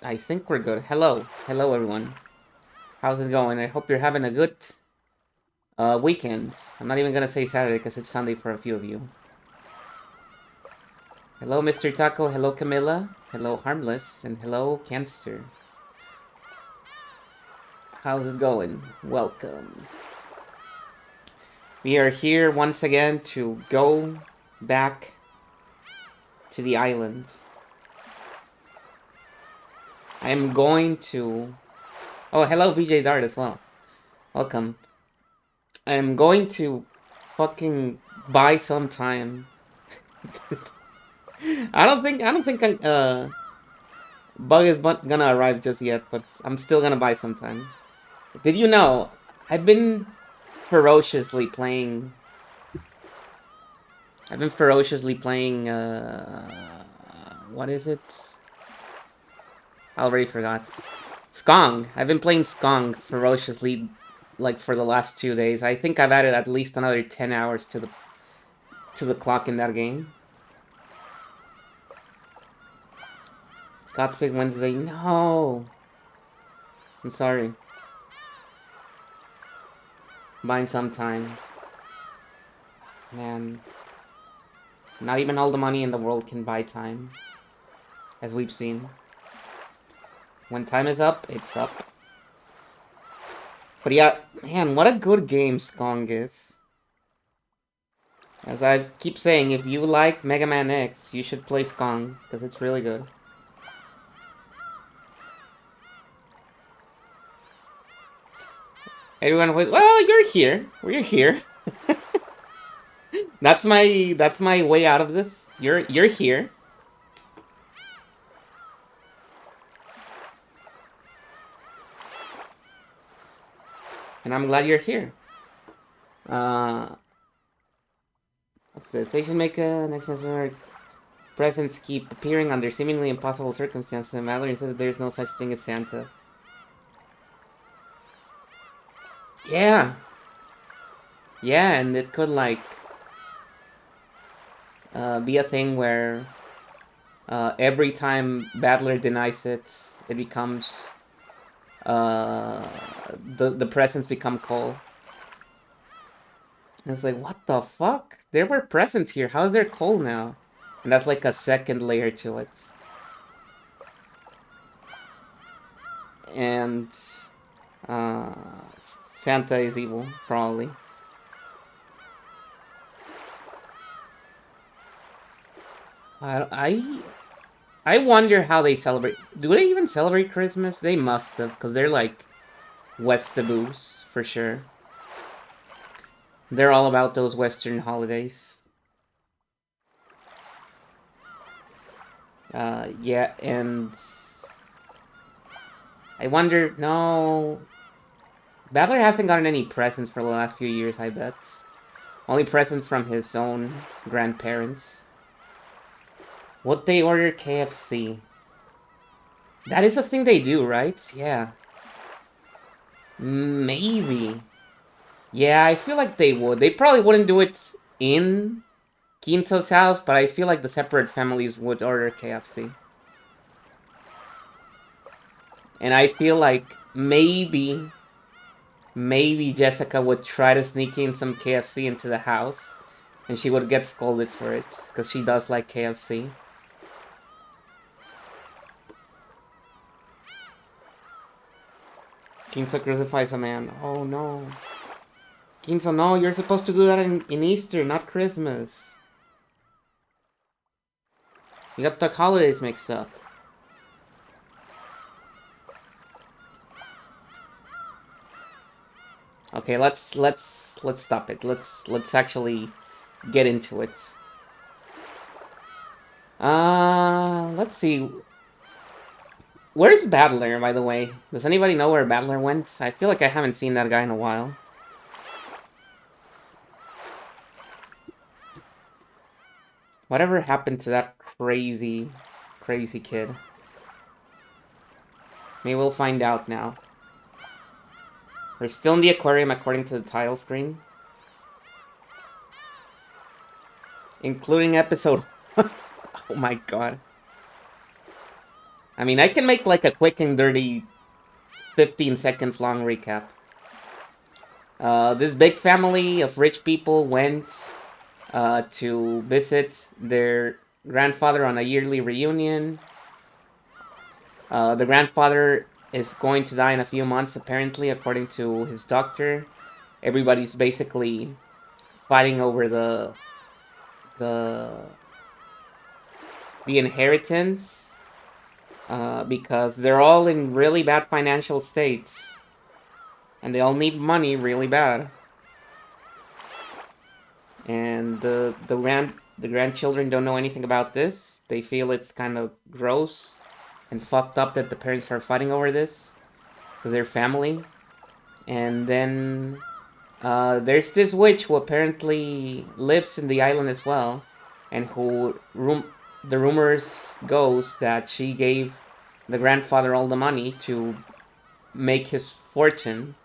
I think we're good. Hello. Hello, everyone. How's it going? I hope you're having a good weekend. I'm not even going to say Saturday because it's Sunday for a few of you. Hello, Mr. Taco. Hello, Camilla. Hello, Harmless. And hello, Cancer. How's it going? Welcome. We are here once again to go back to the island. I'm going to... Oh, hello, BJ Dart as well. Welcome. I'm going to fucking buy some time. I don't think Bug is gonna arrive just yet, but I'm still gonna buy some time. Did you know I've been ferociously playing? I've been ferociously playing. What is it? I already forgot. Skong. I've been playing Skong ferociously, like for the last 2 days. I think I've added at least another 10 hours to the clock in that game. Got sick Wednesday. No. I'm sorry. Buying some time. Man. Not even all the money in the world can buy time. As we've seen. When time is up, it's up. But yeah, man, what a good game Skong is. As I keep saying, if you like Mega Man X, you should play Skong, because it's really good. Everyone was, well, you're here. We're here. That's my way out of this. You're here. And I'm glad you're here. What's this? Station Maker, next messenger. Presents keep appearing under seemingly impossible circumstances, and Mallory says that there's no such thing as Santa. Yeah. Yeah, and it could, like, be a thing where every time Battler denies it, it becomes... the presents become coal. And it's like, what the fuck? There were presents here. How is there coal now? And that's like a second layer to it. And Santa is evil, probably. I wonder how they celebrate. Do they even celebrate Christmas? They must have, because they're like Westaboos, for sure. They're all about those Western holidays. Yeah, and I wonder, no... Battler hasn't gotten any presents for the last few years, I bet. Only presents from his own grandparents. Would they order KFC? That is a thing they do, right? Yeah. Maybe. Yeah, I feel like they would. They probably wouldn't do it in Kinso's house, but I feel like the separate families would order KFC. And I feel like maybe Jessica would try to sneak in some KFC into the house, and she would get scolded for it, because she does like KFC. Kinso crucifies a man. Oh no. Kinso, no, you're supposed to do that in Easter, not Christmas. You got the holidays mixed up. Okay, let's stop it. Let's actually get into it. Let's see. Where's Battler, by the way? Does anybody know where Battler went? I feel like I haven't seen that guy in a while. Whatever happened to that crazy kid? Maybe we'll find out now. We're still in the aquarium according to the title screen. Including episode... Oh my god. I mean, I can make like a quick and dirty 15 seconds long recap. This big family of rich people went to visit their grandfather on a yearly reunion. The grandfather is going to die in a few months, apparently, according to his doctor. Everybody's basically fighting over the the inheritance because they're all in really bad financial states, and they all need money really bad. And the grandchildren don't know anything about this. They feel it's kind of gross and fucked up that the parents are fighting over this because they're family. And then there's this witch who apparently lives in the island as well, and the rumors goes that she gave the grandfather all the money to make his fortune,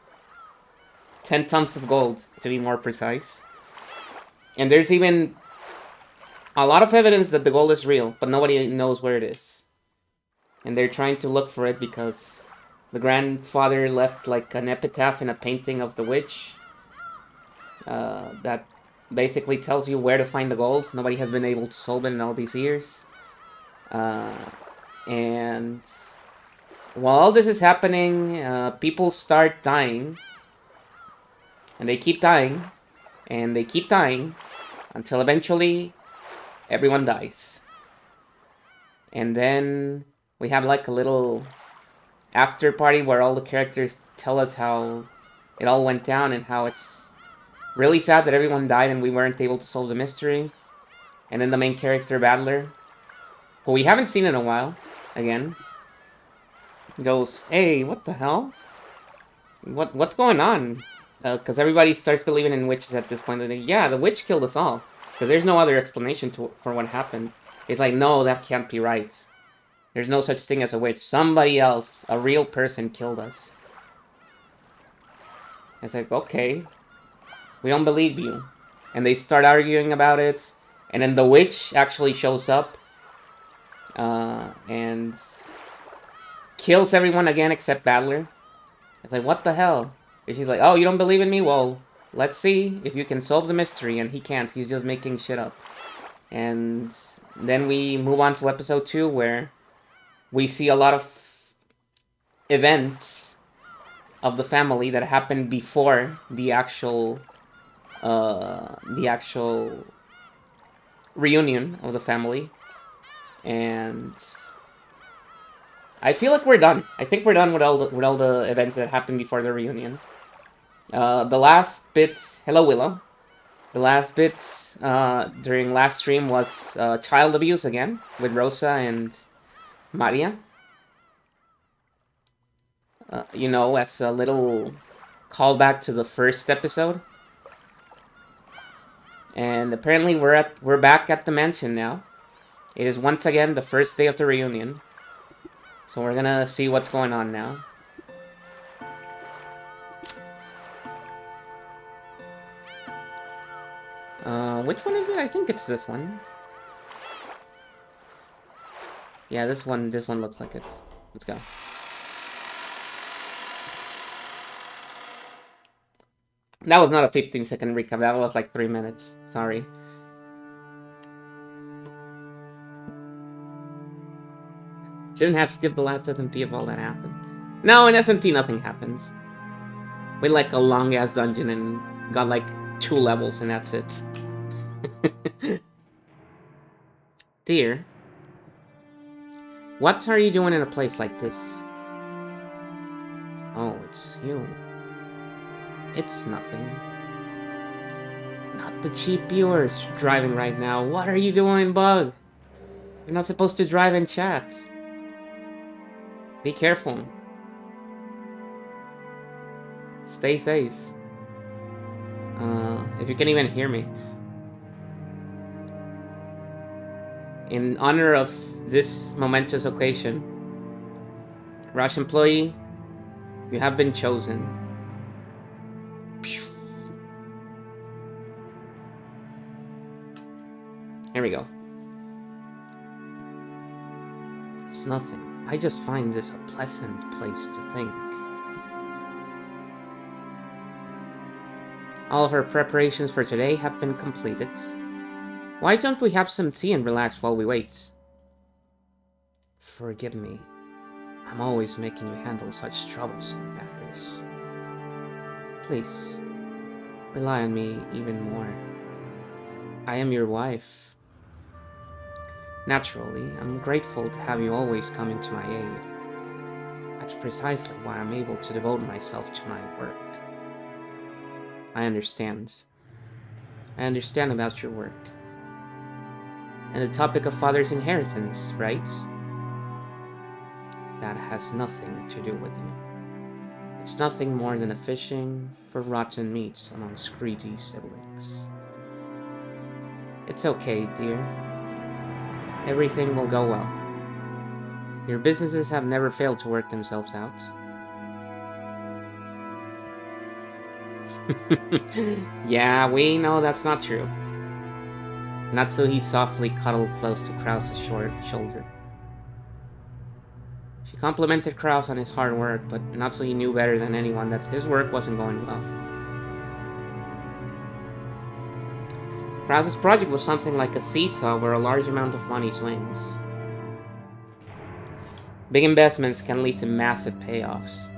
10 tons of gold to be more precise. And there's even a lot of evidence that the gold is real, but nobody knows where it is. And they're trying to look for it because the grandfather left like an epitaph in a painting of the witch that basically tells you where to find the gold. Nobody has been able to solve it in all these years. And while all this is happening, people start dying. And they keep dying. And they keep dying. Until eventually, everyone dies. And then we have like a little after party where all the characters tell us how it all went down and how it's really sad that everyone died and we weren't able to solve the mystery. And then the main character, Battler, who we haven't seen in a while, again, goes, "Hey, what the hell? What's going on?" Because everybody starts believing in witches at this point. They're like, yeah, the witch killed us all. Because there's no other explanation for what happened. It's like, no, that can't be right. There's no such thing as a witch. Somebody else, a real person, killed us. It's like, okay, we don't believe you. And they start arguing about it. And then the witch actually shows up. And kills everyone again except Battler. It's like, what the hell? And she's like, oh, you don't believe in me? Well, let's see if you can solve the mystery. And he can't. He's just making shit up. And then we move on to episode 2, where we see a lot of events of the family that happened before the actual reunion of the family. And I feel like we're done. I think we're done with all the events that happened before the reunion. The last bits... Hello, Willow. The last bits during last stream was child abuse again, with Rosa and Maria. You know, as a little callback to the first episode. And apparently we're back at the mansion now. It is once again the first day of the reunion. So we're gonna see what's going on now. Which one is it? I think it's this one. Yeah, this one looks like it. Let's go. That was not a 15-second recap, that was like 3 minutes. Sorry. Shouldn't have skipped the last SMT if all that happened. No, in SMT nothing happens. We like a long ass dungeon and got like 2 levels and that's it. Dear, what are you doing in a place like this? Oh, it's you. It's nothing. Not the cheap viewers driving right now. What are you doing, Bug? You're not supposed to drive and chat. Be careful. Stay safe. If you can even hear me. In honor of this momentous occasion, Rush employee, you have been chosen. Here we go. It's nothing. I just find this a pleasant place to think. All of our preparations for today have been completed. Why don't we have some tea and relax while we wait? Forgive me. I'm always making you handle such troublesome matters. Please, rely on me even more. I am your wife. Naturally, I'm grateful to have you always coming to my aid. That's precisely why I'm able to devote myself to my work. I understand. I understand about your work. And the topic of father's inheritance, right? That has nothing to do with you. It's nothing more than a fishing for rotten meats amongst greedy siblings. It's okay, dear. Everything will go well. Your businesses have never failed to work themselves out. Yeah, we know that's not true. Natsuhi softly cuddled close to Krause's short shoulder. She complimented Krause on his hard work, but Natsuhi knew better than anyone that his work wasn't going well. Krause's project was something like a seesaw where a large amount of money swings. Big investments can lead to massive payoffs.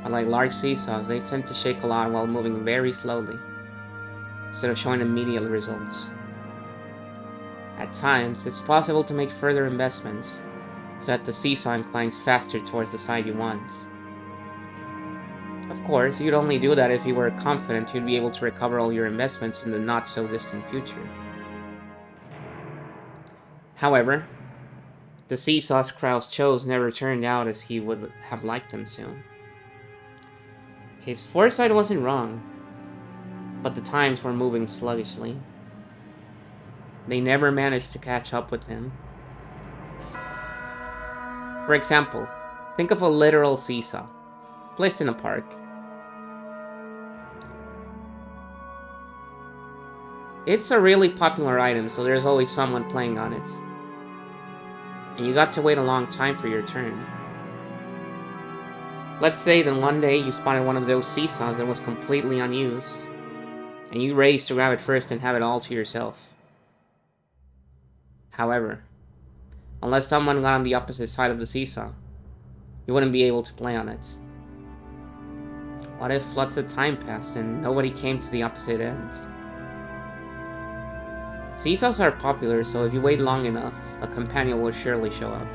Unlike large seesaws, they tend to shake a lot while moving very slowly, instead of showing immediate results. At times, it's possible to make further investments, so that the seesaw inclines faster towards the side you want. Of course, you'd only do that if you were confident you'd be able to recover all your investments in the not-so-distant future. However, the seesaws Krause chose never turned out as he would have liked them to. His foresight wasn't wrong, but the times were moving sluggishly. They never managed to catch up with him. For example, think of a literal seesaw, placed in a park. It's a really popular item, so there's always someone playing on it. And you got to wait a long time for your turn. Let's say that one day you spotted one of those seesaws that was completely unused, and you raced to grab it first and have it all to yourself. However, unless someone got on the opposite side of the seesaw, you wouldn't be able to play on it. What if lots of time passed and nobody came to the opposite ends? Seesaws are popular, so if you wait long enough, a companion will surely show up.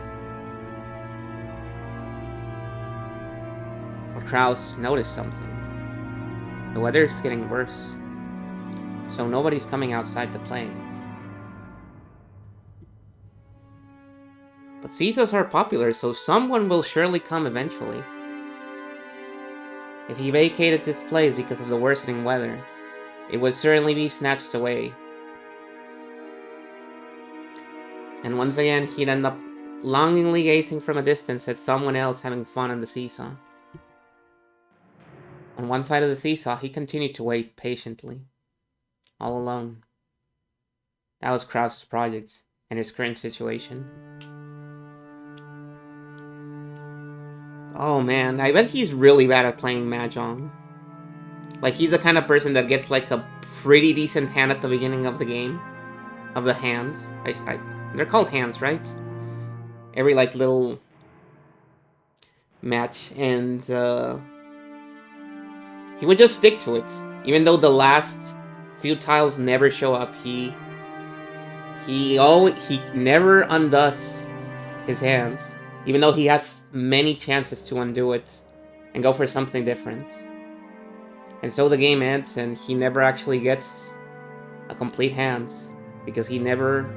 But Krause noticed something. The weather is getting worse, so nobody's coming outside to play. But seesaws are popular, so someone will surely come eventually. If he vacated this place because of the worsening weather, it would certainly be snatched away. And once again, he'd end up longingly gazing from a distance at someone else having fun on the seesaw. On one side of the seesaw, he continued to wait patiently, all alone. That was Krause's project and his current situation. Oh man, I bet he's really bad at playing Mahjong. Like, he's the kind of person that gets like a pretty decent hand at the beginning of the game. Of the hands. They're called hands, right? Every like little match, and he would just stick to it. Even though the last few tiles never show up, he never undoes his hands. Even though he has many chances to undo it and go for something different. And so the game ends and he never actually gets a complete hand because he never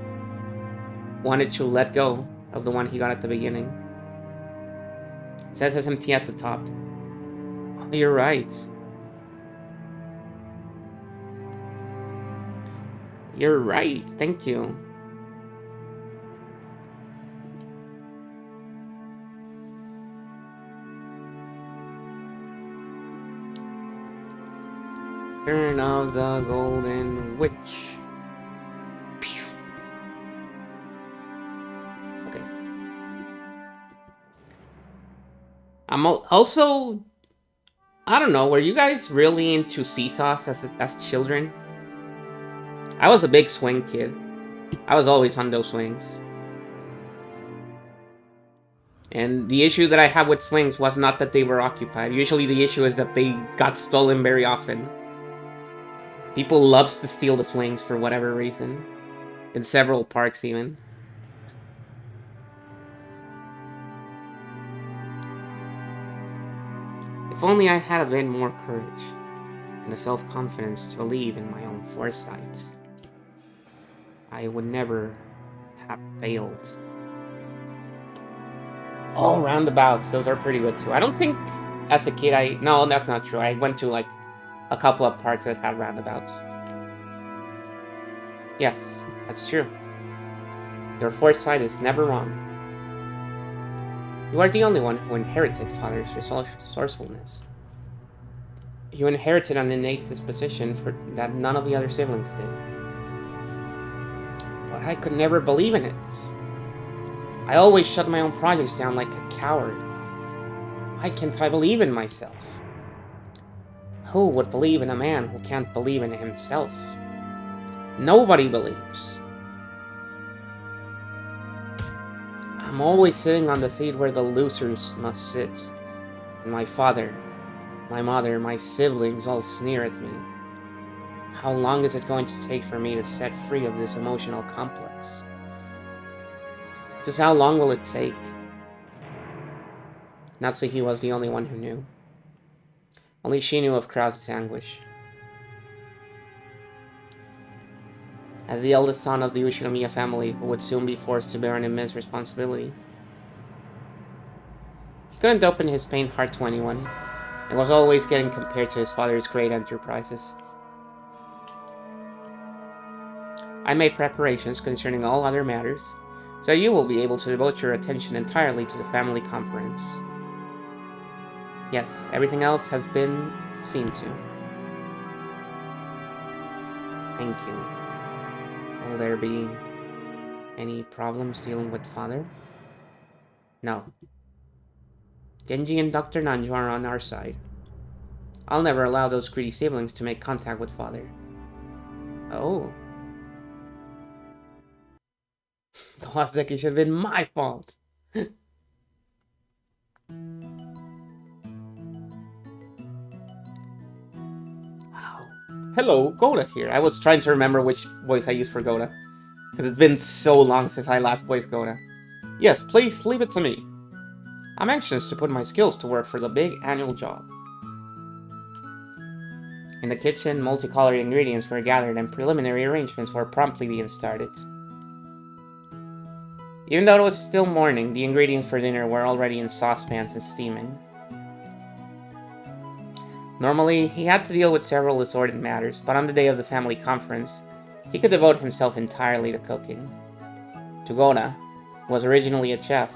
wanted to let go of the one he got at the beginning. It says SMT at the top. Oh, you're right. You're right, thank you. Turn of the Golden Witch. Okay. Also, I don't know, were you guys really into seesaws as children? I was a big swing kid. I was always on those swings. And the issue that I had with swings was not that they were occupied. Usually the issue is that they got stolen very often. People loves to steal the swings for whatever reason. In several parks even. If only I had a bit more courage and the self-confidence to believe in my own foresight, I would never have failed. Oh, roundabouts. Those are pretty good too. I don't think as a kid No, that's not true. I went to like a couple of parks that had roundabouts. Yes, that's true. Your foresight is never wrong. You are the only one who inherited Father's resourcefulness. You inherited an innate disposition for that none of the other siblings did. But I could never believe in it. I always shut my own projects down like a coward. Why can't I believe in myself? Who would believe in a man who can't believe in himself? Nobody believes. I'm always sitting on the seat where the losers must sit. And my father, my mother, my siblings all sneer at me. How long is it going to take for me to set free of this emotional complex? Just how long will it take? Natsuki was the only one who knew. Only she knew of Krause's anguish. As the eldest son of the Ushinomiya family, who would soon be forced to bear an immense responsibility, he couldn't open his pain heart to anyone, and was always getting compared to his father's great enterprises. I made preparations concerning all other matters, so you will be able to devote your attention entirely to the family conference. Yes, everything else has been seen to. Thank you. Will there be any problems dealing with father? No. Genji and Dr. Nanjo are on our side. I'll never allow those greedy siblings to make contact with father. Oh. The Waseki should have been my fault. Wow. Hello, Goda here. I was trying to remember which voice I used for Goda, because it's been so long since I last voiced Goda. Yes, please leave it to me. I'm anxious to put my skills to work for the big annual job. In the kitchen, multicolored ingredients were gathered and preliminary arrangements were promptly being started. Even though it was still morning, the ingredients for dinner were already in saucepans and steaming. Normally, he had to deal with several assorted matters, but on the day of the family conference, he could devote himself entirely to cooking. To Goda, who was originally a chef,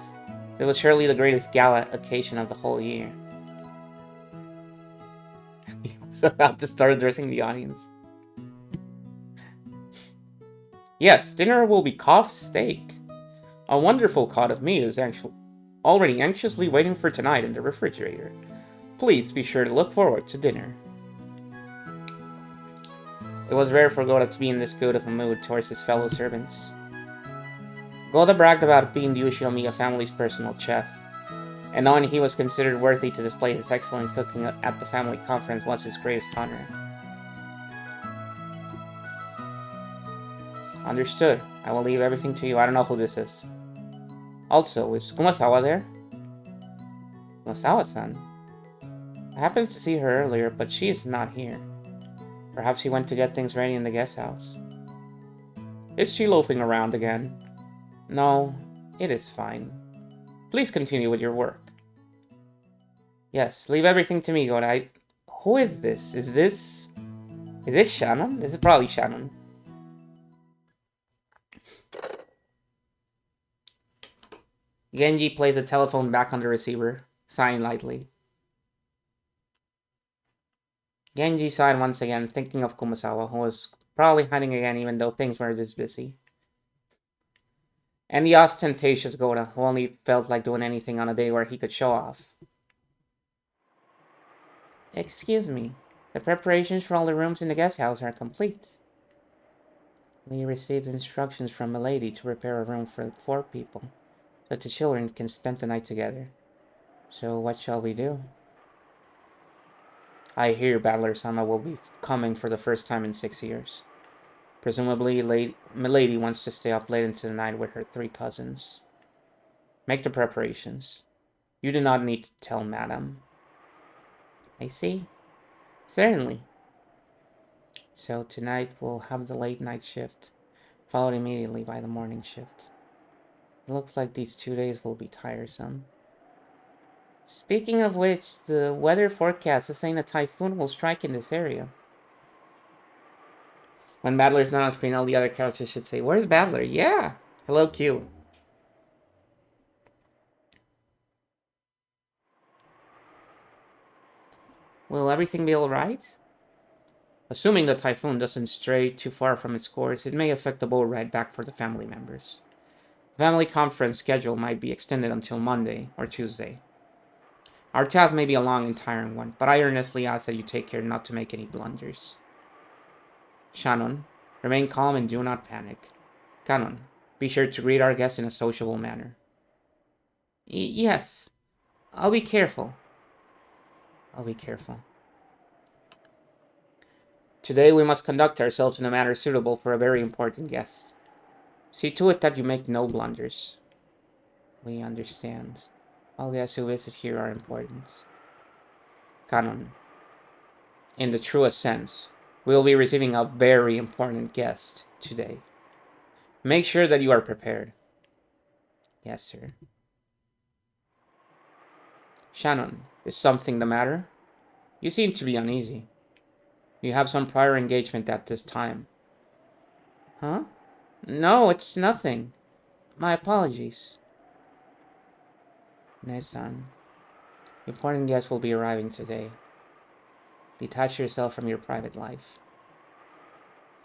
it was surely the greatest gala occasion of the whole year. He was about to start addressing the audience. Yes, dinner will be Koff's steak. A wonderful cut of meat is already anxiously waiting for tonight in the refrigerator. Please be sure to look forward to dinner. It was rare for Goda to be in this good of a mood towards his fellow servants. Goda bragged about being the Ushinomiya family's personal chef, and knowing he was considered worthy to display his excellent cooking at the family conference was his greatest honor. Understood. I will leave everything to you. I don't know who this is. Also, is Kumasawa there? Kumasawa-san? I happened to see her earlier, but she is not here. Perhaps he went to get things ready in the guest house. Is she loafing around again? No, it is fine. Please continue with your work. Yes, leave everything to me, Goda. Who is this? Is this Shannon? This is probably Shannon. Genji plays the telephone back on the receiver, sighing lightly. Genji sighed once again, thinking of Kumasawa, who was probably hiding again even though things were this busy. And the ostentatious Goda, who only felt like doing anything on a day where he could show off. Excuse me. The preparations for all the rooms in the guest house are complete. We received instructions from Milady to prepare a room for 4 people, so that the children can spend the night together. So what shall we do? I hear Battler Sama will be coming for the first time in 6 years. Presumably, Milady wants to stay up late into the night with her 3 cousins. Make the preparations. You do not need to tell Madame. I see. Certainly. So tonight we'll have the late night shift, followed immediately by the morning shift. It looks like these 2 days will be tiresome. Speaking of which, the weather forecast is saying a typhoon will strike in this area. When Battler's not on screen, all the other characters should say, "Where's Battler?" Yeah! Hello, Q. Will everything be alright? Assuming the typhoon doesn't stray too far from its course, it may affect the boat ride back for the family members. The family conference schedule might be extended until Monday or Tuesday. Our task may be a long and tiring one, but I earnestly ask that you take care not to make any blunders. Shannon, remain calm and do not panic. Canon, be sure to greet our guests in a sociable manner. Yes, I'll be careful. I'll be careful. Today we must conduct ourselves in a manner suitable for a very important guest. See to it that you make no blunders. We understand. All guests who visit here are important. Canon. In the truest sense, we will be receiving a very important guest today. Make sure that you are prepared. Yes, sir. Shannon, is something the matter? You seem to be uneasy. You have some prior engagement at this time. Huh? No, it's nothing. My apologies. Nesan, important guests will be arriving today. Detach yourself from your private life.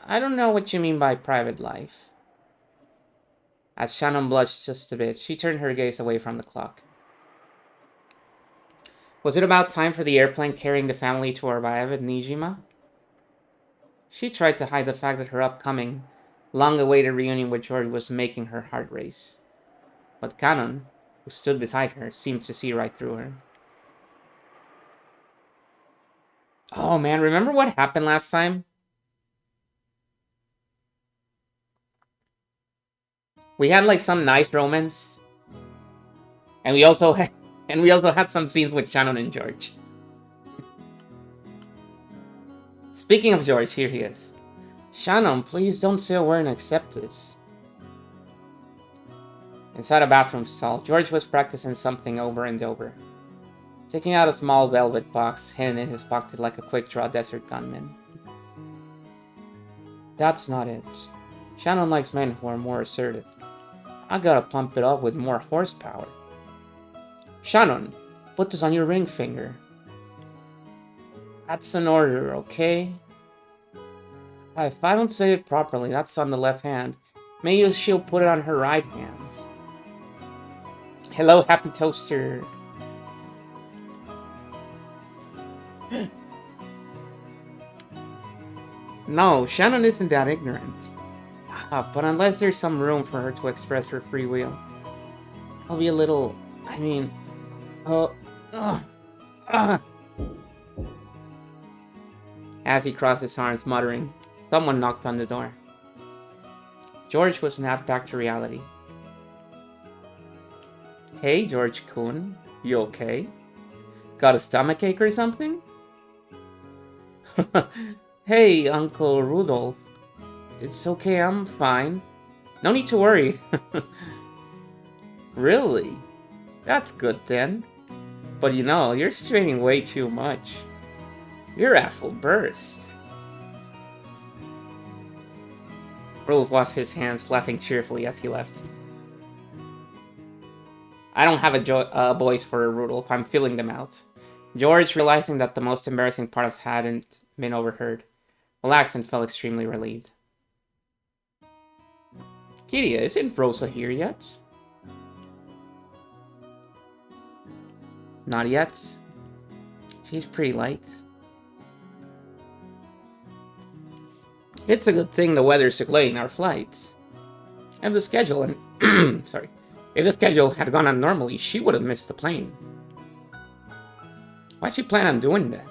I don't know what you mean by private life. As Shannon blushed just a bit, she turned her gaze away from the clock. Was it about time for the airplane carrying the family to arrive at Nijima? She tried to hide the fact that her upcoming, long-awaited reunion with George was making her heart race. But Canon, who stood beside her, seemed to see right through her. Oh man, remember what happened last time? We had like some nice romance, and we also had some scenes with Shannon and George. Speaking of George, here he is. Shannon, please don't say a word and accept this. Inside a bathroom stall, George was practicing something over and over, taking out a small velvet box hidden in his pocket like a quick-draw desert gunman. That's not it. Shannon likes men who are more assertive. I gotta pump it up with more horsepower. Shannon, put this on your ring finger. That's an order, okay? If I don't say it properly, that's on the left hand. Maybe she'll put it on her right hand. Hello, Happy Toaster. No, Shannon isn't that ignorant. But unless there's some room for her to express her free will, I'll be a little... I mean... As he crossed his arms, muttering, someone knocked on the door. George was snapped back to reality. Hey, George-kun, you okay? Got a stomachache or something? Hey, Uncle Rudolph. It's okay, I'm fine. No need to worry. Really? That's good then. But you know, you're straining way too much. Your ass will burst. Rudolph washed his hands, laughing cheerfully as he left. I don't have a voice for Rudolph, I'm feeling them out. George, realizing that the most embarrassing part hadn't been overheard, relaxed and felt extremely relieved. Kiria, isn't Rosa here yet? Not yet. She's pretty light. It's a good thing the weather's delaying our flights. And the schedule and sorry. If the schedule had gone on normally, she would have missed the plane. Why'd she plan on doing that?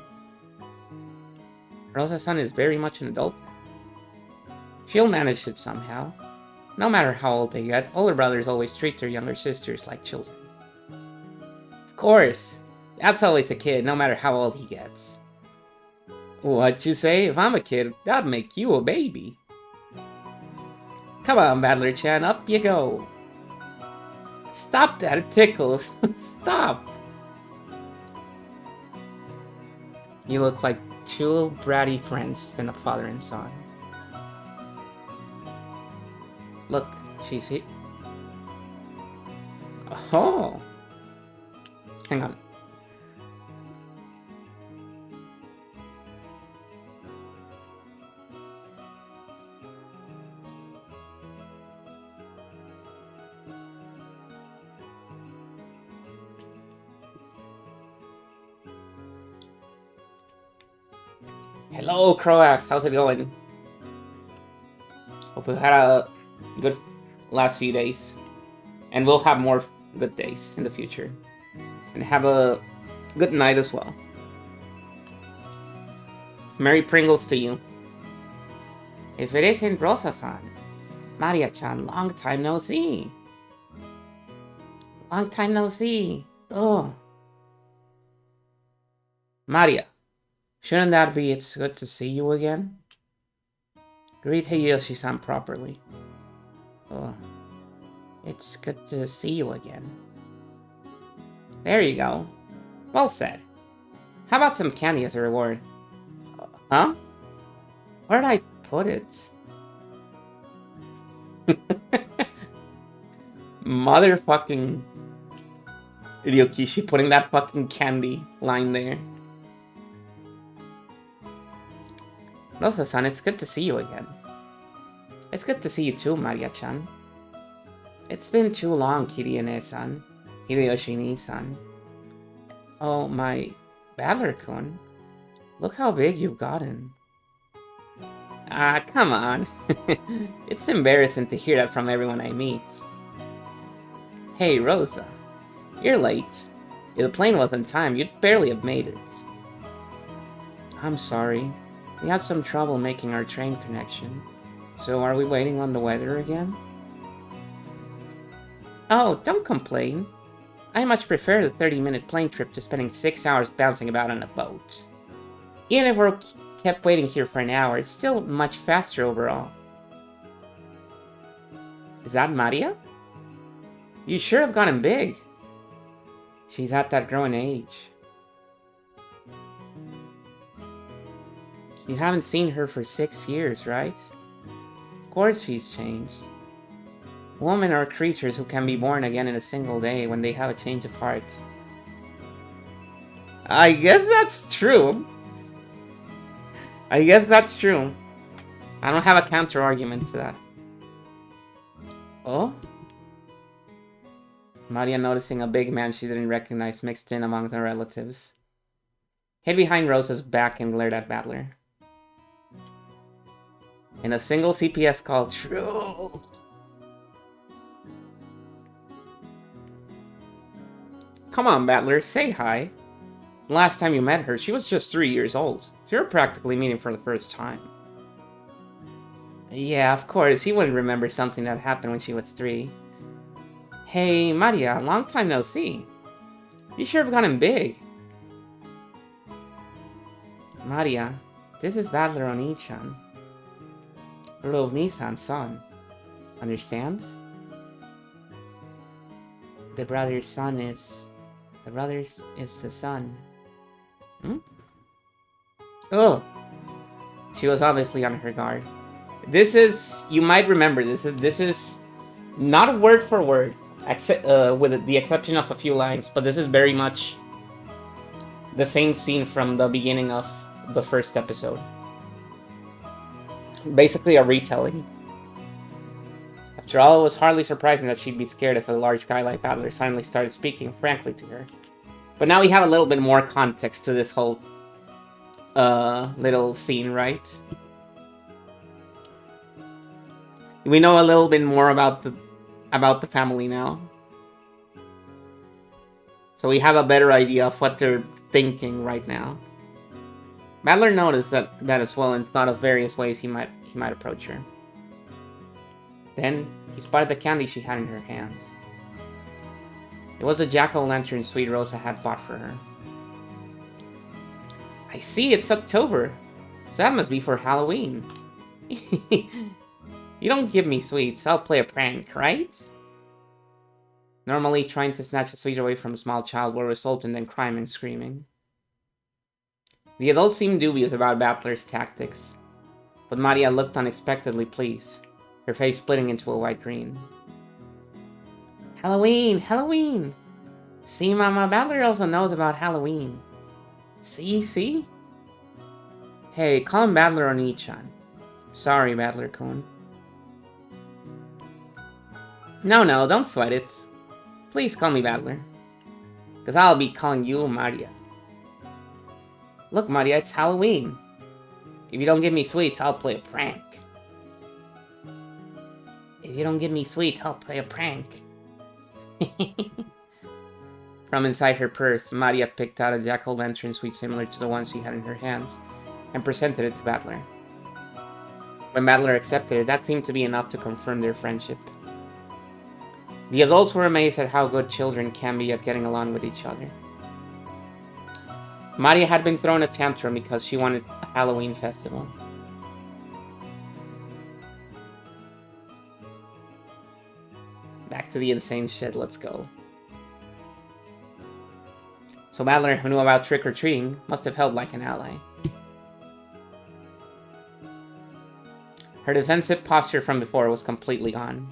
Rosa-san is very much an adult. She'll manage it somehow. No matter how old they get, older brothers always treat their younger sisters like children. Of course! That's always a kid, no matter how old he gets. What you say? If I'm a kid, that'd make you a baby. Come on, Battler-chan, up you go. Stop that, it tickles. Stop! You look like two bratty friends than a father and son. Look, she's here. Oh! Hang on. Hello, Croax. How's it going? Hope we've had a good last few days. And we'll have more good days in the future. And have a good night as well. Merry Pringles to you. If it isn't Rosa-san, Maria-chan, long time no see. Long time no see. Oh. Maria, shouldn't that be it's good to see you again? Greet Hideyoshi-san properly. Oh. It's good to see you again. There you go. Well said. How about some candy as a reward? Huh? Where did I put it? Motherfucking Ryokishi putting that fucking candy line there. Rosa-san, it's good to see you again. It's good to see you too, Maria-chan. It's been too long, Kirine-san. Hideyoshi-ni-san. Oh, my Battler-kun. Look how big you've gotten. Ah, come on. It's embarrassing to hear that from everyone I meet. Hey, Rosa. You're late. If the plane was on time, you'd barely have made it. I'm sorry. We had some trouble making our train connection. So are we waiting on the weather again? Oh, don't complain. I much prefer the 30-minute plane trip to spending 6 hours bouncing about on a boat. Even if we're kept waiting here for an hour, it's still much faster overall. Is that Maria? You sure have gotten big. She's at that growing age. You haven't seen her for 6 years, right? Of course she's changed. Women are creatures who can be born again in a single day when they have a change of heart. I guess that's true. I don't have a counter argument to that. Oh? Maria noticing a big man she didn't recognize mixed in among the relatives. Hid behind Rosa's back and glared at Battler. In a single CPS call, true. Come on, Battler, say hi. Last time you met her, she was just 3 years old, so you're practically meeting for the first time. Yeah, of course, he wouldn't remember something that happened when she was 3. Hey, Maria, long time no see. You sure have gotten big. Maria, this is Battler Oni-chan. Rovni-san's son. Understand? The brother's is the son. Hmm? Oh! She was obviously on her guard. This is, you might remember, this is not word for word, except, with the exception of a few lines, but this is very much the same scene from the beginning of the first episode. Basically a retelling. After all, it was hardly surprising that she'd be scared if a large guy like Adler suddenly started speaking frankly to her. But now we have a little bit more context to this whole little scene, right? We know a little bit more about the family now. So we have a better idea of what they're thinking right now. Badler noticed that as well and thought of various ways he might approach her. Then he spotted the candy she had in her hands. It was a jack-o'-lantern Sweet Rosa had bought for her. I see, it's October. So that must be for Halloween. You don't give me sweets, I'll play a prank, right? Normally, trying to snatch a sweet away from a small child will result in them crying and screaming. The adults seemed dubious about Battler's tactics, but Maria looked unexpectedly pleased, her face splitting into a white green. Halloween! Halloween! See, Mama, Battler also knows about Halloween. See? Hey, call him Battler Oni-chan. Sorry, Battler-kun. No, don't sweat it. Please call me Battler. Because I'll be calling you Maria. Look, Maria, it's Halloween. If you don't give me sweets, I'll play a prank. If you don't give me sweets, I'll play a prank. From inside her purse, Maria picked out a jack-o'-lantern sweet similar to the one she had in her hands, and presented it to Battler. When Battler accepted it, that seemed to be enough to confirm their friendship. The adults were amazed at how good children can be at getting along with each other. Maria had been throwing a tantrum because she wanted a Halloween festival. Back to the insane shit, let's go. So Battler, who knew about trick-or-treating, must have felt like an ally. Her defensive posture from before was completely gone.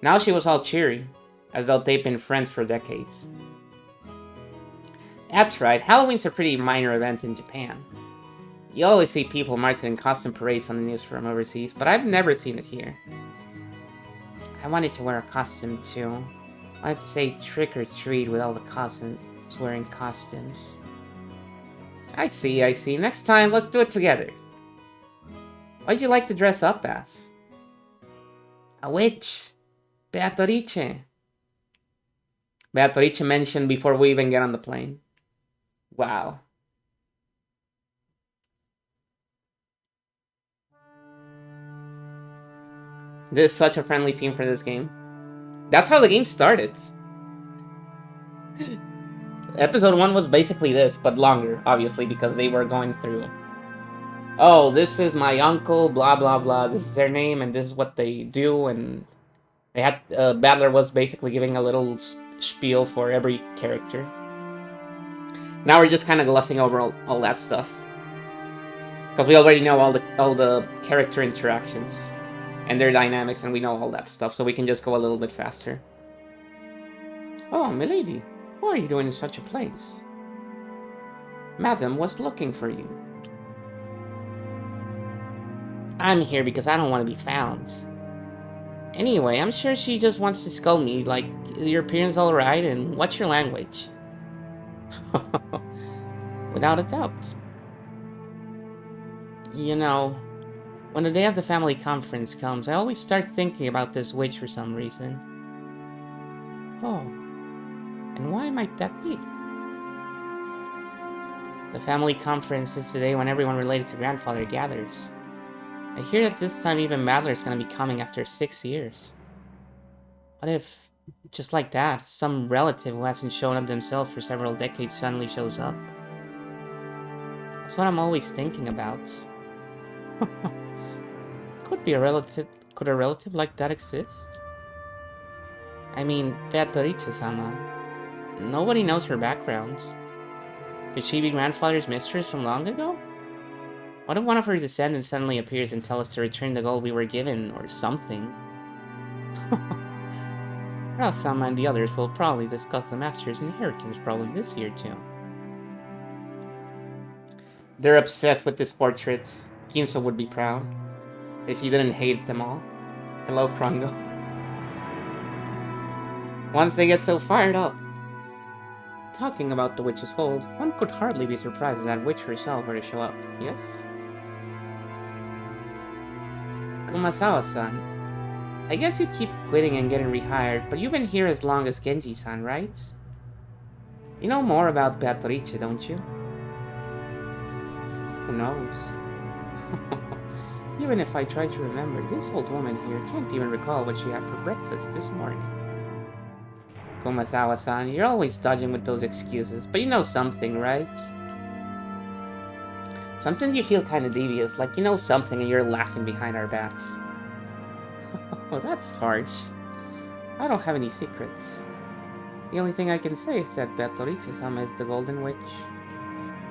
Now she was all cheery, as though they'd been friends for decades. That's right, Halloween's a pretty minor event in Japan. You always see people marching in costume parades on the news from overseas, but I've never seen it here. I wanted to wear a costume too. I wanted to say trick or treat with all the cousins wearing costumes. I see. Next time, let's do it together. What'd you like to dress up as? A witch. Beatrice. Beatrice mentioned before we even get on the plane. Wow. This is such a friendly scene for this game. That's how the game started. Episode 1 was basically this, but longer, obviously, because they were going through... Oh, this is my uncle, blah blah blah, this is their name, and this is what they do, and... They had... Battler was basically giving a little spiel for every character. Now we're just kind of glossing over all that stuff. Because we already know all the character interactions and their dynamics, and we know all that stuff, so we can just go a little bit faster. Oh, milady, what are you doing in such a place? Madam was looking for you. I'm here because I don't want to be found. Anyway, I'm sure she just wants to scold me, like, is your appearance alright, and what's your language? Without a doubt. You know, when the day of the family conference comes, I always start thinking about this witch for some reason. Oh, and why might that be? The family conference is the day when everyone related to grandfather gathers. I hear that this time even Madler is going to be coming after 6 years. What if, just like that, some relative who hasn't shown up themselves for several decades suddenly shows up? That's what I'm always thinking about. Could a relative like that exist? I mean, Beatrice-sama. Nobody knows her background. Could she be grandfather's mistress from long ago? What if one of her descendants suddenly appears and tells us to return the gold we were given, or something? Rao-sama and the others will probably discuss the master's inheritance problem this year too. They're obsessed with these portraits. Ginso would be proud if he didn't hate them all. Hello, Krongo. Once they get so fired up. Talking about the witch's hold, one could hardly be surprised if that witch herself were to show up, yes? Kumasawa-san, I guess you keep quitting and getting rehired, but you've been here as long as Genji-san, right? You know more about Beatrice, don't you? Who knows? Even if I try to remember, this old woman here can't even recall what she had for breakfast this morning. Kumasawa-san, you're always dodging with those excuses, but you know something, right? Sometimes you feel kind of devious, like you know something and you're laughing behind our backs. Well, that's harsh. I don't have any secrets. The only thing I can say is that Beatrice-sama is the Golden Witch,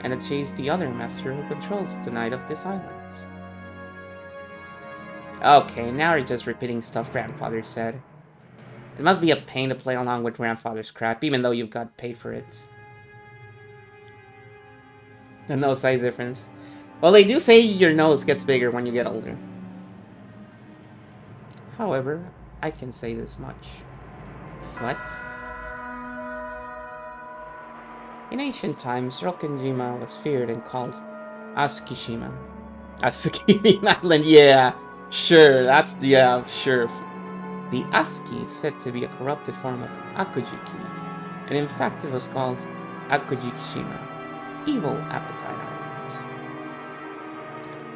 and that she's the other master who controls the Night of this island. Okay, now you're just repeating stuff Grandfather said. It must be a pain to play along with Grandfather's crap, even though you've got paid for it. The no size difference. Well, they do say your nose gets bigger when you get older. However, I can say this much. What? In ancient times, Rokkenjima was feared and called Asukishima. Asukishima Island, yeah, sure, sure. The Aski is said to be a corrupted form of Akujiki, and in fact it was called Akujikishima, Evil Appetite Island.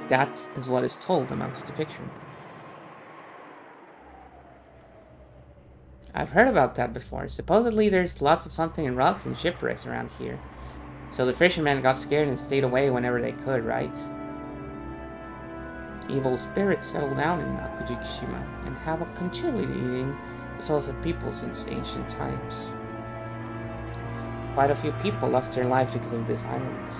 That is what is told amongst the fiction. I've heard about that before. Supposedly there's lots of something in rocks and shipwrecks around here. So the fishermen got scared and stayed away whenever they could, right? Evil spirits settle down in Akujikishima and have continually eating the souls of people since ancient times. Quite a few people lost their lives because of this island.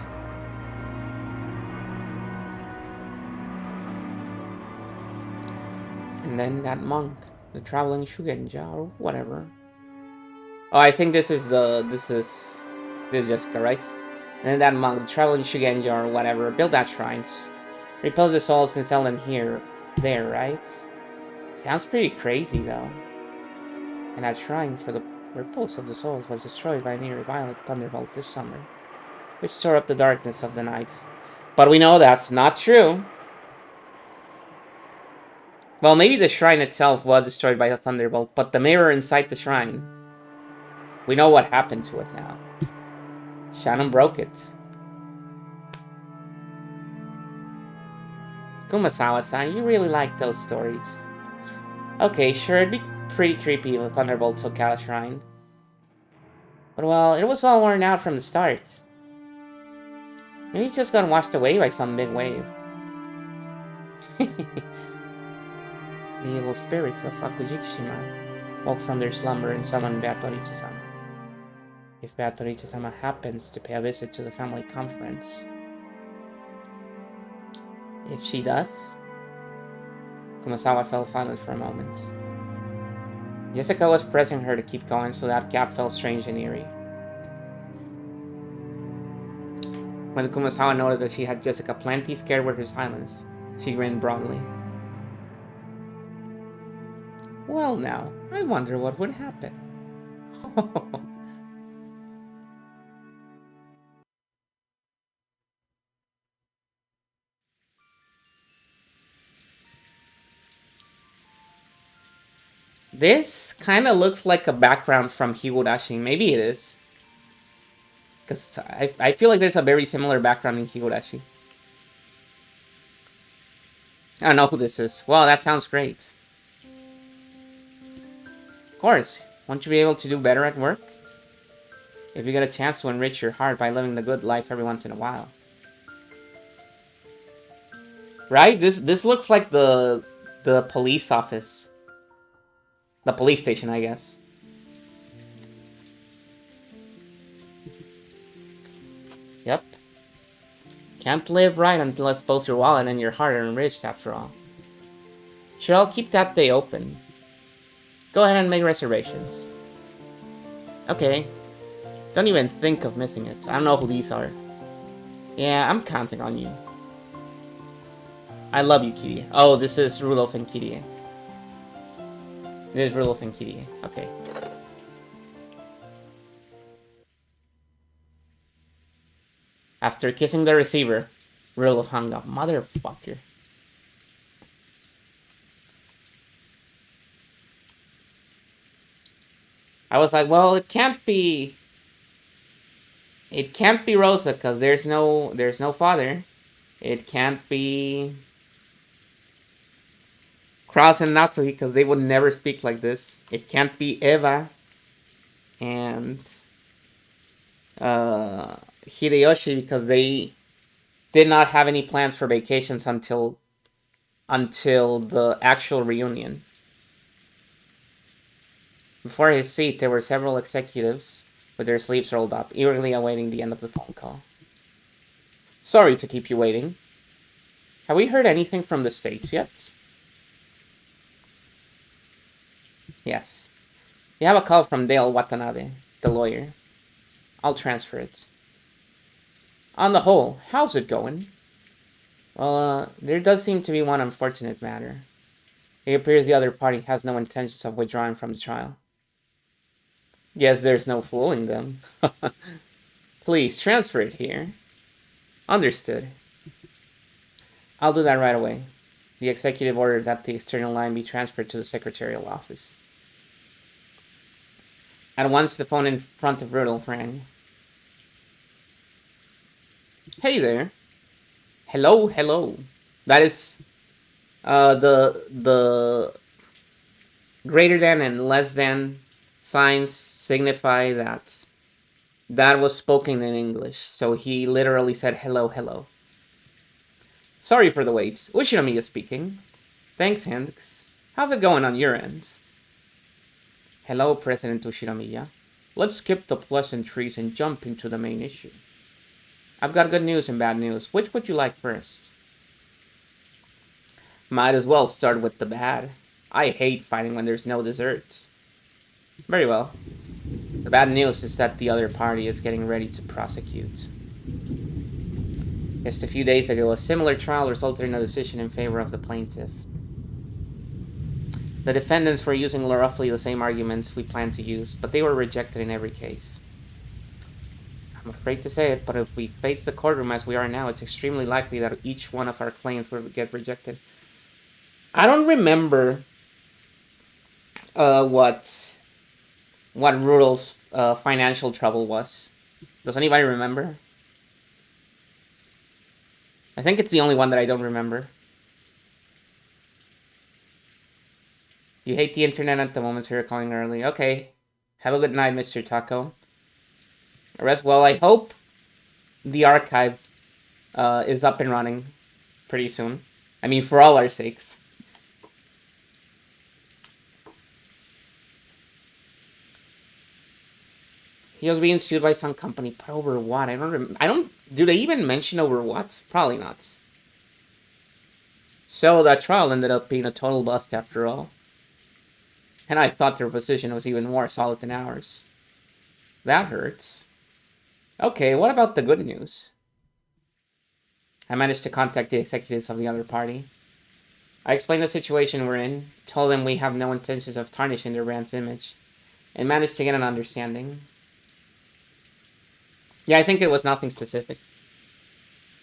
And then that monk, the traveling Shugenja or whatever. Oh, I think this is Jessica, right? And then that monk, the traveling Shugenja or whatever, built that shrines. Repose the souls and sell them there, right? Sounds pretty crazy though. And that shrine for the repose of the souls was destroyed by a near violent thunderbolt this summer, which tore up the darkness of the nights. But we know that's not true. Well, maybe the shrine itself was destroyed by a thunderbolt, but the mirror inside the shrine, we know what happened to it now. Shannon broke it. Kumasawa-san, you really like those stories. Okay, sure, it'd be pretty creepy if a thunderbolt took out a shrine. But well, it was all worn out from the start. Maybe it just got washed away by some big wave. The evil spirits of Akujikishima woke from their slumber and summoned Beatrice-sama. If Beatrice-sama happens to pay a visit to the family conference. If she does? Kumasawa fell silent for a moment. Jessica was pressing her to keep going, so that gap felt strange and eerie. When Kumasawa noticed that she had Jessica plenty scared with her silence, she grinned broadly. Well now, I wonder what would happen. This kind of looks like a background from Higurashi. Maybe it is. Because I feel like there's a very similar background in Higurashi. I don't know who this is. Well, that sounds great. Of course. Won't you be able to do better at work? If you get a chance to enrich your heart by living the good life every once in a while. Right? This looks like the police office. The police station, I guess. Yep. Can't live right unless both your wallet and your heart are enriched, after all. Sure, I'll keep that day open. Go ahead and make reservations. Okay. Don't even think of missing it. I don't know who these are. Yeah, I'm counting on you. I love you, Kirie. Oh, this is Rudolph and Kirie. It is Rudolph and Kirie. Okay. After kissing the receiver, Rudolph hung up. Motherfucker. I was like, well, it can't be Rosa because there's no father. It can't be Kraus and Natsuki because they would never speak like this. It can't be Eva and Hideyoshi because they did not have any plans for vacations until the actual reunion. Before his seat, there were several executives with their sleeves rolled up, eagerly awaiting the end of the phone call. Sorry to keep you waiting. Have we heard anything from the States yet? Yes. You have a call from Dale Watanabe, the lawyer. I'll transfer it. On the whole, how's it going? Well, there does seem to be one unfortunate matter. It appears the other party has no intentions of withdrawing from the trial. Guess there's no fooling them. Please, transfer it here. Understood. I'll do that right away. The executive ordered that the external line be transferred to the secretarial office. At once, the phone in front of Rudolph rang. Hey there. Hello, hello. That is the greater than and less than signs signify that was spoken in English. So he literally said hello, hello. Sorry for the wait. Ushinomiya speaking. Thanks, Hendrix. How's it going on your ends? Hello, President Ushinomiya. Let's skip the pleasantries and jump into the main issue. I've got good news and bad news. Which would you like first? Might as well start with the bad. I hate fighting when there's no dessert. Very well. The bad news is that the other party is getting ready to prosecute. Just a few days ago, a similar trial resulted in a decision in favor of the plaintiff. The defendants were using roughly the same arguments we planned to use, but they were rejected in every case. I'm afraid to say it, but if we face the courtroom as we are now, it's extremely likely that each one of our claims will get rejected. I don't remember what Rudolph's financial trouble was. Does anybody remember? I think it's the only one that I don't remember. You hate the internet at the moment, so you're calling early. Okay. Have a good night, Mr. Taco. Rest well. I hope the archive is up and running pretty soon. I mean, for all our sakes. He was being sued by some company, but over what? I don't. Do they even mention over what? Probably not. So that trial ended up being a total bust after all. And I thought their position was even more solid than ours. That hurts. Okay, what about the good news? I managed to contact the executives of the other party. I explained the situation we're in, told them we have no intentions of tarnishing their brand's image, and managed to get an understanding. Yeah, I think it was nothing specific.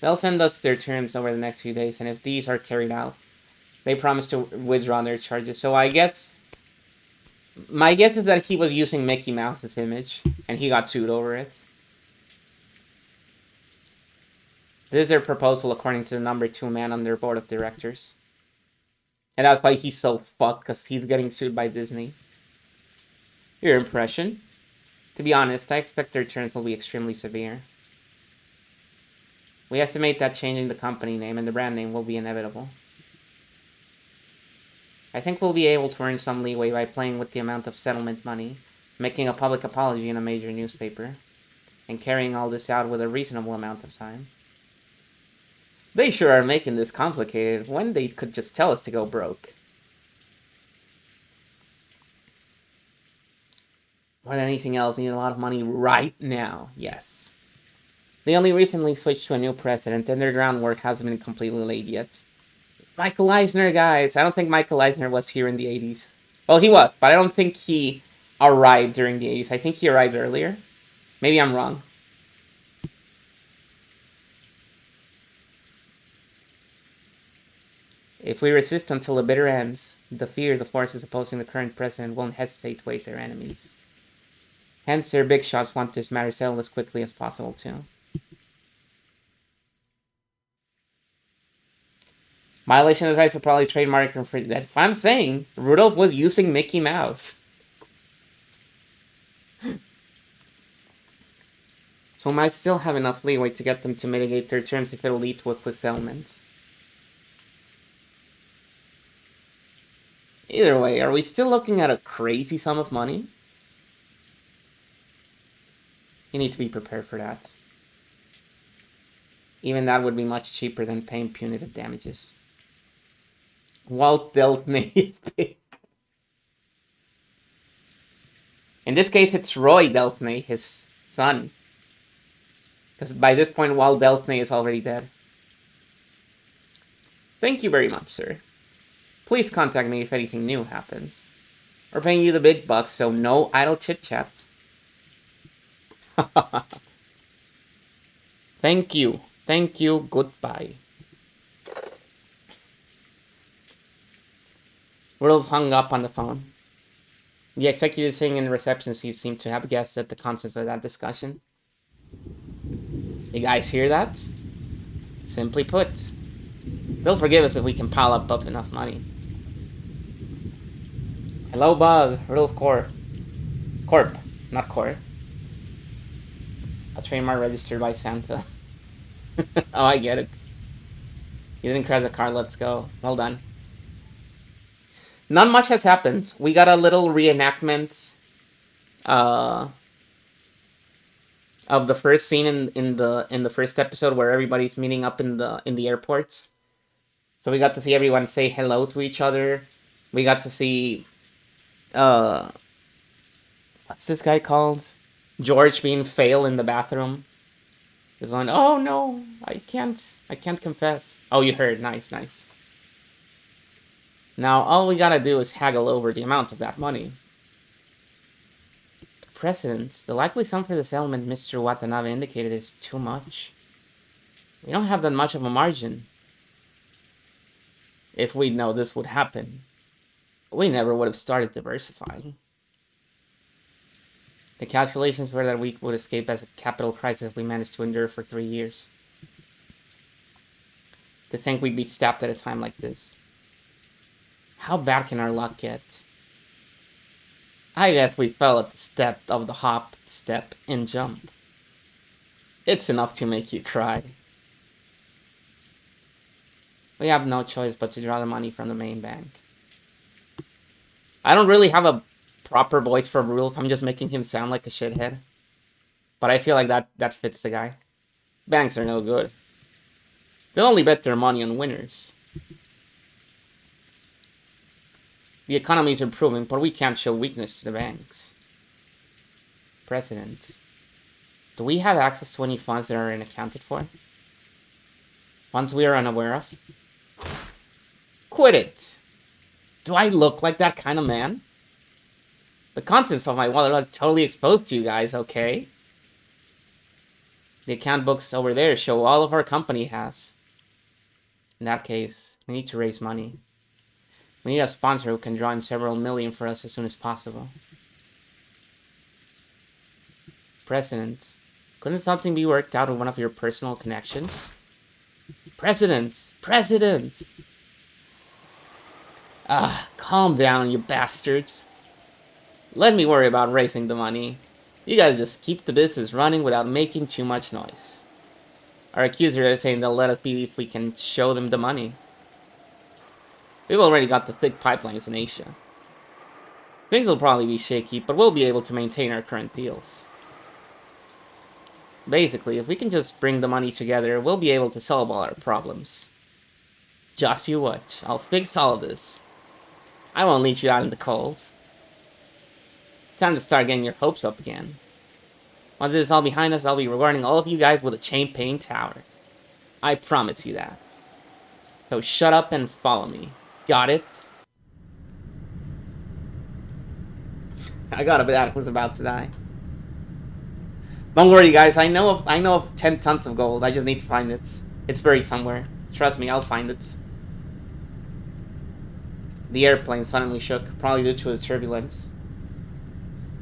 They'll send us their terms over the next few days, and if these are carried out, they promise to withdraw their charges. So I guess... my guess is that he was using Mickey Mouse's image, and he got sued over it. This is their proposal according to the number 2 man on their board of directors. And that's why he's so fucked, because he's getting sued by Disney. Your impression? To be honest, I expect their terms will be extremely severe. We estimate that changing the company name and the brand name will be inevitable. I think we'll be able to earn some leeway by playing with the amount of settlement money, making a public apology in a major newspaper, and carrying all this out with a reasonable amount of time. They sure are making this complicated when they could just tell us to go broke. More than anything else, they need a lot of money right now, yes. They only recently switched to a new president, and their groundwork hasn't been completely laid yet. Michael Eisner, guys. I don't think Michael Eisner was here in the 80s. Well, he was, but I don't think he arrived during the 80s. I think he arrived earlier. Maybe I'm wrong. If we resist until the bitter ends, the fear the forces opposing the current president won't hesitate to aid their enemies. Hence, their big shots want this matter settled as quickly as possible, too. Violation of rights will probably trademark infringement. That's what I'm saying. Rudolph was using Mickey Mouse. So we might still have enough leeway to get them to mitigate their terms if it'll lead to a quick settlement. Either way, are we still looking at a crazy sum of money? You need to be prepared for that. Even that would be much cheaper than paying punitive damages. Walt Disney. In this case, it's Roy Delphnay, his son. Because by this point, Walt Delphnay is already dead. Thank you very much, sir. Please contact me if anything new happens. We're paying you the big bucks, so no idle chit-chats. Thank you. Thank you. Goodbye. Rudolph hung up on the phone. The executive sitting in the reception seat seemed to have guessed at the contents of that discussion. You guys hear that? Simply put, they'll forgive us if we can pile up enough money. Hello, Bug. Rudolph Corp. Not Corp. A trademark registered by Santa. Oh, I get it. You didn't crash the car, let's go. Well done. Not much has happened. We got a little reenactment of the first scene in the first episode where everybody's meeting up in the airports. So we got to see everyone say hello to each other. We got to see what's this guy called? George being fail in the bathroom. He's going, oh no, I can't confess. Oh, you heard, nice. Now, all we gotta do is haggle over the amount of that money. Precedence. The likely sum for the settlement Mr. Watanabe indicated is too much. We don't have that much of a margin. If we'd know this would happen, we never would have started diversifying. The calculations were that we would escape as a capital crisis if we managed to endure for 3 years. To think we'd be stabbed at a time like this. How bad can our luck get? I guess we fell at the step of the hop, step, and jump. It's enough to make you cry. We have no choice but to draw the money from the main bank. I don't really have a proper voice for Rudolph. I'm just making him sound like a shithead. But I feel like that fits the guy. Banks are no good. They'll only bet their money on winners. The economy is improving, but we can't show weakness to the banks. President. Do we have access to any funds that are unaccounted for? Funds we are unaware of? Quit it! Do I look like that kind of man? The contents of my wallet are totally exposed to you guys, okay? The account books over there show all of our company has. In that case, we need to raise money. We need a sponsor who can draw in several million for us as soon as possible. President, couldn't something be worked out with one of your personal connections? President! Calm down, you bastards. Let me worry about raising the money. You guys just keep the business running without making too much noise. Our accusers are saying they'll let us be if we can show them the money. We've already got the thick pipelines in Asia. Things will probably be shaky, but we'll be able to maintain our current deals. Basically, if we can just bring the money together, we'll be able to solve all our problems. Just you watch. I'll fix all of this. I won't leave you out in the cold. Time to start getting your hopes up again. Once it's all behind us, I'll be rewarding all of you guys with a champagne tower. I promise you that. So shut up and follow me. Got it? I got a bit who's about to die. Don't worry, guys. I know of 10 tons of gold. I just need to find it. It's buried somewhere. Trust me, I'll find it. The airplane suddenly shook, probably due to the turbulence.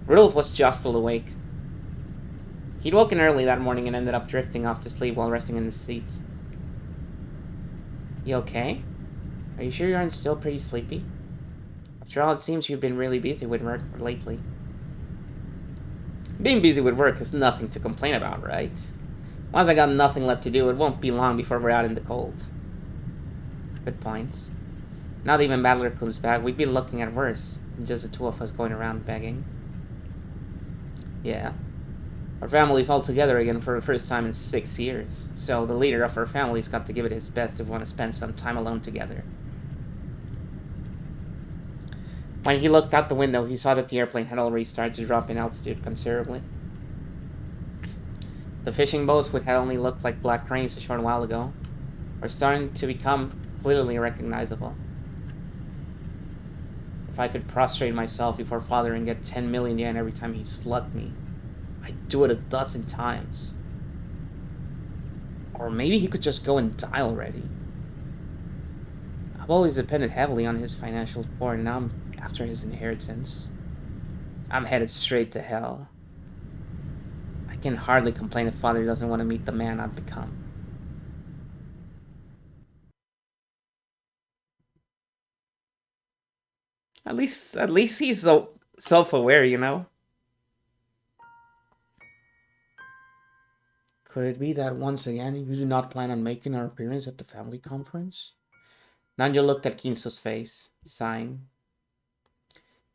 Rudolph was jostled awake. He'd woken early that morning and ended up drifting off to sleep while resting in his seat. You okay? Are you sure you aren't still pretty sleepy? After all, it seems you've been really busy with work lately. Being busy with work is nothing to complain about, right? Once I got nothing left to do, it won't be long before we're out in the cold. Good point. Now that even Battler comes back, we'd be looking at worse than just the two of us going around begging. Yeah. Our family's all together again for the first time in 6 years, so the leader of our family's got to give it his best if we want to spend some time alone together. When he looked out the window, he saw that the airplane had already started to drop in altitude considerably. The fishing boats, which had only looked like black cranes a short while ago, were starting to become clearly recognizable. If I could prostrate myself before Father and get 10 million yen every time he slugged me, I'd do it 12 times. Or maybe he could just go and die already. I've always depended heavily on his financial support, and now I'm after his inheritance. I'm headed straight to hell. I can hardly complain if Father doesn't want to meet the man I've become. At least he's so self-aware, you know? Could it be that once again you do not plan on making our appearance at the family conference? Nanjo looked at Kinso's face, sighing.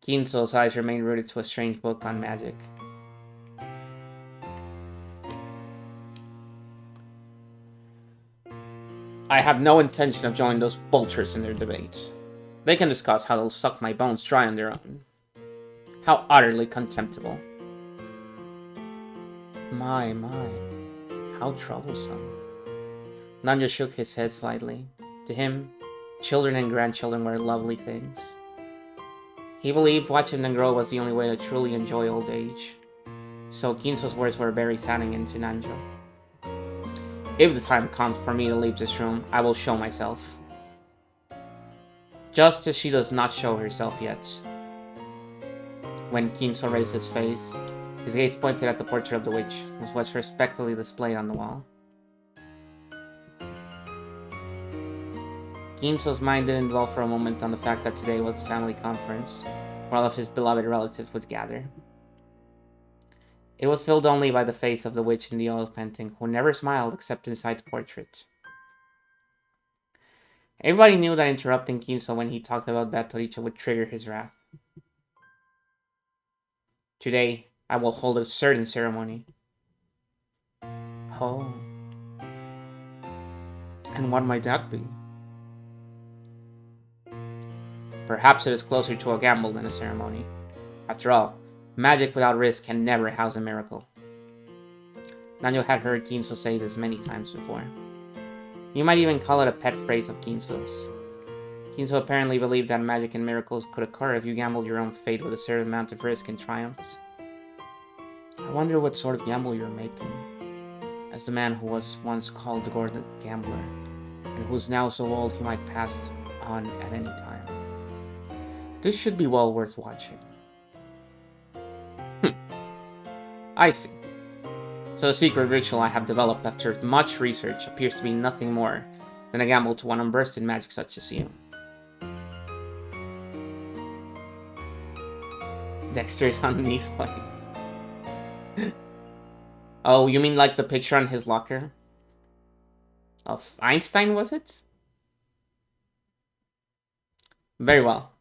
Kinso's eyes remained rooted to a strange book on magic. I have no intention of joining those vultures in their debates. They can discuss how they'll suck my bones dry on their own. How utterly contemptible. My. How troublesome. Nanjo shook his head slightly. To him, children and grandchildren were lovely things. He believed watching them grow was the only way to truly enjoy old age. So Kinso's words were very saddening to Nanjo. If the time comes for me to leave this room, I will show myself. Just as she does not show herself yet. When Kinso raised his face, his gaze pointed at the portrait of the witch, which was respectfully displayed on the wall. Kinso's mind didn't dwell for a moment on the fact that today was a family conference, where all of his beloved relatives would gather. It was filled only by the face of the witch in the oil painting, who never smiled except inside the portrait. Everybody knew that interrupting Kinso when he talked about Batoricha would trigger his wrath. Today, I will hold a certain ceremony. Oh. And what might that be? Perhaps it is closer to a gamble than a ceremony. After all, magic without risk can never house a miracle. Nanjo had heard Kinso say this many times before. You might even call it a pet phrase of Kinso's. Kinso apparently believed that magic and miracles could occur if you gambled your own fate with a certain amount of risk and triumphs. I wonder what sort of gamble you're making. As the man who was once called the Gordon Gambler, and who's now so old he might pass on at any time. This should be well worth watching. I see. So the secret ritual I have developed after much research appears to be nothing more than a gamble to one unversed in magic such as you. Dexter is on the knees playing. Oh, you mean like the picture on his locker? Of Einstein, was it? Very well.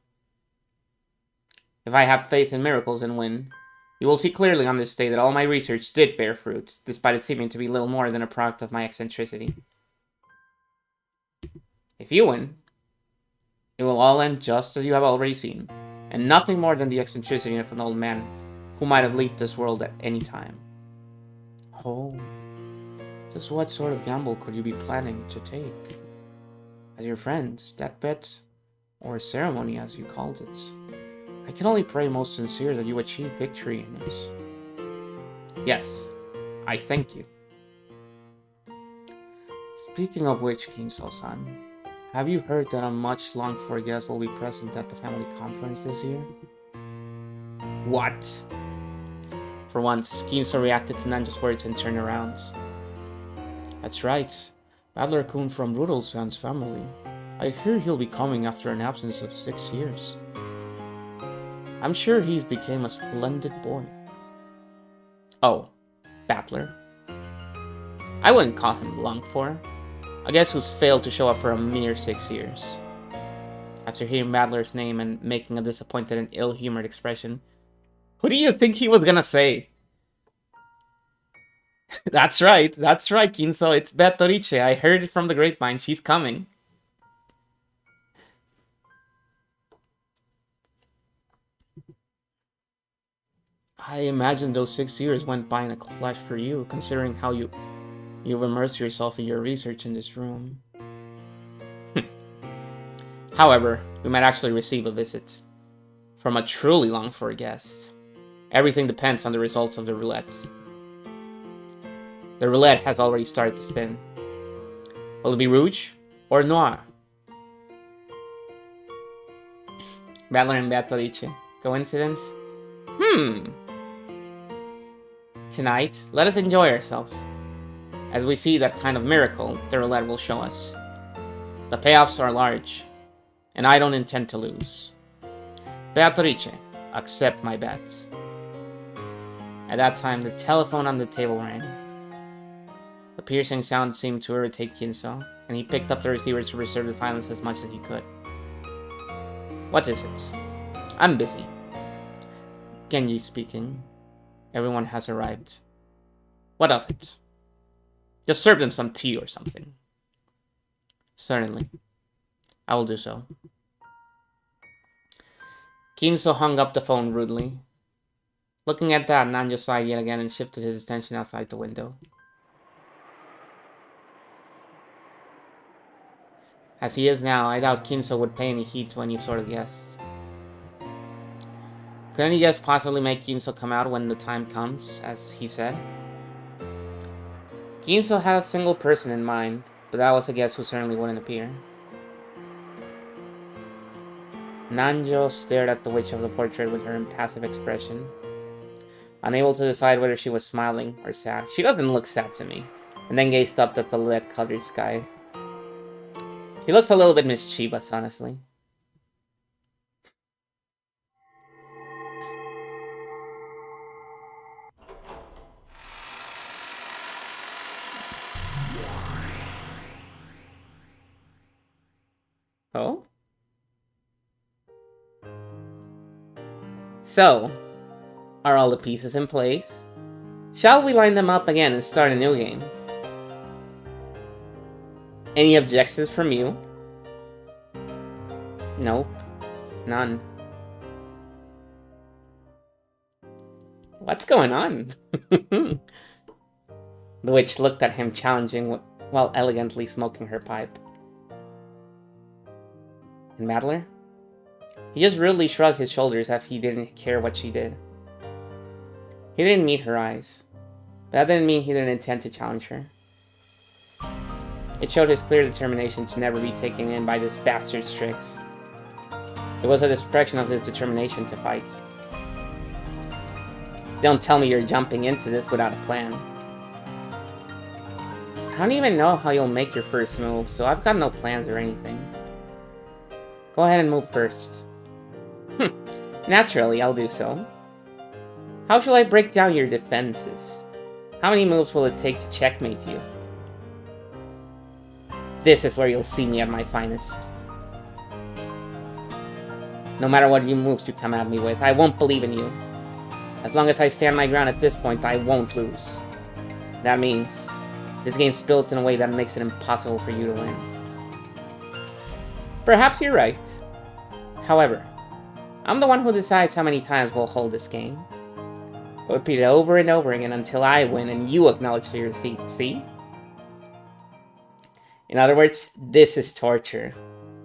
If I have faith in miracles and win, you will see clearly on this day that all my research did bear fruit, despite it seeming to be little more than a product of my eccentricity. If you win, it will all end just as you have already seen, and nothing more than the eccentricity of an old man who might have left this world at any time. Oh, just what sort of gamble could you be planning to take? As your friends, that bet, or ceremony as you called it. I can only pray most sincere that you achieve victory in this. Yes, I thank you. Speaking of which, Kinso-san, Have you heard that a much longed for guest will be present at the family conference this year? What? For once, Kinso reacted to Nanjo's words and turned around. That's right. Badler-kun from Rudolsan's family. I hear he'll be coming after an absence of 6 years. I'm sure he's become a splendid boy. Oh, Battler. I wouldn't call him longed for. I guess who's failed to show up for a mere 6 years. After hearing Battler's name and making a disappointed and ill-humored expression, what do you think he was gonna say? That's right, Kinso. It's Beatrice. I heard it from the grapevine. She's coming. I imagine those 6 years went by in a flash for you, considering how you've immersed yourself in your research in this room. However, we might actually receive a visit from a truly longed-for guest. Everything depends on the results of the roulette. The roulette has already started to spin. Will it be Rouge or Noir? Battler and Beatrice. Coincidence? Tonight, let us enjoy ourselves, as we see that kind of miracle the roulette will show us. The payoffs are large, and I don't intend to lose. Beatrice, accept my bets. At that time, the telephone on the table rang. The piercing sound seemed to irritate Kinso, and he picked up the receiver to preserve the silence as much as he could. What is it? I'm busy. Genji speaking. Everyone has arrived. What of it? Just serve them some tea or something. Certainly. I will do so. Kinso hung up the phone rudely. Looking at that, Nanjo sighed yet again and shifted his attention outside the window. As he is now, I doubt Kinso would pay any heed to any sort of guest. Could any guest possibly make Kinso come out when the time comes, as he said? Kinso had a single person in mind, but that was a guest who certainly wouldn't appear. Nanjo stared at the witch of the portrait with her impassive expression, unable to decide whether she was smiling or sad. She doesn't look sad to me, and then gazed up at the lead-colored sky. She looks a little bit mischievous, honestly. Oh? So, are all the pieces in place? Shall we line them up again and start a new game? Any objections from you? Nope. None. What's going on? The witch looked at him challenging while elegantly smoking her pipe. And Battler? He just rudely shrugged his shoulders as if he didn't care what she did. He didn't meet her eyes, but that didn't mean he didn't intend to challenge her. It showed his clear determination to never be taken in by this bastard's tricks. It was a expression of his determination to fight. Don't tell me you're jumping into this without a plan. I don't even know how you'll make your first move, so I've got no plans or anything. Go ahead and move first. Naturally, I'll do so. How shall I break down your defenses? How many moves will it take to checkmate you? This is where you'll see me at my finest. No matter what moves you come at me with, I won't believe in you. As long as I stand my ground at this point, I won't lose. That means this game's built in a way that makes it impossible for you to win. Perhaps you're right. However, I'm the one who decides how many times we'll hold this game. We'll repeat it over and over again until I win and you acknowledge your defeat, see? In other words, this is torture.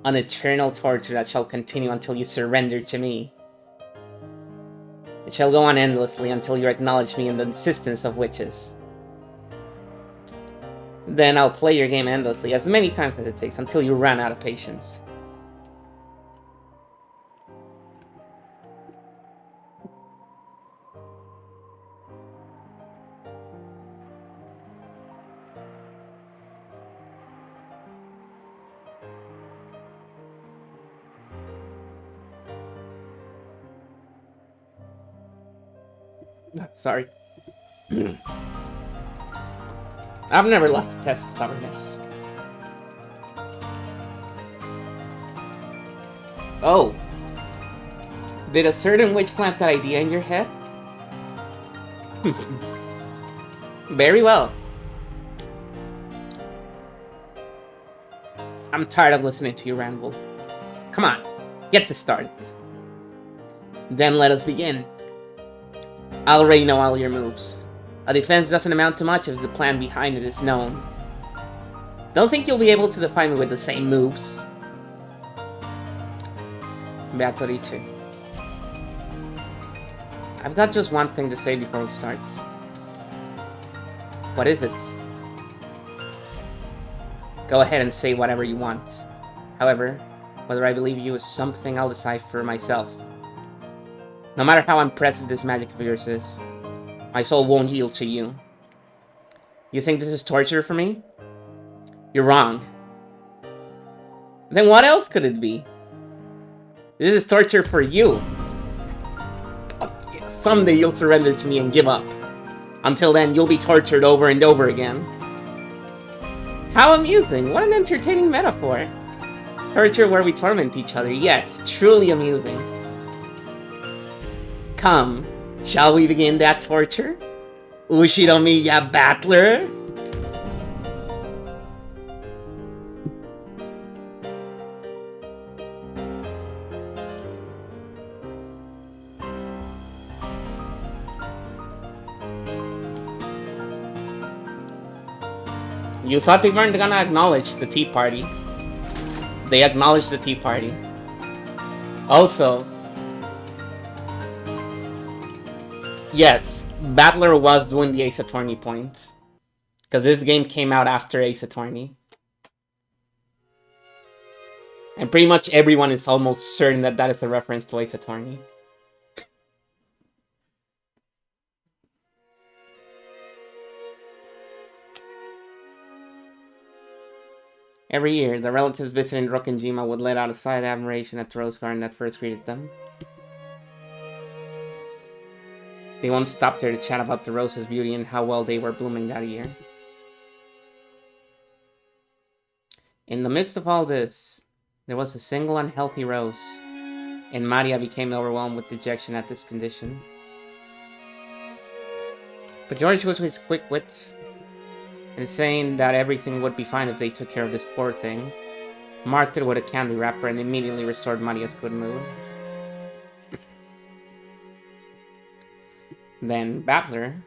An eternal torture that shall continue until you surrender to me. It shall go on endlessly until you acknowledge me in the existence of witches. Then I'll play your game endlessly, as many times as it takes, until you run out of patience. Sorry. I've never lost a test of stubbornness. Oh. Did a certain witch plant that idea in your head? Very well. I'm tired of listening to you ramble. Come on, get this started. Then let us begin. I already know all your moves. A defense doesn't amount to much if the plan behind it is known. Don't think you'll be able to defy me with the same moves. Beatrice. I've got just one thing to say before we start. What is it? Go ahead and say whatever you want. However, whether I believe you is something I'll decide for myself. No matter how impressive this magic of yours is, my soul won't yield to you. You think this is torture for me? You're wrong. Then what else could it be? This is torture for you. Someday you'll surrender to me and give up. Until then, you'll be tortured over and over again. How amusing! What an entertaining metaphor. Torture where we torment each other. Yes, truly amusing. Come, shall we begin that torture? Ushiromiya Battler? You thought they weren't gonna acknowledge the Tea Party. They acknowledged the Tea Party. Also, yes, Battler was doing the Ace Attorney point. Because this game came out after Ace Attorney. And pretty much everyone is almost certain that that is a reference to Ace Attorney. Every year, the relatives visiting Rokkenjima would let out a sigh of admiration at the rose garden that first greeted them. They once stopped there to chat about the roses' beauty and how well they were blooming that year. In the midst of all this, there was a single unhealthy rose, and Maria became overwhelmed with dejection at this condition. But George was with his quick wits, and saying that everything would be fine if they took care of this poor thing, marked it with a candy wrapper and immediately restored Maria's good mood. Then Battler,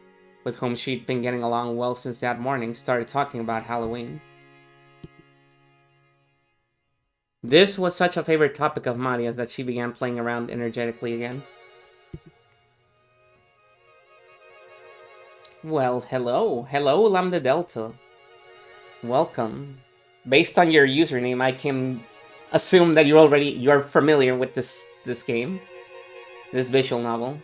with whom she'd been getting along well since that morning, started talking about Halloween. This was such a favorite topic of Maria's that she began playing around energetically again. Well, hello Lambda Delta. Welcome. Based on your username, I can assume that you're familiar with this game, this visual novel.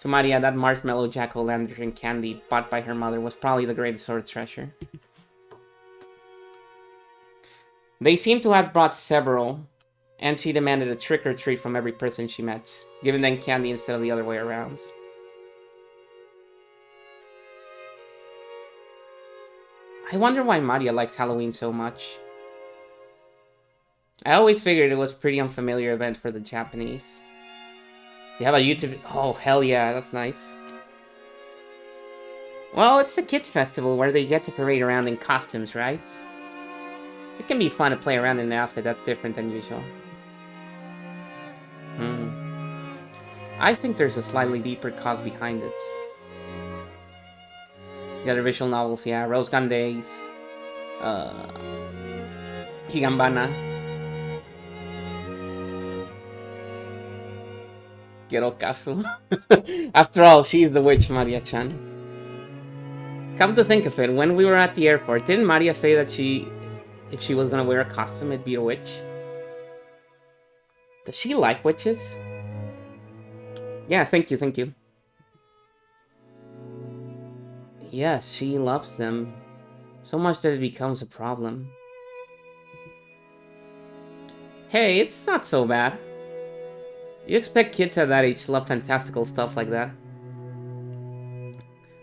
To Maria, that marshmallow jack-o'-lantern candy bought by her mother was probably the greatest sort of treasure. They seemed to have brought several, and she demanded a trick or treat from every person she met, giving them candy instead of the other way around. I wonder why Maria likes Halloween so much. I always figured it was a pretty unfamiliar event for the Japanese. You have a YouTube... Oh, hell yeah, that's nice. Well, it's a kids' festival where they get to parade around in costumes, right? It can be fun to play around in an outfit that's different than usual. I think there's a slightly deeper cause behind it. The other visual novels, yeah, Rose Gun Days, Higambana, Gerokazu. After all, she's the witch, Maria-chan. Come to think of it, when we were at the airport, didn't Maria say that if she was gonna wear a costume, it'd be a witch? Does she like witches? Yeah, thank you, thank you. Yes, she loves them. So much that it becomes a problem. Hey, it's not so bad. You expect kids at that age to love fantastical stuff like that.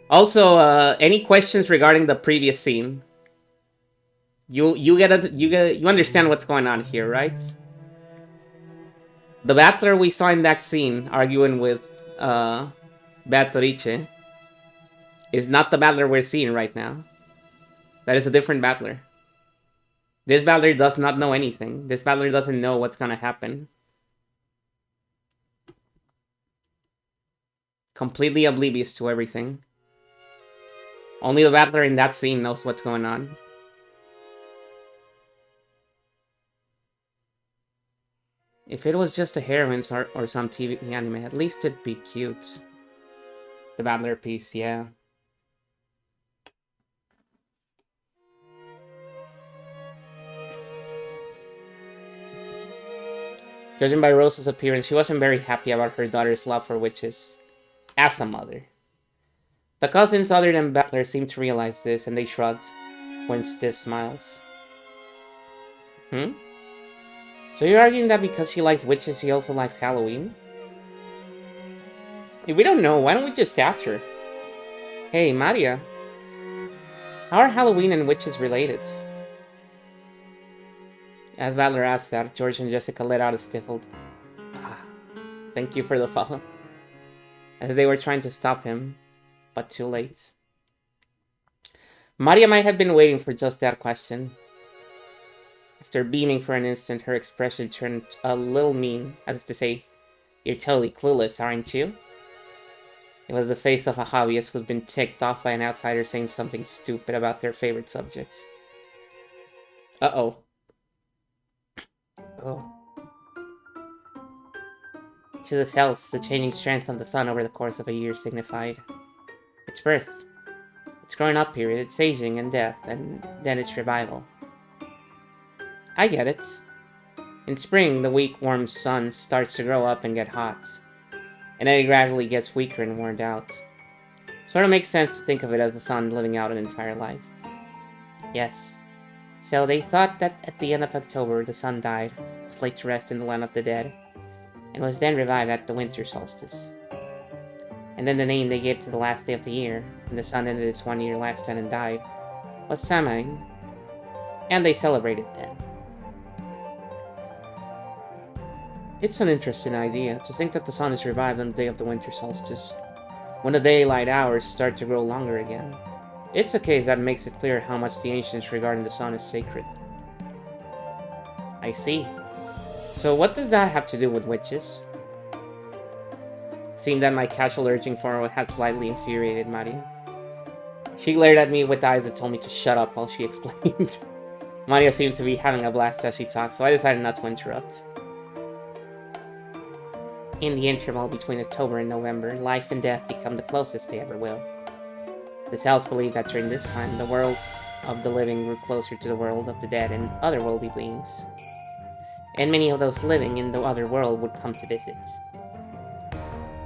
Also, any questions regarding the previous scene? You understand what's going on here, right? The battler we saw in that scene arguing with Beatrice is not the battler we're seeing right now. That is a different battler. This battler does not know anything. This battler doesn't know what's gonna happen. Completely oblivious to everything. Only the battler in that scene knows what's going on. If it was just a heroine or some TV anime, at least it'd be cute. The battler piece, yeah. Judging by Rose's appearance, she wasn't very happy about her daughter's love for witches. As a mother. The cousins other than Battler seemed to realize this, and they shrugged, when stiff smiles. So you're arguing that because she likes witches, she also likes Halloween? If we don't know, why don't we just ask her? Hey, Maria. How are Halloween and witches related? As Battler asked that, George and Jessica let out a stifled, "Ah, thank you for the follow," as they were trying to stop him, but too late. Maria might have been waiting for just that question. After beaming for an instant, her expression turned a little mean, as if to say, "You're totally clueless, aren't you?" It was the face of a hobbyist who's been ticked off by an outsider saying something stupid about their favorite subject. Uh-oh. Oh. To the cells, the changing strength of the sun over the course of a year signified its birth, its growing up period, its aging and death, and then its revival. I get it. In spring, the weak, warm sun starts to grow up and get hot, and then it gradually gets weaker and worn out. Sort of makes sense to think of it as the sun living out an entire life. Yes. So they thought that at the end of October the sun died, was laid to rest in the land of the dead, and was then revived at the winter solstice. And then the name they gave to the last day of the year, when the sun ended its 1-year lifespan and died, was Samhain, and they celebrated then. It's an interesting idea, to think that the sun is revived on the day of the winter solstice, when the daylight hours start to grow longer again. It's a case that makes it clear how much the ancients regarding the sun is sacred. I see. So what does that have to do with witches? It seemed that my casual urging for her had slightly infuriated Maria. She glared at me with eyes that told me to shut up while she explained. Maria seemed to be having a blast as she talked, so I decided not to interrupt. In the interval between October and November, life and death become the closest they ever will. The Celts believe that during this time, the world of the living grew closer to the world of the dead and otherworldly beings. And many of those living in the other world would come to visit.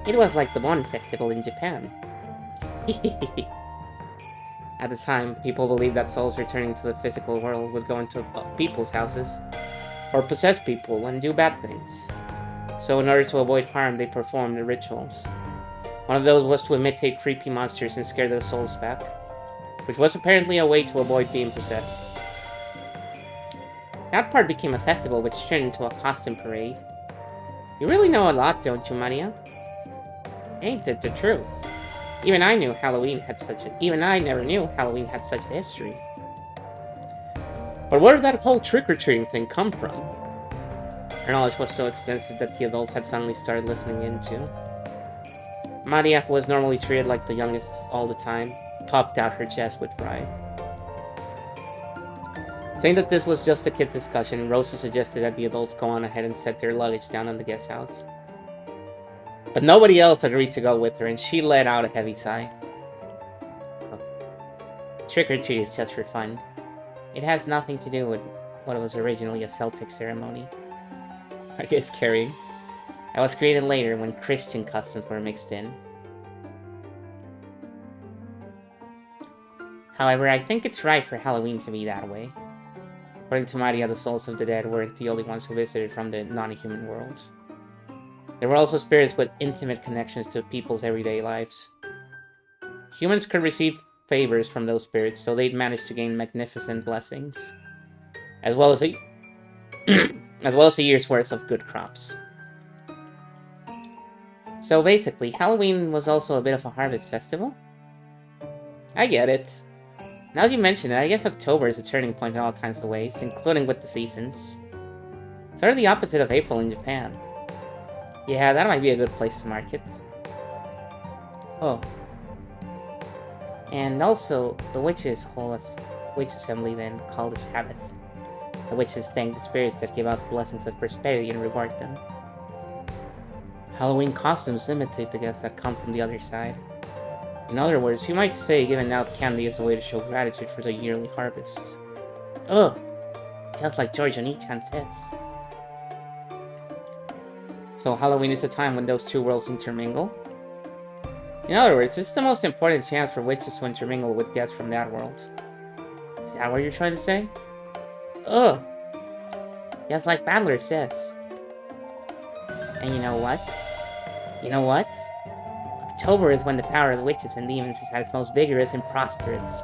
It was like the Bon Festival in Japan. At the time, people believed that souls returning to the physical world would go into people's houses, or possess people and do bad things. So in order to avoid harm, they performed the rituals. One of those was to imitate creepy monsters and scare their souls back, which was apparently a way to avoid being possessed. That part became a festival which turned into a costume parade. You really know a lot, don't you, Maria? Ain't it the truth? Even I never knew Halloween had such a history. But where did that whole trick-or-treating thing come from? Her knowledge was so extensive that the adults had suddenly started listening in too. Maria, who was normally treated like the youngest all the time, puffed out her chest with pride. Saying that this was just a kid's discussion, Rosa suggested that the adults go on ahead and set their luggage down in the guest house. But nobody else agreed to go with her, and she let out a heavy sigh. Trick or treat is just for fun. It has nothing to do with what was originally a Celtic ceremony. I guess carrying. I was created later when Christian customs were mixed in. However, I think it's right for Halloween to be that way. According to Maria, the souls of the dead weren't the only ones who visited from the non-human worlds. There were also spirits with intimate connections to people's everyday lives. Humans could receive favors from those spirits, so they'd manage to gain magnificent blessings, as well as a as well as a year's worth of good crops. So basically, Halloween was also a bit of a harvest festival? I get it. Now that you mention it, I guess October is a turning point in all kinds of ways, including with the seasons. Sort of the opposite of April in Japan. Yeah, that might be a good place to market. Oh. And also, the witches hold a witch assembly then called a Sabbath. The witches thank the spirits that give out the blessings of prosperity and reward them. Halloween costumes imitate the guests that come from the other side. In other words, you might say giving out candy is a way to show gratitude for the yearly harvest. Ugh! Just like George Onichan says. So Halloween is a time when those two worlds intermingle? In other words, this is the most important chance for witches to intermingle with guests from that world. Is that what you're trying to say? Ugh! Just like Battler says. And you know what? You know what? October is when the power of the witches and demons is at its most vigorous and prosperous.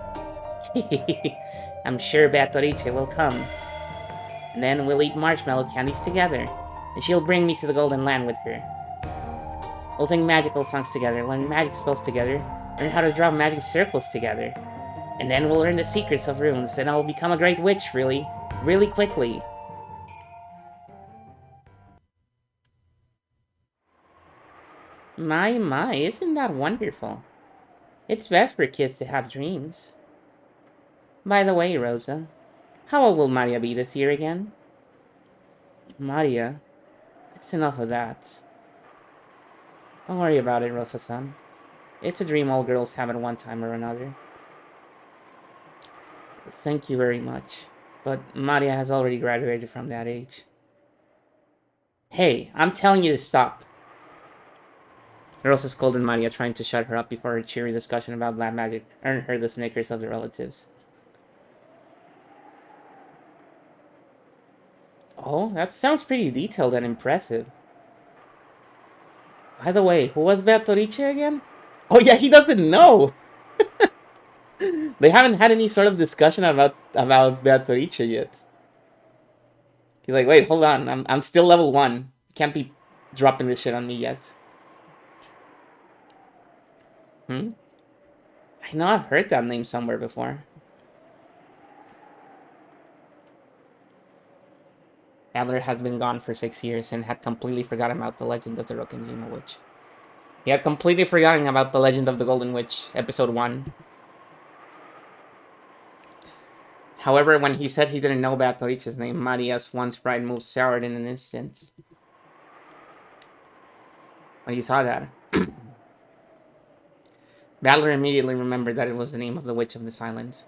I'm sure Beatrice will come. And then we'll eat marshmallow candies together. And she'll bring me to the Golden Land with her. We'll sing magical songs together, learn magic spells together, learn how to draw magic circles together. And then we'll learn the secrets of runes, and I'll become a great witch really quickly. My, isn't that wonderful? It's best for kids to have dreams. By the way, Rosa, how old will Maria be this year again? Maria, it's enough of that. Don't worry about it, Rosa-san. It's a dream all girls have at one time or another. Thank you very much, but Maria has already graduated from that age. Hey, I'm telling you to stop. Rosa scolded Maria, trying to shut her up before her cheery discussion about black magic earned her the snickers of the relatives. Oh, that sounds pretty detailed and impressive. By the way, who was Beatrice again? Oh yeah, he doesn't know! They haven't had any sort of discussion about Beatrice yet. He's like, wait, hold on, I'm still level 1. You can't be dropping this shit on me yet. I know I've heard that name somewhere before. Adler had been gone for 6 years and had completely forgotten about the legend of the Rokkenjima Witch. He had completely forgotten about the legend of the Golden Witch, episode 1. However, when he said he didn't know Beatrice's name, Maria's once bright mood soured in an instant. When he saw that, Battler immediately remembered that it was the name of the Witch of the Silence,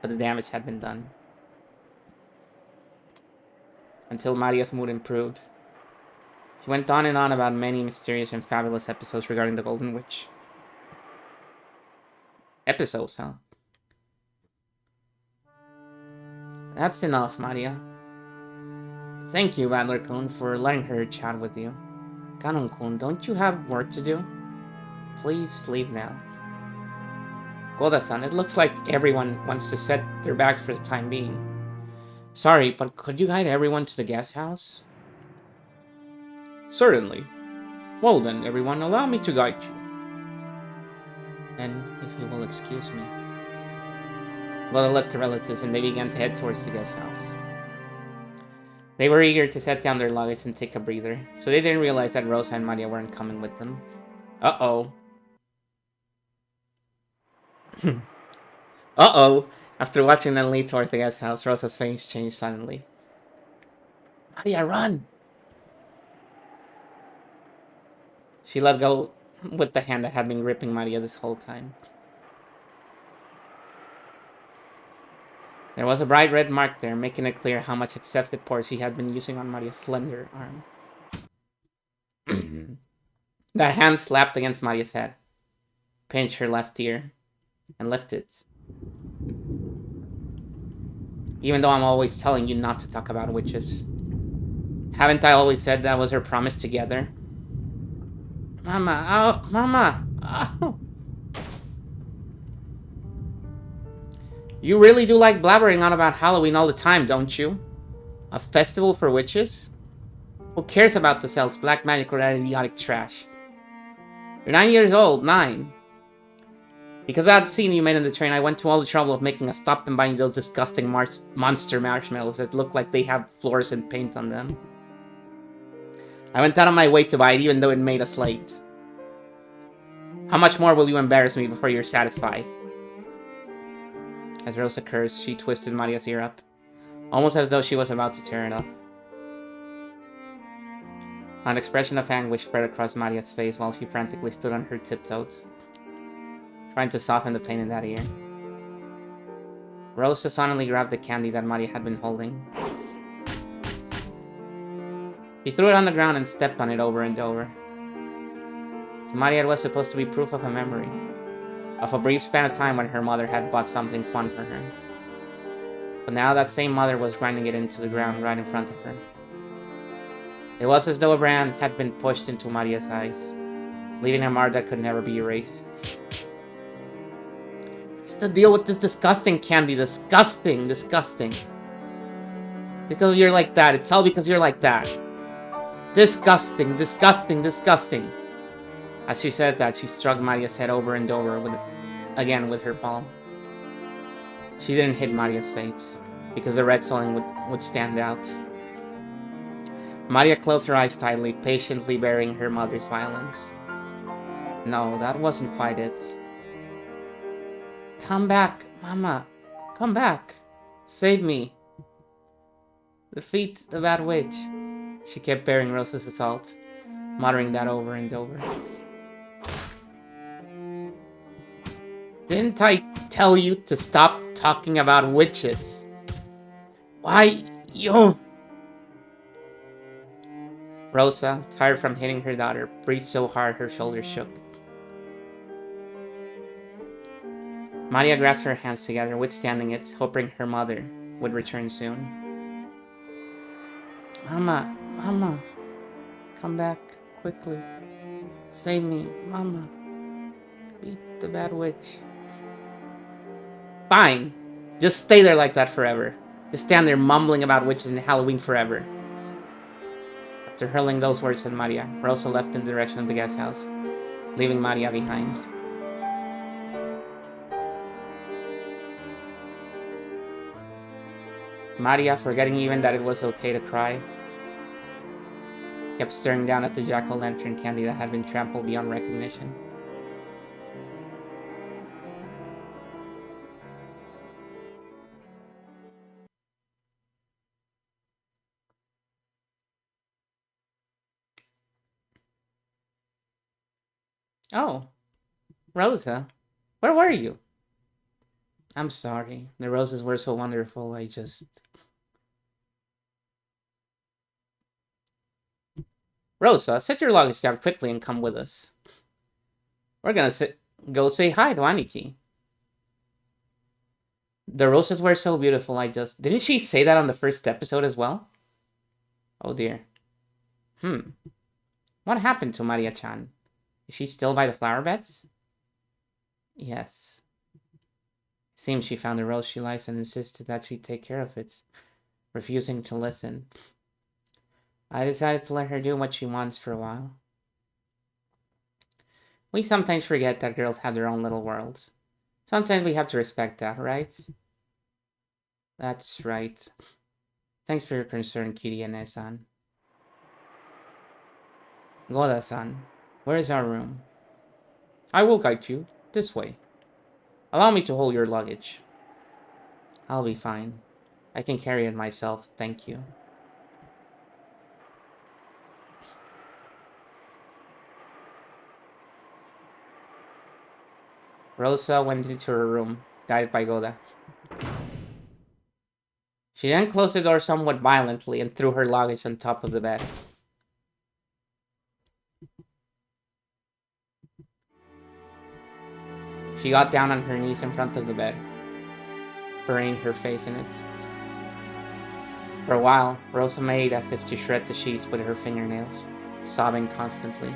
but the damage had been done. Until Maria's mood improved. He went on and on about many mysterious and fabulous episodes regarding the Golden Witch. Episodes, huh? That's enough, Maria. Thank you, Battler-kun, for letting her chat with you. Ganon-kun, don't you have work to do? Please leave now. Goda-san, it looks like everyone wants to set their bags for the time being. Sorry, but could you guide everyone to the guest house? Certainly. Well then, everyone, allow me to guide you. Then, if you will excuse me. Goda left the relatives and they began to head towards the guest house. They were eager to set down their luggage and take a breather, so they didn't realize that Rosa and Maria weren't coming with them. Uh-oh. Uh-oh! After watching them lead towards the guest house, Rosa's face changed suddenly. Maria, run! She let go with the hand that had been gripping Maria this whole time. There was a bright red mark there, making it clear how much excessive force he had been using on Maria's slender arm. That hand slapped against Maria's head, pinched her left ear, and lifted. Even though I'm always telling you not to talk about witches. Haven't I always said that was our promise together? Mama, oh, Mama, oh. You really do like blabbering on about Halloween all the time, don't you? A festival for witches? Who cares about the elves, black magic, or that idiotic trash? You're 9 years old, 9. Because of that scene you made in the train, I went to all the trouble of making a stop and buying those disgusting monster marshmallows that look like they have fluorescent paint on them. I went out of my way to buy it, even though it made us late. How much more will you embarrass me before you're satisfied? As Rosa cursed, she twisted Maria's ear up, almost as though she was about to tear it off. An expression of anguish spread across Maria's face while she frantically stood on her tiptoes, trying to soften the pain in that ear. Rosa suddenly grabbed the candy that Maria had been holding. She threw it on the ground and stepped on it over and over. To Maria, it was supposed to be proof of a memory, of a brief span of time when her mother had bought something fun for her. But now that same mother was grinding it into the ground right in front of her. It was as though a brand had been pushed into Maria's eyes, leaving a mark that could never be erased. What's the deal with this disgusting candy? Disgusting, disgusting. Because you're like that. It's all because you're like that. Disgusting, disgusting, disgusting. As she said that, she struck Maria's head over and over again with her palm. She didn't hit Maria's face, because the red swelling would stand out. Maria closed her eyes tightly, patiently bearing her mother's violence. No, that wasn't quite it. Come back, Mama. Come back. Save me. Defeat the bad witch. She kept bearing Rosa's assault, muttering that over and over. Didn't I tell you to stop talking about witches? Why, you... Rosa, tired from hitting her daughter, breathed so hard her shoulders shook. Maria grasped her hands together, withstanding it, hoping her mother would return soon. Mama, Mama, come back quickly. Save me, Mama. Beat the bad witch. Fine. Just stay there like that forever. Just stand there mumbling about witches and Halloween forever. After hurling those words at Maria, Rosa left in the direction of the guest house, leaving Maria behind. Maria, forgetting even that it was okay to cry, kept staring down at the jack-o'-lantern candy that had been trampled beyond recognition. Oh, Rosa, where were you? I'm sorry. The roses were so wonderful, I just... Rosa, set your luggage down quickly and come with us. We're gonna go say hi to Aniki. The roses were so beautiful, I just... Didn't she say that on the first episode as well? Oh dear. What happened to Maria-chan? Is she still by the flower beds? Yes. It seems she found a rose she likes and insisted that she take care of it, refusing to listen. I decided to let her do what she wants for a while. We sometimes forget that girls have their own little worlds. Sometimes we have to respect that, right? That's right. Thanks for your concern, Kirine-san. Goda-san, where is our room? I will guide you. This way. Allow me to hold your luggage. I'll be fine. I can carry it myself, thank you. Rosa went into her room, guided by Goda. She then closed the door somewhat violently and threw her luggage on top of the bed. She got down on her knees in front of the bed, burying her face in it. For a while, Rosa made as if to shred the sheets with her fingernails, sobbing constantly.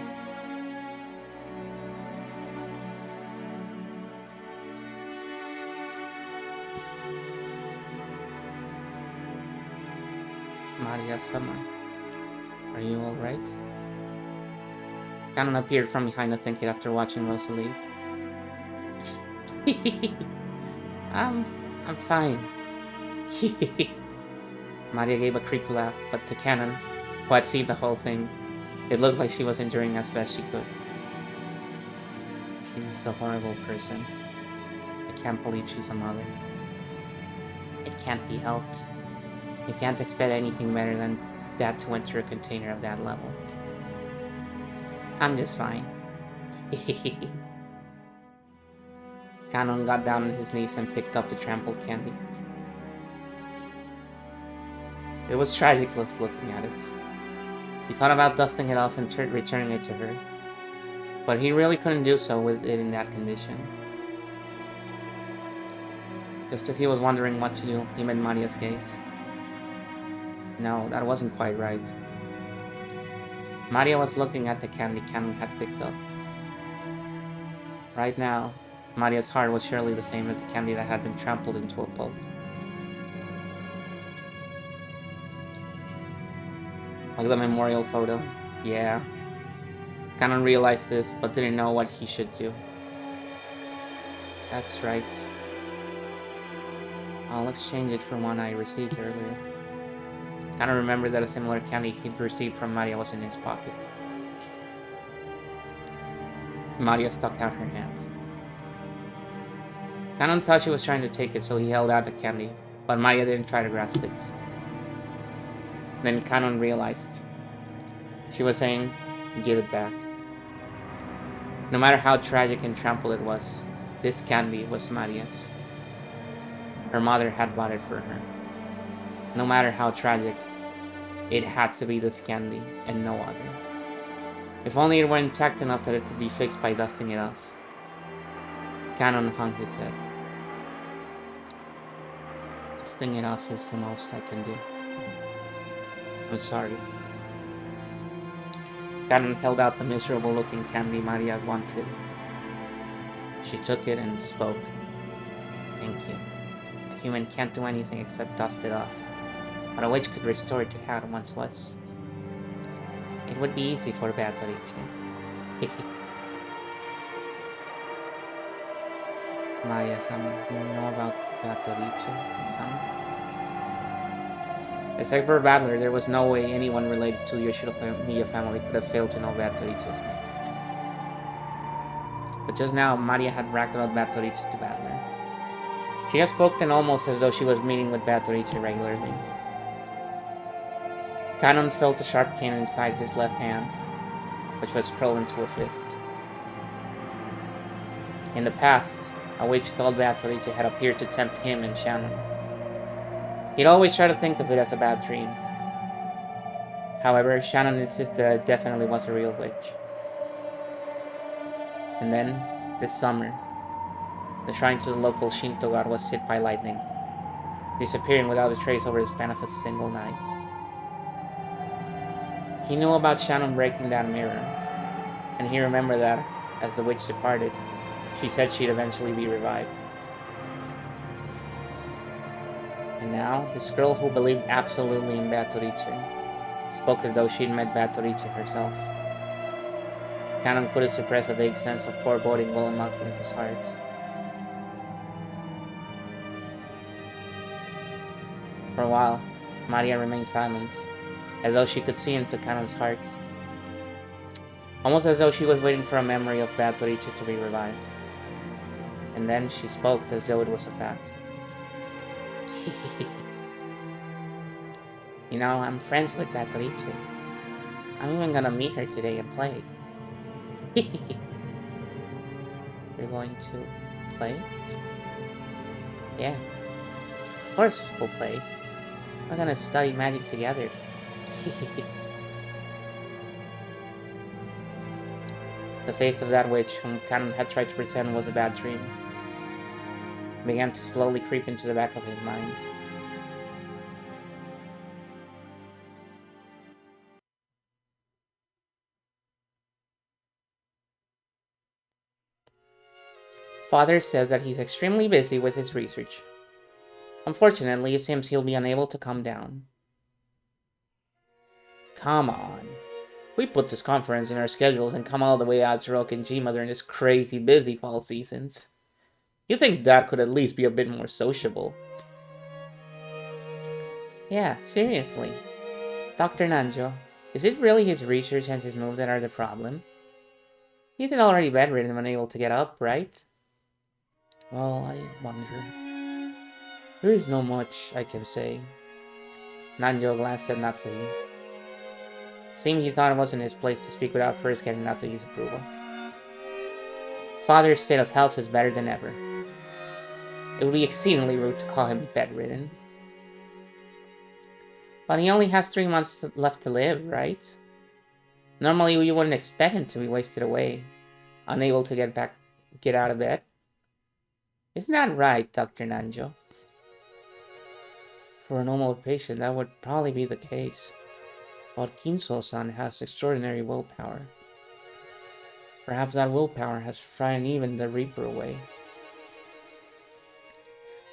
Maria-sama, are you alright? Cannon appeared from behind the thicket after watching Rosa leave. I'm fine. Maria gave a creepy laugh, but to Cannon, who had seen the whole thing, it looked like she was enduring as best she could. She's a horrible person. I can't believe she's a mother. It can't be helped. You can't expect anything better than that to enter a container of that level. I'm just fine. Cannon got down on his knees and picked up the trampled candy. It was tragic looking at it. He thought about dusting it off and returning it to her, but he really couldn't do so with it in that condition. Just as he was wondering what to do, he met Maria's gaze. No, that wasn't quite right. Maria was looking at the candy Cannon had picked up. Right now, Maria's heart was surely the same as the candy that had been trampled into a pulp. Like the memorial photo. Yeah. Cannon realized this, but didn't know what he should do. That's right. I'll exchange it for one I received earlier. Cannon remembered that a similar candy he'd received from Maria was in his pocket. Maria stuck out her hand. Cannon thought she was trying to take it, so he held out the candy, but Maria didn't try to grasp it. Then Cannon realized. She was saying, give it back. No matter how tragic and trampled it was, this candy was Maria's. Her mother had bought it for her. No matter how tragic, it had to be this candy and no other. If only it were intact enough that it could be fixed by dusting it off. Cannon hung his head. Dusting it off is the most I can do. I'm sorry. Cannon held out the miserable-looking candy Maria wanted. She took it and spoke. Thank you. A human can't do anything except dust it off, but a witch could restore it to how it once was. It would be easy for Beatrice. Maria-sama, you know about Beatrice-sama? Except for Battler, there was no way anyone related to the Yoshiro family could have failed to know Beatrice's name. But just now, Maria had bragged about Beatrice to Battler. She had spoken almost as though she was meeting with Beatrice regularly. Cannon felt a sharp pain inside his left hand, which was curled into a fist. In the past, a witch called Beatrice had appeared to tempt him and Shannon. He'd always try to think of it as a bad dream. However, Shannon insisted that it definitely was a real witch. And then, this summer, the shrine to the local Shinto god was hit by lightning, disappearing without a trace over the span of a single night. He knew about Shannon breaking that mirror, and he remembered that, as the witch departed, she said she'd eventually be revived. And now, this girl who believed absolutely in Beatrice spoke as though she'd met Beatrice herself. Cannon couldn't suppress a vague sense of foreboding well enough in his heart. For a while, Maria remained silent, as though she could see into Cannon's heart. Almost as though she was waiting for a memory of Beatrice to be revived. And then she spoke as though it was a fact. You know, I'm friends with Beatrice. I'm even gonna meet her today and play. You're going to play? Yeah. Of course we'll play. We're gonna study magic together. The face of that witch, whom Canon had tried to pretend was a bad dream, began to slowly creep into the back of his mind. Father says that he's extremely busy with his research. Unfortunately, it seems he'll be unable to come down. Come on. We put this conference in our schedules and come all the way out to Rokkenjima during this crazy busy fall seasons. You think Dad could at least be a bit more sociable? Yeah, seriously. Dr. Nanjo, is it really his research and his move that are the problem? He's already bedridden and unable to get up, right? Well, I wonder. There is no much I can say. Nanjo glanced at Natsuki. Seemed he thought it wasn't his place to speak without first getting Natsuki's approval. Father's state of health is better than ever. It would be exceedingly rude to call him bedridden. But he only has 3 months left to live, right? Normally you wouldn't expect him to be wasted away, unable to get out of bed. Isn't that right, Dr. Nanjo? For a normal patient, that would probably be the case. But Kinso-san has extraordinary willpower. Perhaps that willpower has frightened even the Reaper away.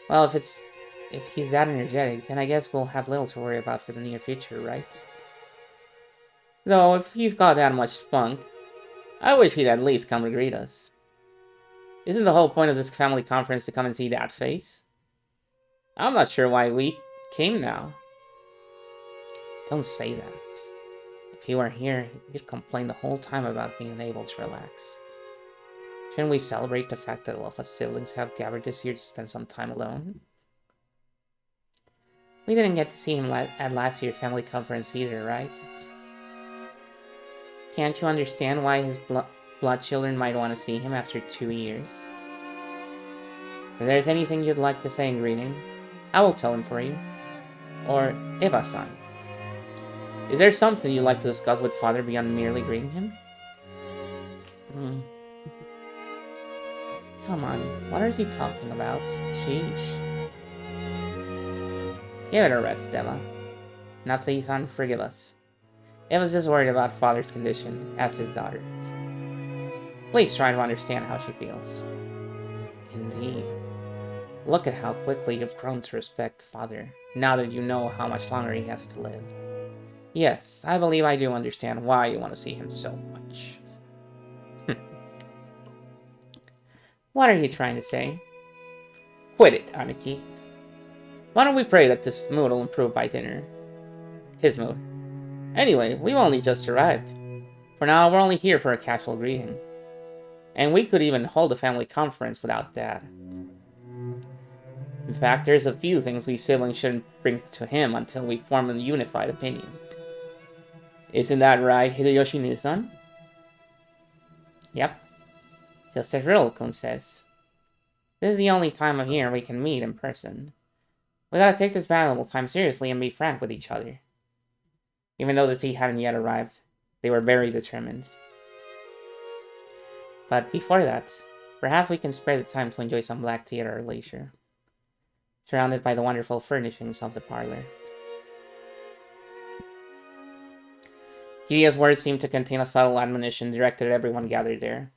Well, if he's that energetic, then I guess we'll have little to worry about for the near future, right? Though, if he's got that much spunk, I wish he'd at least come to greet us. Isn't the whole point of this family conference to come and see that face? I'm not sure why we came now. Don't say that. If he weren't here, he'd complain the whole time about being unable to relax. Shouldn't we celebrate the fact that all of us siblings have gathered this year to spend some time alone? We didn't get to see him at last year's family conference either, right? Can't you understand why his blood children might want to see him after 2 years? If there's anything you'd like to say in greeting, I will tell him for you. Or Eva-san. Is there something you'd like to discuss with Father beyond merely greeting him? Come on, what are you talking about? Sheesh. Give it a rest, Eva. Natsuki-san, forgive us. Eva's just worried about Father's condition, as his daughter. Please try to understand how she feels. Indeed. Look at how quickly you've grown to respect Father, now that you know how much longer he has to live. Yes, I believe I do understand why you want to see him so much. What are you trying to say? Quit it, Aniki. Why don't we pray that this mood will improve by dinner? His mood. Anyway, we've only just arrived. For now, we're only here for a casual greeting. And we could even hold a family conference without Dad. In fact, there's a few things we siblings shouldn't bring to him until we form a unified opinion. Isn't that right, Hideyoshi-san? Yep. Just as Rilkun says. This is the only time of year we can meet in person. We gotta take this valuable time seriously and be frank with each other. Even though the tea hadn't yet arrived, they were very determined. But before that, perhaps we can spare the time to enjoy some black tea at our leisure, surrounded by the wonderful furnishings of the parlor. Hidea's words seemed to contain a subtle admonition directed at everyone gathered there.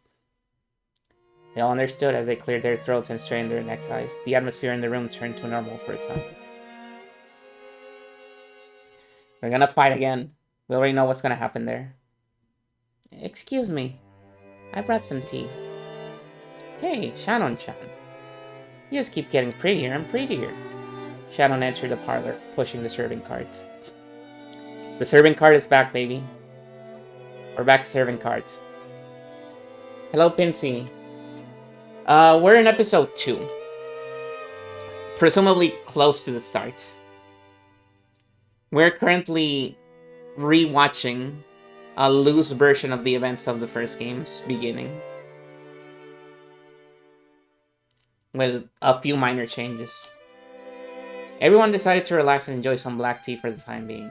They all understood as they cleared their throats and straightened their neckties. The atmosphere in the room turned to normal for a time. We're gonna fight again. We already know what's gonna happen there. Excuse me. I brought some tea. Hey, Shannon-chan. You just keep getting prettier and prettier. Shannon entered the parlor, pushing the serving cart. The serving cart is back, baby. We're back to serving carts. Hello, Pinsy. We're in episode 2. Presumably close to the start. We're currently rewatching a loose version of the events of the first game's beginning, with a few minor changes. Everyone decided to relax and enjoy some black tea for the time being.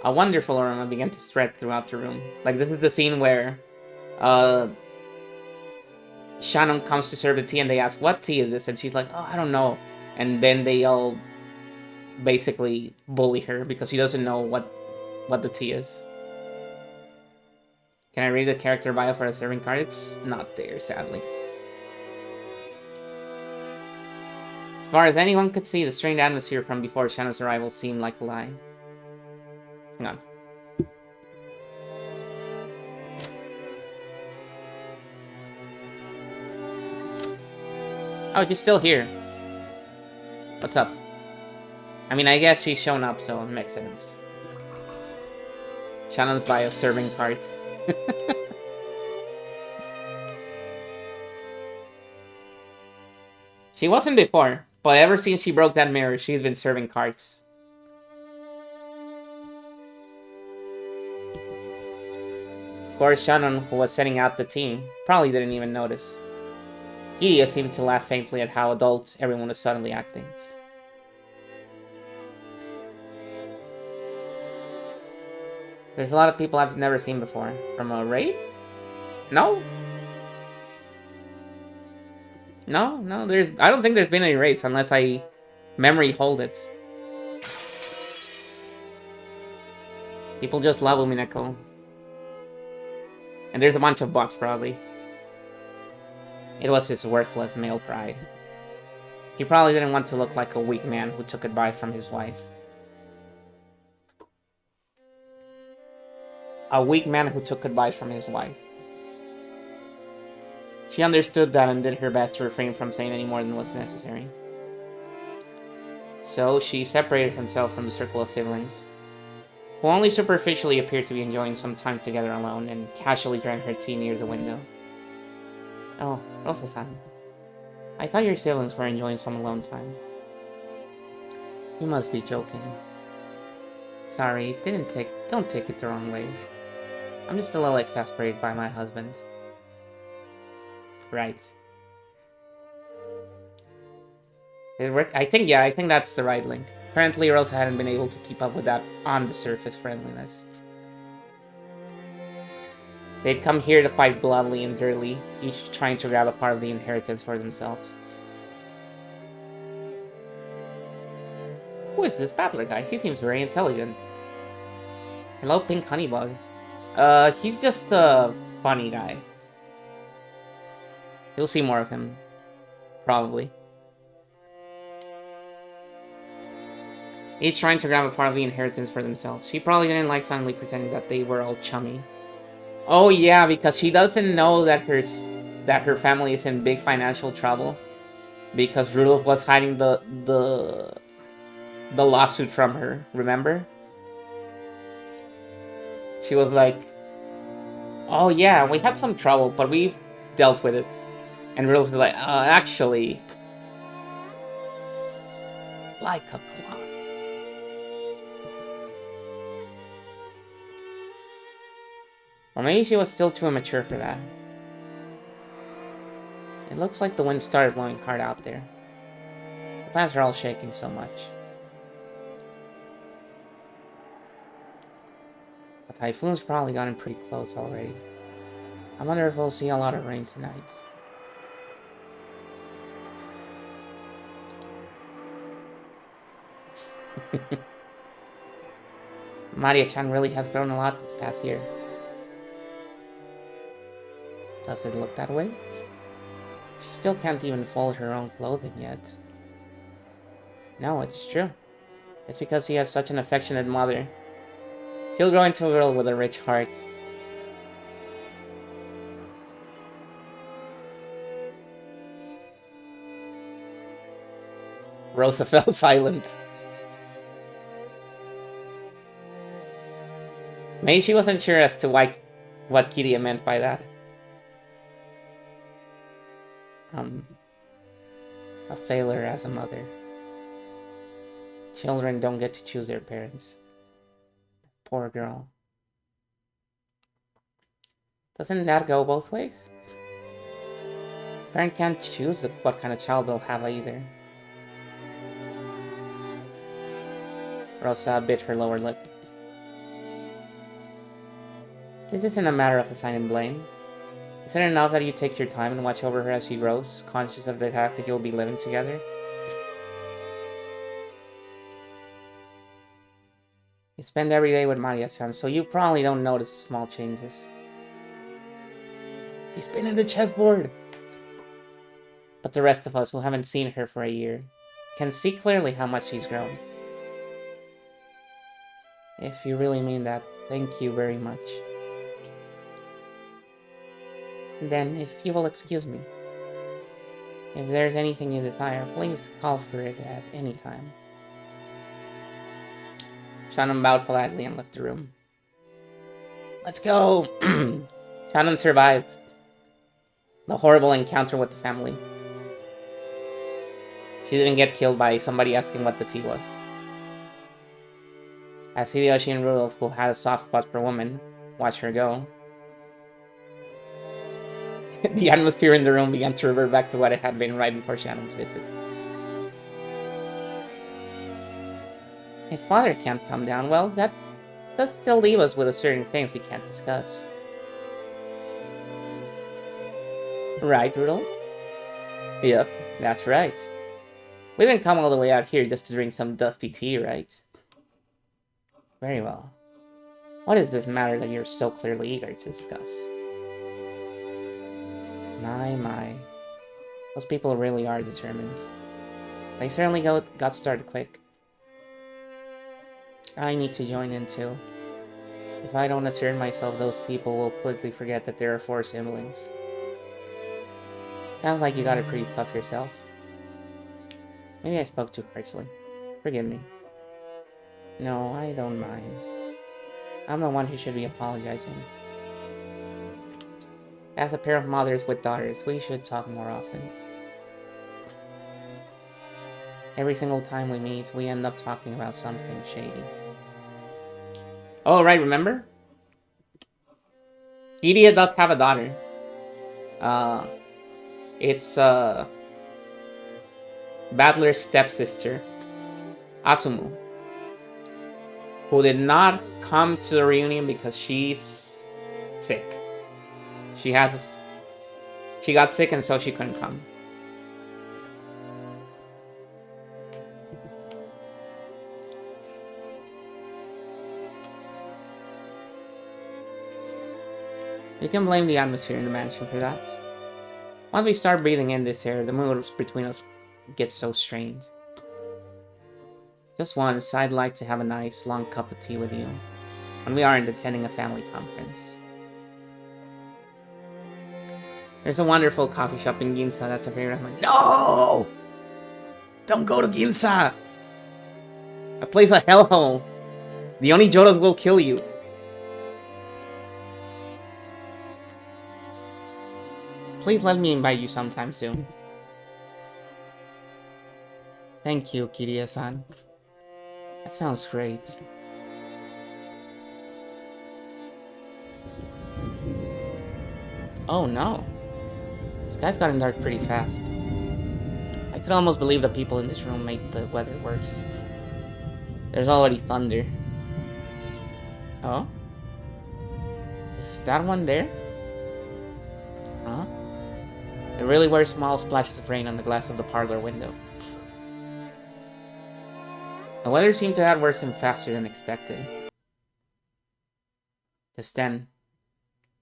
A wonderful aroma began to spread throughout the room. Like, this is the scene where Shannon comes to serve the tea and they ask, what tea is this? And she's like, oh, I don't know. And then they all basically bully her because she doesn't know what the tea is. Can I read the character bio for a serving card? It's not there, sadly. As far as anyone could see, the strained atmosphere from before Shannon's arrival seemed like a lie. Hang on. Oh, she's still here. What's up? I mean, I guess she's shown up, so it makes sense. Shannon's bio, serving cards. She wasn't before, but ever since she broke that mirror, she's been serving cards. Of course, Shannon, who was setting out the tea, probably didn't even notice. Gideon seemed to laugh faintly at how adult everyone was suddenly acting. There's a lot of people I've never seen before. From a raid? No? No, I don't think there's been any raids unless I memory hold it. People just love Umineko. And there's a bunch of bots, probably. It was his worthless male pride. He probably didn't want to look like a weak man who took advice from his wife. A weak man who took advice from his wife. She understood that and did her best to refrain from saying any more than was necessary. So she separated herself from the circle of siblings, who only superficially appeared to be enjoying some time together alone, and casually drank her tea near the window. Oh, Rosa-san. I thought your siblings were enjoying some alone time. You must be joking. Sorry, don't take it the wrong way. I'm just a little exasperated by my husband. Right. I think that's the right link. Apparently Rosa hadn't been able to keep up with that on-the-surface friendliness. They'd come here to fight bloodily and dirtily, each trying to grab a part of the inheritance for themselves. Who is this battler guy? He seems very intelligent. Hello, Pink Honeybug. He's just a funny guy. You'll see more of him. Probably. Each trying to grab a part of the inheritance for themselves. She probably didn't like suddenly pretending that they were all chummy. Oh yeah, because she doesn't know that her family is in big financial trouble. Because Rudolph was hiding the lawsuit from her, remember? She was like, oh yeah, we had some trouble, but we've dealt with it. And Rudolph was like, actually, like a clock. Or maybe she was still too immature for that. It looks like the wind started blowing hard out there. The plants are all shaking so much. The typhoon's probably gotten pretty close already. I wonder if we'll see a lot of rain tonight. Maria-chan really has grown a lot this past year. Does it look that way? She still can't even fold her own clothing yet. No, it's true. It's because he has such an affectionate mother. He'll grow into a girl with a rich heart. Rosa fell silent. Maybe she wasn't sure as to what Kiria meant by that. A failure as a mother. Children don't get to choose their parents. Poor girl. Doesn't that go both ways? Parent can't choose what kind of child they'll have either. Rosa bit her lower lip. This isn't a matter of assigning blame. Isn't it enough that you take your time and watch over her as she grows, conscious of the fact that you'll be living together? You spend every day with Maria-chan, so you probably don't notice the small changes. She's been in the chessboard! But the rest of us who haven't seen her for a year can see clearly how much she's grown. If you really mean that, thank you very much. Then, if you will excuse me, if there's anything you desire, please call for it at any time. Shannon bowed politely and left the room. Let's go! Shannon survived the horrible encounter with the family. She didn't get killed by somebody asking what the tea was. As Hideyoshi and Rudolph, who had a soft spot for women, watched her go, the atmosphere in the room began to revert back to what it had been right before Shannon's visit. If father can't come down, well, that does still leave us with certain things we can't discuss. Right, Rudolph? Yep, that's right. We didn't come all the way out here just to drink some dusty tea, right? Very well. What is this matter that you're so clearly eager to discuss? My. Those people really are determined. They certainly got started quick. I need to join in too. If I don't assert myself, those people will quickly forget that there are 4 siblings. Sounds like you got it pretty tough yourself. Maybe I spoke too harshly. Forgive me. No, I don't mind. I'm the one who should be apologizing. As a pair of mothers with daughters, we should talk more often. Every single time we meet, we end up talking about something shady. Oh, right, remember? Kiria does have a daughter. It's Battler's stepsister, Asumu, who did not come to the reunion because she's sick. She got sick and so she couldn't come. You can blame the atmosphere in the mansion for that. Once we start breathing in this air, the mood between us gets so strained. Just once, I'd like to have a nice, long cup of tea with you, when we aren't attending a family conference. There's a wonderful coffee shop in Ginza that's a favorite of mine. No! Don't go to Ginza! That place a hellhole. The only Jodas will kill you. Please let me invite you sometime soon. Thank you, Kiria-san. That sounds great. Oh no. The sky's gotten dark pretty fast. I could almost believe the people in this room made the weather worse. There's already thunder. Oh? Is that one there? Huh? There really were small splashes of rain on the glass of the parlor window. The weather seemed to have worsened faster than expected. Just then,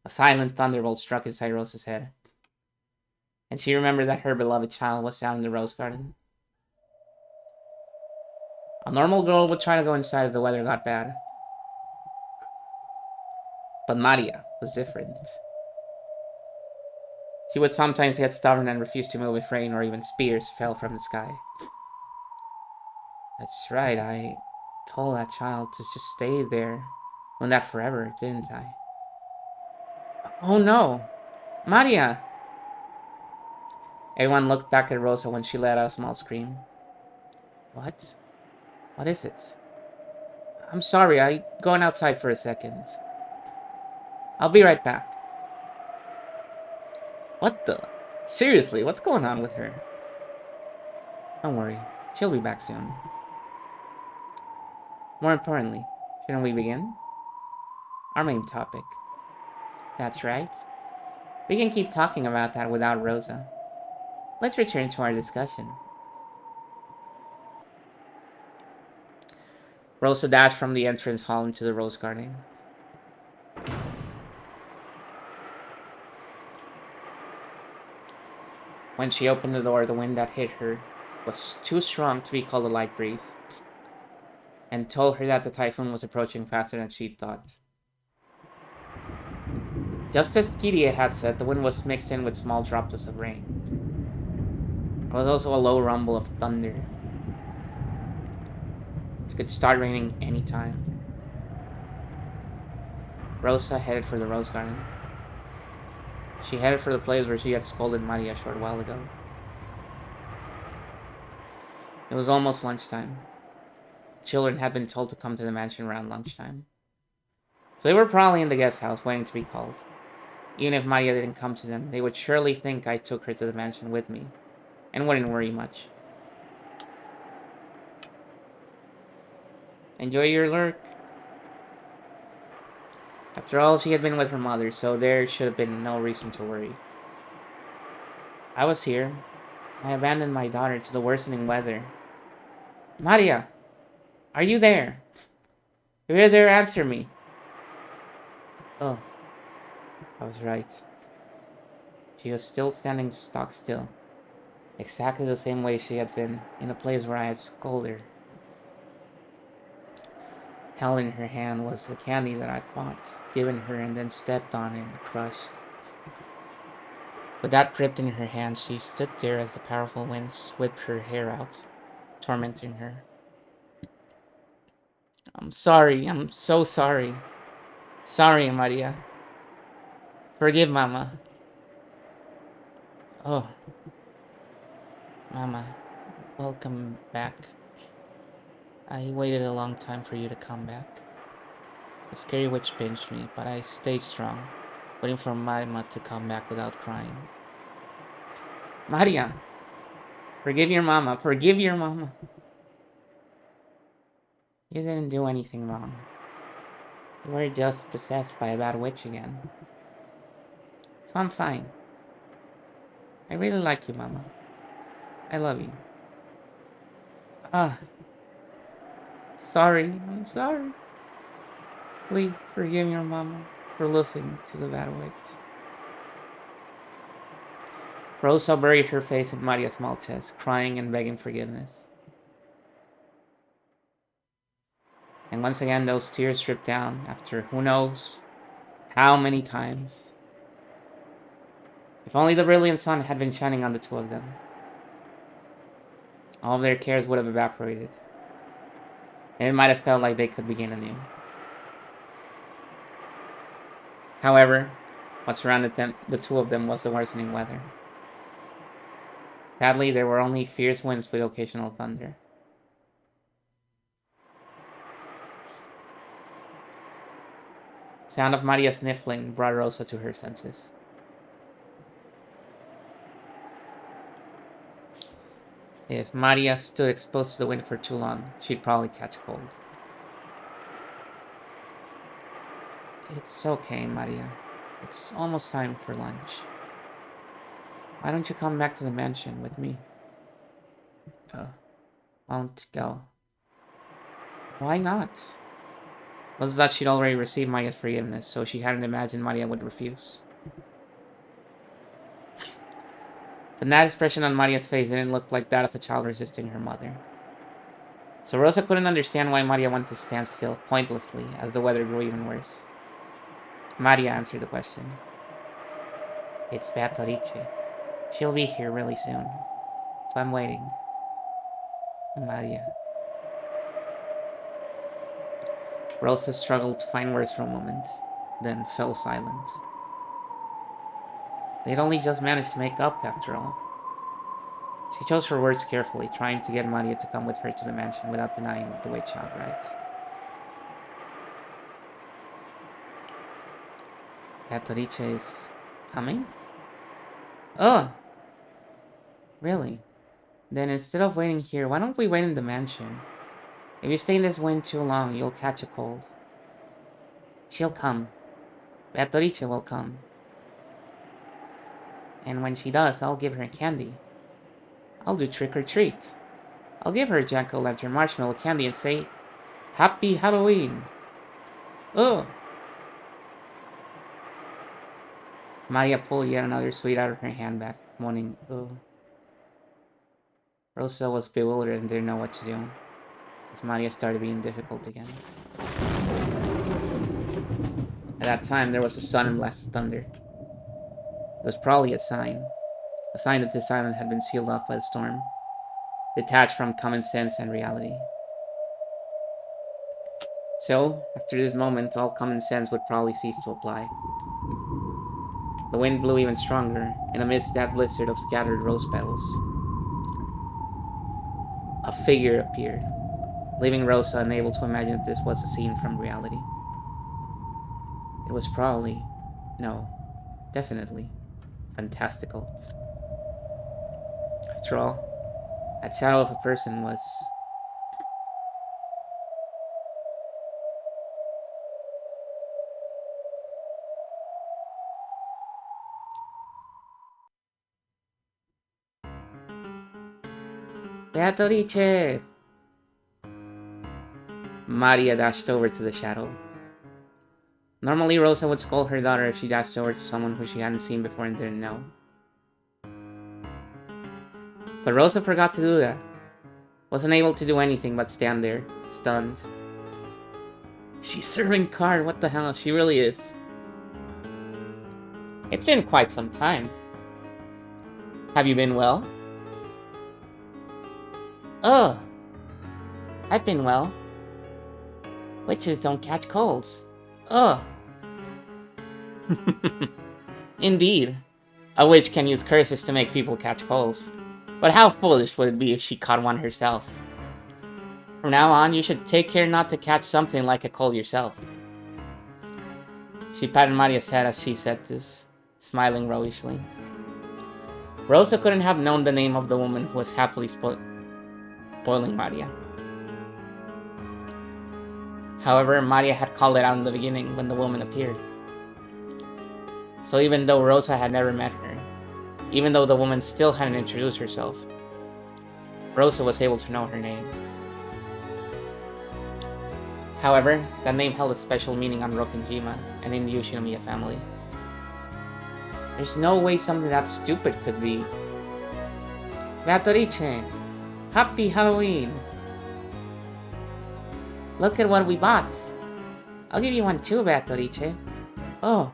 a silent thunderbolt struck inside Rosa's head, and she remembered that her beloved child was out in the rose garden. A normal girl would try to go inside if the weather got bad. But Maria was different. She would sometimes get stubborn and refuse to move if rain or even spears fell from the sky. That's right, I told that child to just stay there on that forever, didn't I? Oh no! Maria! Everyone looked back at Rosa when she let out a small scream. What? What is it? I'm sorry, I'm going outside for a second. I'll be right back. What the? Seriously, what's going on with her? Don't worry, she'll be back soon. More importantly, shouldn't we begin? Our main topic. That's right. We can keep talking about that without Rosa. Let's return to our discussion. Rosa dashed from the entrance hall into the rose garden. When she opened the door, the wind that hit her was too strong to be called a light breeze, and told her that the typhoon was approaching faster than she thought. Just as Kiria had said, the wind was mixed in with small droplets of rain. There was also a low rumble of thunder. It could start raining any time. Rosa headed for the rose garden. She headed for the place where she had scolded Maria a short while ago. It was almost lunchtime. Children had been told to come to the mansion around lunchtime. So they were probably in the guest house waiting to be called. Even if Maria didn't come to them, they would surely think I took her to the mansion with me, and wouldn't worry much. Enjoy your lurk. After all, she had been with her mother, so there should have been no reason to worry. I was here. I abandoned my daughter to the worsening weather. Maria, are you there? If you're there, answer me. Oh, I was right. She was still standing stock still, exactly the same way she had been in the place where I had scolded her. Held in her hand was the candy that I'd bought, given her, and then stepped on and crushed. With that gripped in her hand, she stood there as the powerful wind whipped her hair out, tormenting her. I'm sorry, I'm so sorry. Sorry, Maria. Forgive Mama. Oh, Mama, welcome back. I waited a long time for you to come back. The scary witch pinched me, but I stayed strong, waiting for Mama to come back without crying. Maria, forgive your mama. Forgive your mama. You didn't do anything wrong. You were just possessed by a bad witch again. So I'm fine. I really like you, Mama. I love you. Ah, sorry. I'm sorry. Please forgive your mama for listening to the bad witch. Rosa buried her face in Maria's small chest, crying and begging forgiveness. And once again, those tears dripped down after who knows how many times. If only the brilliant sun had been shining on the two of them, all of their cares would have evaporated, and it might have felt like they could begin anew. However, what surrounded them, the two of them, was the worsening weather. Sadly, there were only fierce winds with occasional thunder. The sound of Maria sniffling brought Rosa to her senses. If Maria stood exposed to the wind for too long, she'd probably catch a cold. It's okay, Maria. It's almost time for lunch. Why don't you come back to the mansion with me? Won't go. Why not? Was that she'd already received Maria's forgiveness, so she hadn't imagined Maria would refuse. But that expression on Maria's face didn't look like that of a child resisting her mother. So Rosa couldn't understand why Maria wanted to stand still, pointlessly, as the weather grew even worse. Maria answered the question. It's Beatrice. She'll be here really soon, so I'm waiting. Maria. Rosa struggled to find words for a moment, then fell silent. They'd only just managed to make up, after all. She chose her words carefully, trying to get Maria to come with her to the mansion without denying the witch outright. Beatrice is coming? Oh! Really? Then instead of waiting here, why don't we wait in the mansion? If you stay in this wind too long, you'll catch a cold. She'll come. Beatrice will come. And when she does, I'll give her candy. I'll do trick or treat. I'll give her jack-o'-lantern marshmallow candy and say, Happy Halloween! Oh! Maria pulled yet another sweet out of her handbag, moaning, oh. Rosa was bewildered and didn't know what to do, as Maria started being difficult again. At that time, there was a sudden blast of thunder. It was probably a sign that this island had been sealed off by the storm, detached from common sense and reality. So, after this moment, all common sense would probably cease to apply. The wind blew even stronger, and amidst that blizzard of scattered rose petals, a figure appeared, leaving Rosa unable to imagine that this was a scene from reality. It was probably, no, definitely, fantastical. After all, that shadow of a person was... Beatrice! Maria dashed over to the shadow. Normally, Rosa would scold her daughter if she dashed over to someone who she hadn't seen before and didn't know. But Rosa forgot to do that. Wasn't able to do anything but stand there, stunned. She's serving card, what the hell? She really is. It's been quite some time. Have you been well? Oh, I've been well. Witches don't catch colds. Oh. Indeed. A witch can use curses to make people catch colds. But how foolish would it be if she caught one herself? From now on, you should take care not to catch something like a cold yourself. She patted Maria's head as she said this, smiling roguishly. Rosa couldn't have known the name of the woman who was happily spoiling Maria. However, Maria had called it out in the beginning when the woman appeared. So even though Rosa had never met her, even though the woman still hadn't introduced herself, Rosa was able to know her name. However, that name held a special meaning on Rokkenjima and in the Ushinomiya family. There's no way something that stupid could be. Beatrice! Happy Halloween! Look at what we bought! I'll give you one too, Beatrice. Oh.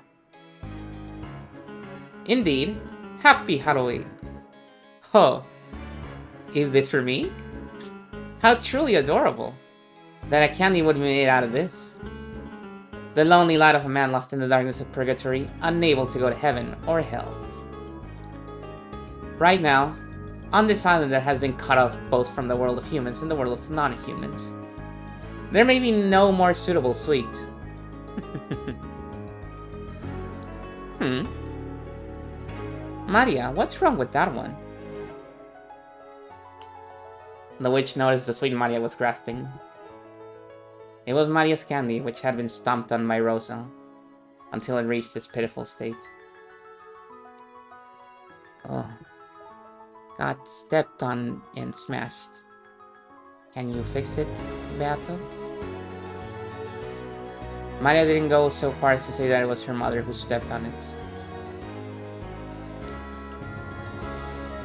Indeed. Happy Halloween! Oh. Is this for me? How truly adorable! That a candy would be made out of this. The lonely light of a man lost in the darkness of purgatory, unable to go to heaven or hell. Right now, on this island that has been cut off both from the world of humans and the world of non-humans, there may be no more suitable sweet. Maria, what's wrong with that one? The witch noticed the sweet Maria was grasping. It was Maria's candy, which had been stomped on by Rosa, until it reached its pitiful state. Oh. Got stepped on and smashed. Can you fix it, Beato? Maria didn't go so far as to say that it was her mother who stepped on it.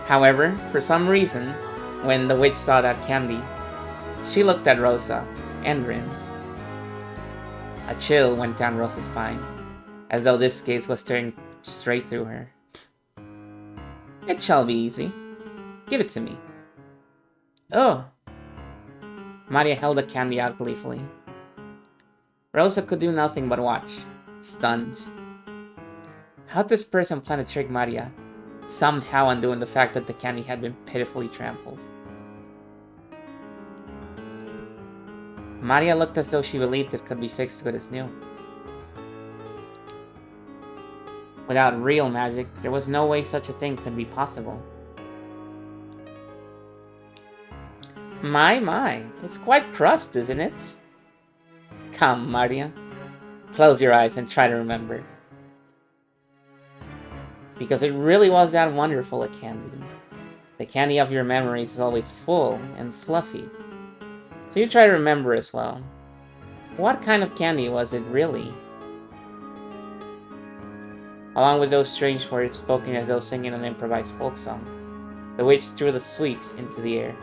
However, for some reason, when the witch saw that candy, she looked at Rosa and grinned. A chill went down Rosa's spine, as though this gaze was staring straight through her. It shall be easy. Give it to me. Oh! Maria held the candy out gleefully. Rosa could do nothing but watch, stunned. How'd this person plan to trick Maria, somehow undoing the fact that the candy had been pitifully trampled? Maria looked as though she believed it could be fixed good as new. Without real magic, there was no way such a thing could be possible. My, it's quite crust, isn't it? Come, Maria. Close your eyes and try to remember. Because it really was that wonderful a candy. The candy of your memories is always full and fluffy. So you try to remember as well. What kind of candy was it really? Along with those strange words spoken as though singing an improvised folk song, the witch threw the sweets into the air.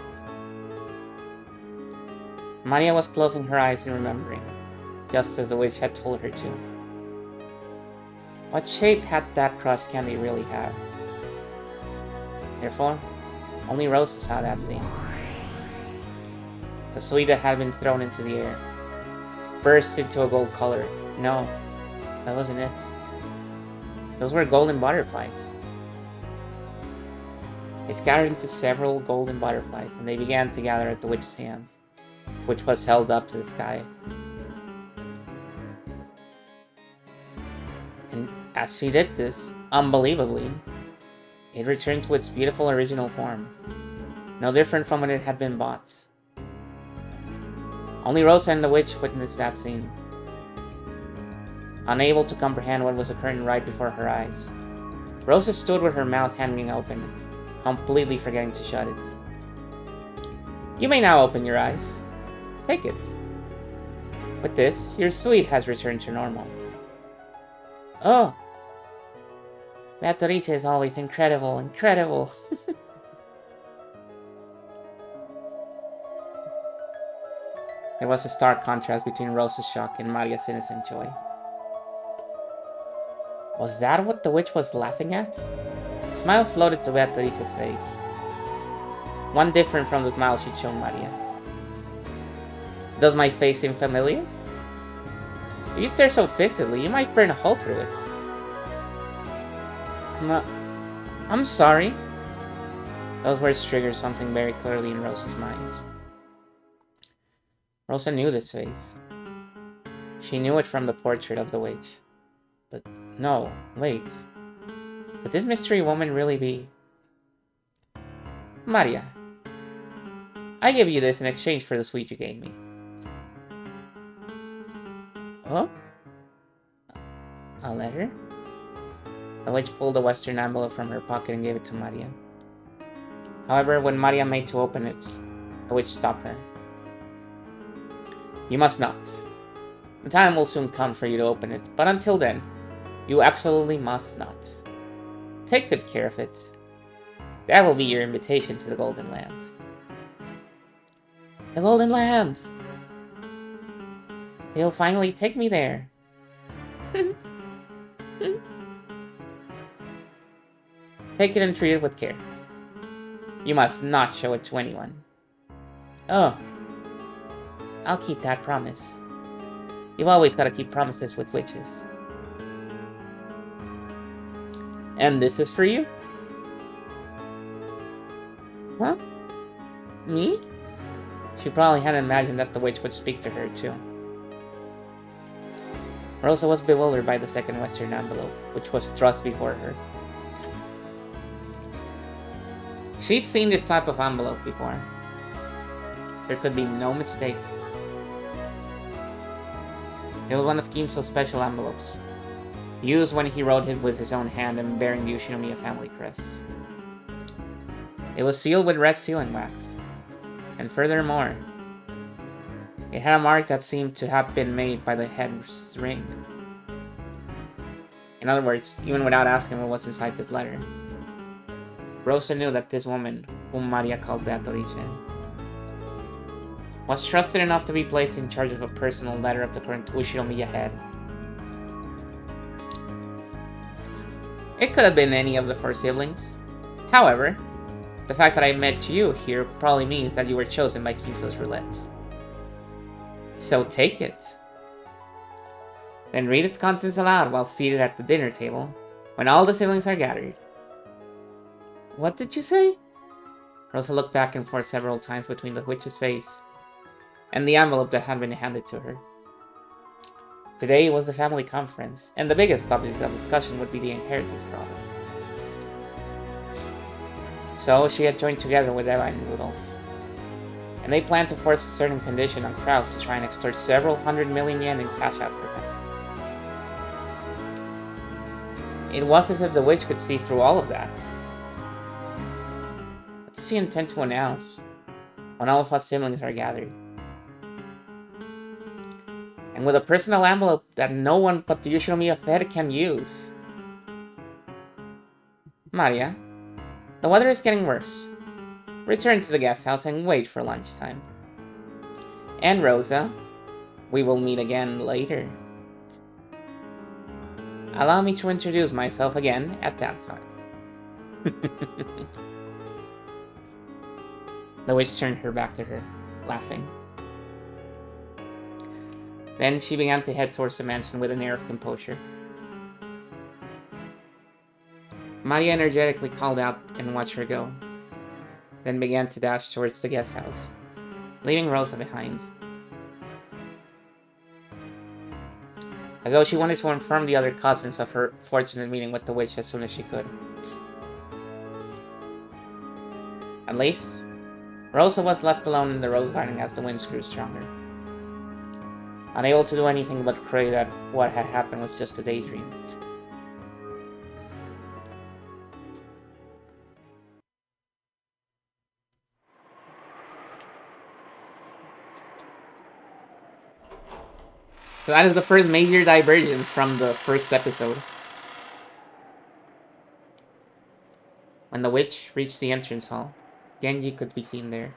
Maria was closing her eyes and remembering, just as the witch had told her to. What shape had that crushed candy really have? Therefore, only Rosa saw that scene. The sweet that had been thrown into the air burst into a gold color. No, that wasn't it. Those were golden butterflies. It scattered into several golden butterflies, and they began to gather at the witch's hands, which was held up to the sky. And as she did this, unbelievably, it returned to its beautiful original form, no different from when it had been bought. Only Rosa and the witch witnessed that scene, unable to comprehend what was occurring right before her eyes. Rosa stood with her mouth hanging open, completely forgetting to shut it. You may now open your eyes. Take it. With this, your sweet has returned to normal. Oh! Beatrice is always incredible. There was a stark contrast between Rosa's shock and Maria's innocent joy. Was that what the witch was laughing at? A smile floated to Beatrice's face. One different from the smile she'd shown Maria. Does my face seem familiar? If you stare so fixedly, you might burn a hole through it. I'm sorry. Those words triggered something very clearly in Rosa's mind. Rosa knew this face. She knew it from the portrait of the witch. But no, wait. Could this mystery woman really be? Maria, I give you this in exchange for the sweet you gave me. Oh? A letter? The witch pulled a western envelope from her pocket and gave it to Maria. However, when Maria made to open it, the witch stopped her. You must not. The time will soon come for you to open it, but until then, you absolutely must not. Take good care of it. That will be your invitation to the Golden Land. The Golden Land! You'll finally take me there. Take it and treat it with care. You must not show it to anyone. Oh. I'll keep that promise. You've always got to keep promises with witches. And this is for you? Huh? Me? She probably hadn't imagined that the witch would speak to her, too. Rosa was bewildered by the second western envelope, which was thrust before her. She'd seen this type of envelope before. There could be no mistake. It was one of Kinso's special envelopes, used when he wrote it with his own hand and bearing the Ushinomiya family crest. It was sealed with red sealing wax, and furthermore, it had a mark that seemed to have been made by the head's ring. In other words, even without asking what was inside this letter, Rosa knew that this woman, whom Maria called Beatrice, was trusted enough to be placed in charge of a personal letter of the current Ushinomiya head. It could have been any of the 4 siblings. However, the fact that I met you here probably means that you were chosen by Kinso's roulettes. So take it. Then read its contents aloud while seated at the dinner table, when all the siblings are gathered. What did you say? Rosa looked back and forth several times between the witch's face and the envelope that had been handed to her. Today was the family conference, and the biggest topic of discussion would be the inheritance problem. So she had joined together with Eva and Rudolph. and they plan to force a certain condition on Kraus to try and extort several hundred million yen in cash out for him. It was as if the witch could see through all of that. What does she intend to announce when all of us siblings are gathered? And with a personal envelope that no one but the Yoshinomiya Fed can use. Maria, the weather is getting worse. Return to the guest house and wait for lunchtime. And Rosa, we will meet again later. Allow me to introduce myself again at that time. The witch turned her back to her, laughing. Then she began to head towards the mansion with an air of composure. Maria energetically called out and watched her go, then began to dash towards the guest house, leaving Rosa behind. As though she wanted to inform the other cousins of her fortunate meeting with the witch as soon as she could. At least, Rosa was left alone in the rose garden as the winds grew stronger, unable to do anything but pray that what had happened was just a daydream. So that is the first major divergence from the first episode. When the witch reached the entrance hall, Genji could be seen there.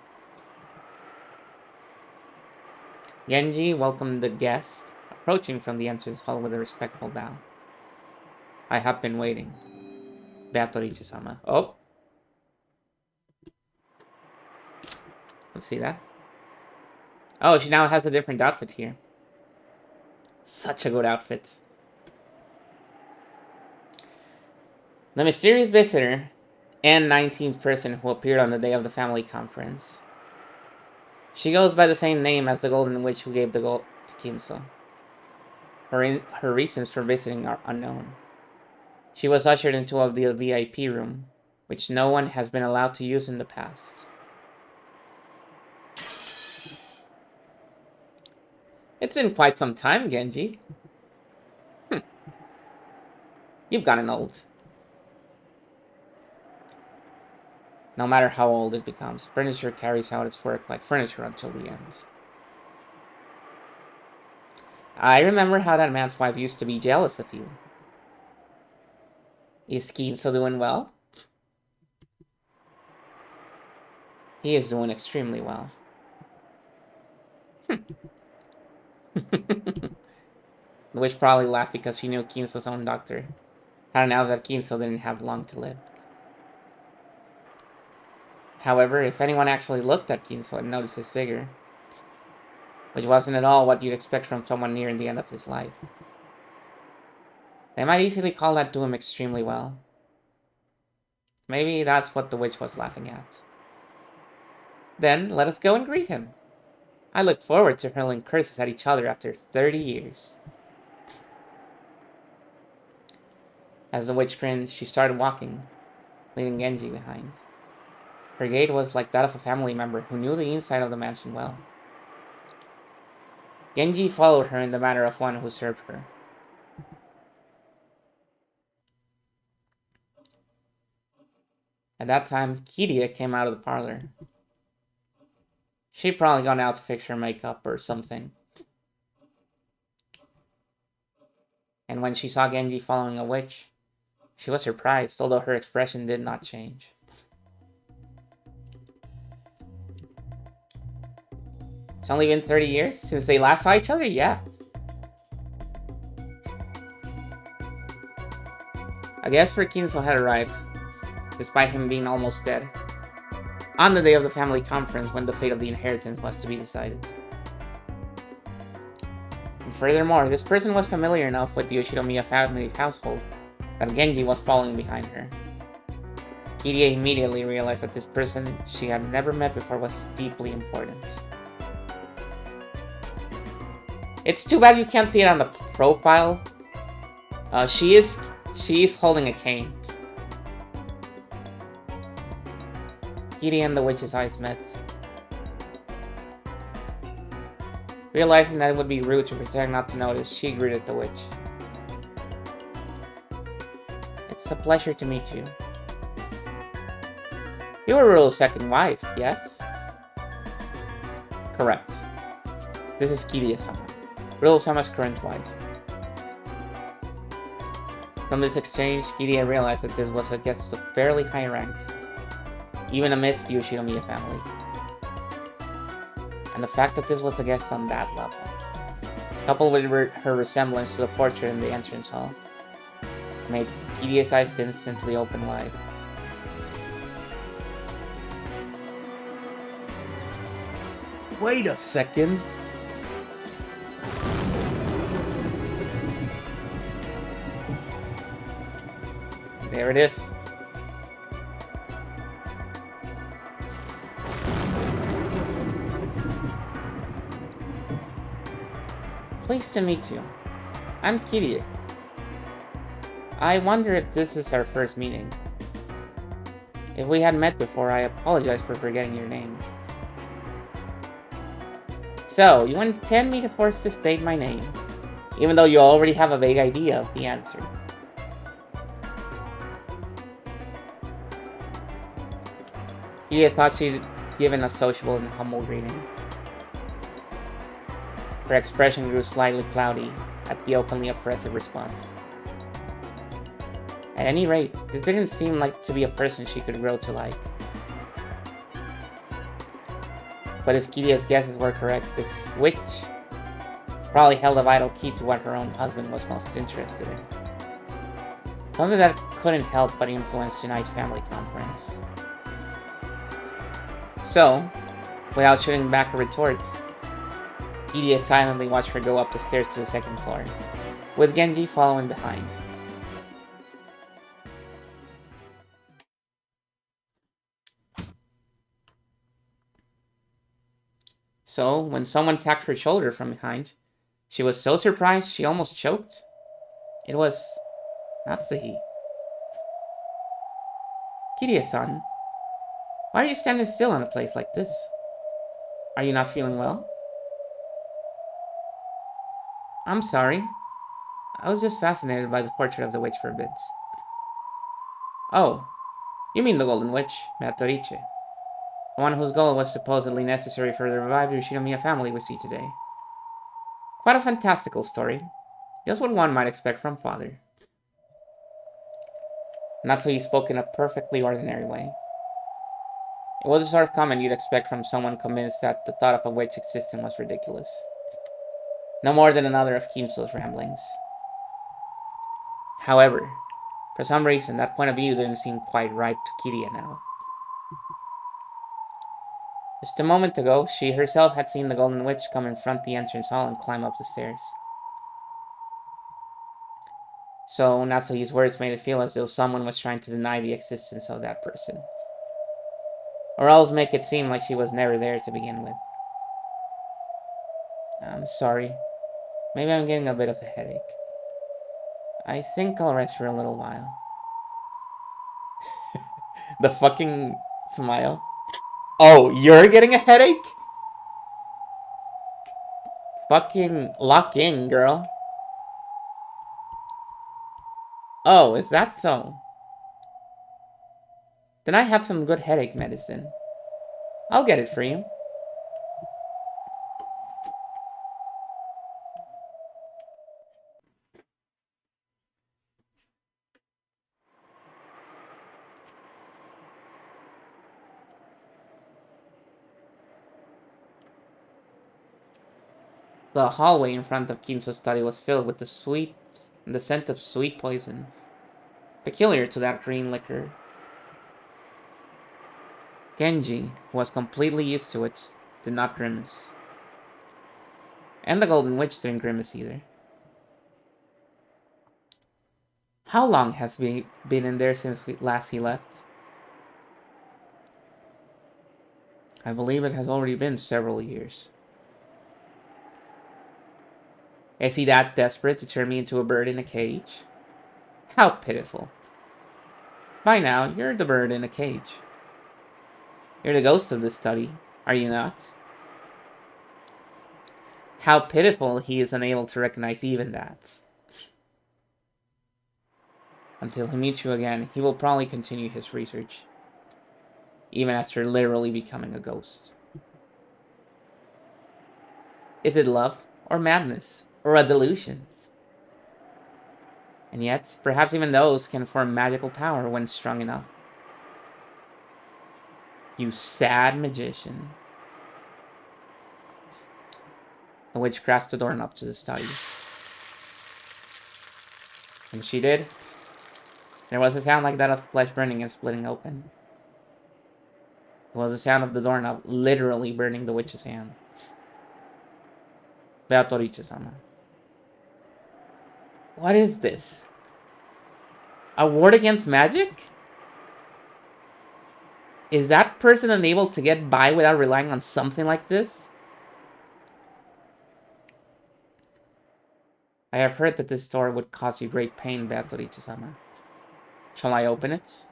Genji welcomed the guest, approaching from the entrance hall with a respectful bow. I have been waiting. Beatorice-sama. Oh! Let's see that. Oh, she now has a different outfit here. Such a good outfit. The mysterious visitor and 19th person who appeared on the day of the family conference. She goes by the same name as the Golden Witch who gave the gold to Kinso. Her reasons for visiting are unknown. She was ushered into the VIP room, which no one has been allowed to use in the past. It's been quite some time, Genji. You've gotten old. No matter how old it becomes, furniture carries out its work like furniture until the end. I remember how that man's wife used to be jealous of you. Is Kinso doing well? He is doing extremely well. The witch probably laughed because she knew Kinso's own doctor had announced that Kinso didn't have long to live. However, if anyone actually looked at Kinso and noticed his figure, which wasn't at all what you'd expect from someone nearing the end of his life, they might easily call that doing extremely well. Maybe that's what the witch was laughing at. Then, let us go and greet him. I look forward to hurling curses at each other after 30 years. As the witch grinned, she started walking, leaving Genji behind. Her gait was like that of a family member who knew the inside of the mansion well. Genji followed her in the manner of one who served her. At that time, Kiria came out of the parlor. She'd probably gone out to fix her makeup or something. And when she saw Genji following a witch, she was surprised, although her expression did not change. It's only been 30 years since they last saw each other? Yeah. A guest for Kinso had arrived, despite him being almost dead, on the day of the family conference when the fate of the inheritance was to be decided. And furthermore, this person was familiar enough with the Yoshinomiya family household that Genji was following behind her. Kiria immediately realized that this person she had never met before was deeply important. It's too bad you can't see it on the profile. She is holding a cane. Kiria and the witch's eyes met. Realizing that it would be rude to pretend not to notice, she greeted the witch. It's a pleasure to meet you. You were Rule's second wife, yes? Correct. This is Kiria-sama, Rule-sama's current wife. From this exchange, Kiria realized that this was a guest of fairly high rank, even amidst the Yoshinomiya family. And the fact that this was a guest on that level, coupled with her resemblance to the portrait in the entrance hall, made Kiria's eyes instantly open wide. Wait a second. There it is. Pleased to meet you. I'm Kiria. I wonder if this is our first meeting. If we had met before, I apologize for forgetting your name. So, you intend me to force to state my name, even though you already have a vague idea of the answer. Kiria thought she'd given a sociable and humble greeting. Her expression grew slightly cloudy at the openly oppressive response. At any rate, this didn't seem like to be a person she could grow to like. But if Kiria's guesses were correct, this witch probably held a vital key to what her own husband was most interested in. Something that couldn't help but influence Junai's family conference. So, without shooting back her retorts, Kiria silently watched her go up the stairs to the second floor, with Genji following behind. So, when someone tapped her shoulder from behind, she was so surprised she almost choked. It was Natsuhi. Kiria-san, why are you standing still in a place like this? Are you not feeling well? I'm sorry. I was just fascinated by the portrait of the witch for a bit. Oh, you mean the Golden Witch, Meatorice. The one whose goal was supposedly necessary for the revived Yoshinomiya family we see today. Quite a fantastical story. Just what one might expect from father. Natsuhi spoke in a perfectly ordinary way. It was the sort of comment you'd expect from someone convinced that the thought of a witch existing was ridiculous. No more than another of Kinso's ramblings. However, for some reason, that point of view didn't seem quite right to Kiria now. Just a moment ago, she herself had seen the Golden Witch come in front the entrance hall and climb up the stairs. So Natsuhi's words made it feel as though someone was trying to deny the existence of that person. Or else make it seem like she was never there to begin with. I'm sorry. Maybe I'm getting a bit of a headache. I think I'll rest for a little while. The fucking smile. Oh, you're getting a headache? Fucking lock in, girl. Oh, is that so? Then I have some good headache medicine. I'll get it for you. The hallway in front of Kinso's study was filled with the scent of sweet poison, peculiar to that green liquor. Genji, who was completely used to it, did not grimace. And the Golden Witch didn't grimace either. How long has he been in there since last he left? I believe it has already been several years. Is he that desperate to turn me into a bird in a cage? How pitiful. By now, you're the bird in a cage. You're the ghost of this study, are you not? How pitiful he is unable to recognize even that. Until he meets you again, he will probably continue his research, even after literally becoming a ghost. Is it love, or madness, or a delusion? And yet, perhaps even those can form magical power when strong enough. You sad magician. The witch grasped the doorknob to the study. And she did. There was a sound like that of flesh burning and splitting open. It was the sound of the doorknob literally burning the witch's hand. Beatrice-sama. What is this? A ward against magic? Is that person unable to get by without relying on something like this? I have heard that this door would cause you great pain, Beatrice-sama. Shall I open it?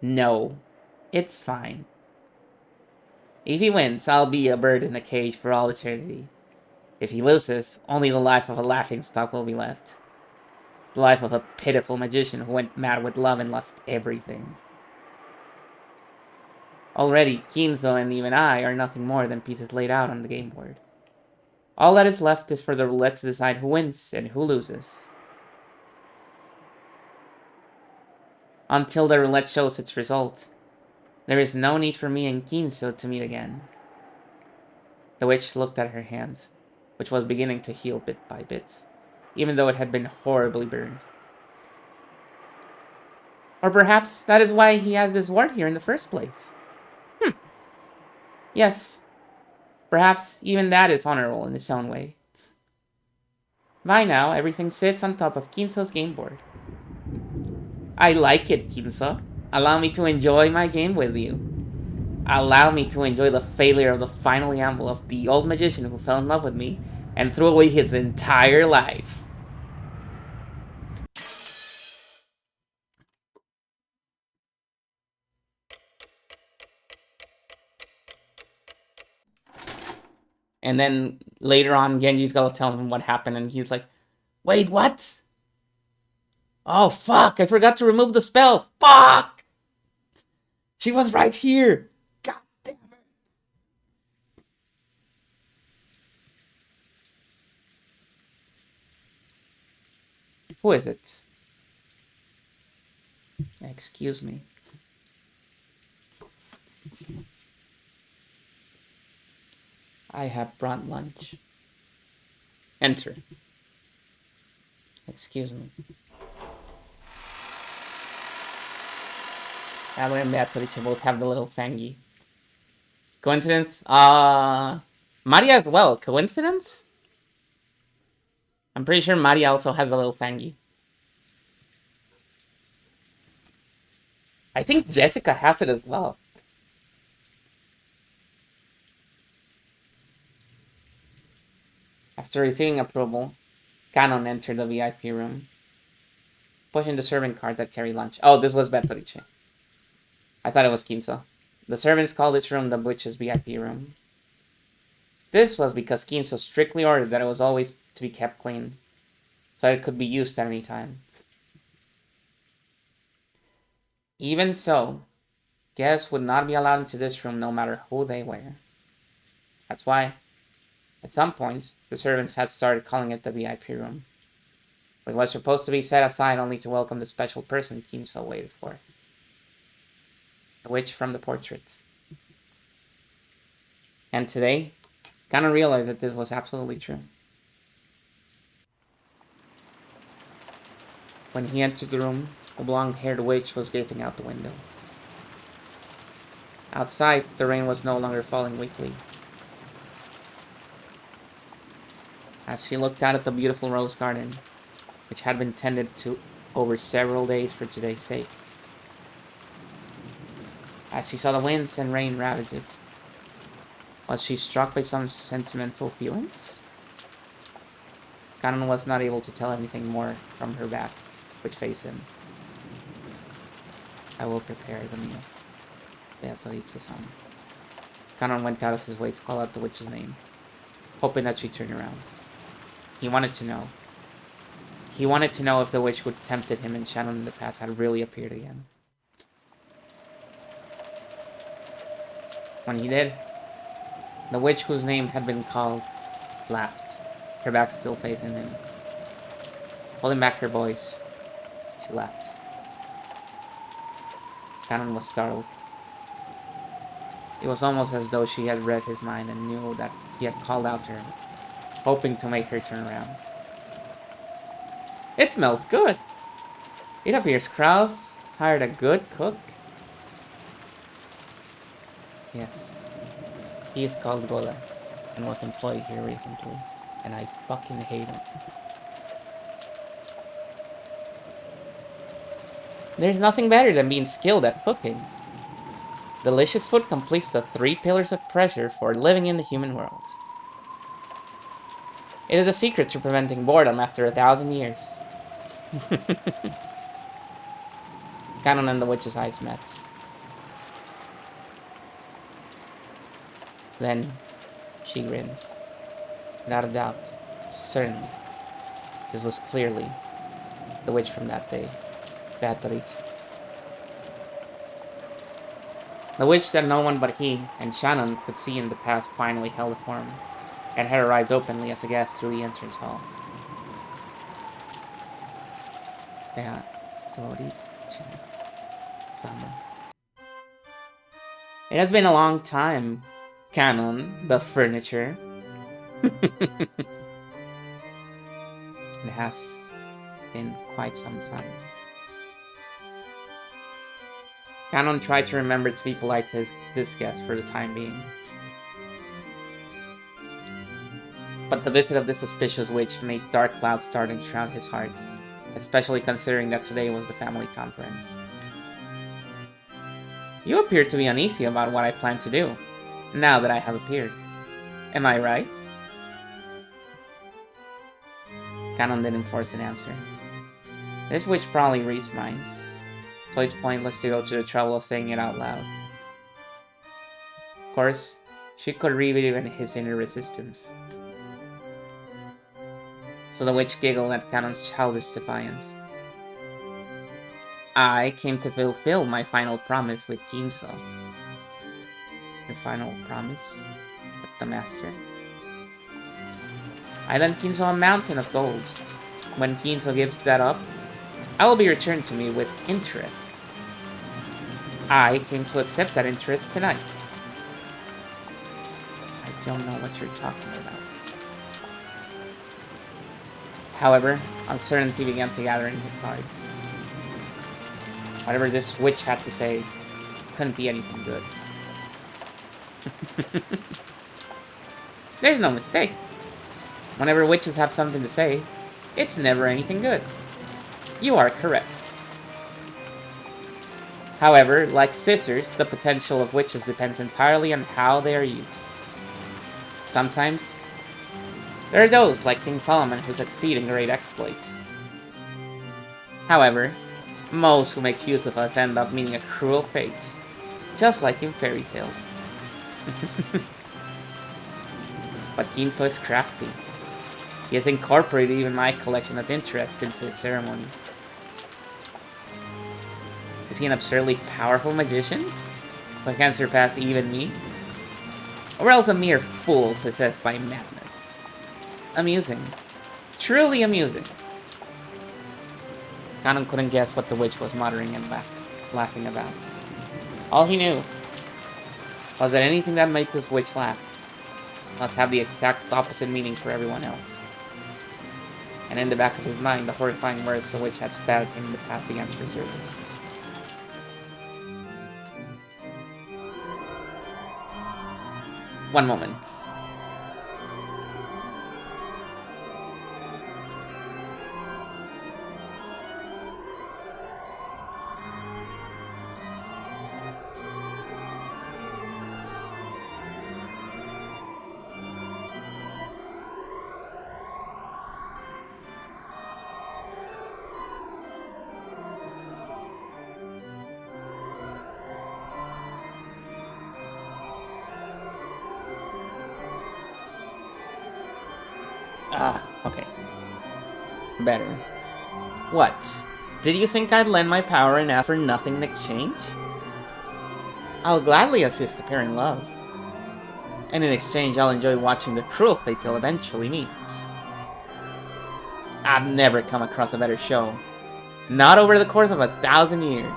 No. It's fine. If he wins, I'll be a bird in a cage for all eternity. If he loses, only the life of a laughingstock will be left. The life of a pitiful magician who went mad with love and lost everything. Already, Kinzo and even I are nothing more than pieces laid out on the game board. All that is left is for the roulette to decide who wins and who loses. Until the roulette shows its result, there is no need for me and Kinzo to meet again. The witch looked at her hand, which was beginning to heal bit by bit, even though it had been horribly burned. Or perhaps that is why he has this ward here in the first place. Yes, perhaps even that is honorable in its own way. By now, everything sits on top of Kinzo's game board. I like it, Kinzo. Allow me to enjoy my game with you. Allow me to enjoy the failure of the final gamble of the old magician who fell in love with me and threw away his entire life. And then later on, Genji's gonna tell him what happened, and he's like, wait, what? Oh, fuck, I forgot to remove the spell. Fuck! She was right here. God damn it. Who is it? Excuse me. I have brought lunch. Enter. Excuse me. Adler and Beatrice both have the little fangy. Coincidence? Maria as well. Coincidence? I'm pretty sure Maria also has a little fangy. I think Jessica has it as well. After receiving approval, Canon entered the VIP room, pushing the servant cart that carried lunch. Oh, this was Beatrice. I thought it was Kinzo. The servants called this room the witch's VIP room. This was because Kinzo strictly ordered that it was always to be kept clean, so it could be used at any time. Even so, guests would not be allowed into this room no matter who they were. That's why, at some point, the servants had started calling it the VIP room. It was supposed to be set aside only to welcome the special person Kinzo waited for. The witch from the portraits. And today, Kanon realized that this was absolutely true. When he entered the room, the blonde-haired witch was gazing out the window. Outside, the rain was no longer falling weakly. As she looked out at the beautiful rose garden, which had been tended to over several days for today's sake, as she saw the winds and rain ravage it, was she struck by some sentimental feelings? Kanon was not able to tell anything more from her back, which faced him. I will prepare the meal. Beatrice-sama. Kanon went out of his way to call out the witch's name. hoping that she'd turn around. He wanted to know. He wanted to know if the witch who tempted him and Shannon in the past had really appeared again. When he did, the witch whose name had been called laughed, her back still facing him. Holding back her voice, she laughed. Shannon was startled. It was almost as though she had read his mind and knew that he had called out to her, hoping to make her turn around. It smells good. It appears Kraus hired a good cook. Yes. He is called Gola and was employed here recently, and I fucking hate him. There's nothing better than being skilled at cooking. Delicious food completes the 3 pillars of pressure for living in the human world. It is a secret to preventing boredom after 1,000 years. Canon and the witch's eyes met. Then she grinned. Without a doubt, certainly, this was clearly the witch from that day, Beatrice. The witch that no one but he and Shannon could see in the past finally held a form, and had arrived openly as a guest through the entrance hall. Summer. It has been a long time, Canon, the furniture. It has been quite some time. Canon tried to remember to be polite to this guest for the time being. But the visit of this suspicious witch made dark clouds start to shroud his heart, especially considering that today was the family conference. You appear to be uneasy about what I plan to do, now that I have appeared. Am I right? Canon didn't force an answer. This witch probably reads minds, so it's pointless to go to the trouble of saying it out loud. Of course, she could read even his inner resistance. So the witch giggled at Canon's childish defiance. I came to fulfill my final promise with Ginso. Your final promise? With the master? I lent Ginso a mountain of gold. When Ginso gives that up, I will be returned to me with interest. I came to accept that interest tonight. I don't know what you're talking about. However, uncertainty began to gather in his heart. Whatever this witch had to say couldn't be anything good. There's no mistake. Whenever witches have something to say, it's never anything good. You are correct. However, like scissors, the potential of witches depends entirely on how they are used. Sometimes, there are those, like King Solomon, who succeed in great exploits. However, most who make use of us end up meeting a cruel fate, just like in fairy tales. But Ginso is crafty. He has incorporated even my collection of interest into his ceremony. Is he an absurdly powerful magician who can surpass even me? Or else a mere fool possessed by madness? Amusing. Truly amusing. Canon couldn't guess what the witch was muttering and laughing about. All he knew was that anything that made this witch laugh must have the exact opposite meaning for everyone else. And in the back of his mind, the horrifying words the witch had spat at him in the past began to resurface. One moment. Okay. Better. What? Did you think I'd lend my power and ask for nothing in exchange? I'll gladly assist a pair in love. And in exchange, I'll enjoy watching the cruel fate they'll eventually meet. I've never come across a better show. Not over the course of 1,000 years.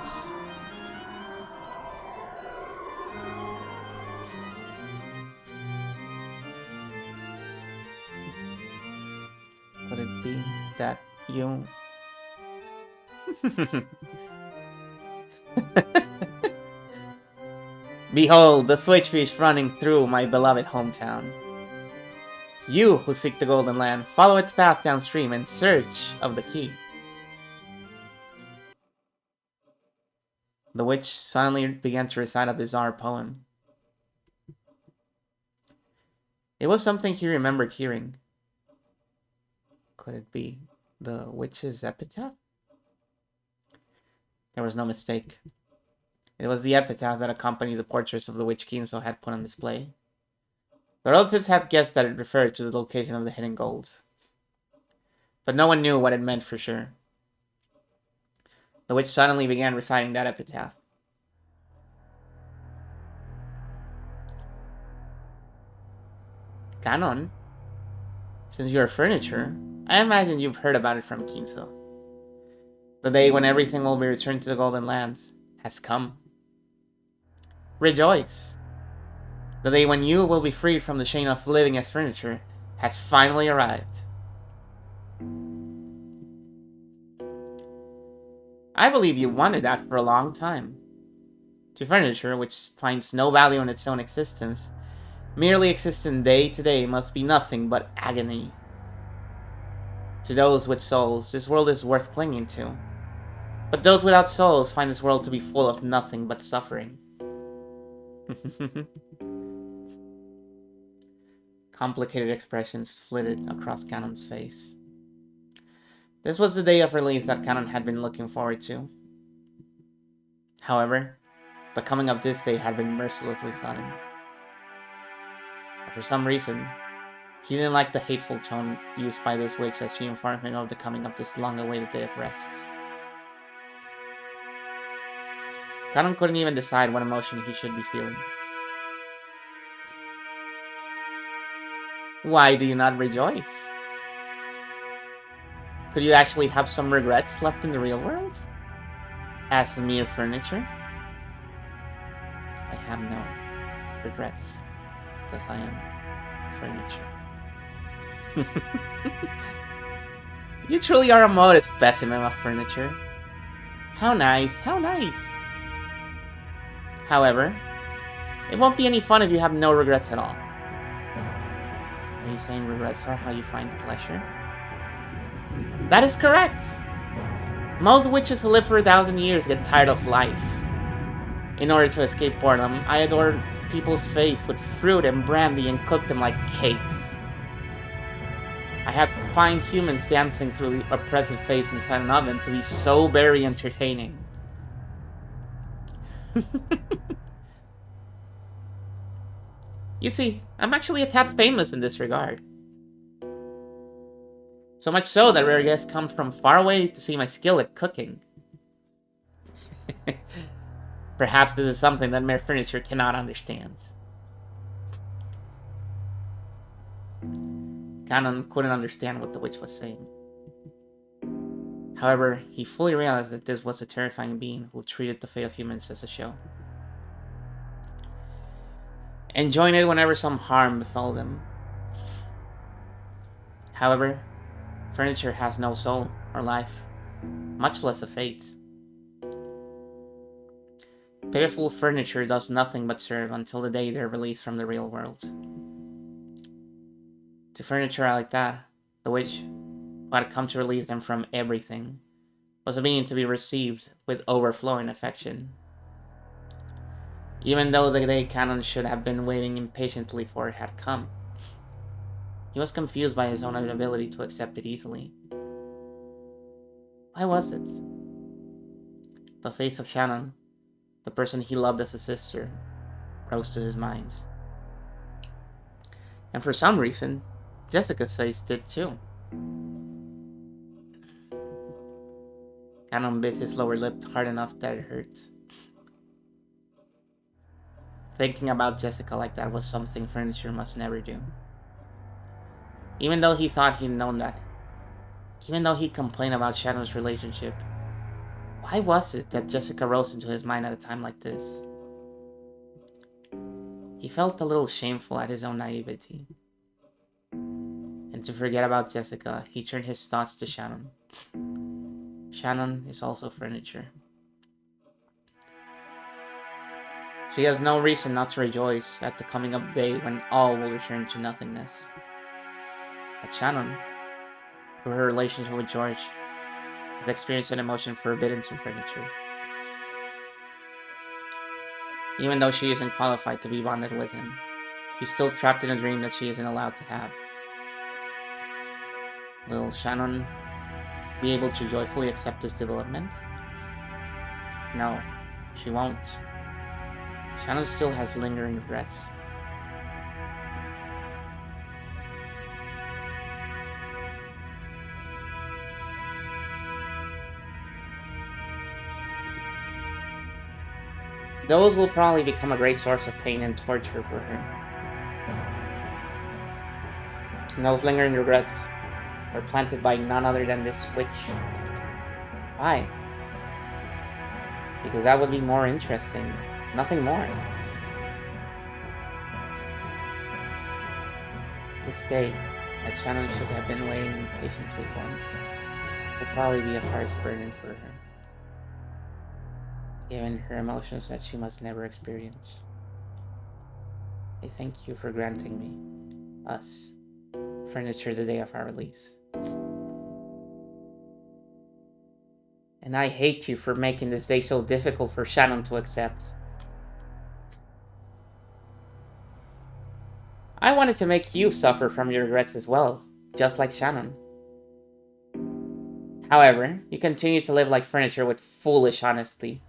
Could it be that you... Behold, the switchfish running through my beloved hometown. You who seek the Golden Land, follow its path downstream in search of the key. The witch suddenly began to recite a bizarre poem. It was something he remembered hearing. Could it be the witch's epitaph? There was no mistake. It was the epitaph that accompanied the portraits of the witch Kinzo had put on display. The relatives had guessed that it referred to the location of the hidden gold, but no one knew what it meant for sure. The witch suddenly began reciting that epitaph. Canon, since you're furniture, I imagine you've heard about it from Kinzo. The day when everything will be returned to the Golden Land has come. Rejoice! The day when you will be freed from the chain of living as furniture has finally arrived. I believe you wanted that for a long time. To furniture, which finds no value in its own existence, merely existing day to day must be nothing but agony. To those with souls, this world is worth clinging to. But those without souls find this world to be full of nothing but suffering. Complicated expressions flitted across Canon's face. This was the day of release that Canon had been looking forward to. However, the coming of this day had been mercilessly sudden. For some reason, he didn't like the hateful tone used by this witch as she informed him of the coming of this long-awaited day of rest. Canon couldn't even decide what emotion he should be feeling. Why do you not rejoice? Could you actually have some regrets left in the real world? As mere furniture? I have no regrets, because I am furniture. You truly are a modest specimen of furniture. How nice, how nice. However, it won't be any fun if you have no regrets at all. Are you saying regrets are how you find pleasure? That is correct! Most witches who live for 1,000 years get tired of life. In order to escape boredom, I adorn people's fates with fruit and brandy and cook them like cakes. I have fine humans dancing through the oppressive fates inside an oven to be so very entertaining. You see, I'm actually a tad famous in this regard. So much so that rare guests come from far away to see my skill at cooking. Perhaps this is something that mere furniture cannot understand. Canon couldn't understand what the witch was saying. However, he fully realized that this was a terrifying being who treated the fate of humans as a show, enjoying it whenever some harm befell them. However, furniture has no soul or life, much less a fate. Pitiful furniture does nothing but serve until the day they're released from the real world. To furniture like that, the witch, who had come to release them from everything, was a being to be received with overflowing affection. Even though the day Canon should have been waiting impatiently for it had come, he was confused by his own inability to accept it easily. Why was it? The face of Shannon, the person he loved as a sister, rose to his mind. And for some reason, Jessica's face did too. Canon bit his lower lip hard enough that it hurt. Thinking about Jessica like that was something Furniture must never do. Even though he thought he'd known that. Even though he complained about Shannon's relationship. Why was it that Jessica rose into his mind at a time like this? He felt a little shameful at his own naivety. And to forget about Jessica, he turned his thoughts to Shannon. Shannon is also Furniture. She has no reason not to rejoice at the coming up day when all will return to nothingness. But Shannon, through her relationship with George, had experienced an emotion forbidden to Furniture. Even though she isn't qualified to be bonded with him, she's still trapped in a dream that she isn't allowed to have. Will Shannon be able to joyfully accept this development? No, she won't. Shannon still has lingering regrets. Those will probably become a great source of pain and torture for her. And those lingering regrets were planted by none other than this witch. Why? Because that would be more interesting. Nothing more. This day that Shannon should have been waiting patiently for will probably be a harsh burden for her, given her emotions that she must never experience. I thank you for granting me, us, Furniture the day of our release. And I hate you for making this day so difficult for Shannon to accept. I wanted to make you suffer from your regrets as well, just like Shannon. However, you continue to live like Furniture with foolish honesty,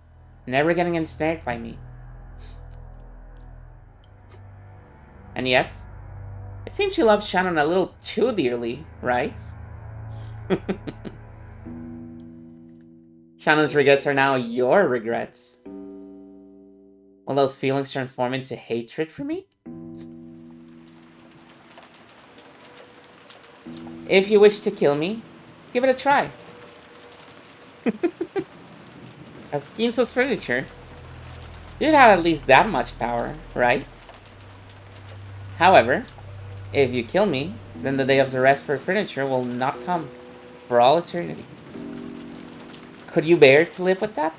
never getting ensnared by me. And yet, it seems you love Shannon a little too dearly, right? Shannon's regrets are now your regrets. Will those feelings transform into hatred for me? If you wish to kill me, give it a try. As Ginso's Furniture, you'd have at least that much power, right? However, if you kill me, then the day of the rest for Furniture will not come for all eternity. Could you bear to live with that?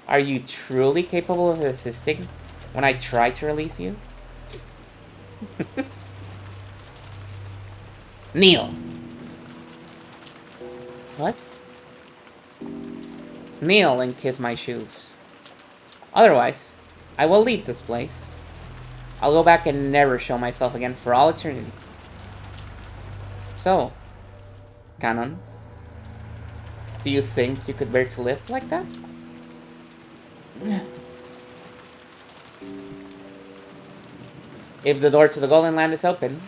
Are you truly capable of resisting when I try to release you? Kneel! What? Kneel and kiss my shoes. Otherwise, I will leave this place. I'll go back and never show myself again for all eternity. So, Canon, do you think you could bear to live like that? If the door to the Golden Land is open,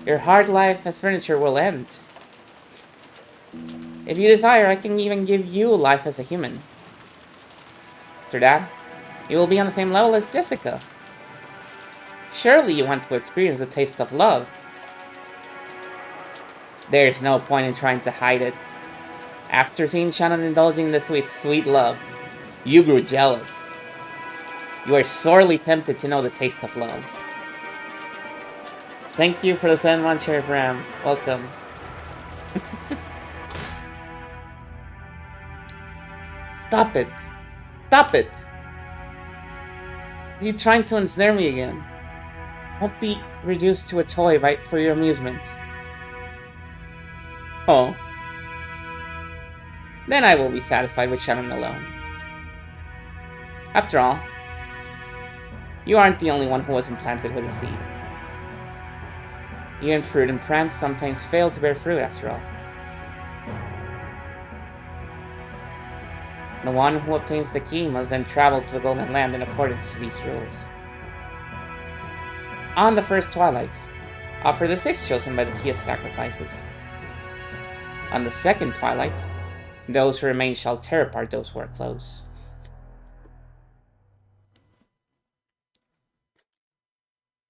your hard life as Furniture will end. If you desire, I can even give you life as a human. After that, you will be on the same level as Jessica. Surely you want to experience the taste of love. There's no point in trying to hide it. After seeing Shannon indulging in this sweet, sweet love, you grew jealous. You are sorely tempted to know the taste of love. Thank you for the 7-month share, Bram. Welcome. Stop it. Stop it. You're trying to ensnare me again. Won't be reduced to a toy for your amusement. Oh. Then I will be satisfied with Shannon alone. After all, you aren't the only one who was implanted with a seed. Even fruit and plants sometimes fail to bear fruit after all. The one who obtains the key must then travel to the Golden Land in accordance to these rules. On the first twilight, Offer the 6 chosen by the key of sacrifices. On the second twilight, those who remain shall tear apart those who are close.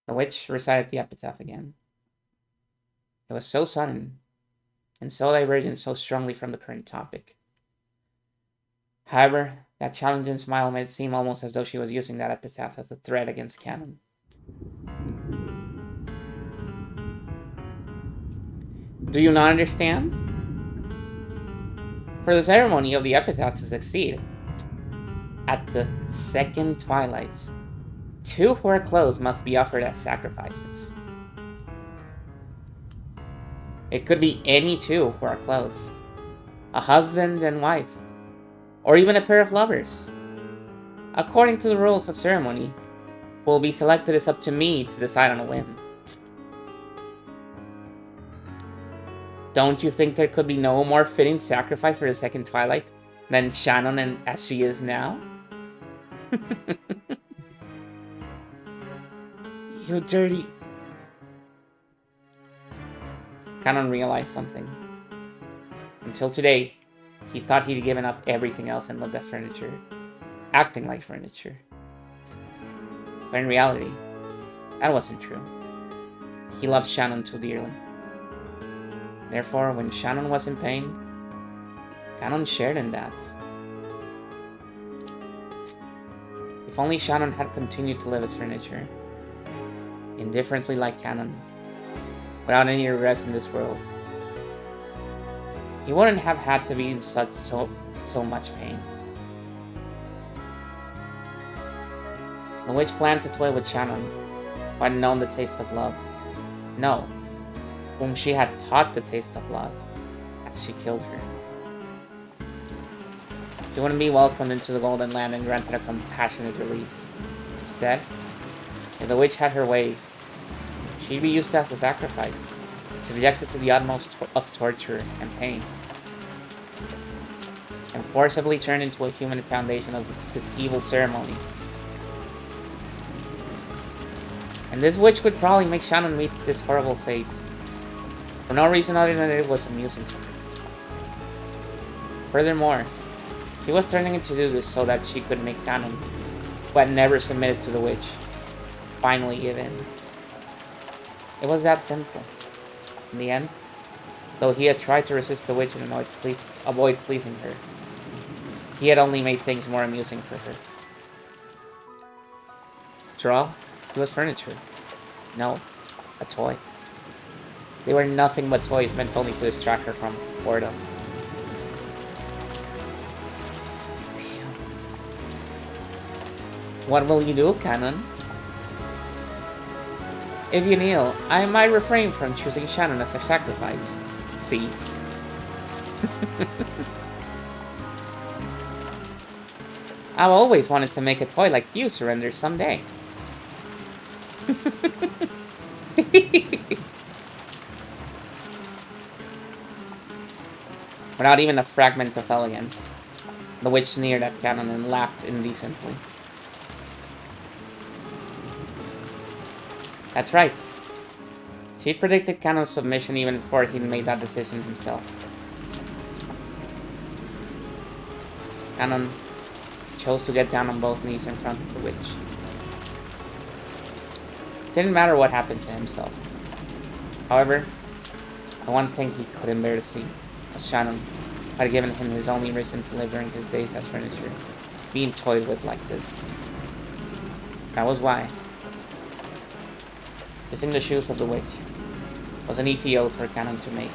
The witch recited the epitaph again. It was so sudden, and so divergent so strongly from the current topic. However, that challenging smile made it seem almost as though she was using that epitaph as a threat against canon. Do you not understand? For the ceremony of the epitaph to succeed, at the second twilight, 2 who are close must be offered as sacrifices. It could be any 2 who are close, a husband and wife, or even a pair of lovers. According to the rules of ceremony, who will be selected is up to me to decide on a whim. Don't you think there could be no more fitting sacrifice for the second twilight than Shannon as she is now? You dirty... Canon realized something. Until today, he thought he'd given up everything else and lived as furniture, acting like furniture. But in reality, that wasn't true. He loved Shannon too dearly. Therefore, when Shannon was in pain, Canon shared in that. If only Shannon had continued to live as furniture, indifferently like Canon, without any regrets in this world, he wouldn't have had to be in so much pain. The witch planned to toy with Shannon, who had known the taste of love. No, whom she had taught the taste of love, as she killed her. She wouldn't be welcomed into the Golden Land and granted a compassionate release. Instead, if the witch had her way, she'd be used as a sacrifice, subjected to the utmost of torture and pain, and forcibly turned into a human foundation of this evil ceremony. And this witch would probably make Shannon meet this horrible fate, for no reason other than it was amusing to her. Furthermore, she was turning to do this so that she could make Canon, who had never submitted to the witch, finally give in. It was that simple. In the end, though he had tried to resist the witch and avoid pleasing her, he had only made things more amusing for her. After all, he was furniture. No, a toy. They were nothing but toys meant only to distract her from boredom. What will you do, Canon? If you kneel, I might refrain from choosing Shannon as a sacrifice. See? I've always wanted to make a toy like you surrender someday. Without even a fragment of elegance, the witch sneered at Canon and laughed indecently. That's right. She'd predicted Canon's submission even before he'd made that decision himself. Canon chose to get down on both knees in front of the witch. It didn't matter what happened to himself. However, the one thing he couldn't bear to see was Shannon, who had given him his only reason to live during his days as furniture, being toyed with like this. That was why. Kissing the shoes of the witch was an easy oath for Canon to make.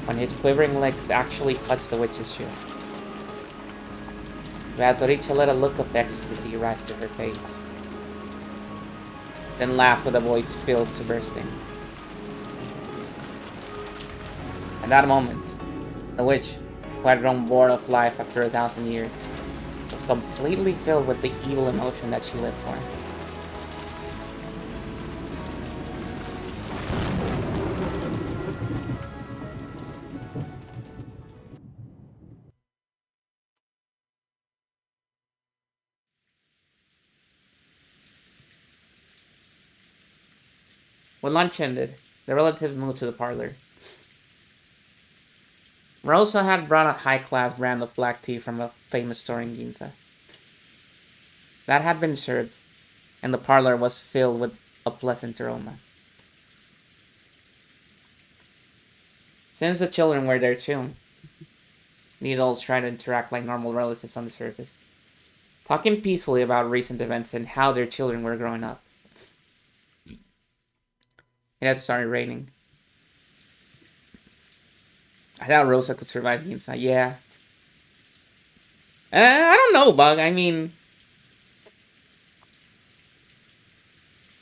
When his quivering legs actually touched the witch's shoe, Beatrice let a look of ecstasy rise to her face, then laughed with a voice filled to bursting. At that moment, the witch, who had grown bored of life after 1,000 years, was completely filled with the evil emotion that she lived for. When lunch ended, the relatives moved to the parlor. Rosa had brought a high-class brand of black tea from a famous store in Ginza. That had been served, and the parlor was filled with a pleasant aroma. Since the children were there too, the adults tried to interact like normal relatives on the surface, talking peacefully about recent events and how their children were growing up. It had started raining. I thought Rosa could survive the inside. Yeah. I don't know, Bug. I mean,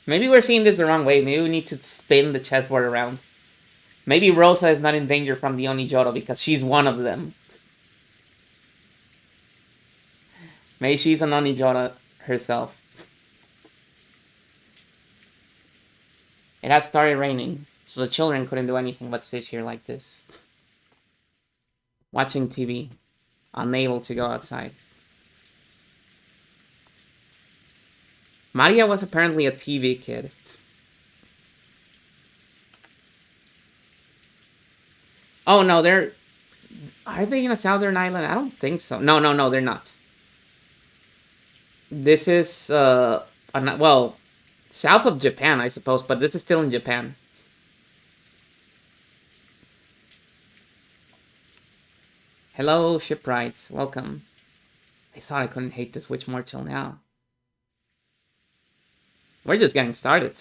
maybe we're seeing this the wrong way. Maybe we need to spin the chessboard around. Maybe Rosa is not in danger from the Onijoro because she's one of them. Maybe she's an Onijoro herself. It had started raining, so the children couldn't do anything but sit here like this, watching TV, unable to go outside. Maria was apparently a TV kid. Oh no, are they in a southern island? I don't think so. No, they're not. This is well, south of Japan, I suppose, but this is still in Japan. Hello, shipwrights. Welcome. I thought I couldn't hate this witch more till now. We're just getting started.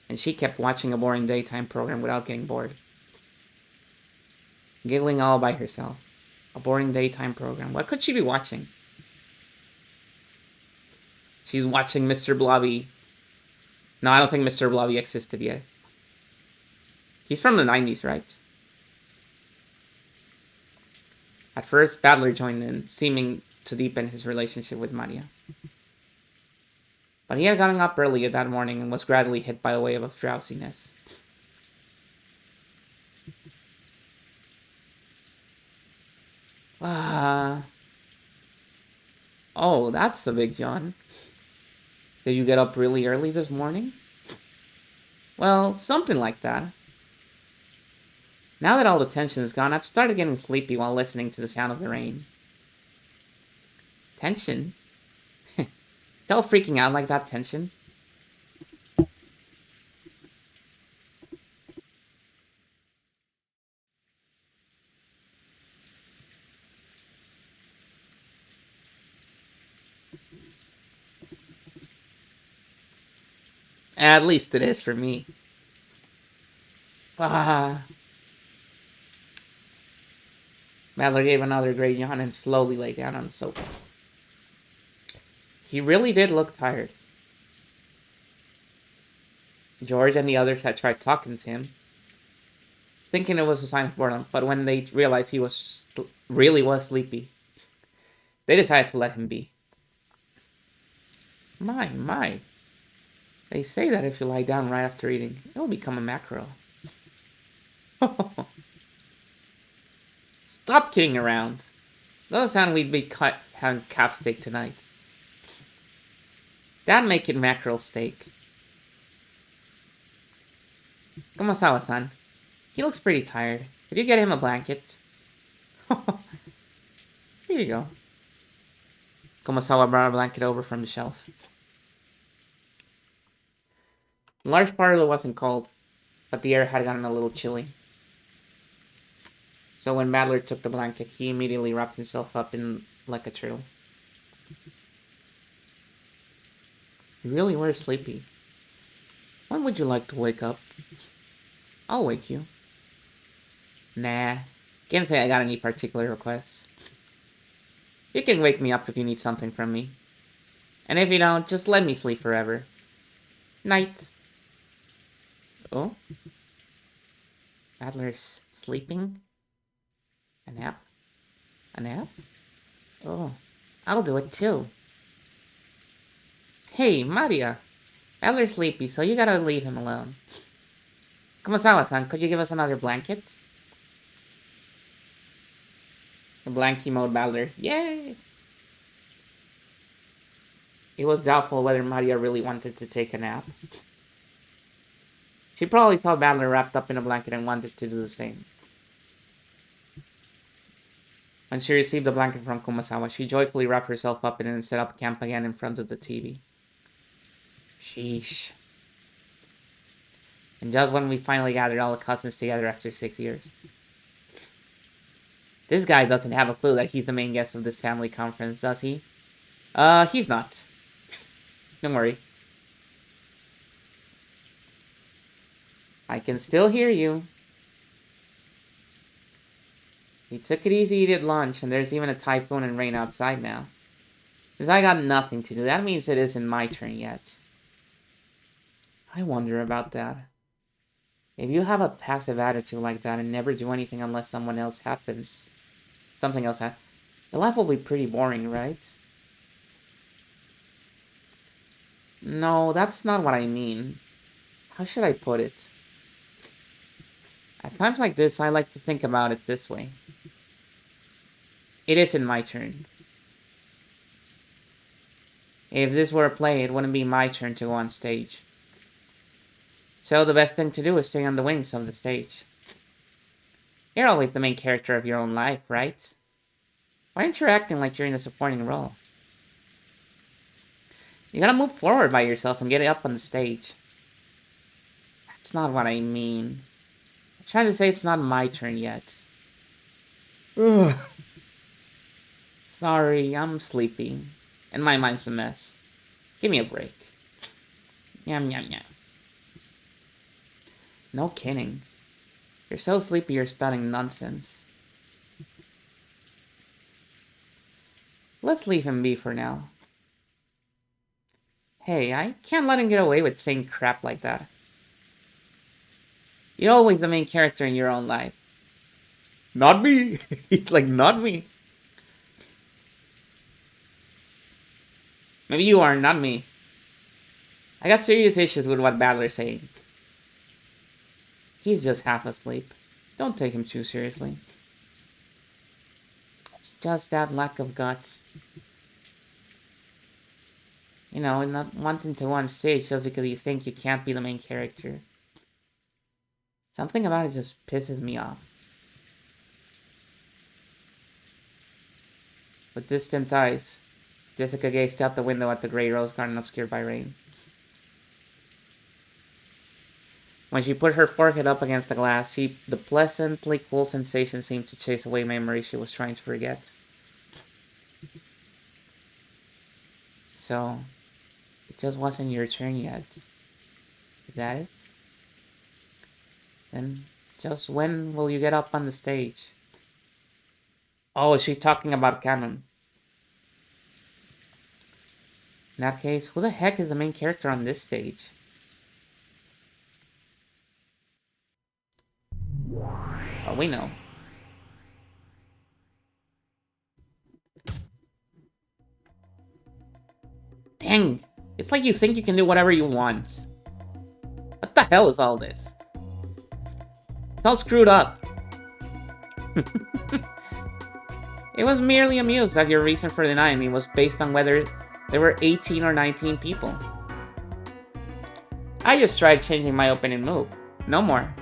And she kept watching a boring daytime program without getting bored. Giggling all by herself. A boring daytime program. What could she be watching? She's watching Mr. Blobby. No, I don't think Mr. Blobby existed yet. He's from the 90s, right? At first, Badler joined in, seeming to deepen his relationship with Maria. But he had gotten up early that morning and was gradually hit by a wave of drowsiness. Oh, that's the big John. Did you get up really early this morning? Well, something like that. Now that all the tension is gone, I've started getting sleepy while listening to the sound of the rain. Tension? Still freaking out like that, tension? At least it is for me. Madler gave another great yawn and slowly lay down on the sofa. He really did look tired. George and the others had tried talking to him, thinking it was a sign of boredom, but when they realized he really was sleepy, they decided to let him be. My. They say that if you lie down right after eating, it'll become a mackerel. Stop kidding around. Doesn't sound we'd be having calf steak tonight. That'd make it mackerel steak. Komasawa-san. He looks pretty tired. Could you get him a blanket? Here you go. Komasawa brought a blanket over from the shelf. The large parlor wasn't cold, but the air had gotten a little chilly. So when Badler took the blanket, he immediately wrapped himself up in like a turtle. You really were sleepy. When would you like to wake up? I'll wake you. Nah, can't say I got any particular requests. You can wake me up if you need something from me. And if you don't, just let me sleep forever. Night. Oh? Adler's sleeping? A nap? A nap? Oh, I'll do it too. Hey, Maria! Adler's sleepy, so you gotta leave him alone. Komasawa-san, could you give us another blanket? The blankie mode Badler. Yay! It was doubtful whether Maria really wanted to take a nap. She probably saw Battler wrapped up in a blanket and wanted to do the same. When she received the blanket from Kumasawa, she joyfully wrapped herself up in it and set up camp again in front of the TV. Sheesh. And just when we finally gathered all the cousins together after 6 years. This guy doesn't have a clue that he's the main guest of this family conference, does he? He's not. Don't worry. I can still hear you. We took it easy, eat at lunch, and there's even a typhoon and rain outside now. Because I got nothing to do. That means it isn't my turn yet. I wonder about that. If you have a passive attitude like that and never do anything unless something else happens, your life will be pretty boring, right? No, that's not what I mean. How should I put it? At times like this, I like to think about it this way. It isn't my turn. If this were a play, it wouldn't be my turn to go on stage. So the best thing to do is stay on the wings of the stage. You're always the main character of your own life, right? Why aren't you acting like you're in a supporting role? You gotta move forward by yourself and get up on the stage. That's not what I mean. I'm trying to say it's not my turn yet. Ugh. Sorry, I'm sleepy. And my mind's a mess. Give me a break. Yum, yum, yum. No kidding. You're so sleepy you're spouting nonsense. Let's leave him be for now. Hey, I can't let him get away with saying crap like that. You're always the main character in your own life. Not me. He's like, not me. Maybe you are, not me. I got serious issues with what Battler's saying. He's just half asleep. Don't take him too seriously. It's just that lack of guts. You know, not wanting to go on stage just because you think you can't be the main character. Something about it just pisses me off. With distant eyes, Jessica gazed out the window at the grey rose garden obscured by rain. When she put her forehead up against the glass, the pleasantly cool sensation seemed to chase away memories she was trying to forget. So, it just wasn't your turn yet. Is that it? Then, just when will you get up on the stage? Oh, is she talking about canon? In that case, who the heck is the main character on this stage? Oh, we know. Dang! It's like you think you can do whatever you want. What the hell is all this? It's all screwed up. It was merely amused that your reason for denying me was based on whether there were 18 or 19 people. I just tried changing my opening move. No more.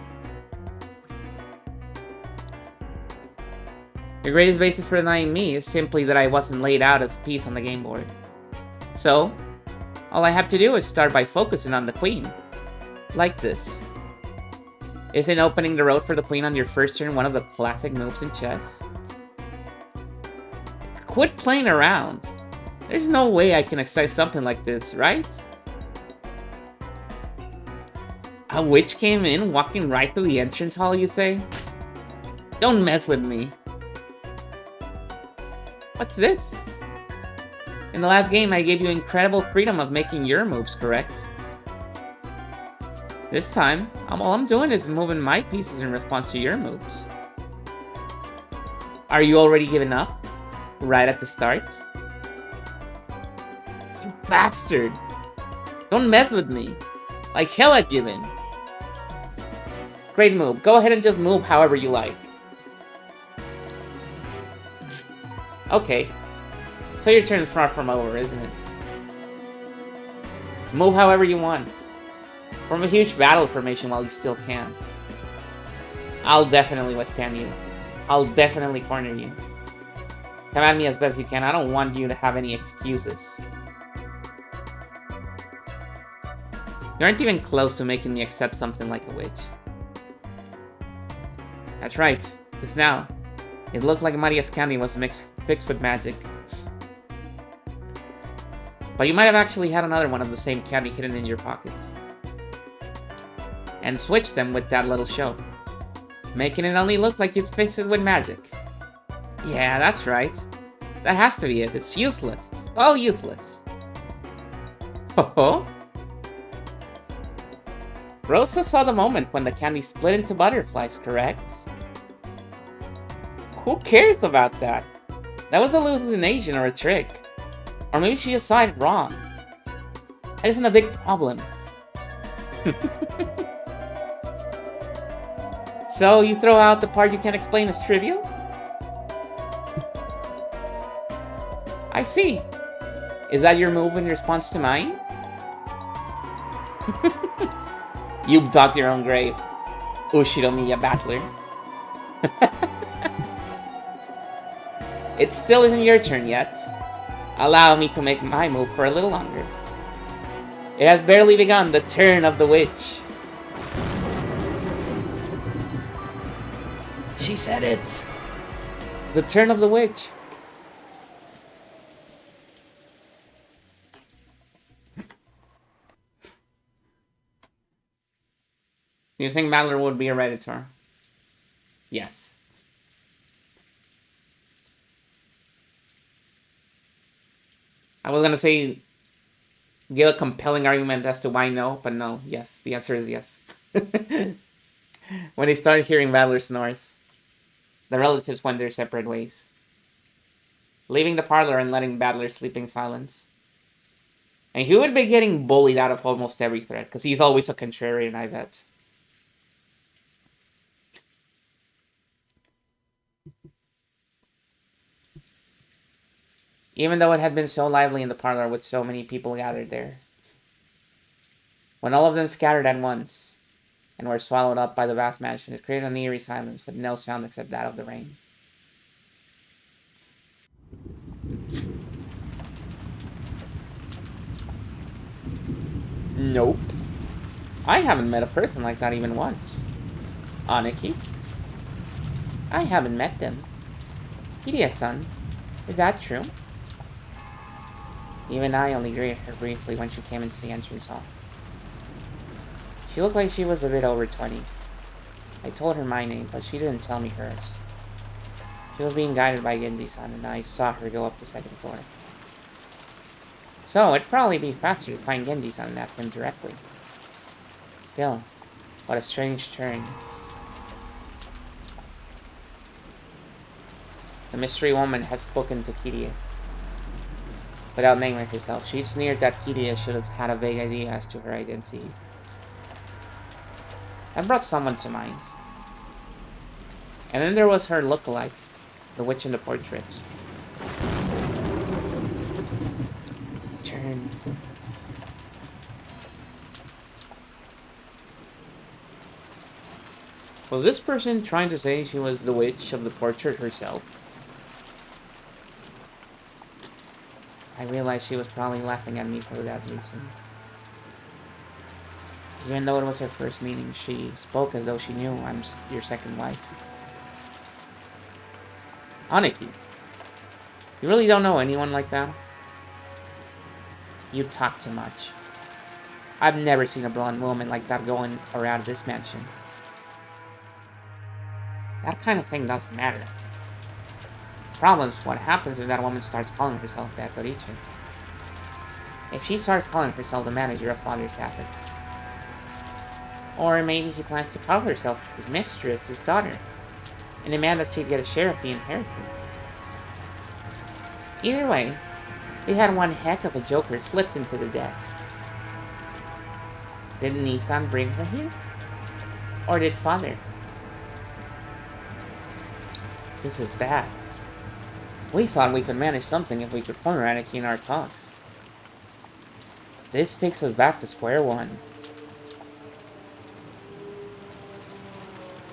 Your greatest basis for denying me is simply that I wasn't laid out as a piece on the game board. So, all I have to do is start by focusing on the queen. Like this. Isn't opening the road for the queen on your first turn one of the classic moves in chess? Quit playing around. There's no way I can accept something like this, right? A witch came in, walking right through the entrance hall, you say? Don't mess with me. What's this? In the last game, I gave you incredible freedom of making your moves, correct? This time, all I'm doing is moving my pieces in response to your moves. Are you already giving up? Right at the start? You bastard! Don't mess with me! Like hell I'd give in! Great move. Go ahead and just move however you like. Okay. So your turn's far from over, isn't it? Move however you want. Form a huge battle formation while you still can. I'll definitely withstand you. I'll definitely corner you. Come at me as best you can. I don't want you to have any excuses. You aren't even close to making me accept something like a witch. That's right. Just now. It looked like Maria's candy was fixed with magic. But you might have actually had another one of the same candy hidden in your pockets. And switched them with that little show. Making it only look like you'd fixed it with magic. Yeah, that's right. That has to be it. It's useless. It's all useless. Ho-ho? Rosa saw the moment when the candy split into butterflies, correct? Who cares about that? That was a hallucination or a trick. Or maybe she just saw it wrong. That isn't a big problem. So, you throw out the part you can't explain as trivial? I see. Is that your move in response to mine? You dug your own grave. Ushiromiya battler. It still isn't your turn yet. Allow me to make my move for a little longer. It has barely begun, the turn of the witch. She said it! The turn of the witch. You think Battler would be a Redditor? Yes. I was gonna say, give a compelling argument as to why no, but no, yes. The answer is yes. When they started hearing Battler snores, the relatives went their separate ways, leaving the parlor and letting Battler sleep in silence. And he would be getting bullied out of almost every thread, because he's always a contrarian, I bet. Even though it had been so lively in the parlor with so many people gathered there. When all of them scattered at once, and were swallowed up by the vast mansion, it created an eerie silence with no sound except that of the rain. Nope. I haven't met a person like that even once. Aniki? I haven't met them. Kiria-san, is that true? Even I only greeted her briefly when she came into the entrance hall. She looked like she was a bit over 20. I told her my name, but she didn't tell me hers. She was being guided by Genji-san, and I saw her go up the second floor. So, it'd probably be faster to find Genji-san and ask him directly. Still, what a strange turn. The mystery woman had spoken to Kiria. Without naming herself, she sneered that Kiria should have had a vague idea as to her identity. That brought someone to mind. And then there was her lookalike, the witch in the portrait. Turn. Was this person trying to say she was the witch of the portrait herself? I realized she was probably laughing at me for that reason. Even though it was her first meeting, she spoke as though she knew I'm your second wife. Aniki, you really don't know anyone like that? You talk too much. I've never seen a blonde woman like that going around this mansion. That kind of thing doesn't matter. The problem is what happens if that woman starts calling herself Beatrice. If she starts calling herself the manager of Father Sapphics. Or maybe she plans to call herself his mistress, his daughter, and demand that she'd get a share of the inheritance. Either way, we had one heck of a joker slipped into the deck. Did Nissan bring her here? Or did Father? This is bad. We thought we could manage something if we could corner Aniki in our talks. This takes us back to square one.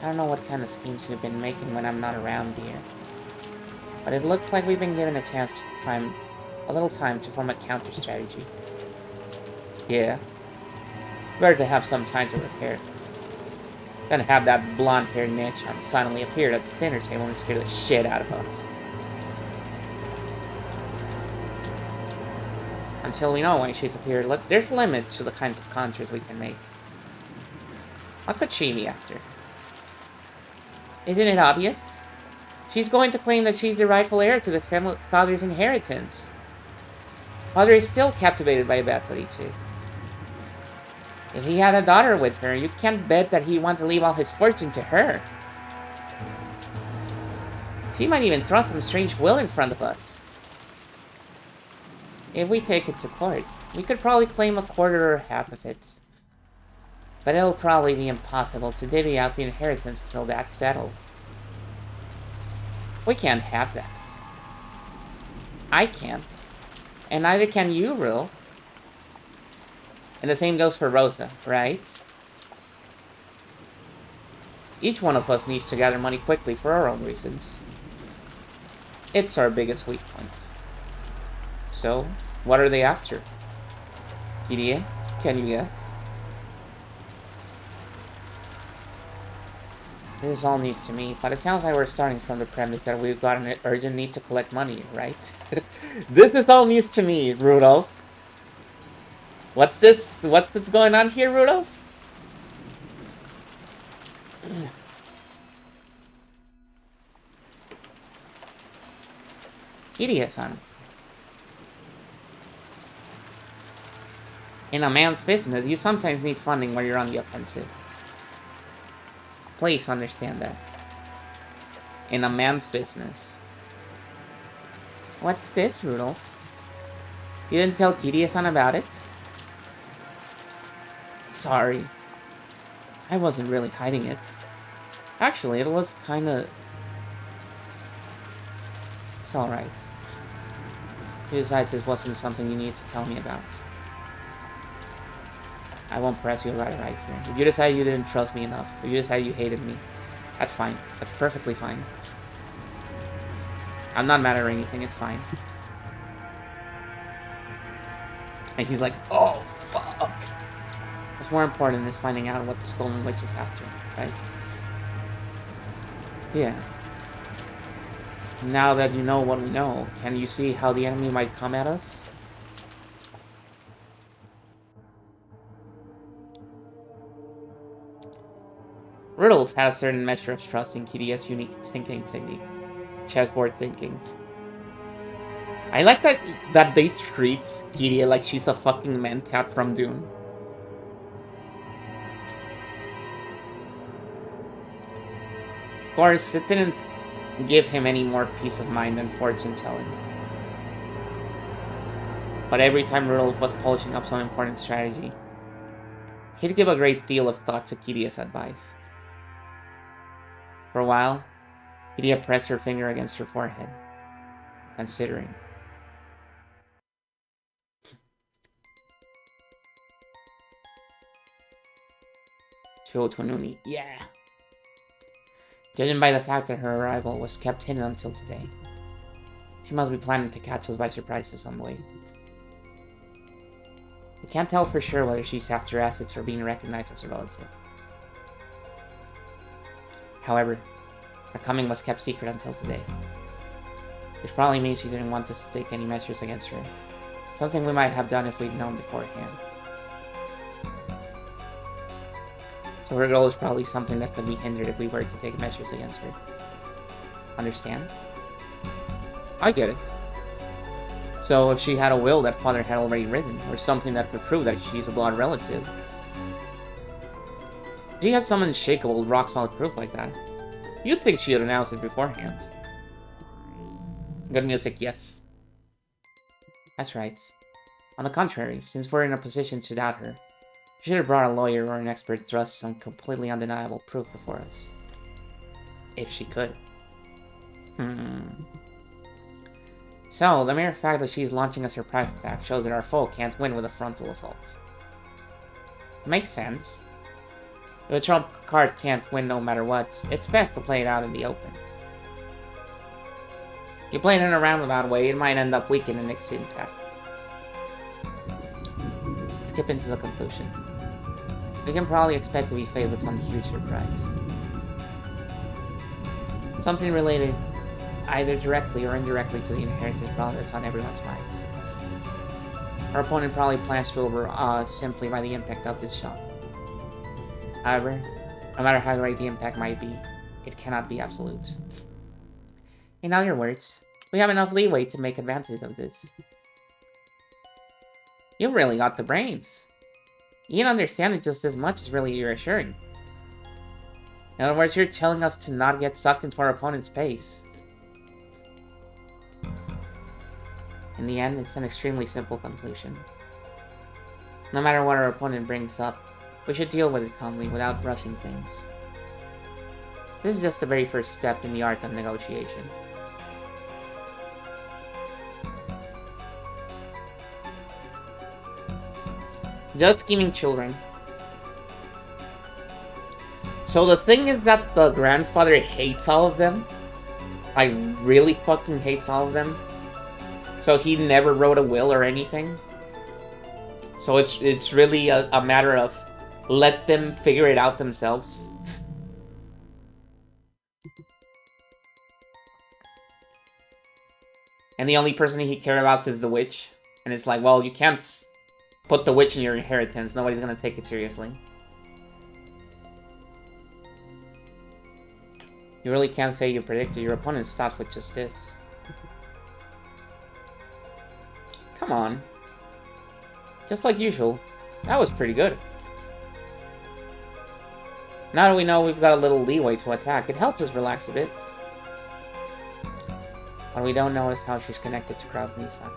I don't know what kind of schemes we've been making when I'm not around here. But it looks like we've been given a little time to form a counter strategy. Yeah. Better to have some time to prepare than have that blonde-haired Nachan suddenly appear at the dinner table and scare the shit out of us. Until we know why she's appeared, there's limits to the kinds of conjures we can make. What could she be after? Isn't it obvious? She's going to claim that she's the rightful heir to the father's inheritance. Father is still captivated by Beatrice. If he had a daughter with her, you can't bet that he'd want to leave all his fortune to her. She might even throw some strange will in front of us. If we take it to court, we could probably claim a quarter or half of it. But it'll probably be impossible to divvy out the inheritance until that's settled. We can't have that. I can't. And neither can you, Rule. And the same goes for Rosa, right? Each one of us needs to gather money quickly for our own reasons. It's our biggest weak point. So, what are they after? Kirie, can you guess? This is all news to me, but it sounds like we're starting from the premise that we've got an urgent need to collect money, right? This is all news to me, Rudolph. What's this going on here, Rudolph? Idiot-san. In a man's business, you sometimes need funding when you're on the offensive. Please understand that. In a man's business. What's this, Rudolph? You didn't tell Kirie-san about it? Sorry. I wasn't really hiding it. Actually, it was kinda... It's alright. You decided this wasn't something you needed to tell me about. I won't press you right here. If you decide you didn't trust me enough, if you decide you hated me, that's fine. That's perfectly fine. I'm not mad or anything, it's fine. And he's like, oh, fuck! What's more important is finding out what the Stolen Witch is after, right? Yeah. Now that you know what we know, can you see how the enemy might come at us? Rudolph had a certain measure of trust in Kirie's unique thinking technique. Chessboard thinking. I like that they treat Kirie like she's a fucking mentat from Dune. Of course, it didn't give him any more peace of mind than fortune telling. But every time Rudolph was polishing up some important strategy, he'd give a great deal of thought to Kirie's advice. For a while, Kirie pressed her finger against her forehead, considering. Chiotonuni, yeah. Judging by the fact that her arrival was kept hidden until today, she must be planning to catch us by surprise in some way. We can't tell for sure whether she's after assets or being recognized as a relative. However, her coming was kept secret until today, which probably means she didn't want us to take any measures against her, something we might have done if we'd known beforehand. So her goal is probably something that could be hindered if we were to take measures against her. Understand? I get it. So if she had a will that father had already written, or something that could prove that she's a blood relative, if she had some unshakable, rock-solid proof like that, you'd think she'd announce it beforehand. Good music, yes. That's right. On the contrary, since we're in a position to doubt her, she should have brought a lawyer or an expert to thrust some completely undeniable proof before us. If she could. So, the mere fact that she's launching a surprise attack shows that our foe can't win with a frontal assault. Makes sense. If a trump card can't win no matter what, it's best to play it out in the open. You play it in a roundabout way, it might end up weakening its impact. Skip into the conclusion. We can probably expect to be faced with some huge surprise. Something related either directly or indirectly to the inheritance problem that's on everyone's minds. Our opponent probably plans to over us simply by the impact of this shot. However, no matter how great the impact might be, it cannot be absolute. In other words, we have enough leeway to make advantage of this. You really got the brains. You can understand it just as much as really reassuring. In other words, you're telling us to not get sucked into our opponent's pace. In the end, it's an extremely simple conclusion. No matter what our opponent brings up, we should deal with it calmly without rushing things. This is just the very first step in the art of negotiation. Just scheming children. So the thing is that the grandfather hates all of them. Like, really fucking hates all of them. So he never wrote a will or anything. So it's really a matter of let them figure it out themselves. And the only person he cares about is the witch. And it's like, well, you can't put the witch in your inheritance. Nobody's gonna take it seriously. You really can't say you predicted your opponent's thoughts with just this. Come on. Just like usual. That was pretty good. Now that we know we've got a little leeway to attack, it helps us relax a bit. What we don't know is how she's connected to Krau's Nissan.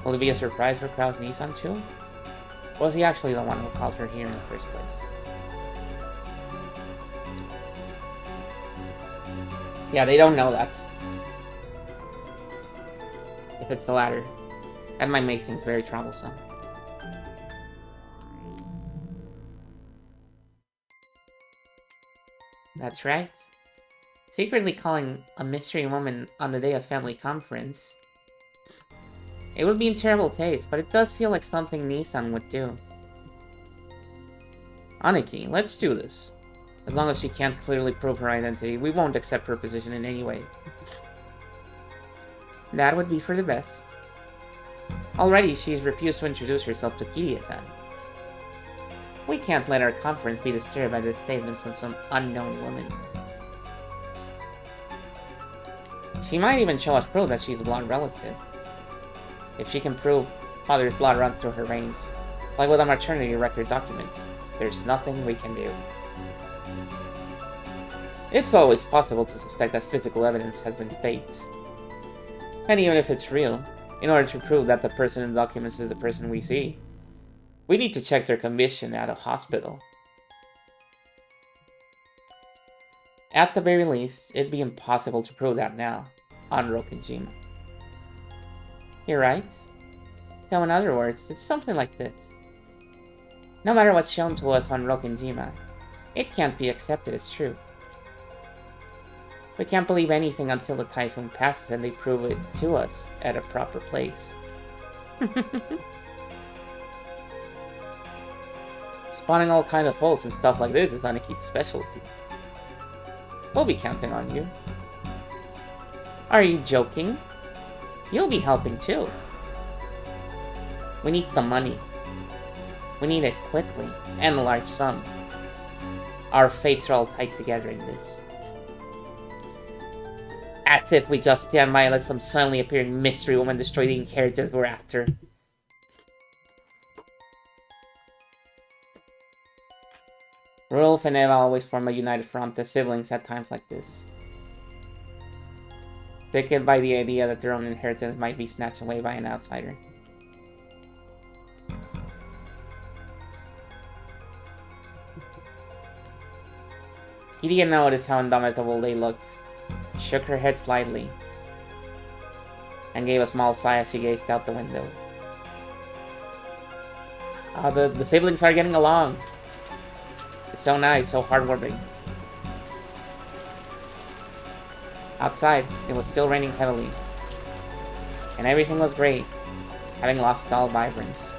Will it be a surprise for Krau's Nissan too? Or was he actually the one who called her here in the first place? Yeah, they don't know that. If it's the latter, that might make things very troublesome. That's right. Secretly calling a mystery woman on the day of family conference. It would be in terrible taste, but it does feel like something Nissan would do. Aniki, let's do this. As long as she can't clearly prove her identity, we won't accept her position in any way. That would be for the best. Already, she's refused to introduce herself to Kiria-san. We can't let our conference be disturbed by the statements of some unknown woman. She might even show us proof that she's a blood relative. If she can prove father's blood runs through her veins, like with the maternity record documents, there's nothing we can do. It's always possible to suspect that physical evidence has been faked. And even if it's real, in order to prove that the person in the documents is the person we see, we need to check their condition at a hospital. At the very least, it'd be impossible to prove that now, on Rokenjima. You're right. So in other words, it's something like this. No matter what's shown to us on Rokenjima, it can't be accepted as truth. We can't believe anything until the typhoon passes and they prove it to us at a proper place. Spawning all kind of holes and stuff like this is Aniki's specialty. We'll be counting on you. Are you joking? You'll be helping too. We need the money. We need it quickly, and a large sum. Our fates are all tied together in this. As if we just stand by and let some suddenly appearing mystery woman destroy the inheritance we're after. Rolf and Eva always form a united front as siblings at times like this. Sickened by the idea that their own inheritance might be snatched away by an outsider. He didn't notice how indomitable they looked. Shook her head slightly. and gave a small sigh as she gazed out the window. The siblings are getting along. It's so nice, so heartwarming. Outside, it was still raining heavily, and everything was great, having lost all vibrance.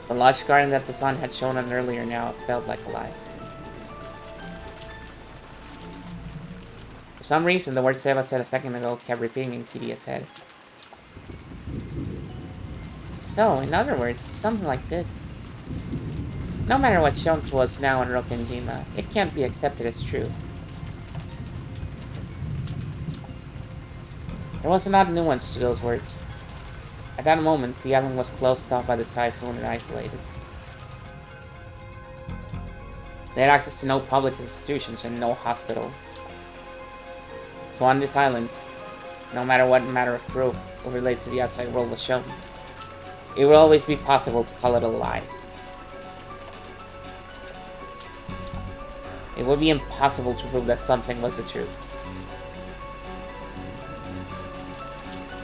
The lush garden that the sun had shone on earlier now felt like alive. For some reason, the word Seba said a second ago kept repeating in Kiria's head. So, in other words, it's something like this. No matter what's shown to us now in Rokenjima, it can't be accepted as true. There was an odd nuance to those words. At that moment, the island was closed off by the typhoon and isolated. They had access to no public institutions and no hospital. So on this island, no matter what matter of proof or relate to the outside world was shown, it would always be possible to call it a lie. It would be impossible to prove that something was the truth.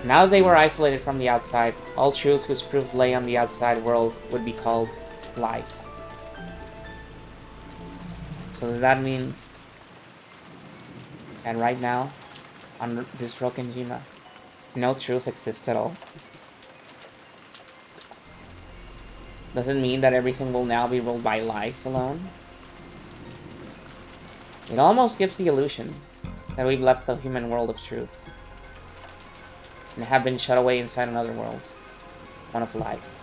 Now that they were isolated from the outside, all truths whose proof lay on the outside world would be called lies. So does that mean that right now, on this Rokenjima, no truth exists at all? Does it mean that everything will now be ruled by lies alone? It almost gives the illusion that we've left the human world of truth and have been shut away inside another world, one of lies.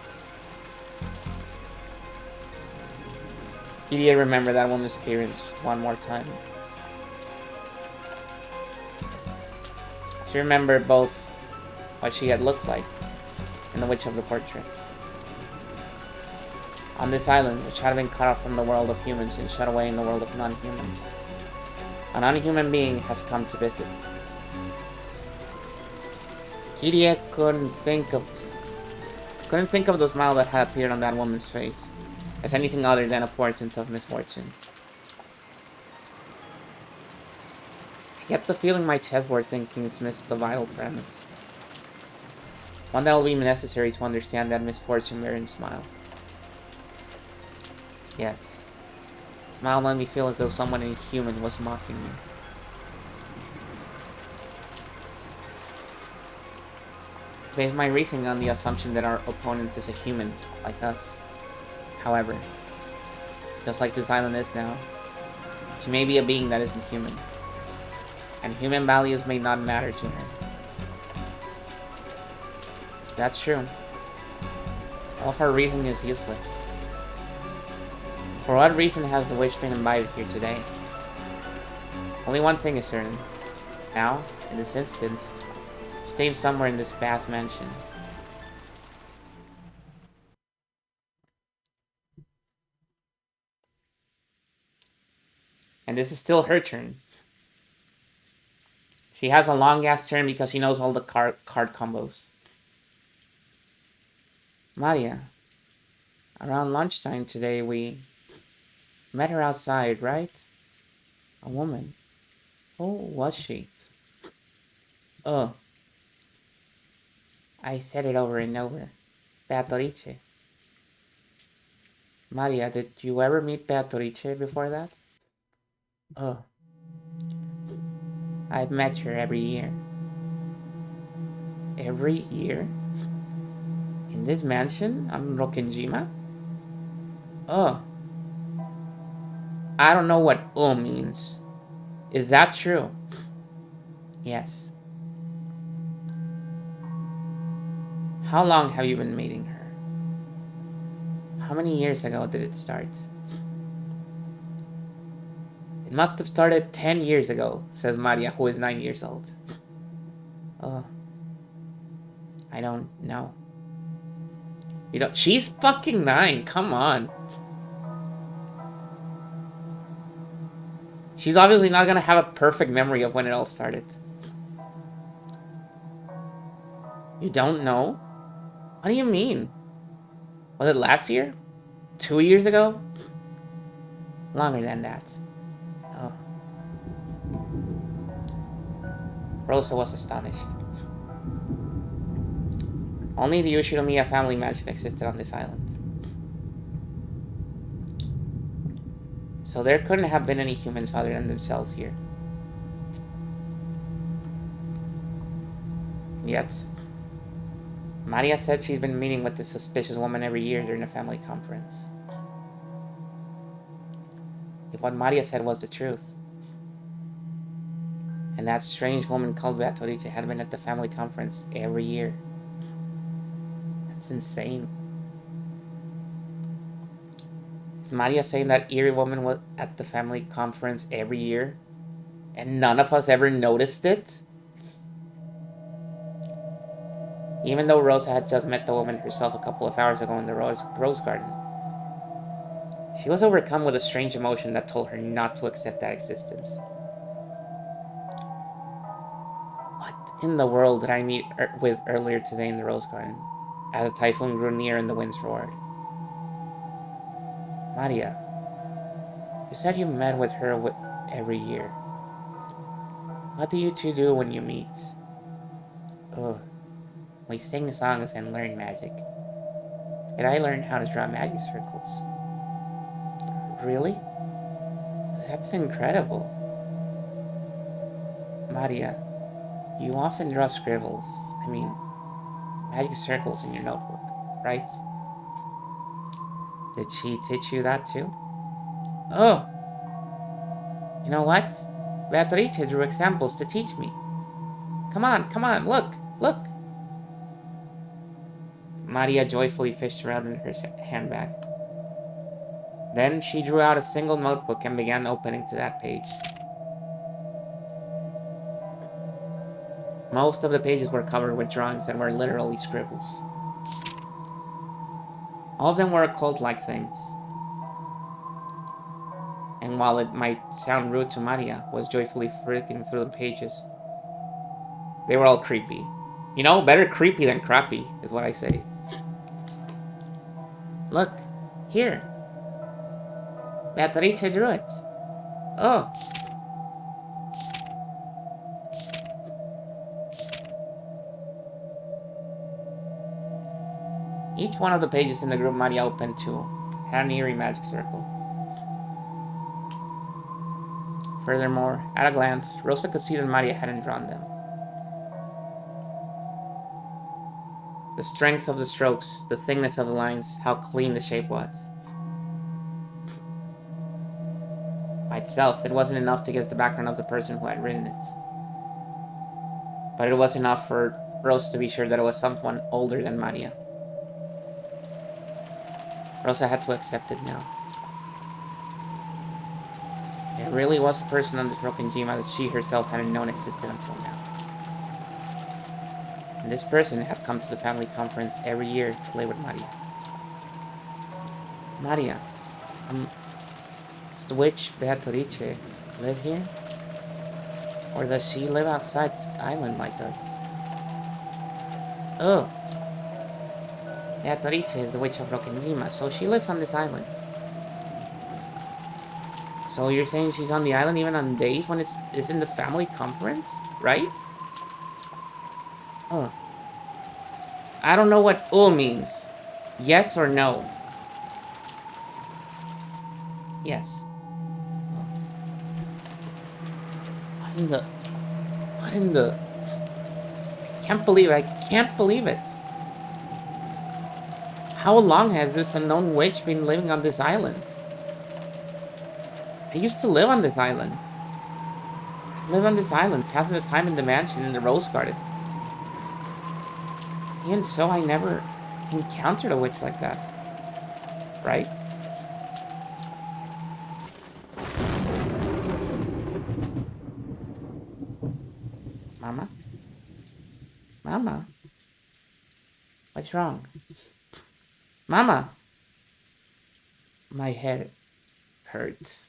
Kiria remembered that woman's appearance one more time. She remembered both what she had looked like and the witch of the portrait. On this island, which had been cut off from the world of humans and shut away in the world of non-humans, an unhuman being has come to visit. Kiria couldn't think of the smile that had appeared on that woman's face as anything other than a portent of misfortune. I get the feeling my chessboard thinking has missed the vital premise. One that will be necessary to understand that misfortune-bearing smile. Yes. The smile made me feel as though someone inhuman was mocking me. Based my reasoning on the assumption that our opponent is a human, like us. However, just like this island is now, she may be a being that isn't human. And human values may not matter to her. That's true. All of our reasoning is useless. For what reason has the witch been invited here today? Only one thing is certain. Now, in this instant, she stays somewhere in this vast mansion. And this is still her turn. She has a long-ass turn because she knows all the card combos. Maria, around lunchtime today we met her outside, right? A woman. Who was she? Oh. I said it over and over. Beatrice. Maria, did you ever meet Beatrice before that? Oh. I've met her every year. Every year? In this mansion on Rokenjima? Oh. I don't know what means. Is that true? Yes. How long have you been meeting her? How many years ago did it start? It must have started 10 years ago, says Maria, who is 9 years old. Oh. I don't know. You don't. She's fucking 9. Come on. She's obviously not gonna have a perfect memory of when it all started. You don't know? What do you mean? Was it last year? 2 years ago? Longer than that. Oh. Rosa was astonished. Only the Ushinomiya family mansion existed on this island. So there couldn't have been any humans other than themselves here. Yet, Maria said she'd been meeting with this suspicious woman every year during a family conference. If what Maria said was the truth, and that strange woman called Beatrice had been at the family conference every year, that's insane. Is Maria saying that eerie woman was at the family conference every year, and none of us ever noticed it? Even though Rosa had just met the woman herself a couple of hours ago in the rose garden, she was overcome with a strange emotion that told her not to accept that existence. What in the world did I meet with earlier today in the rose garden, as the typhoon grew near and the winds roared? Maria, you said you met with her every year. What do you two do when you meet? Oh, we sing songs and learn magic. And I learned how to draw magic circles. Really? That's incredible. Maria, you often draw scribbles, magic circles in your notebook, right? Did she teach you that too? Oh, you know what? Beatrice drew examples to teach me. Come on, look. Maria joyfully fished around in her handbag. Then she drew out a single notebook and began opening to that page. Most of the pages were covered with drawings that were literally scribbles. All of them were occult-like things. And while it might sound rude to Maria, was joyfully flicking through the pages. They were all creepy. You know, better creepy than crappy, is what I say. Look, here. Beatrice drew it. Oh. Each one of the pages in the group Maria opened to had an eerie magic circle. Furthermore, at a glance, Rosa could see that Maria hadn't drawn them. The strength of the strokes, the thickness of the lines, how clean the shape was. By itself, it wasn't enough to guess the background of the person who had written it. But it was enough for Rosa to be sure that it was someone older than Maria. Rosa had to accept it now. There really was a person on this broken Jima that she herself hadn't known existed until now. And this person had come to the family conference every year to play with Maria. Maria, does the witch Beatrice live here? Or does she live outside this island like us? Oh, Beatrice is the witch of Rokenjima, so she lives on this island. So you're saying she's on the island even on days when it's in the family conference, right? Oh. I don't know what means. Yes or no? Yes. What in the... I can't believe it. How long has this unknown witch been living on this island? I used to live on this island. Passing the time in the mansion in the rose garden. Even so, I never encountered a witch like that. Right? Mama? Mama? What's wrong? Mama! My head hurts.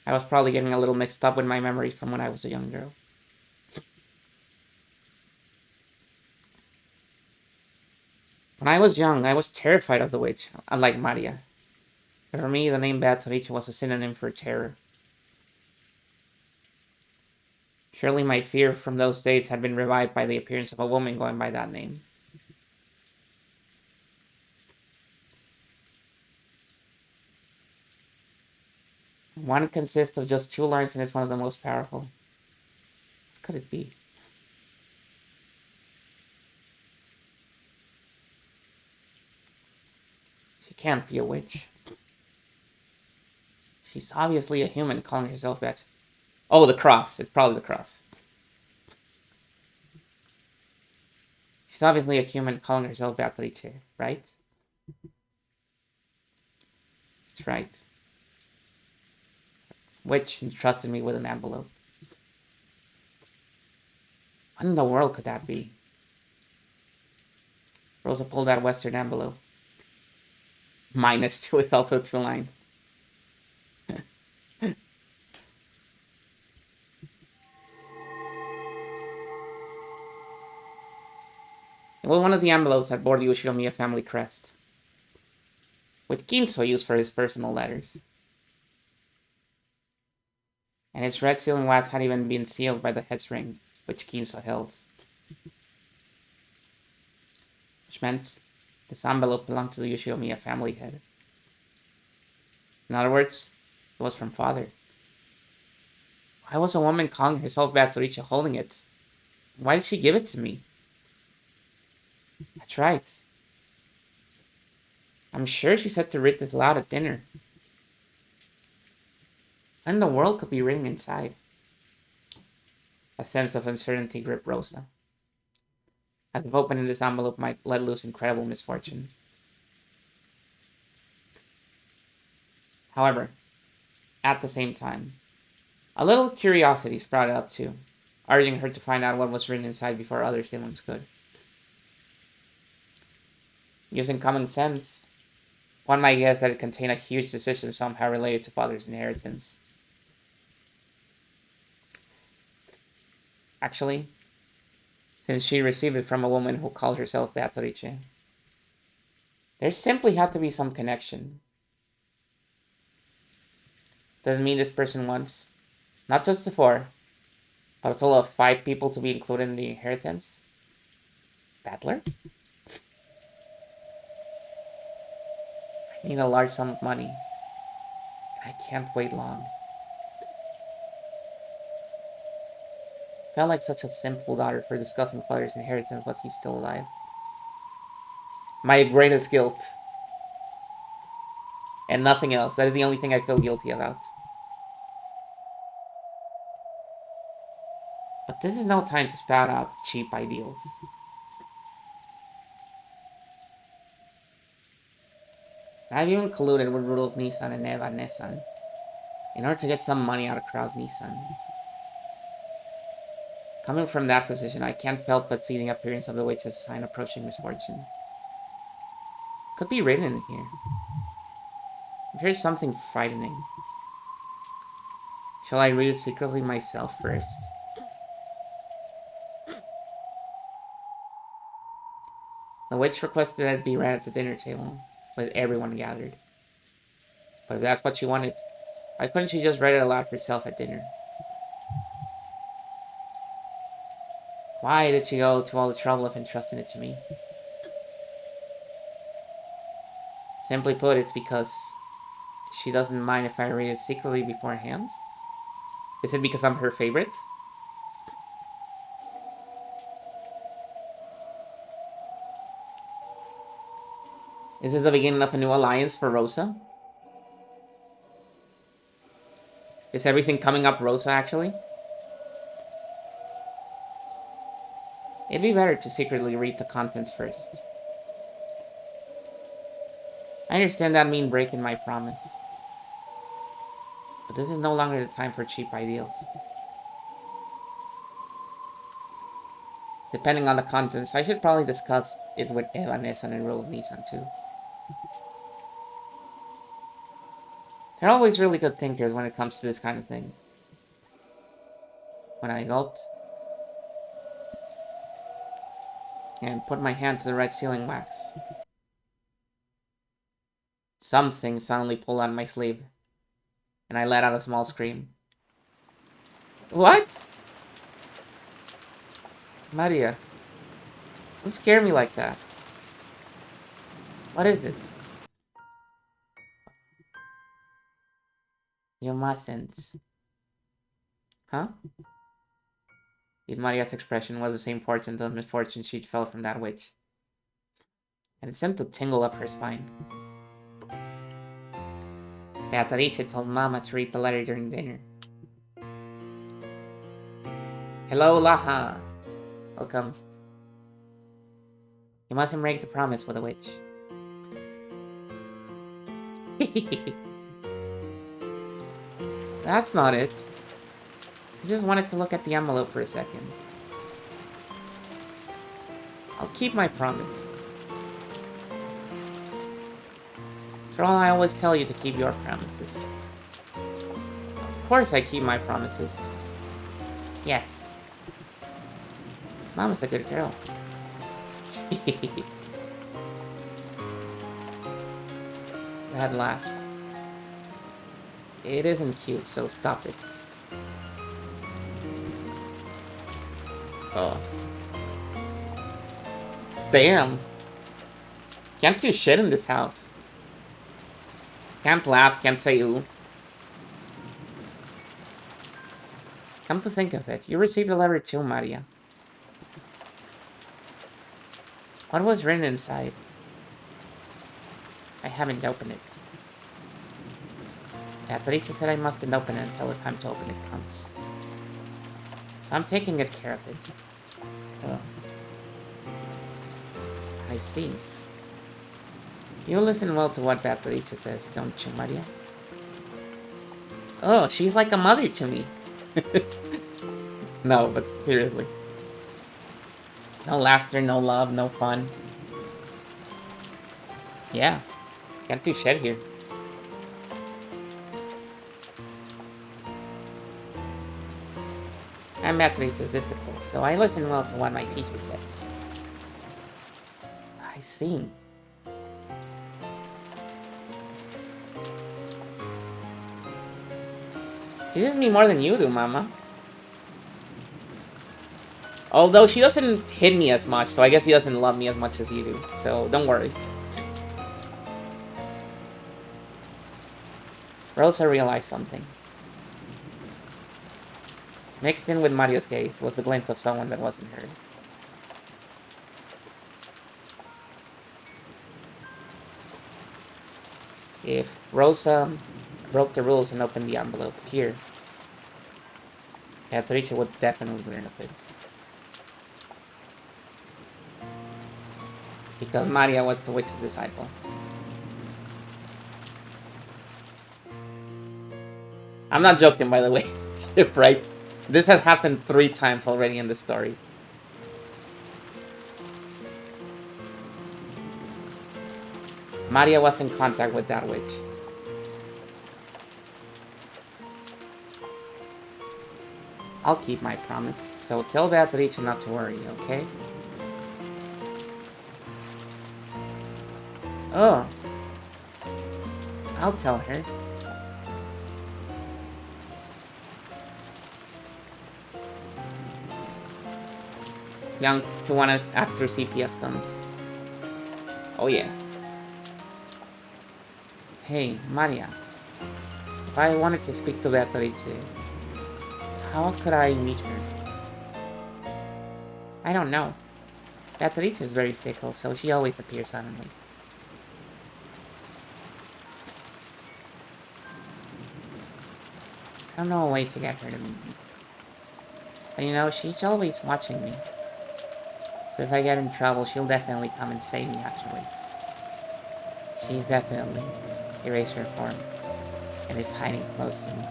I was probably getting a little mixed up with my memories from when I was a young girl. When I was young, I was terrified of the witch, unlike Maria. For me, the name Beatrice was a synonym for terror. Surely my fear from those days had been revived by the appearance of a woman going by that name. One consists of just 2 lines and is one of the most powerful. What could it be? She can't be a witch. She's obviously a human calling herself that. Oh, the cross. It's probably the cross. She's obviously a human calling herself Beatrice, right? That's right. Witch entrusted me with an envelope. What in the world could that be? Rosa pulled out Western envelope. -2 with also 2 lines. It was one of the envelopes that bore the Ushinomiya family crest, which Ginso used for his personal letters. And its red sealing wax had even been sealed by the head's ring, which Ginso held. Which meant this envelope belonged to the Ushinomiya family head. In other words, it was from father. Why was a woman calling herself Beatrice holding it? Why did she give it to me? That's right. I'm sure she said to read this aloud at dinner. What in the world could be written inside? A sense of uncertainty gripped Rosa, as if opening this envelope might let loose incredible misfortune. However, at the same time, a little curiosity sprouted up too, urging her to find out what was written inside before other siblings could. Using common sense, one might guess that it contained a huge decision somehow related to father's inheritance. Actually, since she received it from a woman who called herself Beatrice, there simply had to be some connection. Doesn't mean this person wants not just the 4, but a total of 5 people to be included in the inheritance. Battler? I need a large sum of money. I can't wait long. Felt like such a simple daughter for discussing father's inheritance, but he's still alive. My greatest guilt. And nothing else. That is the only thing I feel guilty about. But this is no time to spout out cheap ideals. I've even colluded with Rudolf Nissan and Eva Nissan in order to get some money out of Kraus Nissan. Coming from that position, I can't help but see the appearance of the witch as a sign approaching misfortune. Could be written in here. Here's something frightening. Shall I read it secretly myself first? The witch requested that it be read at the dinner table, with everyone gathered. But if that's what she wanted, why couldn't she just read it aloud herself at dinner? Why did she go to all the trouble of entrusting it to me? Simply put, it's because she doesn't mind if I read it secretly beforehand? Is it because I'm her favorite? Is this the beginning of a new alliance for Rosa? Is everything coming up Rosa, actually? It'd be better to secretly read the contents first. I understand that means breaking my promise. But this is no longer the time for cheap ideals. Depending on the contents, I should probably discuss it with Eva Nissan and Rule Nissan too. They're always really good thinkers when it comes to this kind of thing. When I gulped and put my hand to the red sealing wax, something suddenly pulled on my sleeve, and I let out a small scream. What? Maria, don't scare me like that. What is it? You mustn't. Huh? If Maria's expression was the same portent of misfortune she felt from that witch, and it sent a tingle up her spine. Beatrice told Mama to read the letter during dinner. Hello, Laha. Welcome. You mustn't break the promise with a witch. That's not it. I just wanted to look at the envelope for a second. I'll keep my promise. After all, I always tell you to keep your promises. Of course I keep my promises. Yes. Mama's a good girl. That laugh. It isn't cute, so stop it. Oh. Damn. Can't do shit in this house. Can't laugh, can't say ooh. Come to think of it, you received a letter too, Maria. What was written inside? I haven't opened it. Beatrice said I mustn't open it until the time to open it comes. So I'm taking good care of it. Oh. I see. You listen well to what Beatrice says, don't you, Maria? Oh, she's like a mother to me. No, but seriously. No laughter, no love, no fun. Yeah. Can't do shit here. I'm Beatrice's disciple, so I listen well to what my teacher says. I see. She loves me more than you do, Mama. Although she doesn't hit me as much, so I guess she doesn't love me as much as you do. So don't worry. Rosa realized something. Mixed in with Maria's gaze was the glint of someone that wasn't her. If Rosa broke the rules and opened the envelope here, Beatrice would definitely learn of it. Because Maria was the witch's disciple. I'm not joking, by the way. Right? This has happened 3 times already in the story. Maria was in contact with that witch. I'll keep my promise, so tell Beatrice not to worry, okay? Oh. I'll tell her. Young to want us after CPS comes. Oh yeah. Hey, Maria. If I wanted to speak to Beatrice, how could I meet her? I don't know. Beatrice is very fickle, so she always appears suddenly. I don't know a way to get her to meet me. But you know, she's always watching me. So if I get in trouble, she'll definitely come and save me afterwards. She's definitely erased her form and is hiding close to me.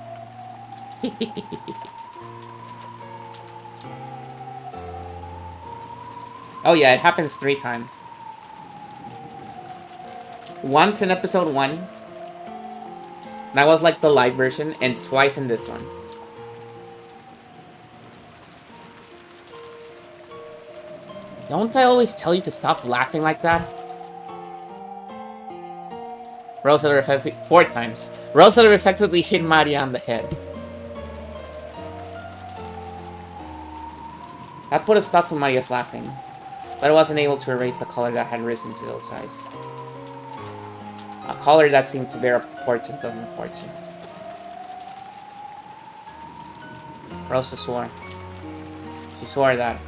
Oh yeah, it happens 3 times. Once in episode 1. That was like the live version, and twice in this one. Don't I always tell you to stop laughing like that? Rosa effectively 4 times. Rosa effectively hit Maria on the head. That put a stop to Maria's laughing, but it wasn't able to erase the color that had risen to those eyes. A color that seemed to bear a portent of misfortune. Rosa swore. She swore that,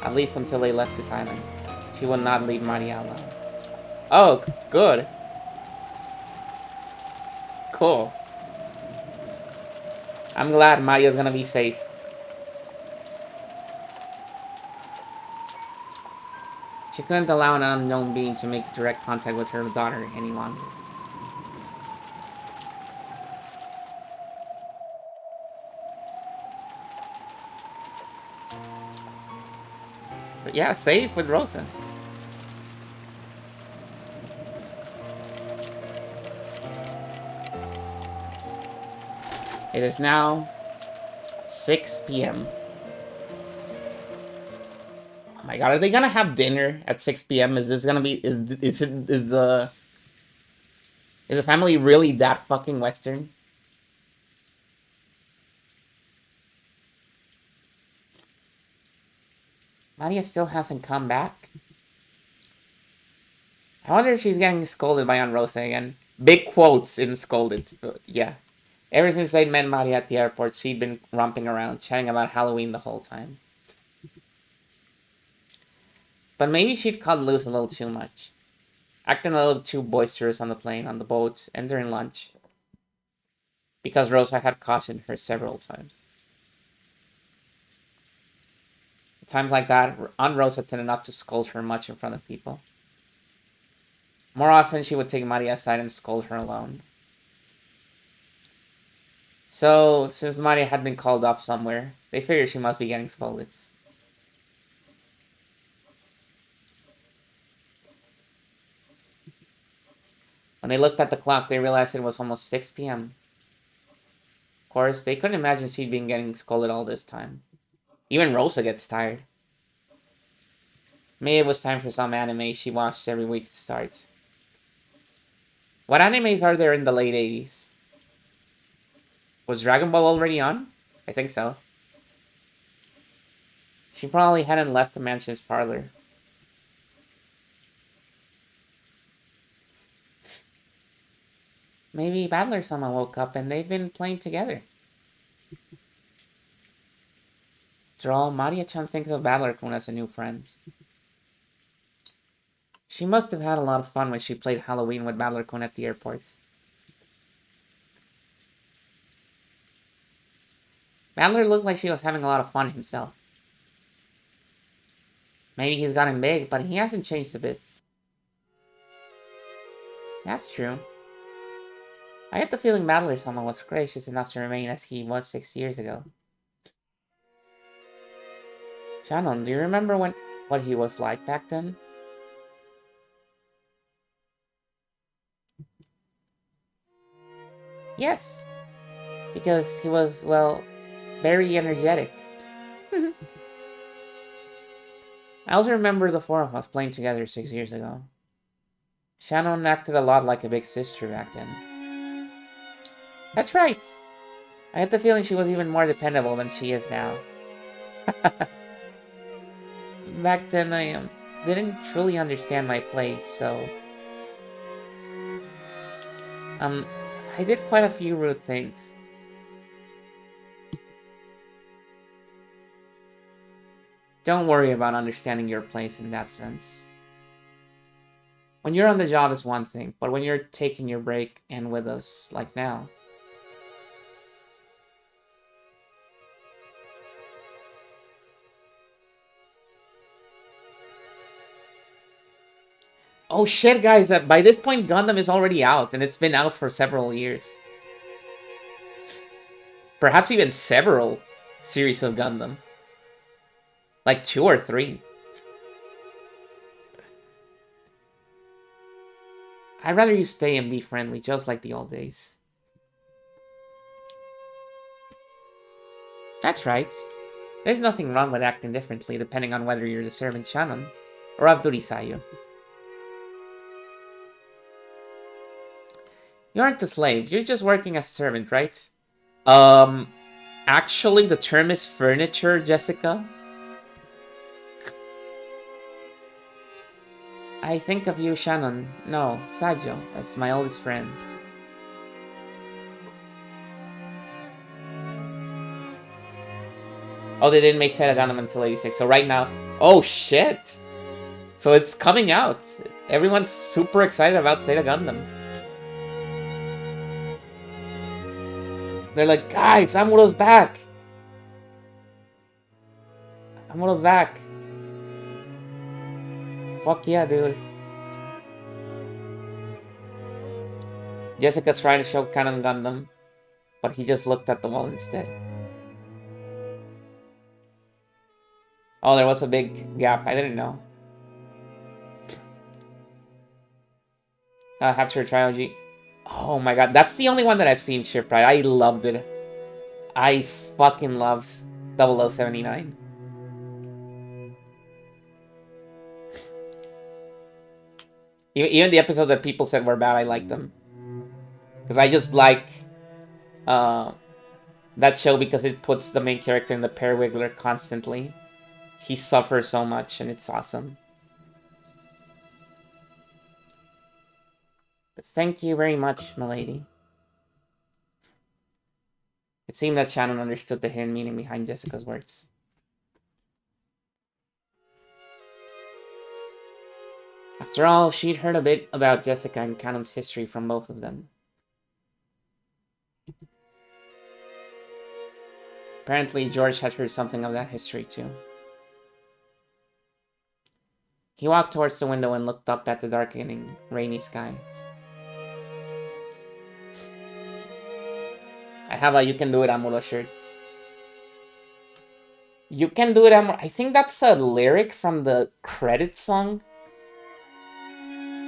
at least until they left this island, she would not leave Maria alone. Oh, good. Cool. I'm glad Maria's gonna be safe. She couldn't allow an unknown being to make direct contact with her daughter any longer. But yeah, safe with Rosa. It is now 6 p.m. Oh my god, are they gonna have dinner at 6 p.m.? Is this gonna be is the family really that fucking Western? Maria still hasn't come back. I wonder if she's getting scolded by Aunt Rosa again. Big quotes in scolded. Yeah. Ever since they met Maria at the airport, she'd been romping around, chatting about Halloween the whole time. But maybe she'd cut loose a little too much. Acting a little too boisterous on the plane, on the boat, and during lunch. Because Rosa had cautioned her several times. At times like that, Aunt Rosa tended not to scold her much in front of people. More often, she would take Maria aside and scold her alone. So, since Maria had been called off somewhere, they figured she must be getting scolded. When they looked at the clock, they realized it was almost 6 p.m. Of course, they couldn't imagine she'd been getting scolded all this time. Even Rosa gets tired. Maybe it was time for some anime she watched every week to start. What animes are there in the late 80s? Was Dragon Ball already on? I think so. She probably hadn't left the mansion's parlor. Maybe Battler-sama woke up and they've been playing together. After all, Maria-chan thinks of Battler-kun as a new friend. She must have had a lot of fun when she played Halloween with Battler-kun at the airport. Battler looked like she was having a lot of fun himself. Maybe he's gotten big, but he hasn't changed a bit. That's true. I get the feeling Battler-sama was gracious enough to remain as he was 6 years ago. Shannon, do you remember what he was like back then? Yes, because he was, well, very energetic. I also remember the four of us playing together 6 years ago. Shannon acted a lot like a big sister back then. That's right. I had the feeling she was even more dependable than she is now. Back then, I didn't truly understand my place, so I did quite a few rude things. Don't worry about understanding your place in that sense. When you're on the job is one thing, but when you're taking your break and with us, like now. Oh shit, guys, by this point Gundam is already out, and it's been out for several years. Perhaps even several series of Gundam. Like 2 or 3. I'd rather you stay and be friendly, just like the old days. That's right. There's nothing wrong with acting differently depending on whether you're the servant Shannon or Abdurisayo. You aren't a slave, you're just working as a servant, right? Actually the term is furniture, Jessica. I think of you, Shannon. No, Sajo, as my oldest friends. Oh, they didn't make Sega Gundam until 86. So right now... Oh, shit! So it's coming out. Everyone's super excited about Sega Gundam. They're like, guys, Amuro's back! Amuro's back. Fuck yeah, dude. Jessica's trying to show Canon Gundam, but he just looked at the wall instead. Oh, there was a big gap. I didn't know. Hapture Trilogy. Oh my god, that's the only one that I've seen shipped, right? I loved it. I fucking loved 0079. Even the episodes that people said were bad, I liked them. Because I just like that show because it puts the main character in the Periwiggler constantly. He suffers so much and it's awesome. Thank you very much, milady. It seemed that Shannon understood the hidden meaning behind Jessica's words. After all, she'd heard a bit about Jessica and Cannon's history from both of them. Apparently, George had heard something of that history too. He walked towards the window and looked up at the darkening, rainy sky. I have a You Can Do It Amuro shirt. You Can Do It Amuro. I think that's a lyric from the credit song.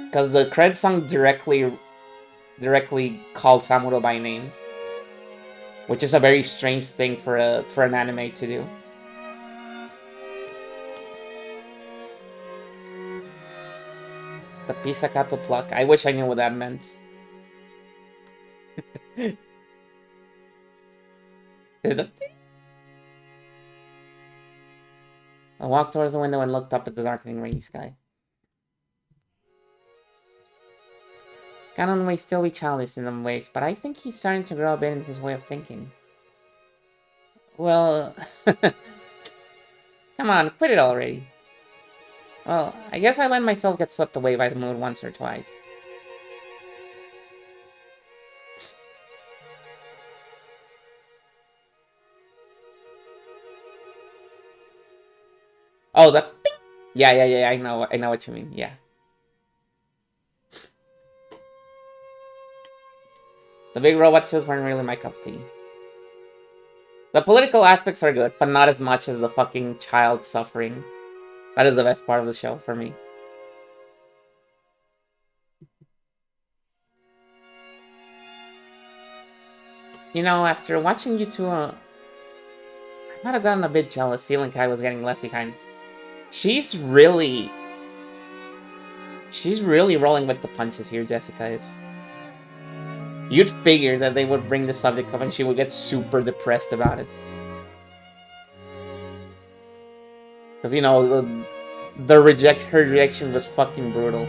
Because the credit song directly calls Amuro by name. Which is a very strange thing for an anime to do. The Pisakato pluck. I wish I knew what that meant. I walked towards the window and looked up at the darkening rainy sky. Ganon may still be childish in some ways, but I think he's starting to grow a bit in his way of thinking. Well... Come on, quit it already. Well, I guess I let myself get swept away by the mood once or twice. Oh, that thing! Yeah, I know what you mean, yeah. The big robot suits weren't really my cup of tea. The political aspects are good, but not as much as the fucking child suffering. That is the best part of the show for me. You know, after watching you two, I might have gotten a bit jealous, feeling Kai was getting left behind. She's really rolling with the punches here, Jessica is. You'd figure that they would bring the subject up and she would get super depressed about it. Because, you know, her rejection was fucking brutal.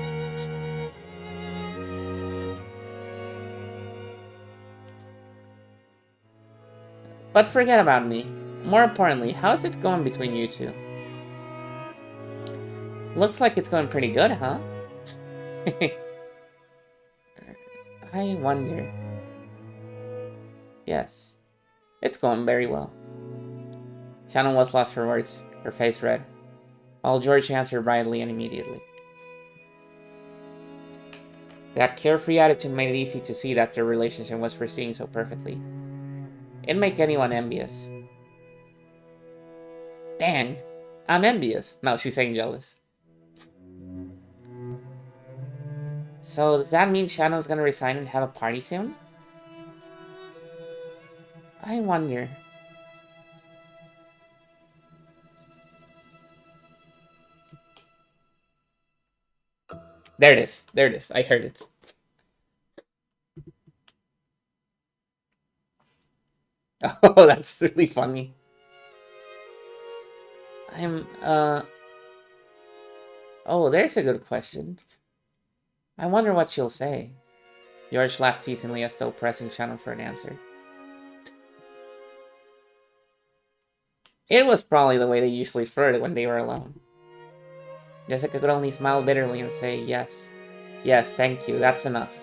But forget about me. More importantly, how's it going between you two? Looks like it's going pretty good, huh? I wonder. Yes. It's going very well. Shannon was lost for words, her face red, while George answered brightly and immediately. That carefree attitude made it easy to see that their relationship was proceeding so perfectly. It'd make anyone envious. Dang, I'm envious. No, she's saying jealous. So does that mean Shannon's gonna resign and have a party soon? I wonder. There it is. There it is. I heard it. Oh, that's really funny. Oh, there's a good question. I wonder what she'll say. George laughed teasingly as though pressing Shannon for an answer. It was probably the way they usually flirted when they were alone. Jessica could only smile bitterly and say, yes. Yes, thank you, that's enough.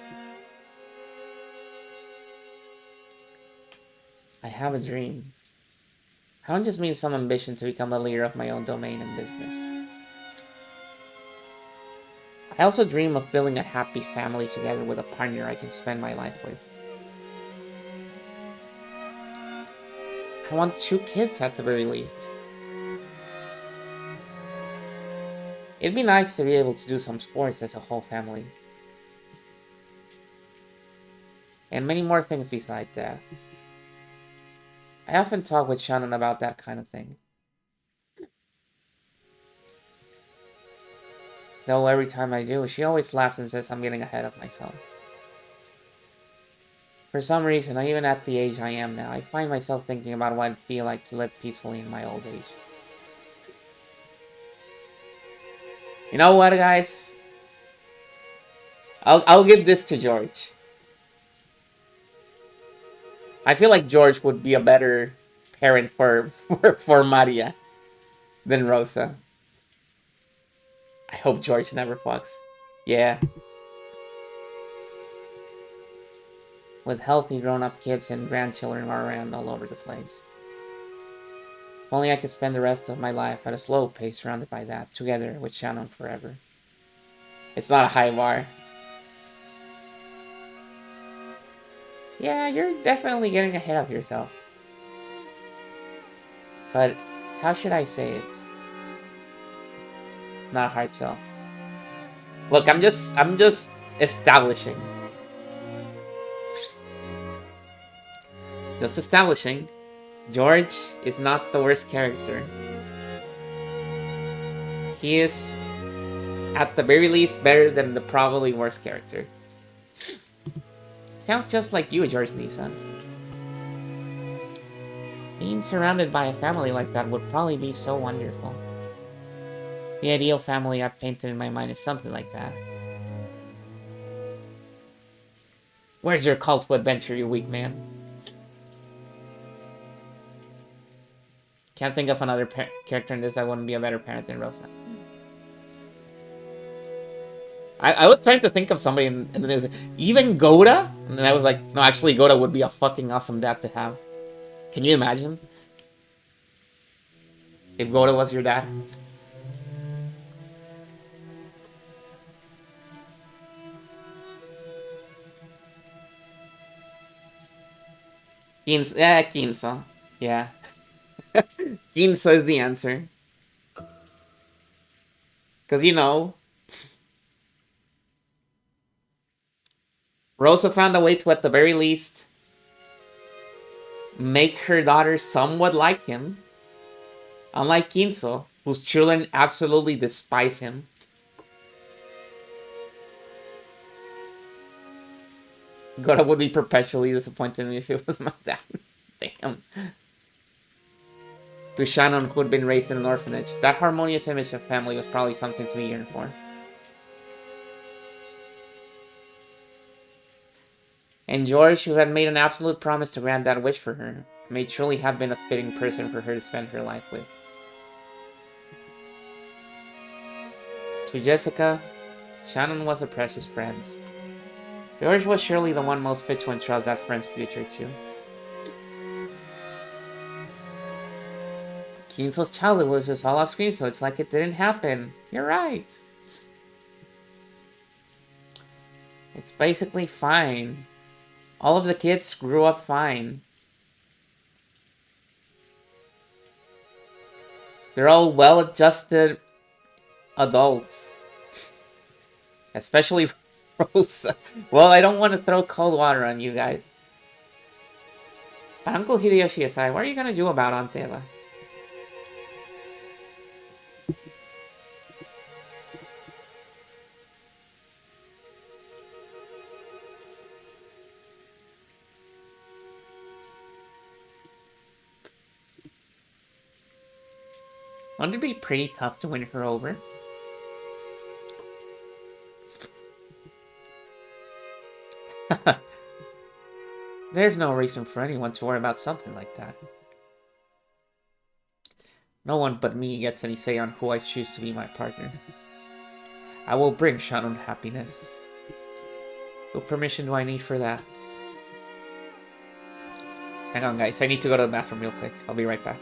I have a dream. I don't just mean some ambition to become the leader of my own domain and business. I also dream of building a happy family together with a partner I can spend my life with. I want 2 kids at the very least. It'd be nice to be able to do some sports as a whole family. And many more things besides that. I often talk with Shannon about that kind of thing. Though every time I do, she always laughs and says I'm getting ahead of myself. For some reason, even at the age I am now, I find myself thinking about what it'd feel like to live peacefully in my old age. You know what, guys? I'll give this to George. I feel like George would be a better parent for Maria than Rosa. I hope George never fucks. Yeah. With healthy grown-up kids and grandchildren around all over the place. If only I could spend the rest of my life at a slow pace surrounded by that, together with Shannon forever. It's not a high bar. Yeah, you're definitely getting ahead of yourself. But how should I say it? Not a hard sell. Look, I'm just establishing. Just establishing. George is not the worst character. He is, at the very least, better than the probably worst character. Sounds just like you, George Nissan. Being surrounded by a family like that would probably be so wonderful. The ideal family I've painted in my mind is something like that. Where's your call to adventure, you weak man? Can't think of another character in this that wouldn't be a better parent than Rosa. I was trying to think of somebody, and then it was like, even Goda? And then I was like, no, actually, Goda would be a fucking awesome dad to have. Can you imagine? If Goda was your dad? Ginso. Yeah, Ginso. Yeah. Ginso is the answer. Because, you know, Rosa found a way to, at the very least, make her daughter somewhat like him. Unlike Ginso, whose children absolutely despise him. Goda would be perpetually disappointed in me if it was my dad. Damn. To Shannon, who had been raised in an orphanage, that harmonious image of family was probably something to be yearned for. And George, who had made an absolute promise to grant that wish for her, may truly have been a fitting person for her to spend her life with. To Jessica, Shannon was a precious friend. George was surely the one most fit to entrust that friend's future to. Kinso's childhood was just all off screen, so it's like it didn't happen. You're right. It's basically fine. All of the kids grew up fine. They're all well-adjusted adults. Especially Rosa. Well, I don't want to throw cold water on you guys. But Uncle Hideyoshi aside, what are you gonna do about Aunt Eva? Wouldn't it be pretty tough to win her over? There's no reason for anyone to worry about something like that. No one but me gets any say on who I choose to be my partner. I will bring Shannon happiness. What permission do I need for that? Hang on, guys. I need to go to the bathroom real quick. I'll be right back.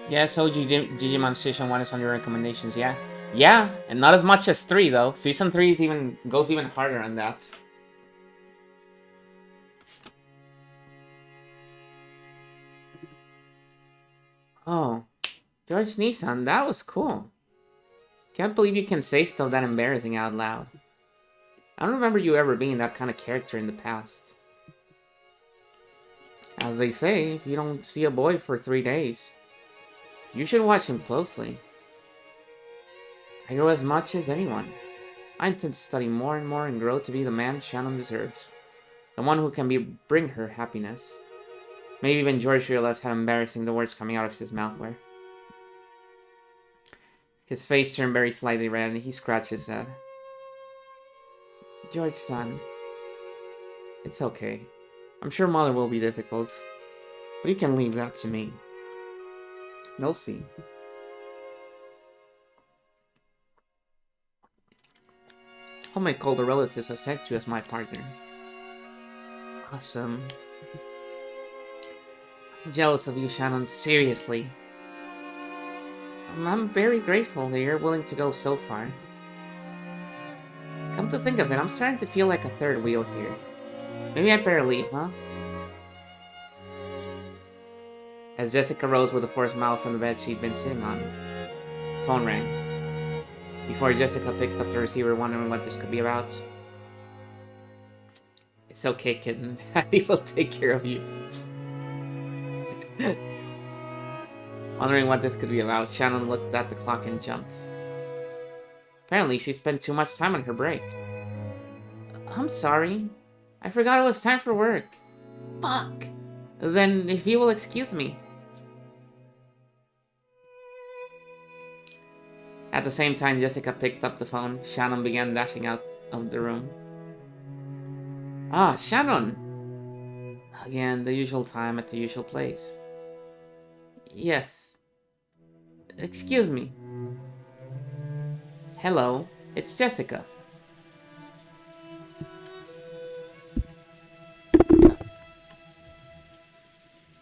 Yes, OG Digimon Season 1 is on your recommendations, yeah. Yeah, and not as much as 3, though. Season 3 is goes even harder on that. Oh, George Nissan, that was cool. Can't believe you can say stuff that embarrassing out loud. I don't remember you ever being that kind of character in the past. As they say, if you don't see a boy for 3 days, you should watch him closely. I know as much as anyone. I intend to study more and more and grow to be the man Shannon deserves. The one who can bring her happiness. Maybe even George realized how embarrassing the words coming out of his mouth were. His face turned very slightly red and he scratched his head. George-san, it's okay. I'm sure Mother will be difficult, but you can leave that to me. You'll see. I'll make all the relatives accept you as my partner. Awesome. I'm jealous of you, Shannon, seriously. I'm very grateful that you're willing to go so far. Come to think of it, I'm starting to feel like a third wheel here. Maybe I better leave, huh? As Jessica rose with a forced smile from the bed she'd been sitting on, the phone rang. Before Jessica picked up the receiver, wondering what this could be about. It's okay, kitten. Daddy will take care of you. Wondering what this could be about, Shannon looked at the clock and jumped. Apparently, she spent too much time on her break. I'm sorry. I forgot it was time for work. Fuck. Then, if you will excuse me. At the same time Jessica picked up the phone, Shannon began dashing out of the room. Ah, Shannon! Again, the usual time at the usual place. Yes. Excuse me. Hello, it's Jessica.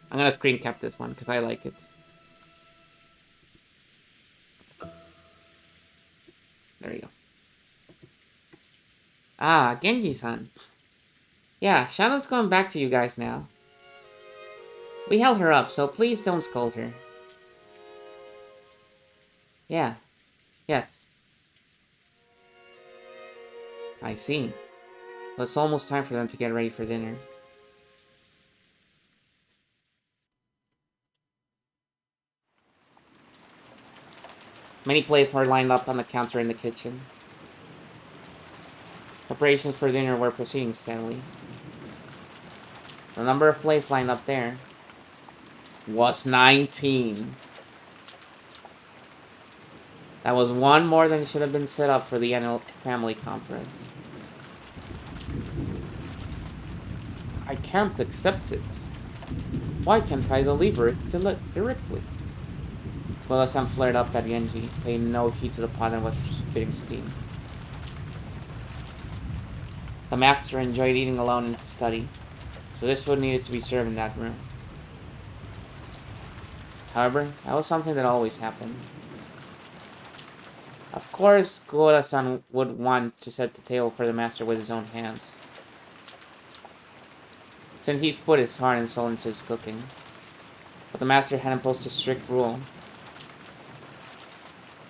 I'm gonna screen cap this one because I like it. There you go. Ah, Genji-san. Yeah, Shadow's going back to you guys now. We held her up, so please don't scold her. Yeah. Yes. I see. Well, it's almost time for them to get ready for dinner. Many plates were lined up on the counter in the kitchen. Preparations for dinner were proceeding steadily. The number of plates lined up there was 19. That was one more than should have been set up for the annual family conference. I can't accept it. Why can't I deliver it directly? Well-san flared up at Genji, paying no heed to the pot and was spitting steam. The master enjoyed eating alone in his study, so this food needed to be served in that room. However, that was something that always happened. Of course, Kuroda-san would want to set the table for the master with his own hands, since he's put his heart and soul into his cooking. But the master had imposed a strict rule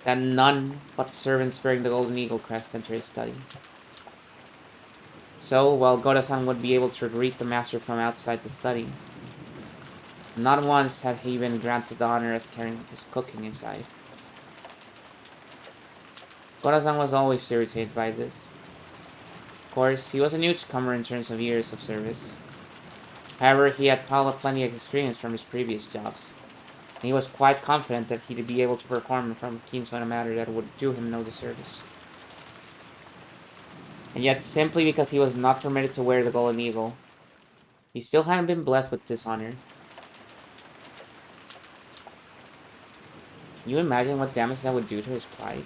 that none but servants bearing the Golden Eagle crest enter his study. So, while Goda-san would be able to greet the master from outside the study, not once had he been granted the honor of carrying his cooking inside. Goda-san was always irritated by this. Of course, he was a newcomer in terms of years of service. However, he had piled up plenty of experience from his previous jobs, and he was quite confident that he'd be able to perform from Kimso in a manner that would do him no disservice. And yet, simply because he was not permitted to wear the Golden Eagle, he still hadn't been blessed with this honor. Can you imagine what damage that would do to his pride?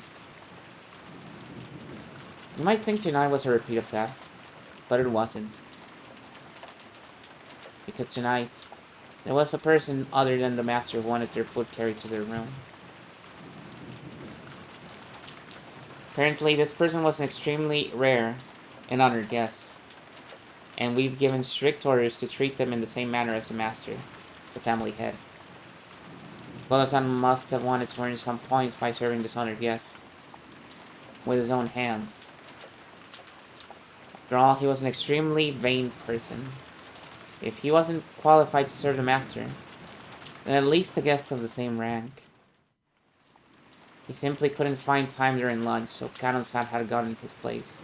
You might think tonight was a repeat of that, but it wasn't. Because tonight, there was a person other than the master who wanted their food carried to their room. Apparently, this person was an extremely rare and honored guest, and we've given strict orders to treat them in the same manner as the master, the family head. Goda-san must have wanted to earn some points by serving this honored guest with his own hands. After all, he was an extremely vain person. If he wasn't qualified to serve the master, then at least a guest of the same rank. He simply couldn't find time during lunch, so Kano-san had gotten his place.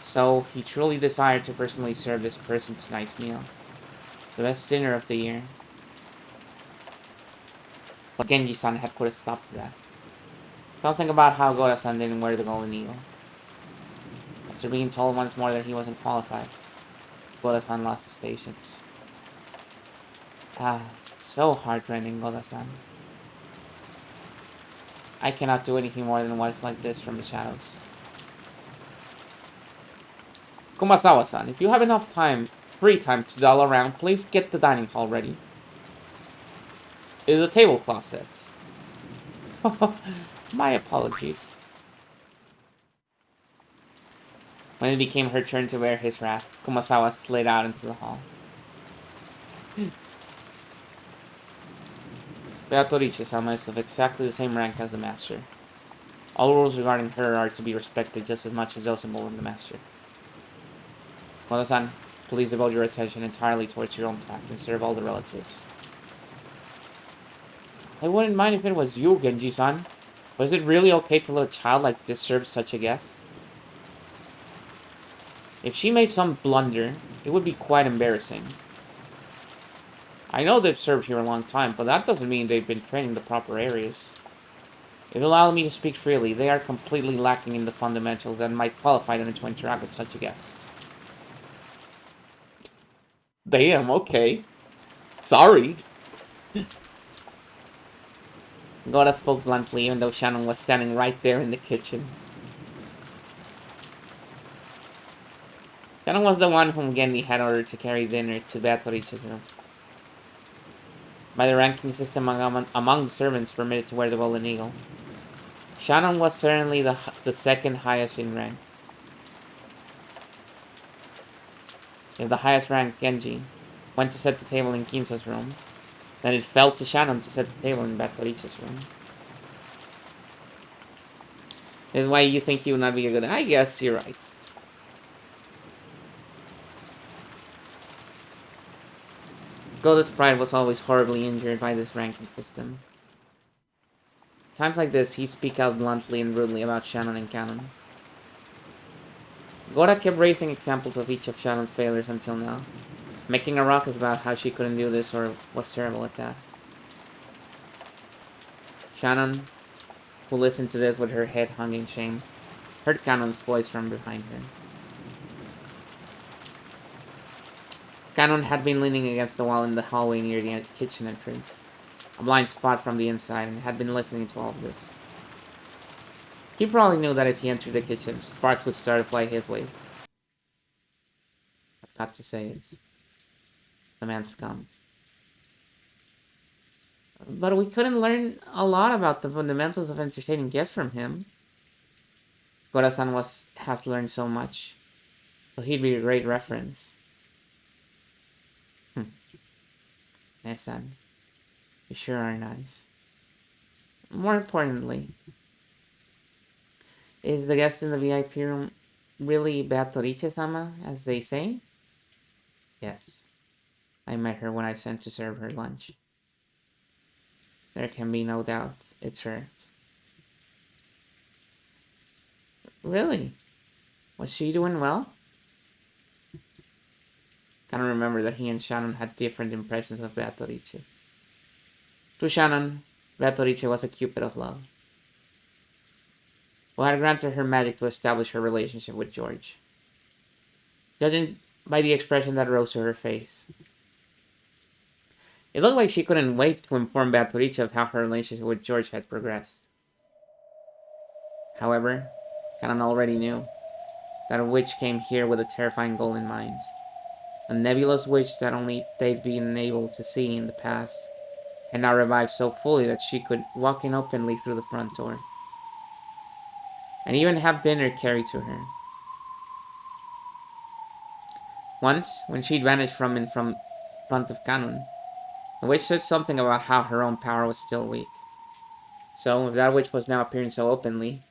So, he truly desired to personally serve this person tonight's meal. The best dinner of the year. But Genji-san had put a stop to that. Something about how Goda-san didn't wear the Golden Eagle. After being told once more that he wasn't qualified, Goda-san lost his patience. Ah, so heartrending, Goda-san. I cannot do anything more than watch like this from the shadows. Kumasawa-san, if you have enough time, free time to dawdle around, please get the dining hall ready. It is a tablecloth set. My apologies. When it became her turn to wear his wrath, Kumasawa slid out into the hall. Beatrice-sama is of exactly the same rank as the master. All rules regarding her are to be respected just as much as those involving the master. Moto-san, please devote your attention entirely towards your own task and serve all the relatives. I wouldn't mind if it was you, Genji-san. But is it really okay to let a child like this serve such a guest? If she made some blunder, it would be quite embarrassing. I know they've served here a long time, but that doesn't mean they've been trained in the proper areas. If you allow me to speak freely, they are completely lacking in the fundamentals that might qualify them to interact with such a guest. Damn, okay. Sorry. Goda spoke bluntly, even though Shannon was standing right there in the kitchen. Shannon was the one whom Genji had ordered to carry dinner to Beatrice's room. By the ranking system among the servants permitted to wear the Golden Eagle, Shannon was certainly the second highest in rank. If the highest rank, Genji, went to set the table in Kinso's room, then it fell to Shannon to set the table in Batorichi's room. This is why you think he would not be a good... I guess you're right. Golda's pride was always horribly injured by this ranking system. Times like this, he speak out bluntly and rudely about Shannon and Canon. Golda kept raising examples of each of Shannon's failures until now, making a ruckus about how she couldn't do this or was terrible at that. Shannon, who listened to this with her head hung in shame, heard Canon's voice from behind her. Canon had been leaning against the wall in the hallway near the kitchen entrance, a blind spot from the inside, and had been listening to all of this. He probably knew that if he entered the kitchen, sparks would start to fly his way. I've got to say it. The man's scum. But we couldn't learn a lot about the fundamentals of entertaining guests from him. Gorasan has learned so much, so he'd be a great reference. Nesan, you sure are nice. More importantly, is the guest in the VIP room really Beatrice-sama, as they say? Yes. I met her when I sent to serve her lunch. There can be no doubt, it's her. Really? Was she doing well? Can't remember that he and Shannon had different impressions of Beatrice. To Shannon, Beatrice was a cupid of love, who had granted her magic to establish her relationship with George. Judging by the expression that rose to her face, it looked like she couldn't wait to inform Beatrice of how her relationship with George had progressed. However, Cannon already knew that a witch came here with a terrifying goal in mind. A nebulous witch that only they'd been able to see in the past, and now revived so fully that she could walk in openly through the front door, and even have dinner carried to her. Once, when she'd vanished from in front of Cannon, the witch said something about how her own power was still weak. So, if that witch was now appearing so openly,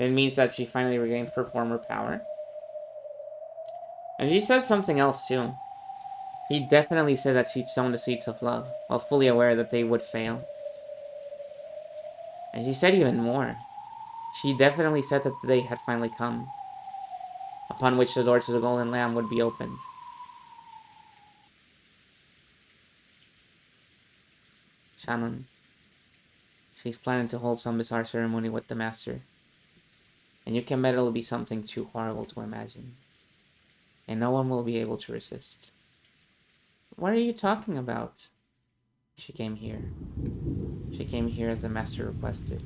it means that she finally regained her former power. And she said something else too. He definitely said that she'd sown the seeds of love, while fully aware that they would fail. And she said even more. She definitely said that the day had finally come, upon which the door to the Golden Lamb would be opened. Shannon. She's planning to hold some bizarre ceremony with the Master. And you can bet it'll be something too horrible to imagine. And no one will be able to resist. What are you talking about? She came here. She came here as the Master requested,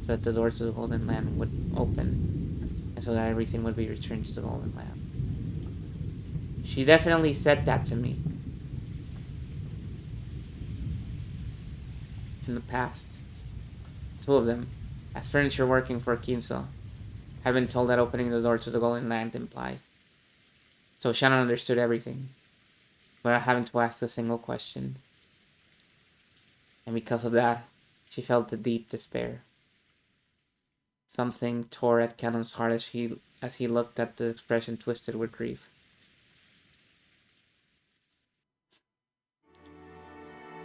so that the doors to the Golden Land would open, and so that everything would be returned to the Golden Lamb. She definitely said that to me. In the past. Two of them, as furniture working for Kinso, had been told that opening the door to the Golden Land implied. So Shannon understood everything, without having to ask a single question. And because of that, she felt a deep despair. Something tore at Cannon's heart as he looked at the expression twisted with grief.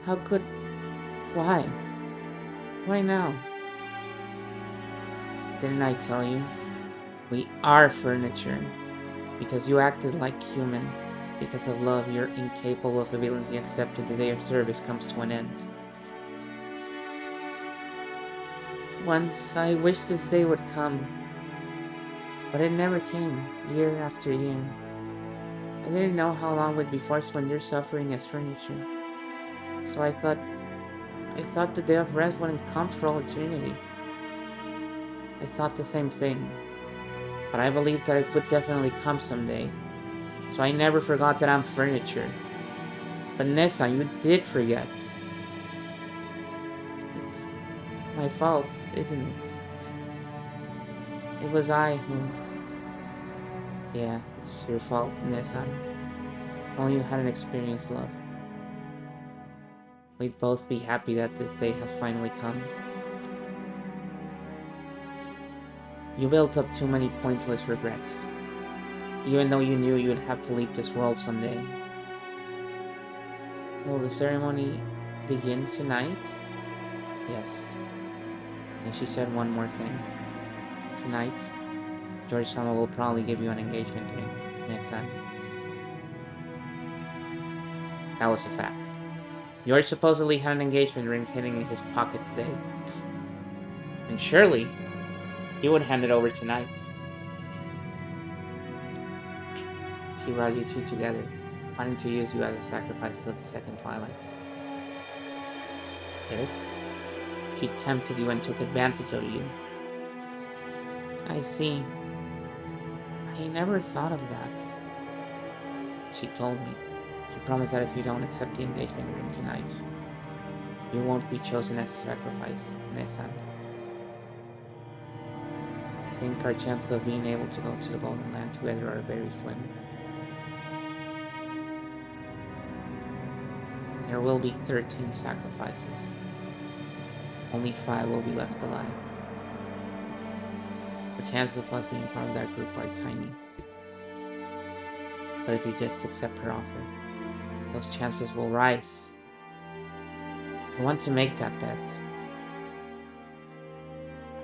How could... Why? Why now? Didn't I tell you? We are furniture. Because you acted like human. Because of love, you're incapable of ability accepting the day of service comes to an end. Once I wished this day would come, but it never came, year after year. I didn't know how long we'd be forced to endure suffering as furniture. So I thought the day of rest wouldn't come for all eternity. I thought the same thing, but I believed that it would definitely come someday. So I never forgot that I'm furniture. But Nessa, you did forget. It's my fault, isn't it? It was I who... Yeah, it's your fault, Nesan. If only you hadn't experienced love. We'd both be happy that this day has finally come. You built up too many pointless regrets, even though you knew you'd have to leave this world someday. Will the ceremony begin tonight? Yes. And she said one more thing. Tonight, George-sama will probably give you an engagement ring, Nesan. That was a fact. George supposedly had an engagement ring hidden in his pocket today. And surely, he would hand it over tonight. She brought you two together, planning to use you as the sacrifices of the second twilights. Get it? She tempted you and took advantage of you. I see. I never thought of that. She told me. She promised that if you don't accept the engagement ring tonight, you won't be chosen as a sacrifice, Nesan. I think our chances of being able to go to the Golden Land together are very slim. There will be 13 sacrifices. Only 5 will be left alive. The chances of us being part of that group are tiny. But if you just accept her offer, those chances will rise. I want to make that bet.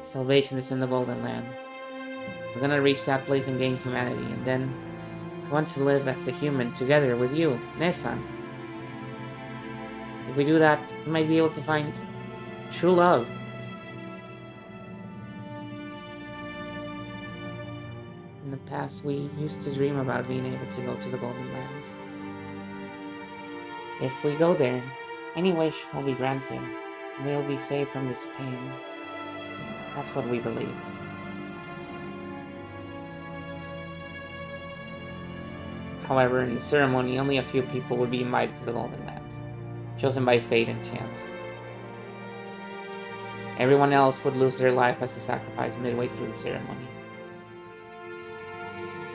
Salvation is in the Golden Land. We're gonna reach that place and gain humanity, and then I want to live as a human together with you, Nesan. If we do that, we might be able to find true love. In the past, we used to dream about being able to go to the Golden Lands. If we go there, any wish will be granted. We'll be saved from this pain. That's what we believe. However, in the ceremony, only a few people would be invited to the Golden Land, chosen by fate and chance. Everyone else would lose their life as a sacrifice midway through the ceremony.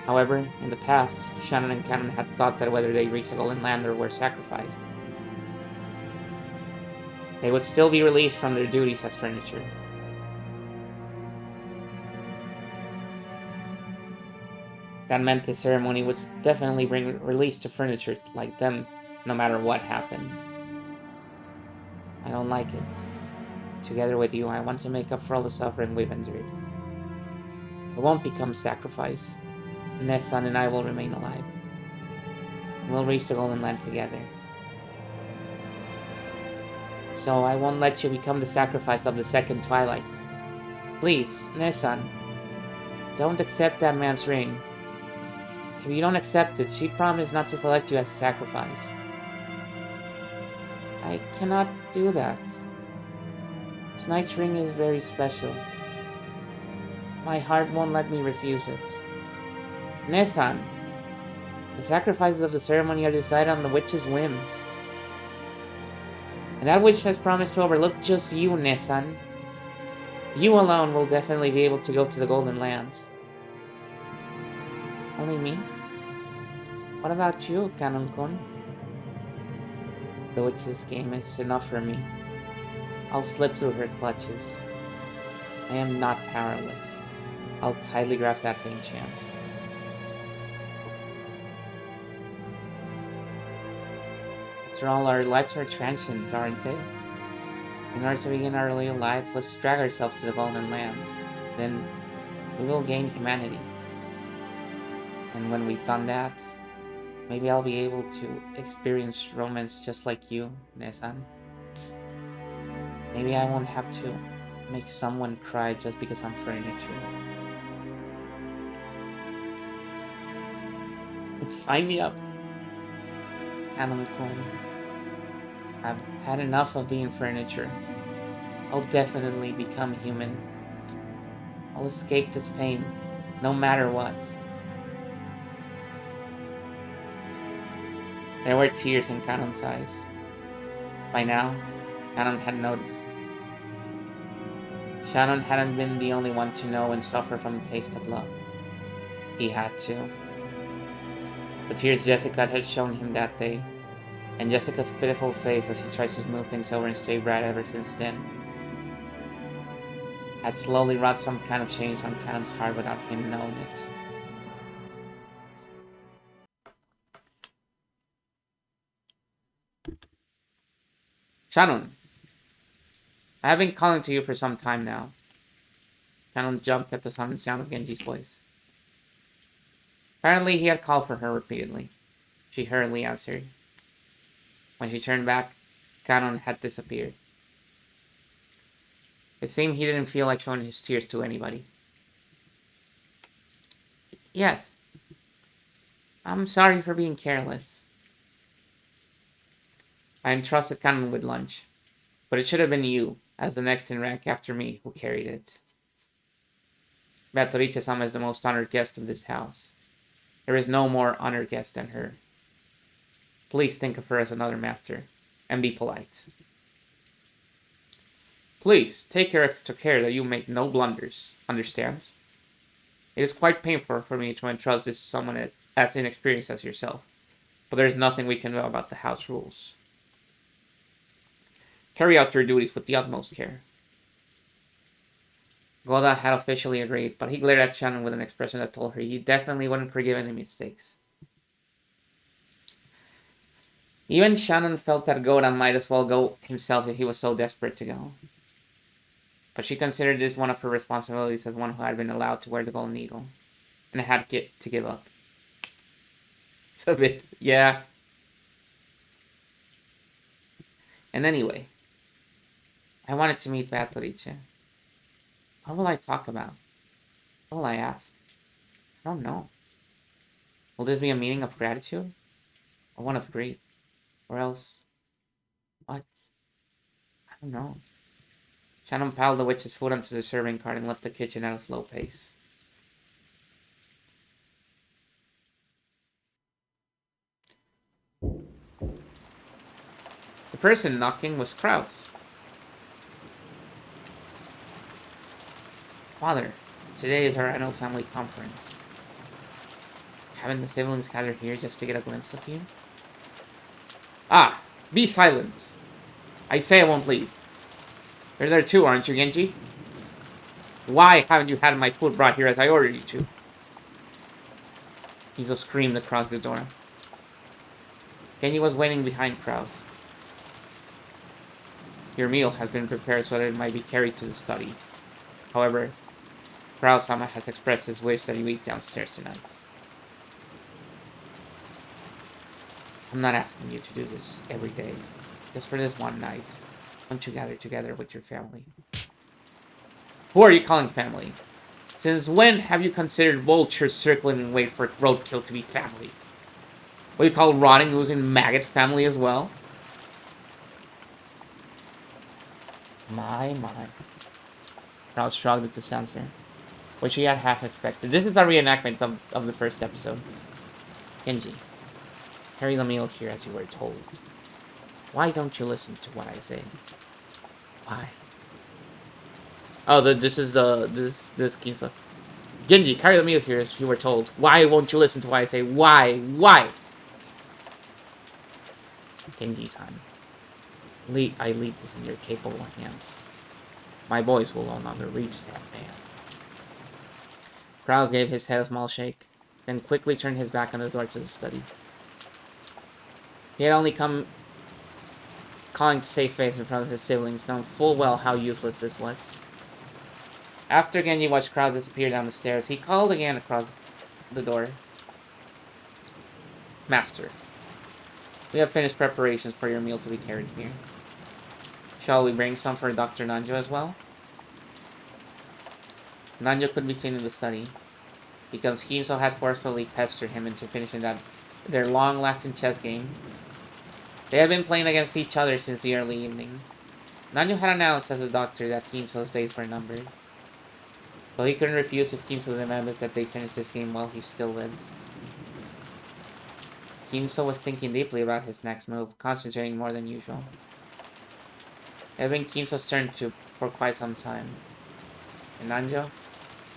However, in the past, Shannon and Cannon had thought that whether they reached the Golden Land or were sacrificed, they would still be released from their duties as furniture. That meant the ceremony would definitely bring release to furniture like them, no matter what happens. I don't like it. Together with you, I want to make up for all the suffering we've endured. I won't become sacrifice. Nesan and I will remain alive. We'll reach the Golden Land together. So I won't let you become the sacrifice of the second twilight. Please, Nesan, don't accept that man's ring. If you don't accept it, she promised not to select you as a sacrifice. I cannot do that. Tonight's ring is very special. My heart won't let me refuse it. Nesan, the sacrifices of the ceremony are decided on the witch's whims. And that witch has promised to overlook just you, Nesan. You alone will definitely be able to go to the Golden Lands. Only me? What about you, Kanon-kun? The witch's game is enough for me. I'll slip through her clutches. I am not powerless. I'll tightly grasp that faint chance. After all, our lives are transient, aren't they? In order to begin our real lives, let's drag ourselves to the Golden Lands. Then we will gain humanity. And when we've done that, maybe I'll be able to experience romance just like you, Nesan. Maybe I won't have to make someone cry just because I'm furniture. Sign me up. Kanon-kun. I've had enough of being furniture. I'll definitely become human. I'll escape this pain, no matter what. There were tears in Kanon's eyes. By now, Kanon had noticed. Shannon hadn't been the only one to know and suffer from the taste of love. He had too. The tears Jessica had shown him that day, and Jessica's pitiful face as he tried to smooth things over and stay bright ever since then, had slowly wrought some kind of change on Callum's heart without him knowing it. Shannon, I have been calling to you for some time now. Shannon jumped at the sound of Genji's voice. Apparently he had called for her repeatedly. She hurriedly answered. When she turned back, Cannon had disappeared. It seemed he didn't feel like showing his tears to anybody. Yes. I'm sorry for being careless. I entrusted Cannon with lunch, but it should have been you, as the next in rank after me, who carried it. Beatrice-sama is the most honored guest of this house. There is no more honored guest than her. Please think of her as another master, and be polite. Please, take extra care that you make no blunders, understand? It is quite painful for me to entrust this to someone as inexperienced as yourself, but there is nothing we can do about the house rules. Carry out your duties with the utmost care. Goda had officially agreed, but he glared at Shannon with an expression that told her he definitely wouldn't forgive any mistakes. Even Shannon felt that Goda might as well go himself if he was so desperate to go. But she considered this one of her responsibilities as one who had been allowed to wear the golden eagle, and had to give up. It's a bit, yeah. And anyway, I wanted to meet Beatrice. What will I talk about? What will I ask? I don't know. Will this be a meeting of gratitude? Or one of grief? Or else... what? I don't know. Shannon piled the witch's food onto the serving cart and left the kitchen at a slow pace. The person knocking was Kraus. Father, today is our annual family conference. Haven't the siblings gathered here just to get a glimpse of you? Ah, be silent. I say I won't leave. You're there too, aren't you, Genji? Why haven't you had my food brought here as I ordered you to? Izo screamed across the door. Genji was waiting behind Kraus. Your meal has been prepared so that it might be carried to the study. However, Kraus-sama has expressed his wish that you eat downstairs tonight. I'm not asking you to do this every day. Just for this one night. Won't you gather together with your family? Who are you calling family? Since when have you considered vultures circling in wait for roadkill to be family? What you call rotting, oozing maggot family as well? My. Kraus shrugged at this answer, which he had half expected. This is a reenactment of the first episode. Genji, carry the meal here as you were told. Why don't you listen to what I say? Why? Oh, this Kinso. Genji, carry the meal here as you were told. Why won't you listen to what I say? Why? Why? Genji-san, I leave this in your capable hands. My voice will no longer reach that man. Kraus gave his head a small shake, then quickly turned his back on the door to the study. He had only come calling to save face in front of his siblings, knowing full well how useless this was. After Genji watched Kraus disappear down the stairs, he called again across the door. Master, we have finished preparations for your meal to be carried here. Shall we bring some for Dr. Nanjo as well? Nanjo could be seen in the study, because Kinso had forcefully pestered him into finishing their long-lasting chess game. They had been playing against each other since the early evening. Nanjo had announced as a doctor that Kinso's days were numbered, though he couldn't refuse if Kinso demanded that they finish this game while he still lived. Kinso was thinking deeply about his next move, concentrating more than usual. It had been Kinso's turn for quite some time. And Nanjo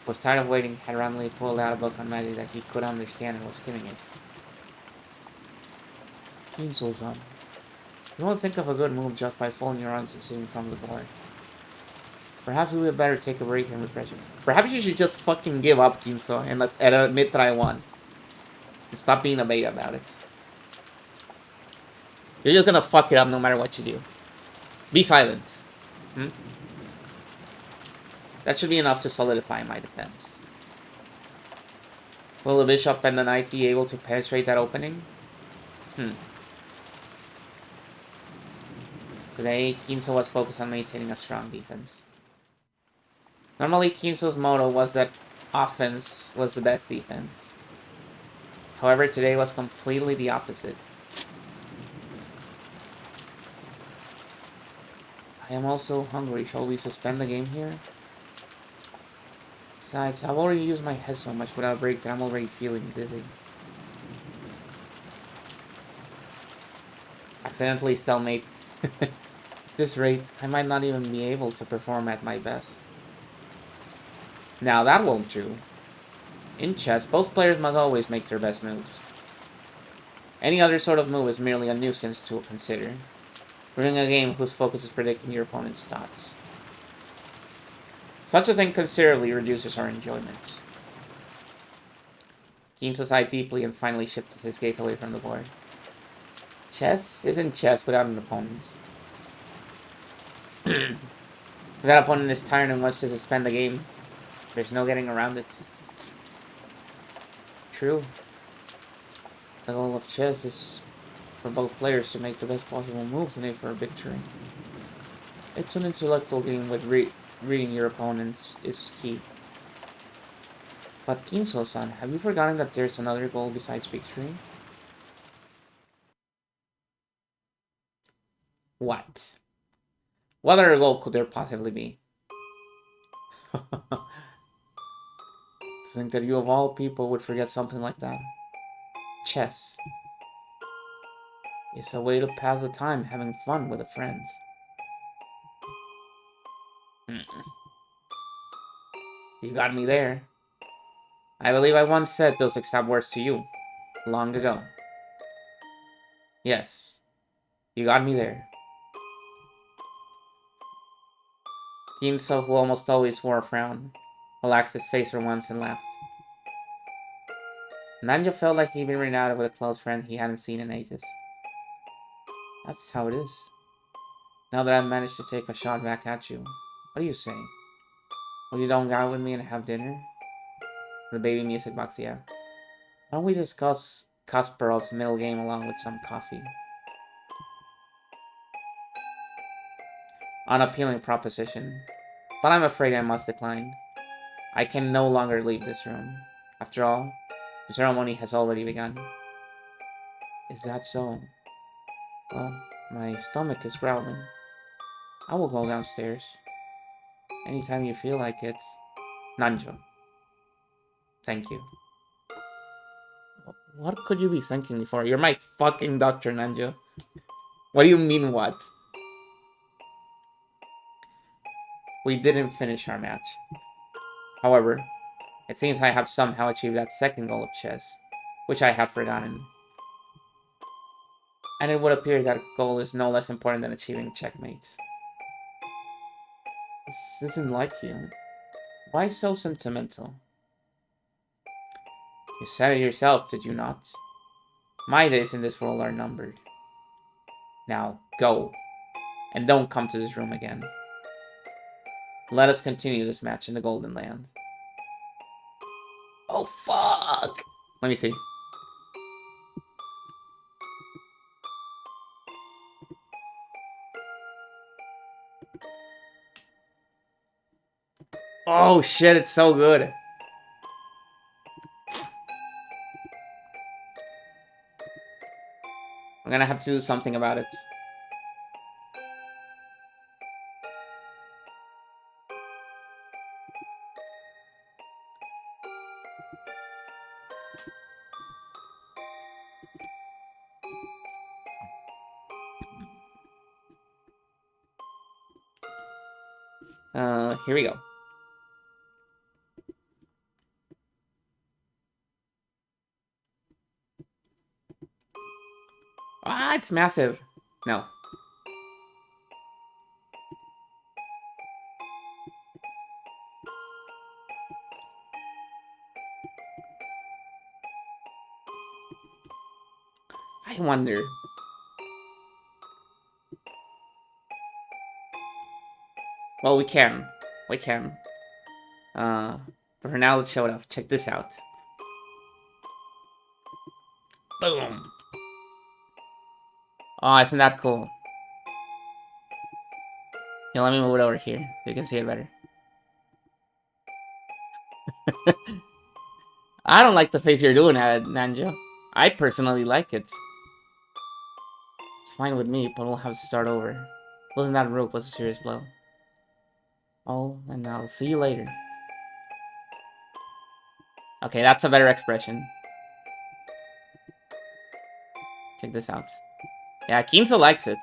was tired of waiting, had randomly pulled out a book on magic that he could understand and was skimming it. Kinzo-san. You won't think of a good move just by folding your arms and sitting from the board. Perhaps we would better take a break and refresh it. Perhaps you should just fucking give up, Kinzo, and admit that I won. And stop being a beta about it. You're just gonna fuck it up no matter what you do. Be silent. Hmm? That should be enough to solidify my defense. Will the bishop and the knight be able to penetrate that opening? Today, Kinzo was focused on maintaining a strong defense. Normally, Kinzo's motto was that offense was the best defense. However, today was completely the opposite. I am also hungry. Shall we suspend the game here? Besides, I've already used my head so much without a break that I'm already feeling dizzy. Accidentally stalemate. At this rate, I might not even be able to perform at my best. Now that won't do. In chess, both players must always make their best moves. Any other sort of move is merely a nuisance to consider. We're in a game whose focus is predicting your opponent's thoughts. Such a thing considerably reduces our enjoyment. Kinzo sighed deeply and finally shifted his gaze away from the board. Chess isn't chess without an opponent. If that opponent is tired and wants to suspend the game, there's no getting around it. True. The goal of chess is for both players to make the best possible moves and aim for a victory. It's an intellectual game with reading your opponents is key. But Kinzo-san, have you forgotten that there's another goal besides victory? What? What other goal could there possibly be? To think that you of all people would forget something like that. Chess is a way to pass the time having fun with the friends. You got me there. I believe I once said those exact words to you, long ago. Yes, you got me there. Kinzo, who almost always wore a frown, relaxed his face for once and laughed. Nanjo felt like he'd been reunited with a close friend he hadn't seen in ages. That's how it is. Now that I've managed to take a shot back at you, what do you say? Will you don't go out with me and have dinner? The baby music box, yeah. Why don't we discuss Kasparov's middle game along with some coffee? Unappealing proposition, but I'm afraid I must decline. I can no longer leave this room. After all, the ceremony has already begun. Is that so? Well, my stomach is growling. I will go downstairs. Anytime you feel like it. Nanjo. Thank you. What could you be thanking me for? You're my fucking doctor, Nanjo. What do you mean, what? We didn't finish our match. However, it seems I have somehow achieved that second goal of chess, which I had forgotten. And it would appear that goal is no less important than achieving checkmate. This isn't like you. Why so sentimental? You said it yourself, did you not? My days in this world are numbered. Now, go. And don't come to this room again. Let us continue this match in the Golden Land. Oh, fuck! Let me see. Oh, shit, it's so good. I'm gonna have to do something about it. Here we go. Ah, it's massive. No. I wonder. Well, we can. We can. But for now, let's show it off. Check this out. Boom. Oh, isn't that cool? Here, let me move it over here so you can see it better. I don't like the face you're doing at it, Nanjo. I personally like it. It's fine with me, but we'll have to start over. Losing that rope was a serious blow. Oh, and I'll see you later. Okay, that's a better expression. Check this out. Yeah, Kinzo likes it.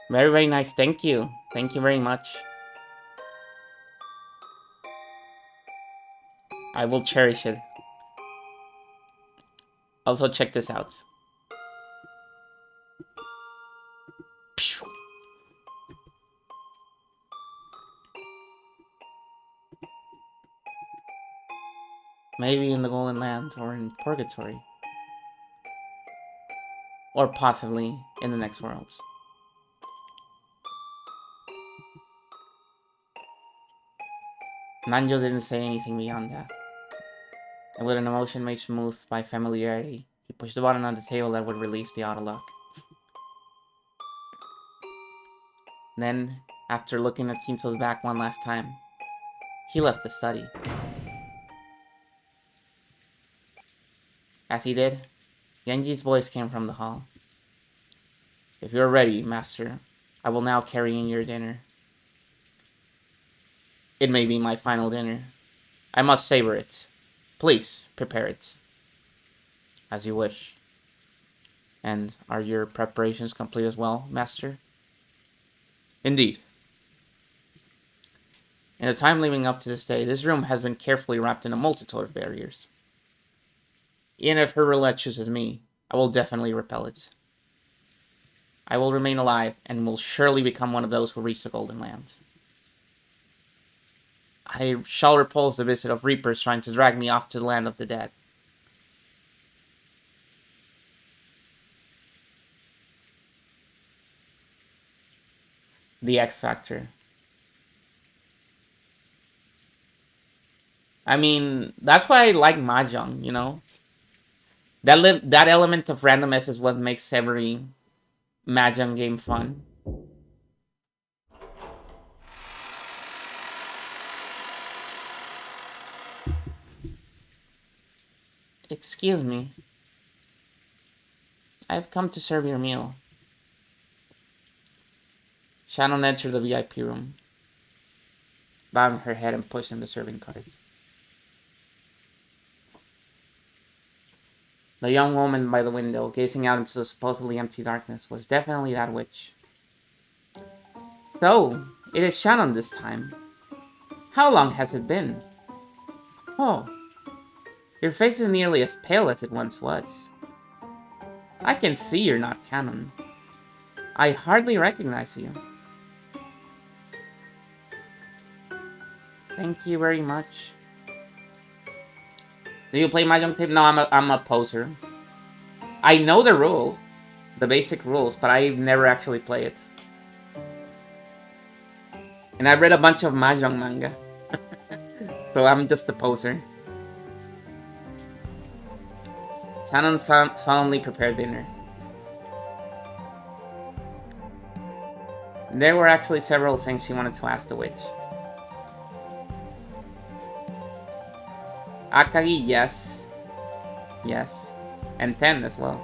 Very, very nice. Thank you. Thank you very much. I will cherish it. Also, check this out. Maybe in the Golden Land or in Purgatory. Or possibly in the next worlds. Nanjo didn't say anything beyond that. And with an emotion made smooth by familiarity, he pushed the button on the table that would release the auto lock. Then, after looking at Kinzo's back one last time, he left the study. As he did, Genji's voice came from the hall. If you're ready, master, I will now carry in your dinner. It may be my final dinner. I must savor it. Please, prepare it. As you wish. And are your preparations complete as well, master? Indeed. In the time leading up to this day, this room has been carefully wrapped in a multitude of barriers. Even if her roulette chooses me, I will definitely repel it. I will remain alive, and will surely become one of those who reach the Golden Lands. I shall repulse the visit of reapers trying to drag me off to the land of the dead. The X Factor. I mean, that's why I like Mahjong, you know? That element of randomness is what makes every Mahjong game fun. Excuse me. I have come to serve your meal. Shannon entered the VIP room, bowing her head and pushing the serving cart. The young woman by the window, gazing out into the supposedly empty darkness, was definitely that witch. So, it is Shannon this time. How long has it been? Oh, your face is nearly as pale as it once was. I can see you're not canon. I hardly recognize you. Thank you very much. Do you play Mahjong tape? No, I'm a poser. I know the rules, the basic rules, but I've never actually played it. And I've read a bunch of Mahjong manga. So I'm just a poser. Shannon solemnly prepared dinner. There were actually several things she wanted to ask the witch. Akagi, yes. Yes. And Ten as well.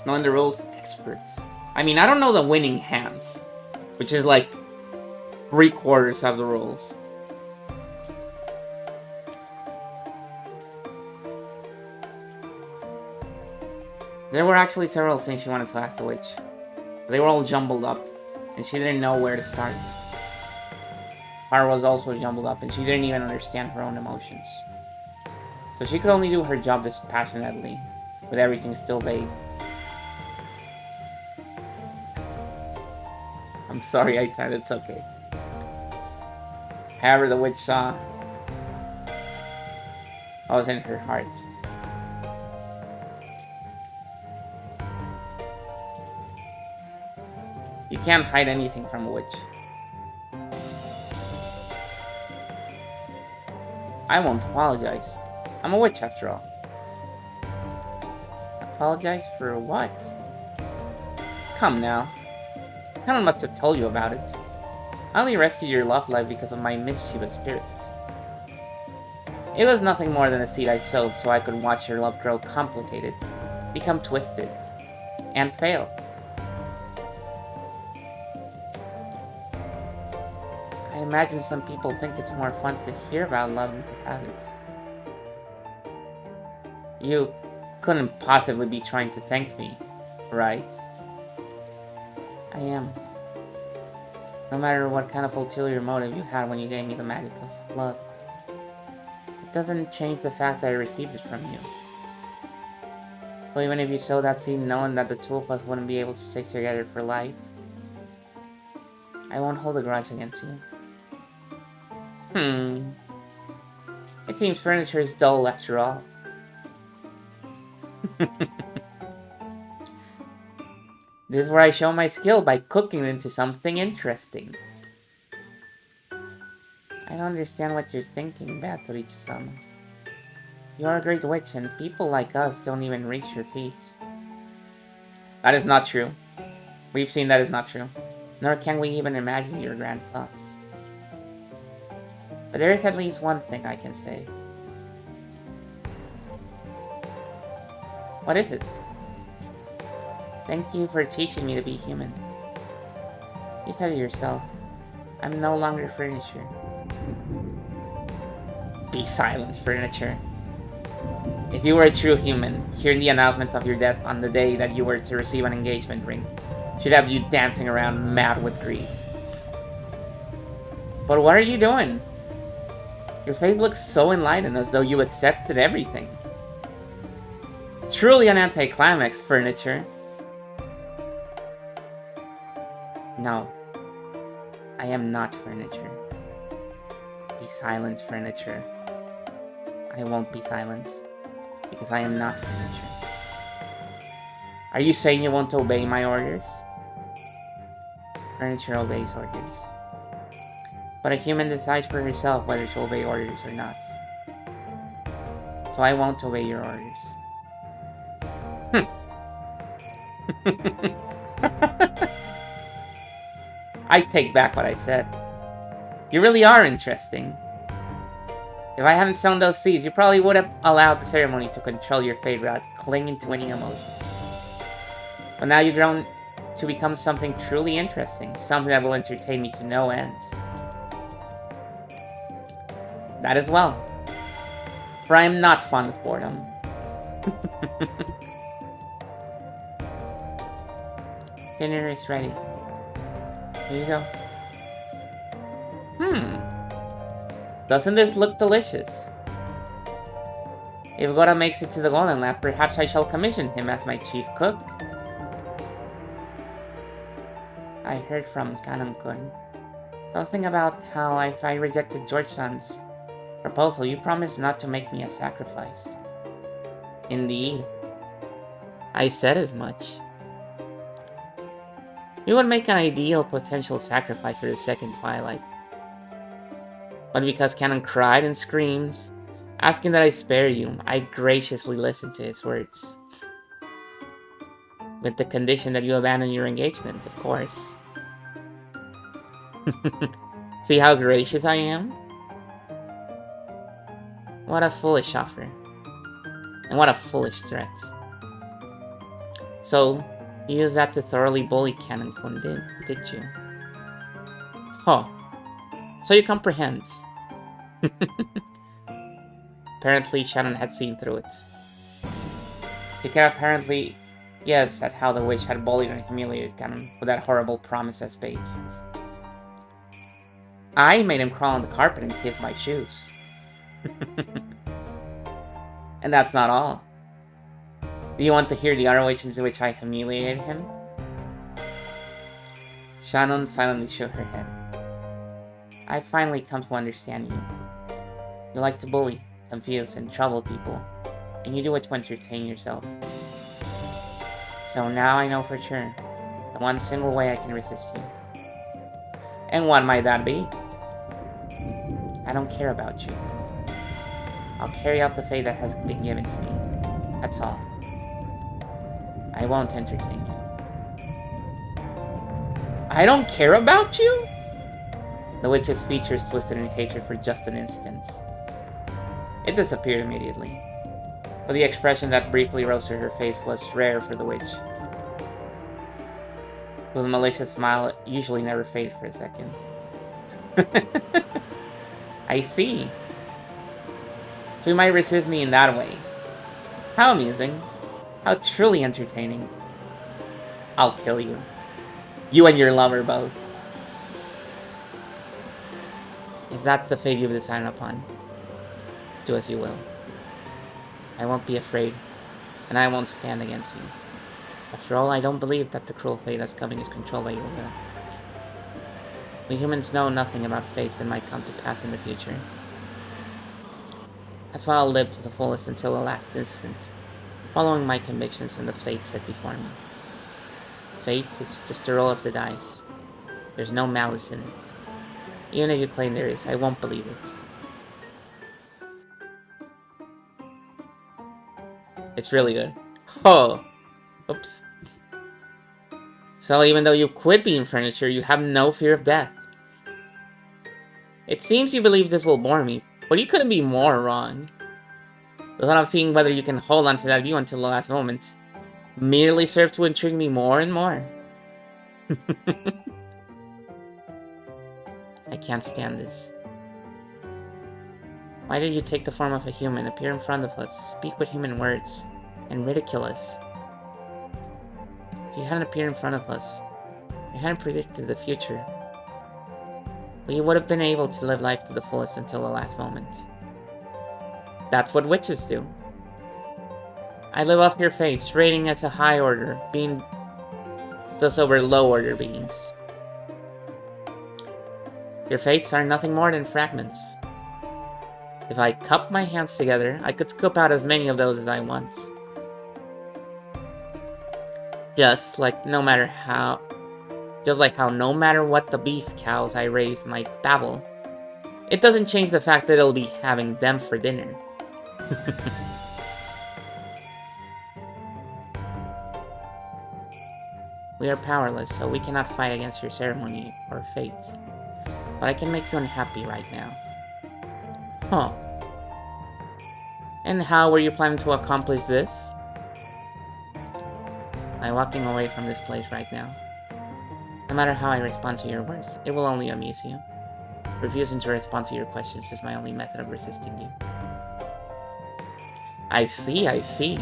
Knowing the rules, experts. I mean, I don't know the winning hands, which is like 3/4 of the rules. There were actually several things she wanted to ask the witch. They were all jumbled up, and she didn't know where to start. Har was also jumbled up, and she didn't even understand her own emotions. So she could only do her job dispassionately, with everything still vague. I'm sorry, I thought it's okay. However, the witch saw what was in her heart. You can't hide anything from a witch. I won't apologize. I'm a witch after all. Apologize for what? Come now. Canon must have told you about it. I only rescued your love life because of my mischievous spirits. It was nothing more than a seed I sowed so I could watch your love grow complicated, become twisted, and fail. I imagine some people think it's more fun to hear about love than to have it. You couldn't possibly be trying to thank me, right? I am. No matter what kind of ulterior motive you had when you gave me the magic of love, it doesn't change the fact that I received it from you. So even if you sowed that seed knowing that the two of us wouldn't be able to stay together for life, I won't hold a grudge against you. It seems furniture is dull after all. This is where I show my skill by cooking it into something interesting. I don't understand what you're thinking, Beatrice-sama. You're a great witch, and people like us don't even reach your feet. That is not true. We've seen that is not true. Nor can we even imagine your grand thoughts. But there is at least one thing I can say. What is it? Thank you for teaching me to be human. You said it yourself. I'm no longer furniture. Be silent, furniture. If you were a true human, hearing the announcement of your death on the day that you were to receive an engagement ring should have you dancing around mad with grief. But what are you doing? Your face looks so enlightened, as though you accepted everything. Truly an anticlimax, furniture. No. I am not furniture. Be silent, furniture. I won't be silent, because I am not furniture. Are you saying you won't obey my orders? Furniture obeys orders. But a human decides for herself whether to obey orders or not. So I won't obey your orders. I take back what I said. You really are interesting. If I hadn't sown those seeds, you probably would have allowed the ceremony to control your fate without clinging to any emotions. But now you've grown to become something truly interesting, something that will entertain me to no end. That as well. For I am not fond of boredom. Dinner is ready. Here you go. Doesn't this look delicious? If Gora makes it to the Golden Lap, perhaps I shall commission him as my chief cook. I heard from Kanam-kun something about how if I rejected George-san's proposal, you promised not to make me a sacrifice. Indeed. I said as much. You would make an ideal potential sacrifice for the second Twilight. But because Canon cried and screamed, asking that I spare you, I graciously listened to his words. With the condition that you abandon your engagement, of course. See how gracious I am? What a foolish offer. And what a foolish threat. So, you used that to thoroughly bully Canon-kun, did you? Huh. So you comprehend. Apparently, Shannon had seen through it. She could apparently Yes, at how the witch had bullied and humiliated Ganon with that horrible promise as bait. I made him crawl on the carpet and kiss my shoes. And that's not all. Do you want to hear the other ways in which I humiliated him? Shannon silently shook her head. I finally come to understand you. You like to bully, confuse, and trouble people, and you do it to entertain yourself. So now I know for sure the one single way I can resist you. And what might that be? I don't care about you. I'll carry out the fate that has been given to me. That's all. I won't entertain you. I don't care about you? The witch's features twisted in hatred for just an instant. It disappeared immediately, but the expression that briefly rose to her face was rare for the witch, whose malicious smile usually never faded for a second. I see. So you might resist me in that way. How amusing. How truly entertaining. I'll kill you. You and your lover both. If that's the fate you've decided upon, do as you will. I won't be afraid, and I won't stand against you. After all, I don't believe that the cruel fate that's coming is controlled by your will. We humans know nothing about fates that might come to pass in the future. That's why I'll live to the fullest until the last instant, following my convictions and the fate set before me. Fate is just a roll of the dice. There's no malice in it. Even if you claim there is, I won't believe it. It's really good. Oh! Oops. So even though you quit being furniture, you have no fear of death. It seems you believe this will bore me, but you couldn't be more wrong. The thought of seeing whether you can hold on to that view until the last moment merely serves to intrigue me more and more. I can't stand this. Why did you take the form of a human, appear in front of us, speak with human words, and ridicule us? If you hadn't appeared in front of us, you hadn't predicted the future, but you would have been able to live life to the fullest until the last moment. That's what witches do. I live off your face, rating as a high order, being thus over low order beings. Your fates are nothing more than fragments. If I cup my hands together, I could scoop out as many of those as I want. Just like how no matter what the beef cows I raise might babble, it doesn't change the fact that it'll be having them for dinner. We are powerless, so we cannot fight against your ceremony or fates. But I can make you unhappy right now. Huh. And how were you planning to accomplish this? By walking away from this place right now. No matter how I respond to your words, it will only amuse you. Refusing to respond to your questions is my only method of resisting you. I see.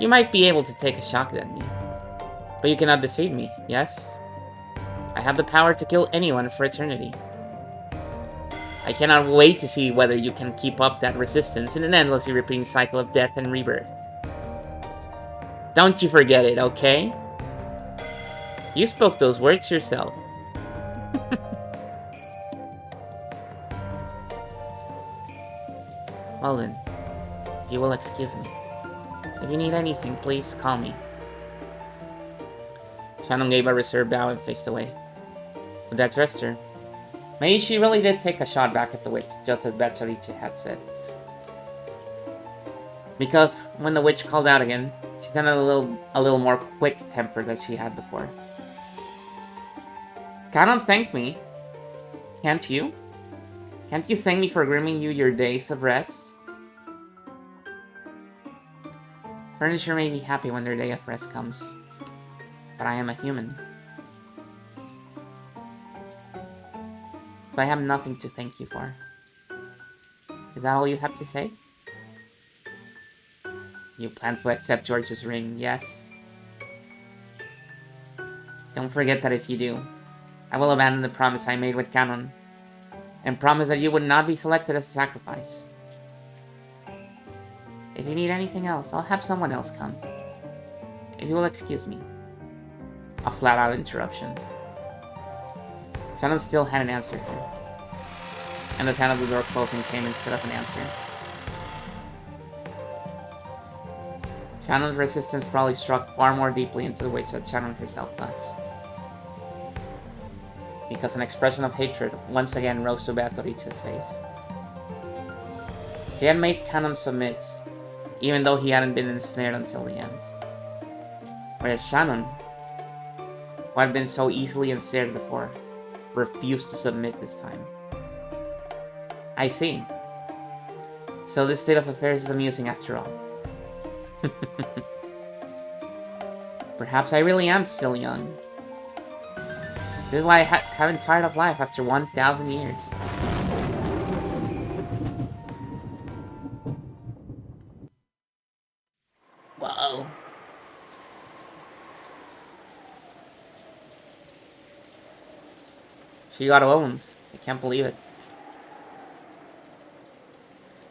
You might be able to take a shot at me, but you cannot defeat me, yes? I have the power to kill anyone for eternity. I cannot wait to see whether you can keep up that resistance in an endlessly repeating cycle of death and rebirth. Don't you forget it, okay? You spoke those words yourself. Well then, you will excuse me. If you need anything, please call me. Shannon gave a reserved bow and faced away. But that dressed her. Maybe she really did take a shot back at the witch, just as Bachariche had said. Because when the witch called out again, she sounded a little more quick-tempered than she had before. Cannot thank me. Can't you? Can't you thank me for giving you your days of rest? Furniture may be happy when their day of rest comes, but I am a human. So I have nothing to thank you for. Is that all you have to say? You plan to accept George's ring, yes? Don't forget that if you do, I will abandon the promise I made with Canon, and promise that you would not be selected as a sacrifice. If you need anything else, I'll have someone else come. If you will excuse me. A flat-out interruption. Shannon still hadn't answered her, and the sound of the door closing came instead of an answer. Shannon's resistance probably struck far more deeply into the witch than Shannon herself does. Because an expression of hatred once again rose to Beatrice's face. He had made Canon submit, even though he hadn't been ensnared until the end. Whereas Shannon, who had been so easily ensnared before, refused to submit this time. I see. So this state of affairs is amusing after all. Perhaps I really am still young. This is why I haven't tired of life after 1,000 years. Whoa. She got owned. I can't believe it.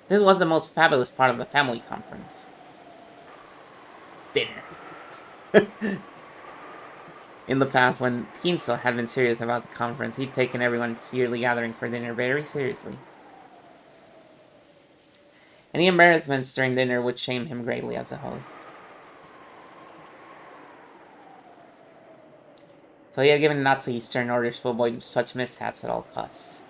This was the most fabulous part of the family conference. Dinner. In the past, when Kinsel had been serious about the conference, he'd taken everyone's yearly gathering for dinner very seriously. Any embarrassments during dinner would shame him greatly as a host. So he had given Natsuki stern orders to avoid such mishaps at all costs.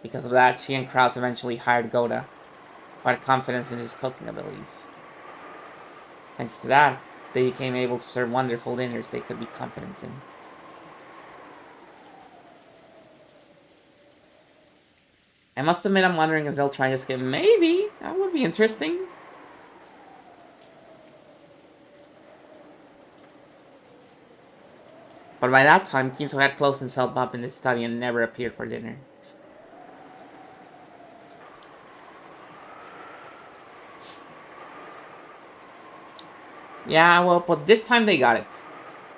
Because of that, she and Krause eventually hired Goda, who had confidence in his cooking abilities. Thanks to that, they became able to serve wonderful dinners they could be confident in. I must admit I'm wondering if they'll try to skip. Maybe! That would be interesting. But by that time, Kinso had closed himself up in his study and never appeared for dinner. Yeah, well, but this time they got it.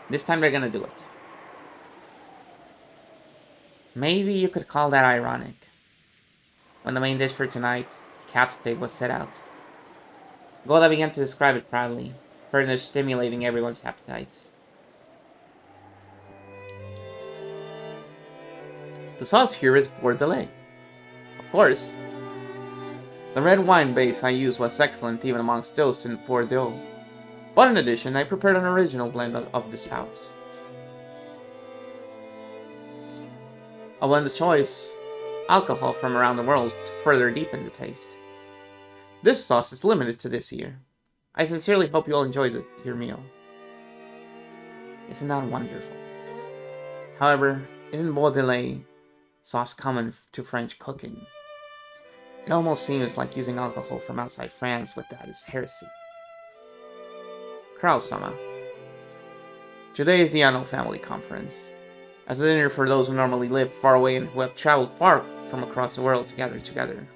This time they're gonna do it. Maybe you could call that ironic. When the main dish for tonight, calf steak, was set out, Goda began to describe it proudly, further stimulating everyone's appetites. The sauce here is Bordelais. Of course. The red wine base I used was excellent even amongst those in Bordeaux. But in addition, I prepared an original blend of this house. A blend of choice alcohol from around the world to further deepen the taste. This sauce is limited to this year. I sincerely hope you'll enjoy your meal. Isn't that wonderful? However, isn't Bordelais sauce common to French cooking? It almost seems like using alcohol from outside France with that is heresy. Kraus-sama. Today is the annual family conference. As a dinner for those who normally live far away and who have traveled far from across the world to gather together.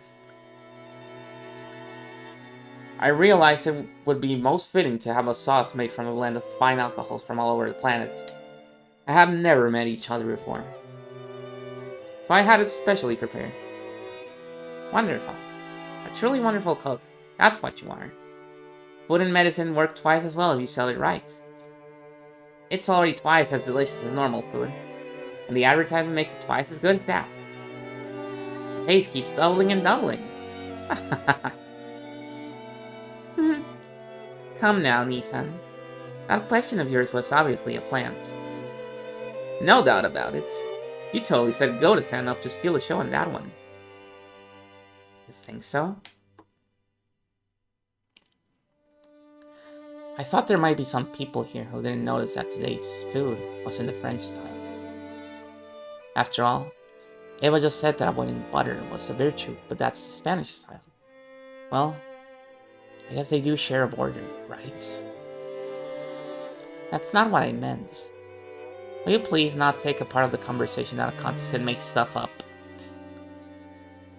I realized it would be most fitting to have a sauce made from a blend of fine alcohols from all over the planet. I have never met each other before, so I had it specially prepared. Wonderful. A truly wonderful cook. That's what you are. Food and medicine work twice as well if you sell it right. It's already twice as delicious as normal food, and the advertisement makes it twice as good as that. The taste keeps doubling and doubling. Come now, Nissan. That question of yours was obviously a plant. No doubt about it. You totally set Goda-san up to steal the show on that one. You think so? I thought there might be some people here who didn't notice that today's food was in the French style. After all, Eva just said that avoiding butter was a virtue, but that's the Spanish style. Well, I guess they do share a border, right? That's not what I meant. Will you please not take a part of the conversation out of context and make stuff up?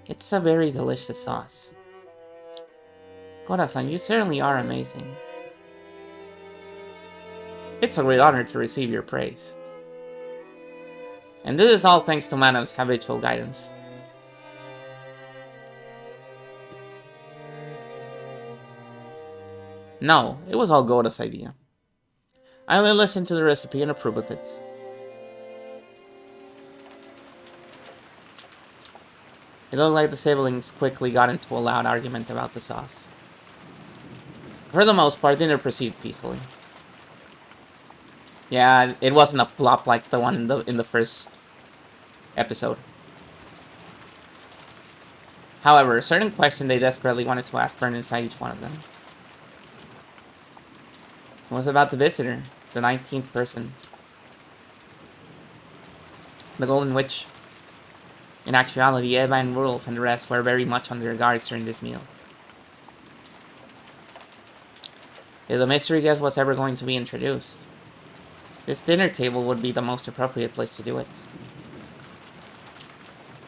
It's a very delicious sauce. Koda-san, you certainly are amazing. It's a great honor to receive your praise. And this is all thanks to Mano's habitual guidance. No, it was all Goda's idea. I only listened to the recipe and approved of it. It looked like the siblings quickly got into a loud argument about the sauce. For the most part, dinner proceeded peacefully. Yeah, it wasn't a flop like the one in the first episode. However, a certain question they desperately wanted to ask burned inside each one of them. It was about the visitor, the 19th person. The Golden Witch. In actuality, Eva and Rudolph and the rest were very much on their guards during this meal. If the mystery guest was ever going to be introduced, this dinner table would be the most appropriate place to do it.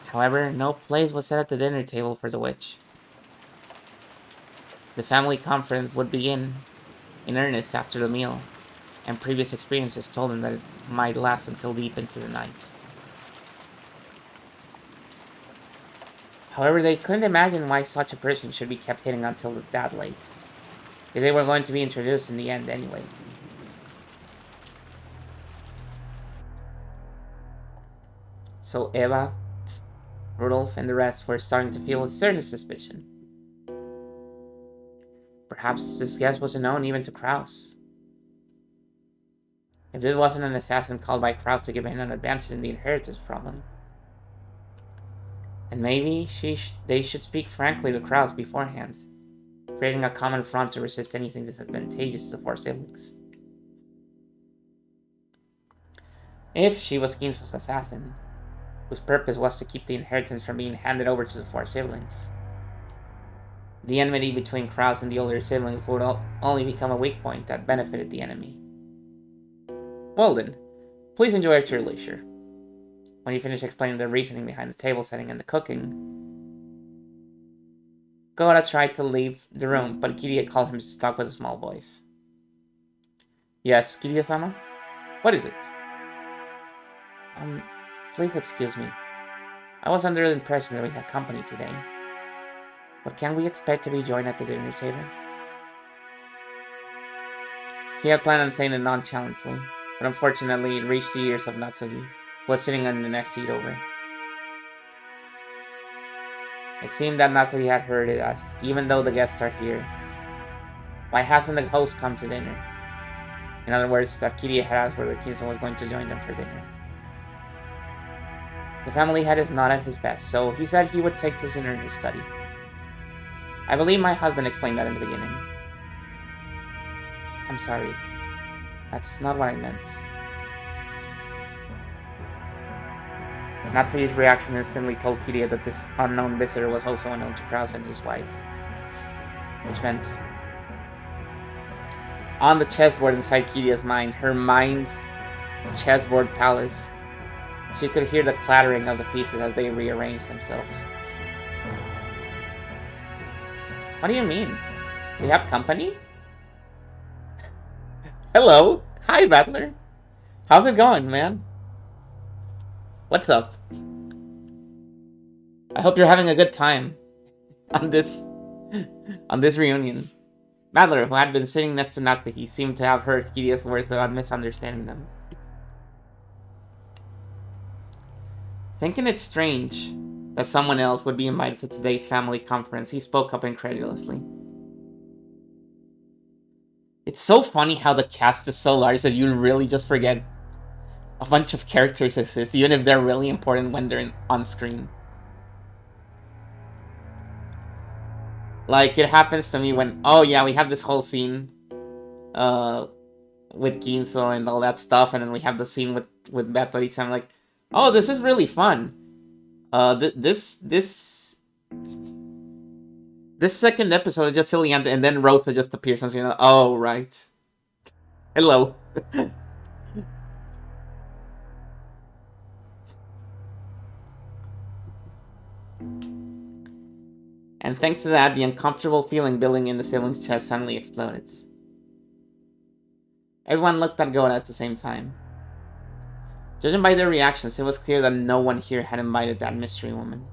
However, no place was set at the dinner table for the witch. The family conference would begin in earnest after the meal, and previous experiences told them that it might last until deep into the night. However, they couldn't imagine why such a person should be kept hitting until that late, if they were going to be introduced in the end anyway. So Eva, Rudolph, and the rest were starting to feel a certain suspicion. Perhaps this guest wasn't known even to Kraus. If this wasn't an assassin called by Kraus to give in on advances in the inheritance problem, and maybe they should speak frankly to Kraus beforehand, creating a common front to resist anything disadvantageous to the four siblings. If she was Ginzo's assassin, whose purpose was to keep the inheritance from being handed over to the four siblings, the enmity between Kraus and the older siblings would only become a weak point that benefited the enemy. Well then, please enjoy at your leisure. When you finish explaining the reasoning behind the table setting and the cooking, Goda tried to leave the room, but Kiria called him to stop with a small voice. Yes, Kiria-sama? What is it? Please excuse me. I was under the impression that we had company today. But can we expect to be joined at the dinner table? He had planned on saying it nonchalantly, but unfortunately it reached the ears of Natsuki, who was sitting on the next seat over. It seemed that Natsuki had heard it as, even though the guests are here, why hasn't the host come to dinner? In other words, that Kiria had asked whether Ginzo was going to join them for dinner. The family head is not at his best, so he said he would take his dinner in his study. I believe my husband explained that in the beginning. I'm sorry. That's not what I meant. Natsuki's reaction instantly told Kiria that this unknown visitor was also unknown to Kraus and his wife. Which meant, on the chessboard inside Kiria's mind, her mind's chessboard palace, she could hear the clattering of the pieces as they rearranged themselves. What do you mean? We have company? Hello! Hi, Battler! How's it going, man? What's up? I hope you're having a good time on this reunion. Battler, who had been sitting next to Natsuki, seemed to have heard Kiria's words without misunderstanding them. Thinking it strange that someone else would be invited to today's family conference, he spoke up incredulously. It's so funny how the cast is so large that you really just forget a bunch of characters exist, even if they're really important when they're on screen. Like, it happens to me when, oh yeah, we have this whole scene with Ginzo and all that stuff, and then we have the scene with Beto each time. Like, oh, this is really fun. This second episode is just silly, and then Rosa just appears on screen. Oh, right. Hello. And thanks to that, the uncomfortable feeling building in the sibling's chest suddenly exploded. Everyone looked at Goda at the same time. Judging by their reactions, it was clear that no one here had invited that mystery woman.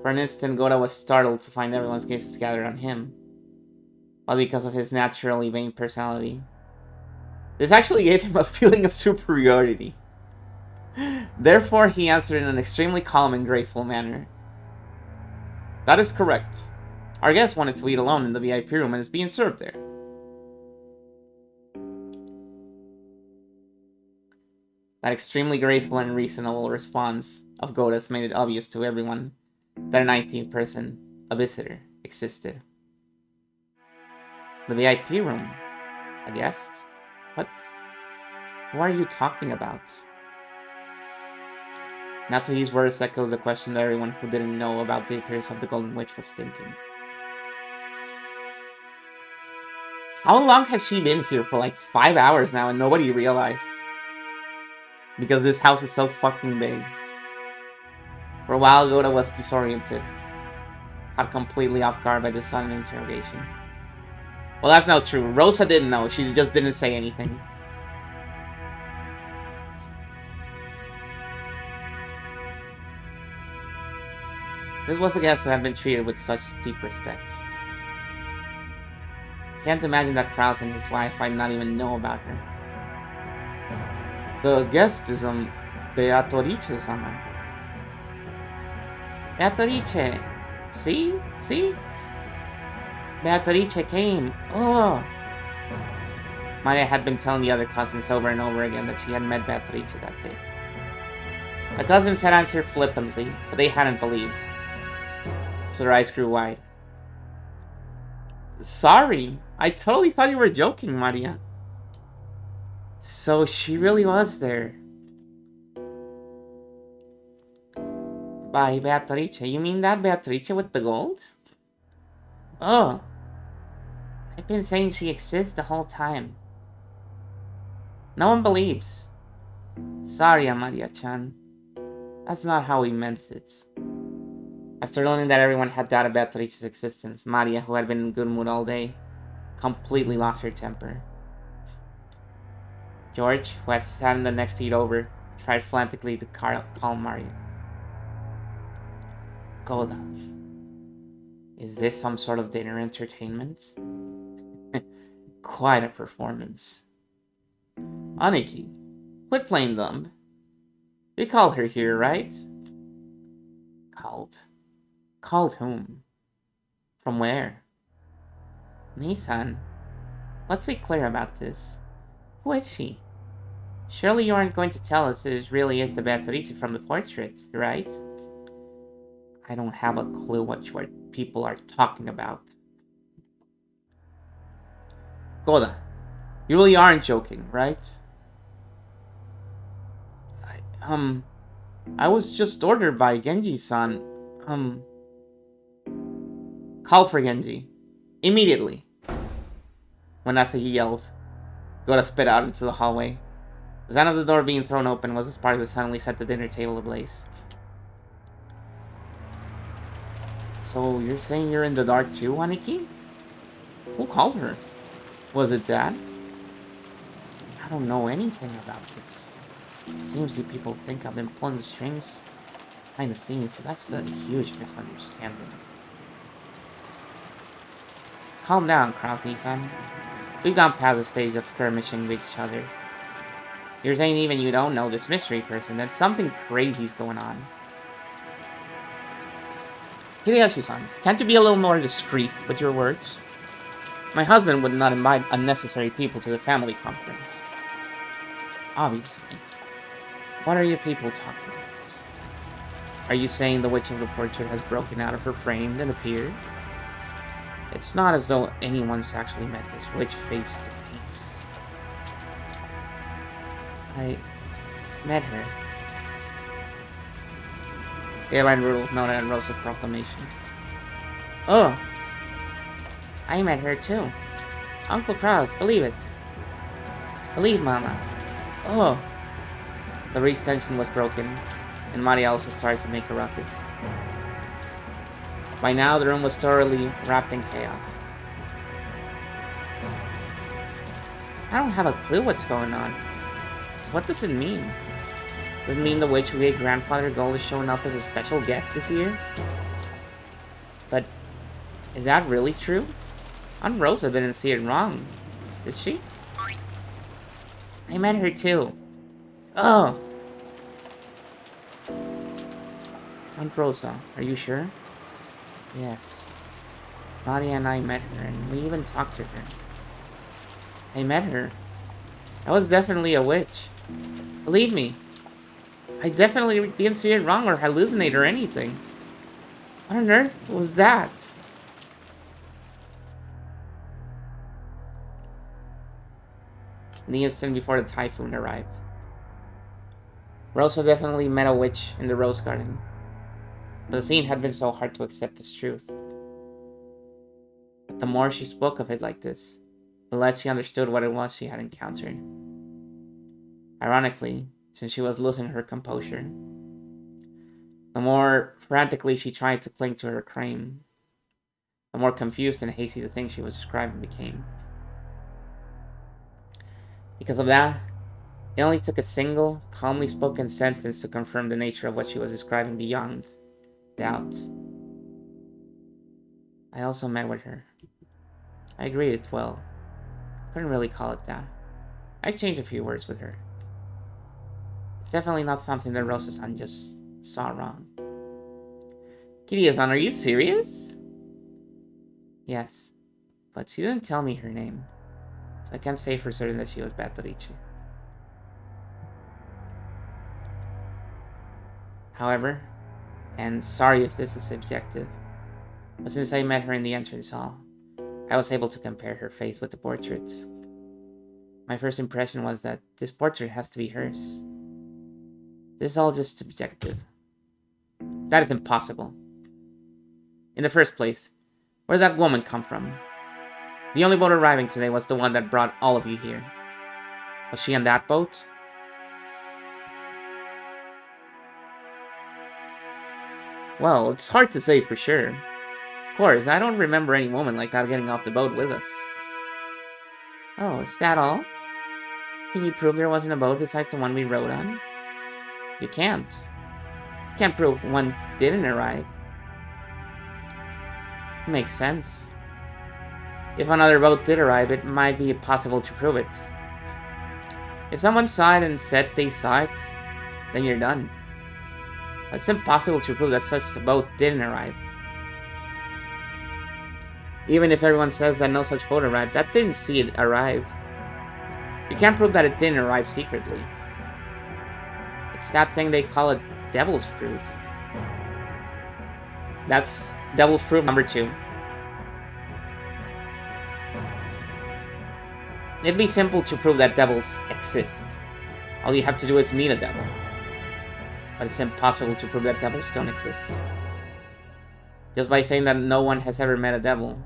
For an instant, Goda was startled to find everyone's gazes gathered on him, all because of his naturally vain personality. This actually gave him a feeling of superiority. Therefore, he answered in an extremely calm and graceful manner. That is correct. Our guest wanted to eat alone in the VIP room and is being served there. That extremely graceful and reasonable response of Goda's made it obvious to everyone that a 19th person, a visitor, existed. The VIP room? A guest? What? Who are you talking about? Natsuhi's words echoed the question that everyone who didn't know about the appearance of the Golden Witch was thinking. How long has she been here? For like 5 hours now and nobody realized? Because this house is so fucking big. For a while, Goda was disoriented, caught completely off guard by the sudden interrogation. Well, that's not true. Rosa didn't know. She just didn't say anything. This was a guest who had been treated with such deep respect. Can't imagine that Krause and his wife might not even know about her. The guest is, Beatrice-sama. Beatrice! See? See? Beatrice came. Oh! Maria had been telling the other cousins over and over again that she had met Beatrice that day. The cousins had answered flippantly, but they hadn't believed. So their eyes grew wide. Sorry, I totally thought you were joking, Maria. So she really was there. By Beatrice, you mean that Beatrice with the gold? Oh. I've been saying she exists the whole time. No one believes. Sorry, Amalia-chan. That's not how we meant it. After learning that everyone had doubted Beatrice's existence, Maria, who had been in good mood all day, completely lost her temper. George, who had sat in the next seat over, tried frantically to calm Maria. Goda, is this some sort of dinner entertainment? Quite a performance. Aniki, quit playing dumb. You called her here, right? Called? Called whom? From where? Nissan, let's be clear about this. Who is she? Surely you aren't going to tell us this really is the Beatrice from the portrait, right? I don't have a clue what people are talking about. Goda, you really aren't joking, right? I was just ordered by Genji-san. Call for Genji. Immediately. When Natsuhi yelled, Goda spit out into the hallway. The sound of the door being thrown open was a spark that suddenly set the dinner table ablaze. So you're saying you're in the dark too, Aniki? Who called her? Was it Dad? I don't know anything about this. It seems you people think I've been pulling the strings behind the scenes, but that's a huge misunderstanding. Calm down, Krasny-san. We've gone past the stage of skirmishing with each other. You're saying even you don't know this mystery person, then something crazy's going on. Hideyoshi-san, can't you be a little more discreet with your words? My husband would not invite unnecessary people to the family conference. Obviously. What are you people talking about? Are you saying the witch of the portrait has broken out of her frame and appeared? It's not as though anyone's actually met this witch face to face. I met her. Airline Rudolph noted on Rosa's proclamation. Oh! I met her too. Uncle Krause, believe it. Believe Mama. Oh! The Reese tension was broken. and Maria also started to make a ruckus. By now, the room was thoroughly wrapped in chaos. I don't have a clue what's going on. So what does it mean? Does it mean the witch who gave Grandfather Gold is showing up as a special guest this year? But is that really true? Aunt Rosa didn't see it wrong, did she? I met her too. Oh! Aunt Rosa, are you sure? Yes. Nadia and I met her, and we even talked to her. I met her. I was definitely a witch. Believe me. I definitely didn't see it wrong or hallucinate or anything. What on earth was that? In the instant before the typhoon arrived, Rosa definitely met a witch in the rose garden. But the scene had been so hard to accept as truth. But the more she spoke of it like this, the less she understood what it was she had encountered. Ironically, since she was losing her composure, the more frantically she tried to cling to her claim, the more confused and hazy the thing she was describing became. Because of that, it only took a single, calmly spoken sentence to confirm the nature of what she was describing beyond doubt. I also met with her. I agreed it well. Couldn't really call it that. I exchanged a few words with her. It's definitely not something that Rosa-san just saw wrong. Kiria-san, are you serious? Yes, but she didn't tell me her name, so I can't say for certain that she was Beatrice. However, and sorry if this is subjective, but since I met her in the entrance hall, I was able to compare her face with the portrait. My first impression was that this portrait has to be hers. This is all just subjective. That is impossible. In the first place, where did that woman come from? The only boat arriving today was the one that brought all of you here. Was she on that boat? Well, it's hard to say for sure. Of course, I don't remember any woman like that getting off the boat with us. Oh, is that all? Can you prove there wasn't a boat besides the one we rode on? You can't. You can't prove one didn't arrive. Makes sense. If another boat did arrive, it might be possible to prove it. If someone saw it and said they saw it, then you're done. It's impossible to prove that such a boat didn't arrive. Even if everyone says that no such boat arrived, that didn't see it arrive. You can't prove that it didn't arrive secretly. It's that thing they call a devil's proof. That's devil's proof number 2. It'd be simple to prove that devils exist. All you have to do is meet a devil. But it's impossible to prove that devils don't exist. Just by saying that no one has ever met a devil,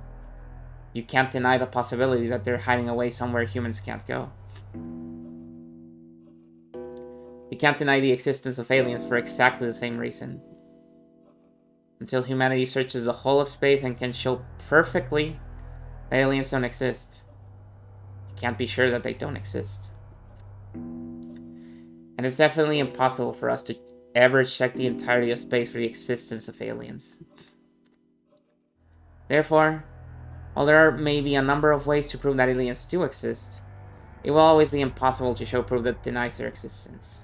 you can't deny the possibility that they're hiding away somewhere humans can't go. You can't deny the existence of aliens for exactly the same reason. Until humanity searches the whole of space and can show perfectly that aliens don't exist, you can't be sure that they don't exist. And it's definitely impossible for us to ever check the entirety of space for the existence of aliens. Therefore, while there are maybe a number of ways to prove that aliens do exist, it will always be impossible to show proof that denies their existence.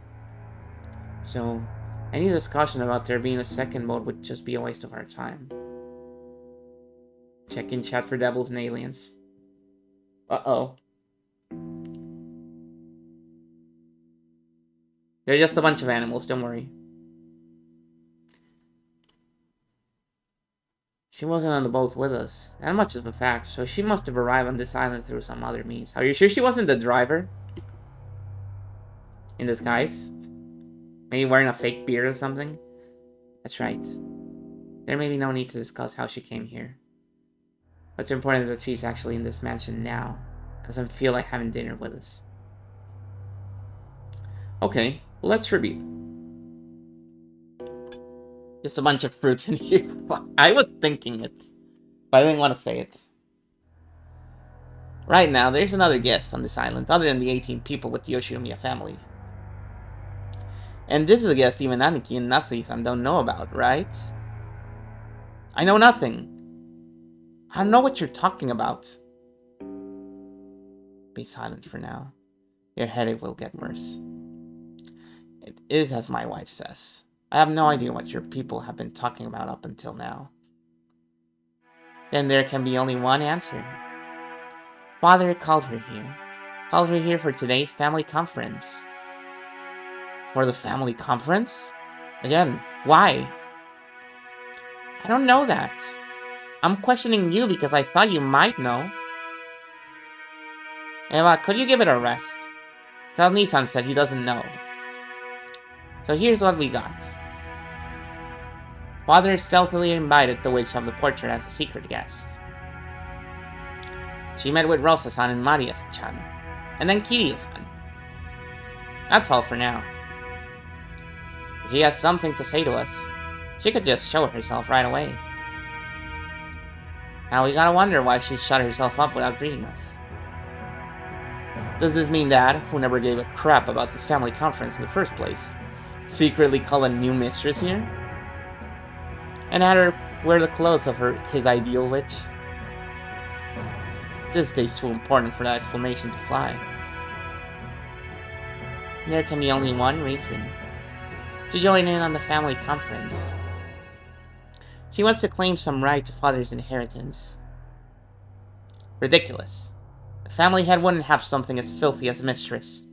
So, any discussion about there being a second mode would just be a waste of our time. Check in chat for devils and aliens. Uh-oh. They're just a bunch of animals, don't worry. She wasn't on the boat with us. That much of a fact, so she must have arrived on this island through some other means. Are you sure she wasn't the driver? In disguise? Maybe wearing a fake beard or something? That's right. There may be no need to discuss how she came here. What's important is that she's actually in this mansion now. Doesn't feel like having dinner with us. Okay, let's review. Just a bunch of fruits in here. I was thinking it, but I didn't want to say it. Right now, there's another guest on this island, other than the 18 people with the Yoshinomiya family. And this is a guest even Aniki and Natsuki-san don't know about, right? I know nothing. I don't know what you're talking about. Be silent for now. Your headache will get worse. It is as my wife says. I have no idea what your people have been talking about up until now. Then there can be only one answer. Father called her here. Called her here for today's family conference. For the family conference? Again, why? I don't know that. I'm questioning you because I thought you might know. Eva, could you give it a rest? Nisan said he doesn't know. So here's what we got. Father stealthily invited the witch of the portrait as a secret guest. She met with Rosa-san and Maria-chan, and then Kiria-san. That's all for now. If she has something to say to us, she could just show herself right away. Now we gotta wonder why she shut herself up without greeting us. Does this mean Dad, who never gave a crap about this family conference in the first place, secretly called a new mistress here? And had her wear the clothes of his ideal witch? This day's too important for that explanation to fly. There can be only one reason. To join in on the family conference. She wants to claim some right to Father's inheritance. Ridiculous. The family head wouldn't have something as filthy as a mistress.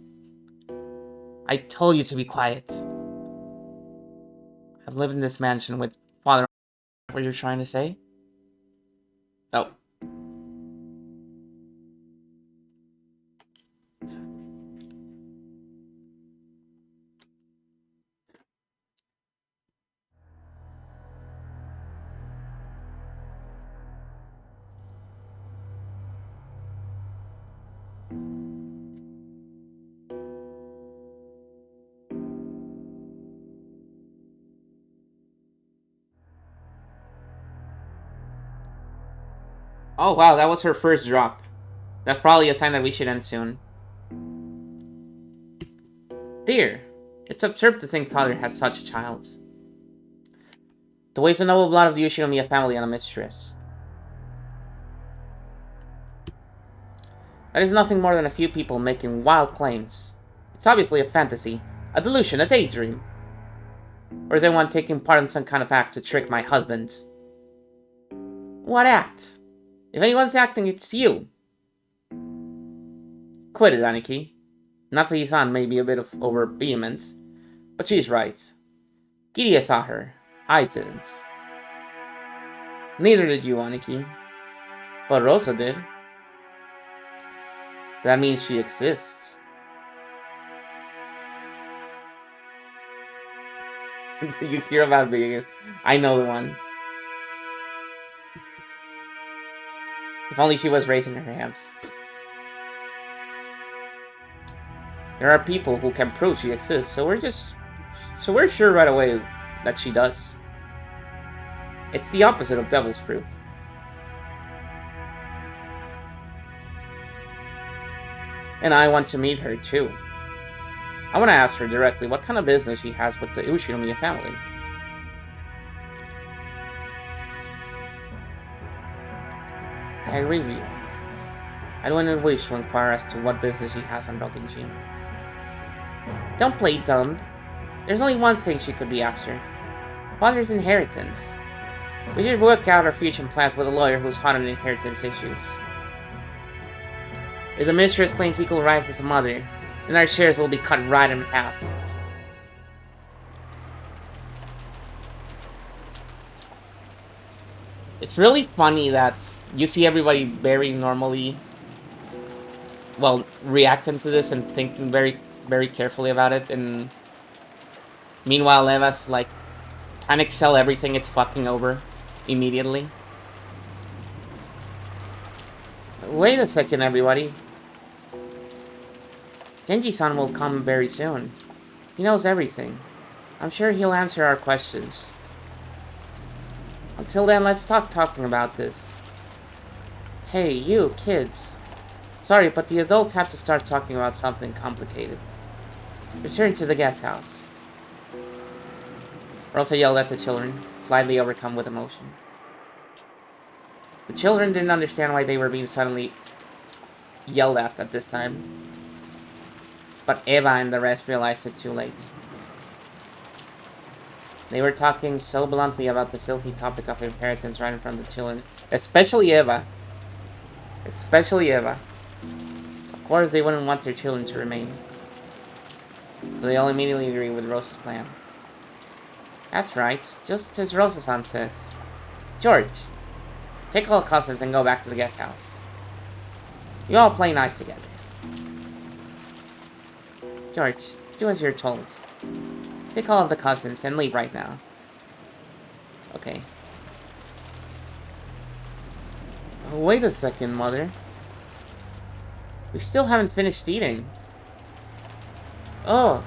I told you to be quiet. I've lived in this mansion with Father. What you're trying to say? Oh. Oh wow, that was her first drop. That's probably a sign that we should end soon. Dear, it's absurd to think Father has such a child. To waste the noble blood of the Yoshinomiya family on a mistress. That is nothing more than a few people making wild claims. It's obviously a fantasy, a delusion, a daydream. Or is anyone taking part in some kind of act to trick my husband? What act? If anyone's acting, it's you. Quit it, Aniki. Natsuki-san may be a bit of over vehement, but she's right. Kiria saw her. I didn't. Neither did you, Aniki. But Rosa did. That means she exists. You hear about being... I know the one. If only she was raising her hands. There are people who can prove she exists, so we're sure right away that she does. It's the opposite of devil's proof. And I want to meet her too. I want to ask her directly what kind of business she has with the Yoshinomiya family. I agree with you on that. I don't wish to inquire as to what business she has on Rokijima. Don't play dumb. There's only one thing she could be after. Father's inheritance. We should work out our future plans with a lawyer who's hot on inheritance issues. If the mistress claims equal rights as a mother, then our shares will be cut right in half. It's really funny that you see everybody very normally, well, reacting to this and thinking very, very carefully about it, and meanwhile Eva's like trying to sell everything it's fucking over immediately. Wait a second, everybody. Genji-san will come very soon. He knows everything. I'm sure he'll answer our questions. Until then, let's stop talking about this. Hey, you, kids. Sorry, but the adults have to start talking about something complicated. Return to the guest house. Rosa yelled at the children, slightly overcome with emotion. The children didn't understand why they were being suddenly yelled at this time. But Eva and the rest realized it too late. They were talking so bluntly about the filthy topic of inheritance right in front of the children. Especially Eva. Especially Eva. Of course, they wouldn't want their children to remain. But they all immediately agree with Rosa's plan. That's right, just as Rosa-san says. George, take all cousins and go back to the guest house. You all play nice together. George, do as you're told. Take all of the cousins and leave right now. Okay. Oh, wait a second, Mother. We still haven't finished eating. Oh.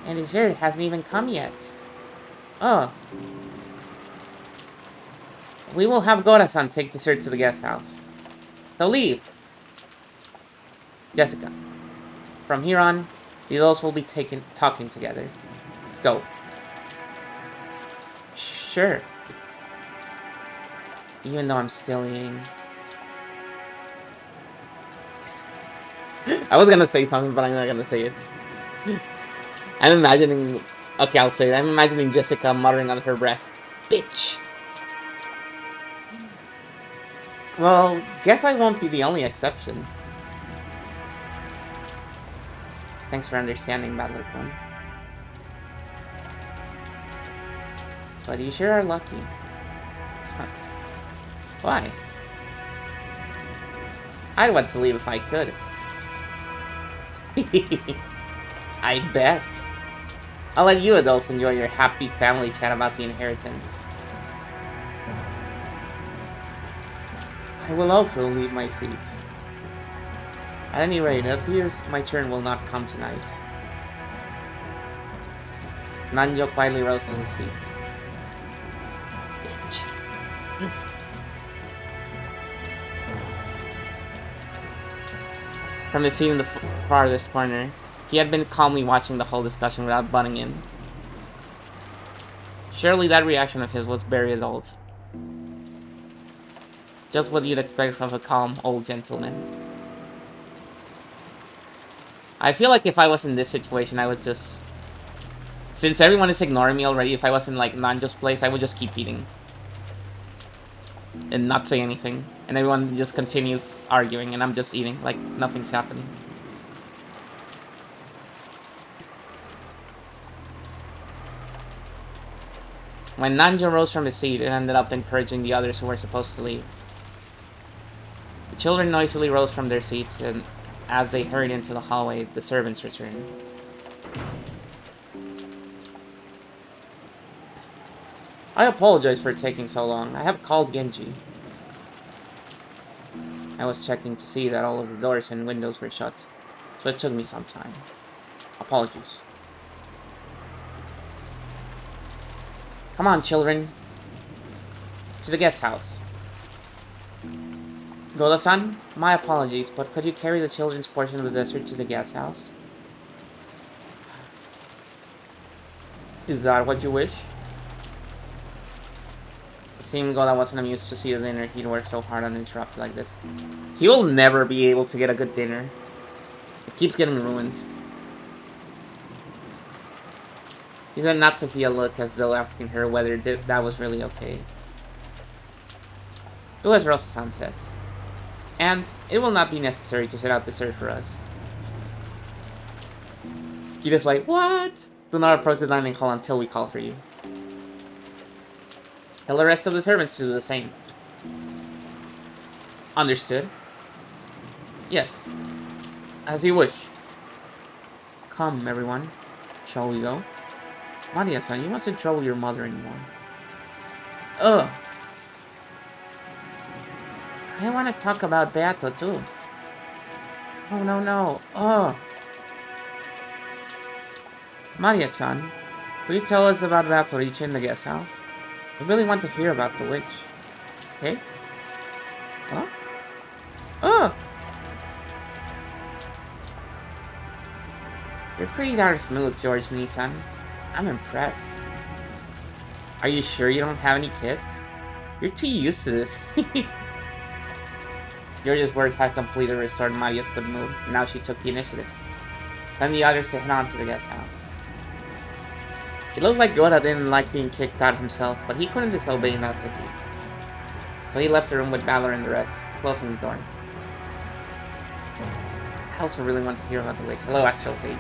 And dessert hasn't even come yet. Oh. We will have Gora-san take dessert to the guest house. So leave. Jessica. From here on, the adults will be talking together. Go. Sure. Even though I'm still eating. I was gonna say something, but I'm not gonna say it. I'm imagining... Okay, I'll say it. I'm imagining Jessica muttering under her breath. Bitch! Well, guess I won't be the only exception. Thanks for understanding, Battler Pone. But you sure are lucky. Huh. Why? I'd want to leave if I could. I bet. I'll let you adults enjoy your happy family chat about the inheritance. I will also leave my seat. At any rate, it appears my turn will not come tonight. Nanjo quietly rose to his feet. Bitch. From his seat in the farthest corner, he had been calmly watching the whole discussion without butting in. Surely that reaction of his was very adult. Just what you'd expect from a calm old gentleman. I feel like if I was in this situation, I would just... Since everyone is ignoring me already, if I was in like Nanjo's place, I would just keep eating. And not say anything. And everyone just continues arguing and I'm just eating, like nothing's happening. When Nanjo rose from his seat, it ended up encouraging the others who were supposed to leave. The children noisily rose from their seats, and as they hurried into the hallway, the servants returned. I apologize for taking so long. I have called Genji. I was checking to see that all of the doors and windows were shut, so it took me some time. Apologies. Come on, children. To the guest house. Goda-san, my apologies, but could you carry the children's portion of the dessert to the guest house? Is that what you wish? It seemed Goda wasn't amused to see the dinner he'd worked so hard on interrupted like this. He will never be able to get a good dinner. It keeps getting ruined. He let Natsuhiya look as though asking her whether that was really okay. Do as Rosa-san says. And it will not be necessary to set out dessert for us. Kita's like, what? Do not approach the dining hall until we call for you. Tell the rest of the servants to do the same. Understood? Yes. As you wish. Come, everyone. Shall we go? Maria-san, you mustn't trouble your mother anymore. Ugh. I want to talk about Beato too. Oh, no. Oh. Maria-chan, Could you tell us about Valtorice in the guest house? I really want to hear about the witch. Okay? Huh? Oh! You're pretty darn smooth, George Nissan. I'm impressed. Are you sure you don't have any kids? You're too used to this. George's words had completely restored Maria's good mood, and now she took the initiative. Then the others to head on to the guest house. It looked like Gora didn't like being kicked out himself, but he couldn't disobey Natsuki. So he left the room with Valor and the rest, closing the door. I also really want to hear about the witch. Hello, Astral Sage.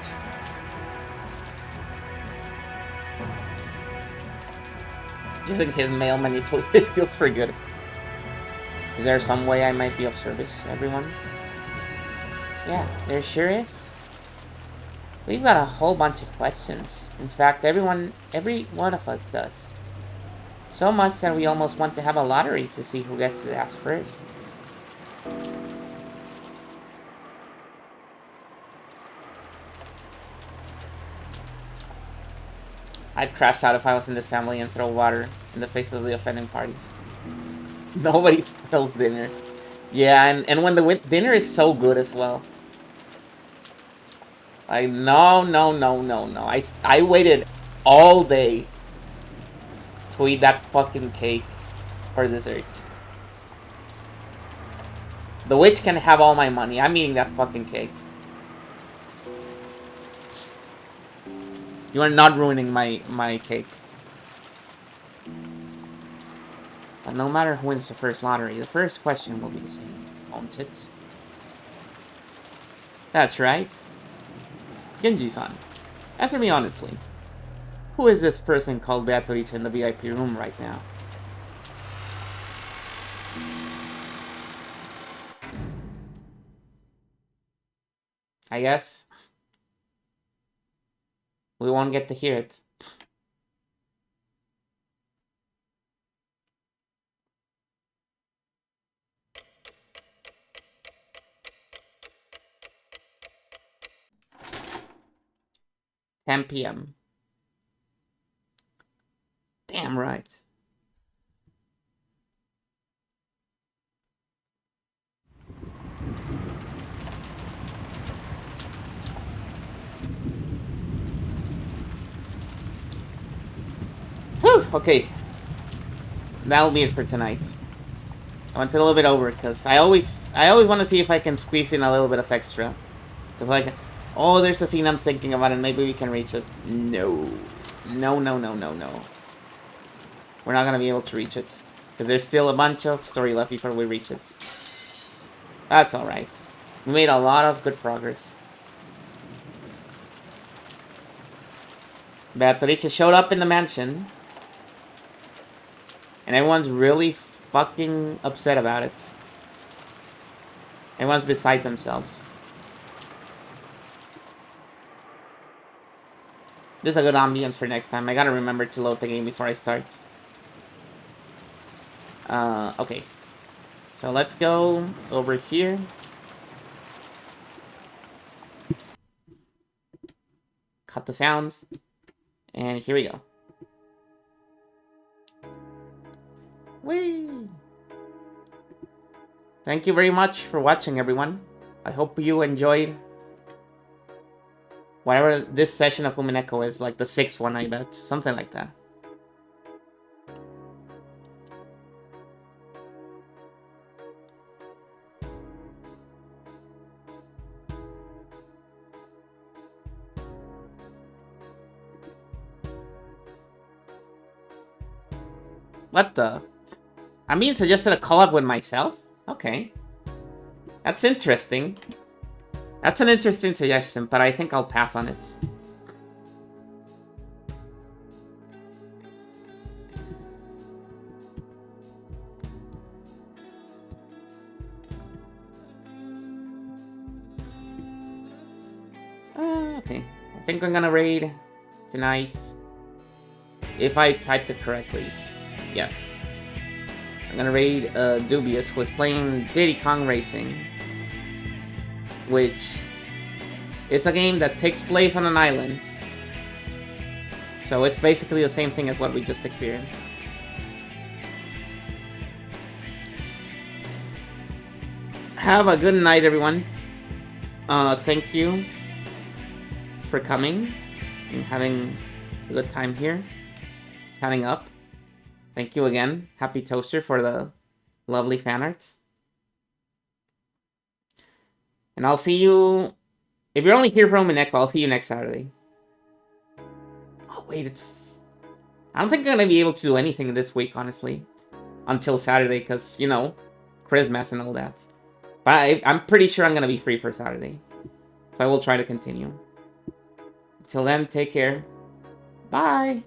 Using his male manipulator skills for good. Is there some way I might be of service, everyone? Yeah, there sure is. We've got a whole bunch of questions. In fact, every one of us does. So much that we almost want to have a lottery to see who gets to ask first. I'd crash out if I was in this family and throw water in the face of the offending parties. Nobody spoils dinner. Yeah, and when the dinner is so good as well. Like, no. I waited all day to eat that fucking cake for dessert. The witch can have all my money. I'm eating that fucking cake. You are not ruining my cake. But no matter who wins the first lottery, the first question will be the same, won't it? That's right. Genji-san, answer me honestly. Who is this person called Beatrice in the VIP room right now? I guess we won't get to hear it. $10 p.m. Damn right. Whew, okay. That'll be it for tonight. I went a little bit over because I always want to see if I can squeeze in a little bit of extra. Because like, oh, there's a scene I'm thinking about and maybe we can reach it. No. No. We're not going to be able to reach it. Because there's still a bunch of story left before we reach it. That's alright. We made a lot of good progress. Beatrice showed up in the mansion. And everyone's really fucking upset about it. Everyone's beside themselves. This is a good ambience for next time. I gotta remember to load the game before I start. Okay. So let's go over here. Cut the sounds. And here we go. Whee! Thank you very much for watching, everyone. I hope you enjoyed whatever this session of Umineko is, like the 6th one, I bet. Something like that. What the? I'm being suggested a collab with myself? Okay. That's interesting. That's an interesting suggestion, but I think I'll pass on it. Okay. I think I'm gonna raid tonight. If I typed it correctly. Yes. I'm gonna raid Dubious, who is playing Diddy Kong Racing. Which is a game that takes place on an island. So it's basically the same thing as what we just experienced. Have a good night, everyone. Thank you for coming and having a good time here, chatting up. Thank you again, Happy Toaster, for the lovely fan arts. And I'll see you... If you're only here from Mineko, I'll see you next Saturday. Oh, wait, it's... I don't think I'm going to be able to do anything this week, honestly. Until Saturday, because, you know, Christmas and all that. But I'm pretty sure I'm going to be free for Saturday. So I will try to continue. Until then, take care. Bye!